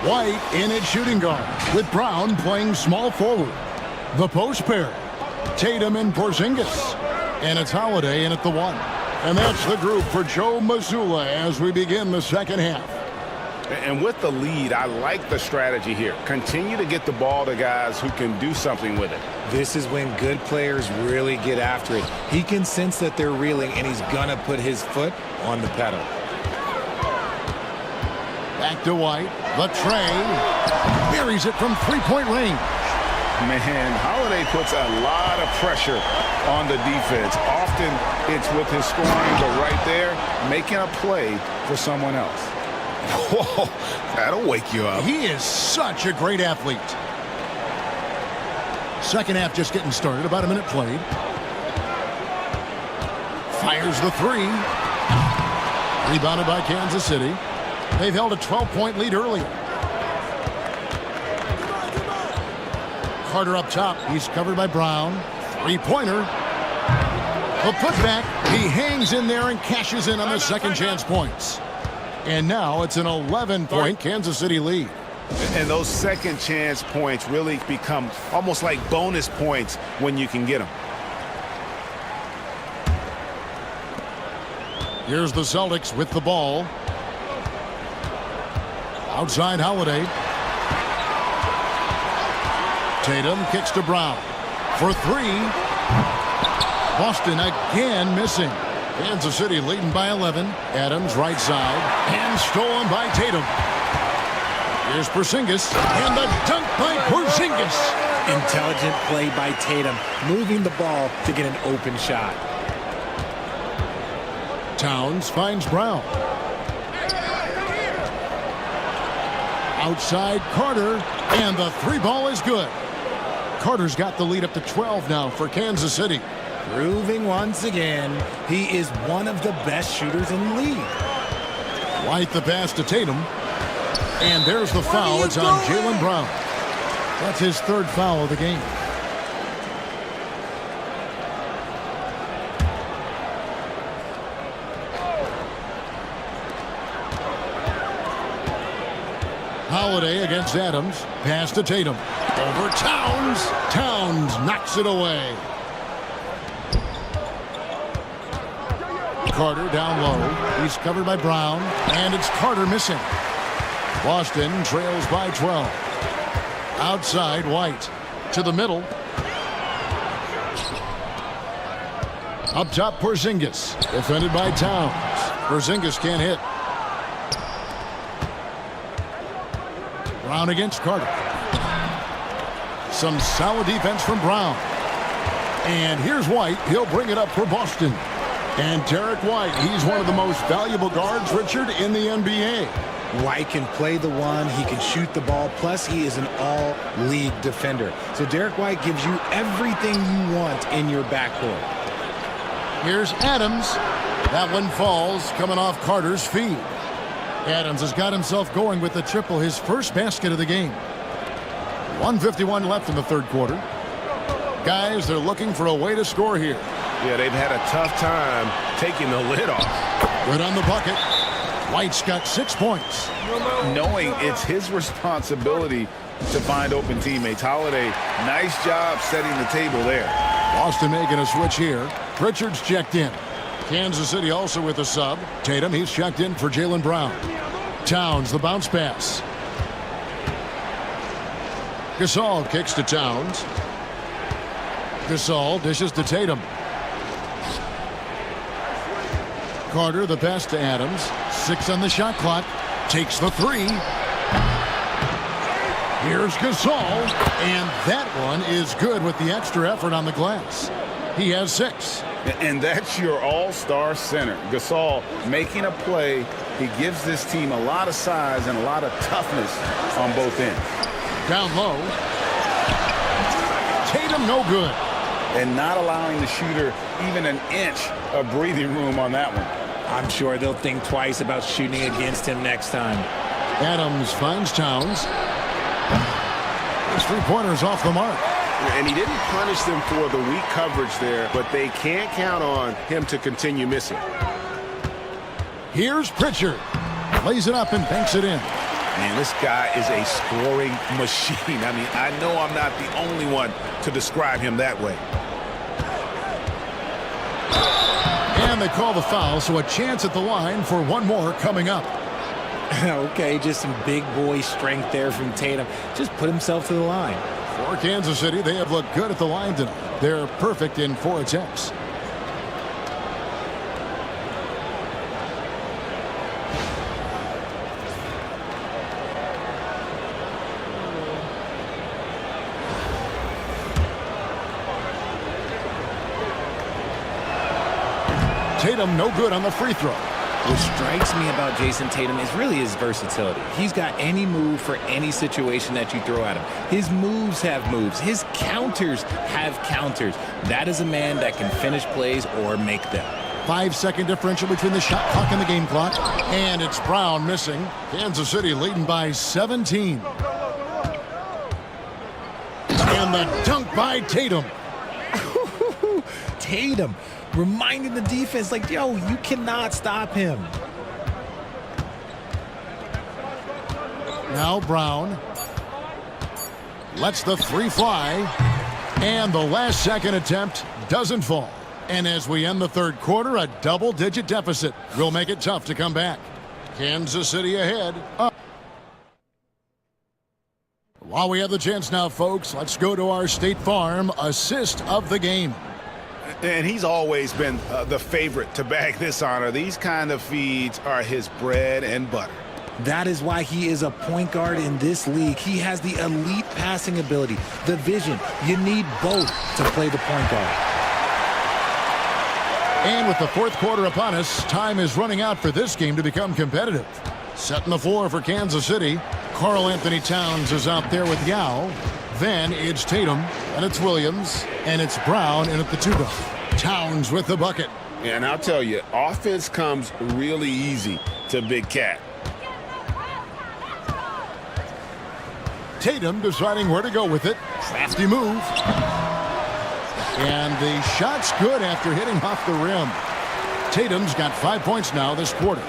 White in at shooting guard, with Brown playing small forward. The post pair, Tatum and Porzingis. And it's Holiday in at the 1. And that's the group for Joe Mazzulla as we begin the second half. And with the lead, I like the strategy here. Continue to get the ball to guys who can do something with it. This is when good players really get after it. He can sense that they're reeling, and he's going to put his foot on the pedal. Back to White. The tray. Buries it from three-point range. Man, Holiday puts a lot of pressure on the defense. Often it's with his scoring, but right there, making a play for someone else. Whoa, that'll wake you up. He is such a great athlete. Second half just getting started. About a minute played. Fires the 3. Rebounded by Kansas City. They've held a 12-point lead earlier. Carter up top. He's covered by Brown. Three-pointer. The putback. He hangs in there and cashes in on the second chance points. And now it's an 11-point Kansas City lead. And those second chance points really become almost like bonus points when you can get them. Here's the Celtics with the ball. Outside Holiday. Tatum kicks to Brown for 3. Boston again missing. Kansas City leading by 11. Adams right side. And stolen by Tatum. Here's Porzingis. And the dunk by Porzingis. Intelligent play by Tatum, moving the ball to get an open shot. Towns finds Brown. Outside Carter. And the 3 ball is good. Carter's got the lead up to 12 now for Kansas City. Proving once again, he is one of the best shooters in the league. White the pass to Tatum. And there's the foul. It's on Jaylen Brown. That's his 3rd foul of the game. Holiday against Adams. Pass to Tatum. Over Towns. Towns knocks it away. Carter down low. He's covered by Brown. And it's Carter missing. Boston trails by 12. Outside White. To the middle. Up top Porzingis. Defended by Towns. Porzingis can't hit. Brown against Carter. Some solid defense from Brown. And here's White. He'll bring it up for Boston. And Derek White, he's one of the most valuable guards, Richard, in the NBA. White can play the 1. He can shoot the ball. Plus, he is an all-league defender. So Derek White gives you everything you want in your backcourt. Here's Adams. That one falls, coming off Carter's feed. Adams has got himself going with the triple, his first basket of the game. 1:51 left in the 3rd quarter. Guys, they're looking for a way to score here. Yeah, they've had a tough time taking the lid off. Right on the bucket. White's got 6 points. Knowing it's his responsibility to find open teammates. Holiday, nice job setting the table there. Boston making a switch here. Pritchard's checked in. Kansas City also with a sub. Tatum, he's checked in for Jaylen Brown. Towns, the bounce pass. Gasol kicks to Towns. Gasol dishes to Tatum. Carter, the pass to Adams. 6 on the shot clock. Takes the 3. Here's Gasol. And that one is good with the extra effort on the glass. He has 6. And that's your all-star center. Gasol making a play. He gives this team a lot of size and a lot of toughness on both ends. Down low. Tatum no good. And not allowing the shooter even an inch of breathing room on that one. I'm sure they'll think twice about shooting against him next time. Adams finds Towns. His three-pointer's off the mark. And he didn't punish them for the weak coverage there, but they can't count on him to continue missing. Here's Pritchard. Lays it up and banks it in. Man, this guy is a scoring machine. I mean, I know I'm not the only one to describe him that way. And they call the foul, so a chance at the line for one more coming up. Okay, just some big boy strength there from Tatum. Just put himself to the line. For Kansas City, they have looked good at the line tonight. They're perfect in 4 attempts. Tatum no good on the free throw. What strikes me about Jason Tatum is really his versatility. He's got any move for any situation that you throw at him. His moves have moves. His counters have counters. That is a man that can finish plays or make them. 5-second differential between the shot clock and the game clock. And it's Brown missing. Kansas City leading by 17. And the dunk by Tatum. Tatum reminding the defense, like, yo, you cannot stop him. Now Brown lets the three fly, and the last second attempt doesn't fall. And as we end the third quarter, a double-digit deficit will make it tough to come back. Kansas City ahead. While we have the chance now, folks, let's go to our State Farm assist of the game. And he's always been the favorite to bag this honor. These kind of feeds are his bread and butter. That is why he is a point guard in this league. He has the elite passing ability, the vision. You need both to play the point guard. And with the fourth quarter upon us, time is running out for this game to become competitive. Setting the floor for Kansas City, Karl Anthony Towns is out there with Yao. Then it's Tatum, and it's Williams, and it's Brown in at the two-guard. Towns with the bucket. And I'll tell you, offense comes really easy to Big Cat. Tatum deciding where to go with it. Crafty move. And the shot's good after hitting off the rim. Tatum's got 5 points now this quarter.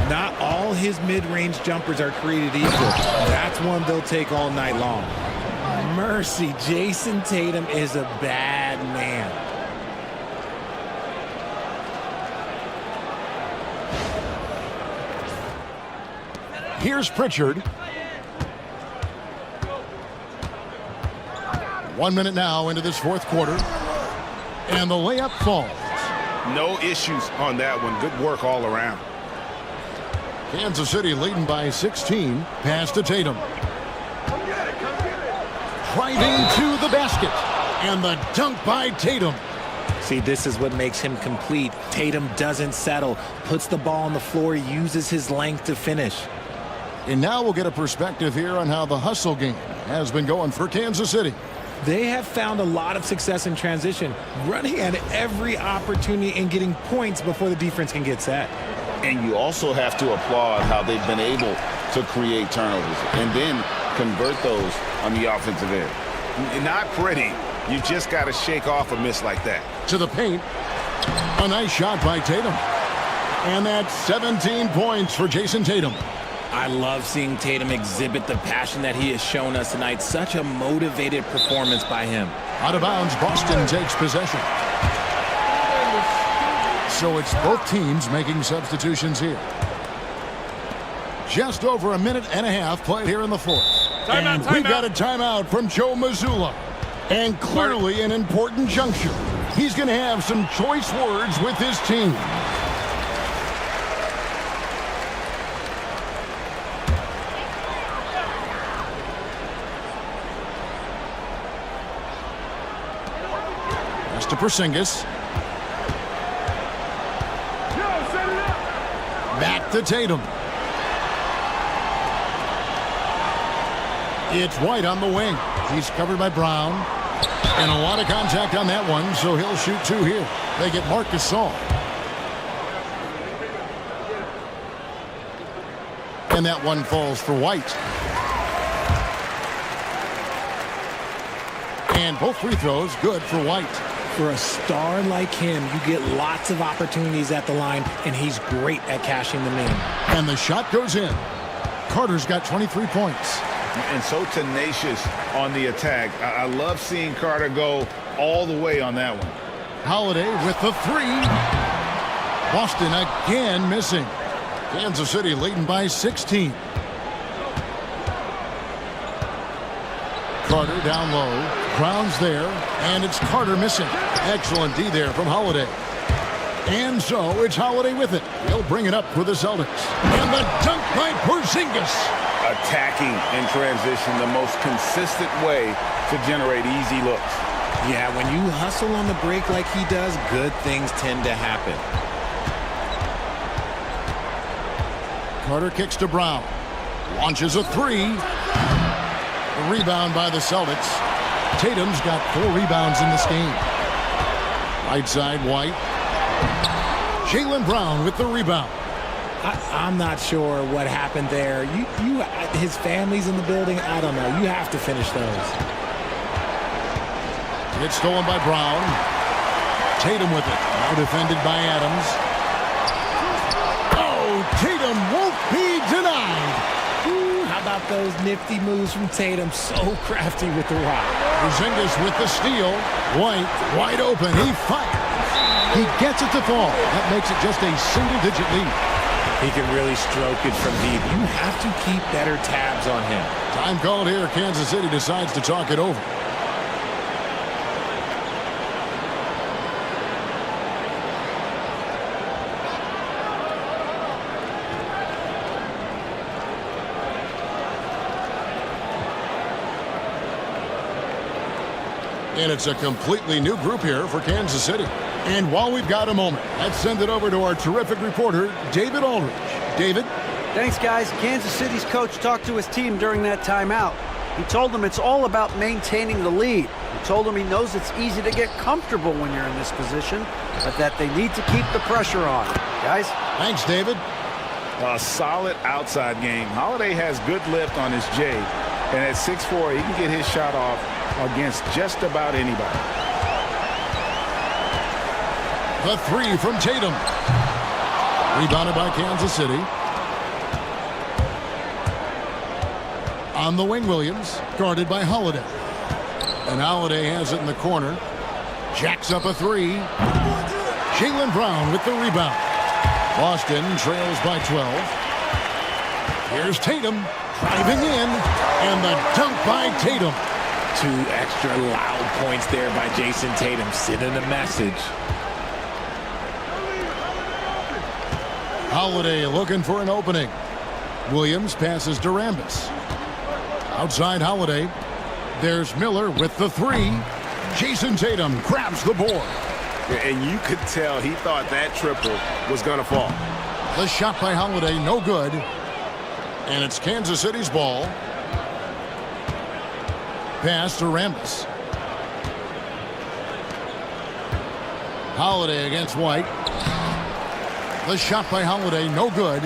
Not all his mid-range jumpers are created equal. That's one they'll take all night long. Mercy, Jason Tatum is a bad man. Here's Pritchard. 1 minute now into this fourth quarter. And the layup falls. No issues on that one. Good work all around. Kansas City leading by 16. Pass to Tatum. Driving to the basket. And the dunk by Tatum. See, this is what makes him complete. Tatum doesn't settle, puts the ball on the floor, uses his length to finish. And now we'll get a perspective here on how the hustle game has been going for Kansas City. They have found a lot of success in transition, running at every opportunity and getting points before the defense can get set. And you also have to applaud how they've been able to create turnovers and then convert those on the offensive end. Not pretty. You just got to shake off a miss like that. To the paint. A nice shot by Tatum. And that's 17 points for Jason Tatum. I love seeing Tatum exhibit the passion that he has shown us tonight. Such a motivated performance by him. Out of bounds, Boston takes possession. So it's both teams making substitutions here. Just over a minute and a half played here in the fourth. And we've got a timeout from Joe Mazzulla. And clearly an important juncture. He's going to have some choice words with his team. Pass to Porzingis. Back to Tatum. It's White on the wing. He's covered by Brown. And a lot of contact on that one, so he'll shoot two here. They get Marc Gasol. And that one falls for White. And both free throws good for White. For a star like him, you get lots of opportunities at the line, and he's great at cashing them in. And the shot goes in. Carter's got 23 points. And so tenacious on the attack. I love seeing Carter go all the way on that one. Holiday with the three. Boston again missing. Kansas City leading by 16. Carter down low. Brown's there, and it's Carter missing. Excellent D there from Holiday. And so it's Holiday with it. He'll bring it up for the Celtics. And the dunk by Porzingis. Attacking in transition, the most consistent way to generate easy looks. Yeah, when you hustle on the break like he does, good things tend to happen. Carter kicks to Brown. Launches a three. A rebound by the Celtics. Tatum's got 4 rebounds in this game. Right side, White. Jaylen Brown with the rebound. I'm not sure what happened there. His family's in the building. I don't know. You have to finish those. It's stolen by Brown. Tatum with it. Now defended by Adams. Oh, Tatum won't be denied. Ooh, how about those nifty moves from Tatum? So crafty with the rock. Porzingis with the steal. White wide open. He fires. He gets it to fall. That makes it just a single-digit lead. He can really stroke it from deep. You have to keep better tabs on him. Time called here. Kansas City decides to talk it over. And it's a completely new group here for Kansas City. And while we've got a moment, let's send it over to our terrific reporter, David Aldridge. David? Thanks, guys. Kansas City's coach talked to his team during that timeout. He told them it's all about maintaining the lead. He told them he knows it's easy to get comfortable when you're in this position, but that they need to keep the pressure on. Guys? Thanks, David. A solid outside game. Holiday has good lift on his J, and at 6'4", he can get his shot off against just about anybody. The three from Tatum. Rebounded by Kansas City. On the wing, Williams. Guarded by Holiday. And Holiday has it in the corner. Jacks up a three. Jaylen Brown with the rebound. Boston trails by 12. Here's Tatum driving in. And the dunk by Tatum. 2 extra loud points there by Jason Tatum, sending a message. Holiday looking for an opening. Williams passes to Rambis. Outside Holiday. There's Miller with the three. Jason Tatum grabs the board. And you could tell he thought that triple was going to fall. The shot by Holiday, no good. And it's Kansas City's ball. Pass to Rambis. Holiday against White. The shot by Holiday, no good.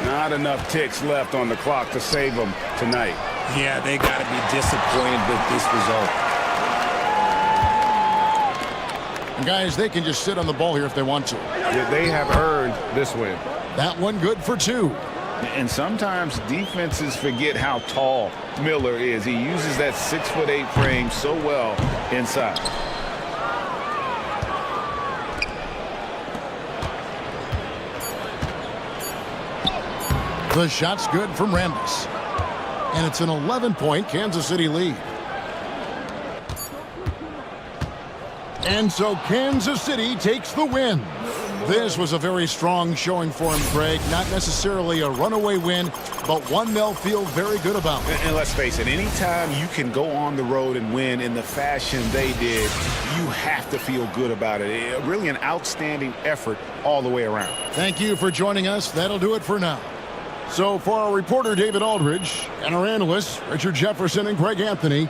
Not enough ticks left on the clock to save them tonight. Yeah, they got to be disappointed with this result. And guys, they can just sit on the ball here if they want to. Yeah, they have earned this win. That one good for 2. And sometimes defenses forget how tall Miller is. He uses that 6'8" frame so well inside. The shot's good from Rambis. And it's an 11-point Kansas City lead. And so Kansas City takes the win. This was a very strong showing for him, Craig. Not necessarily a runaway win, but one they'll feel very good about. And let's face it, anytime you can go on the road and win in the fashion they did, you have to feel good about it. Really an outstanding effort all the way around. Thank you for joining us. That'll do it for now. So for our reporter, David Aldridge, and our analysts, Richard Jefferson and Greg Anthony,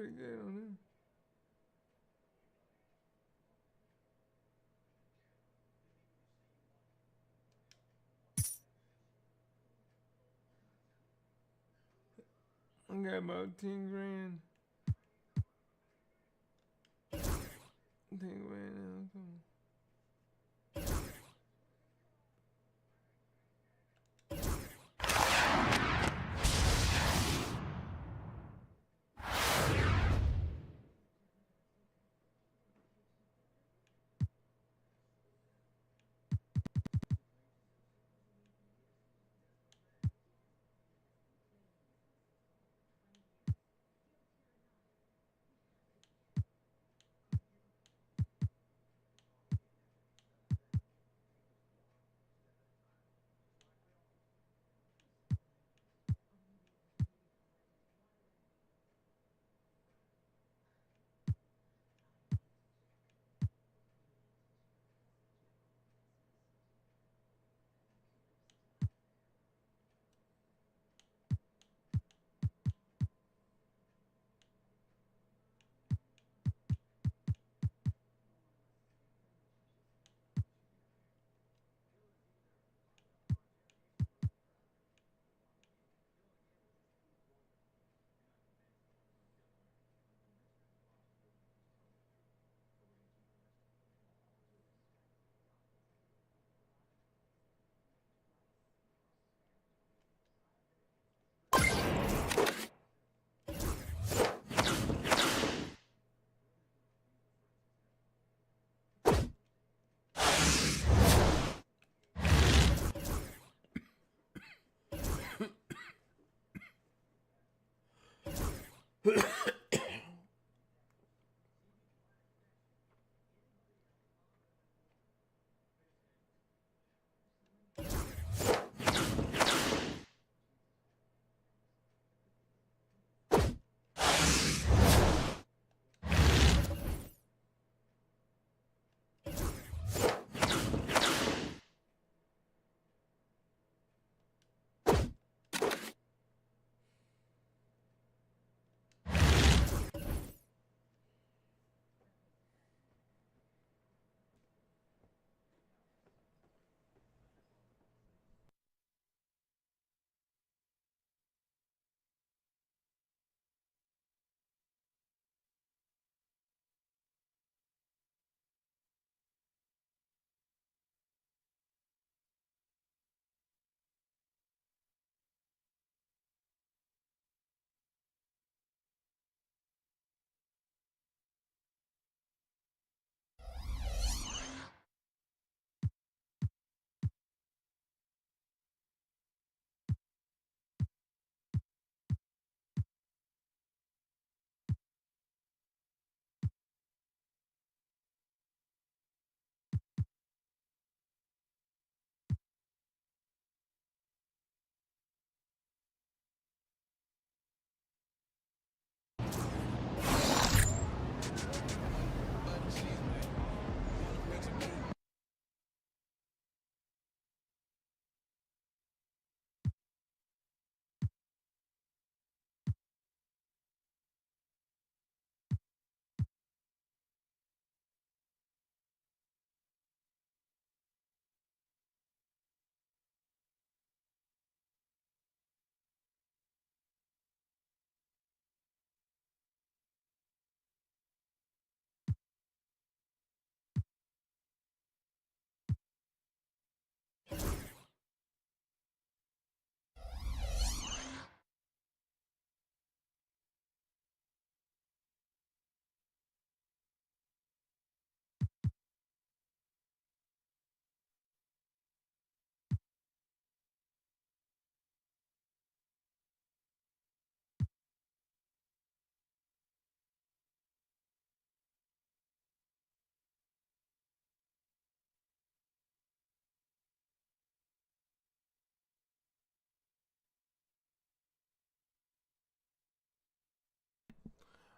pretty good on him. I got about 10 grand. 10 grand now.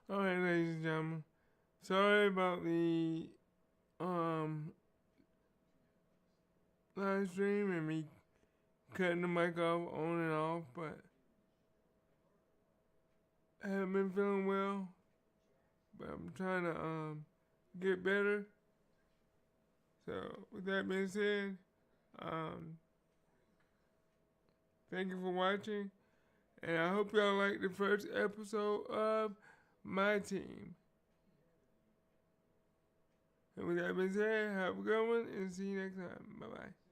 All right, ladies and gentlemen. Sorry about the live stream and me cutting the mic off on and off, but I haven't been feeling well. but I'm trying to get better. So with that being said, thank you for watching, and I hope y'all liked the first episode of My Team. And with that being said, have a good one and see you next time. Bye bye.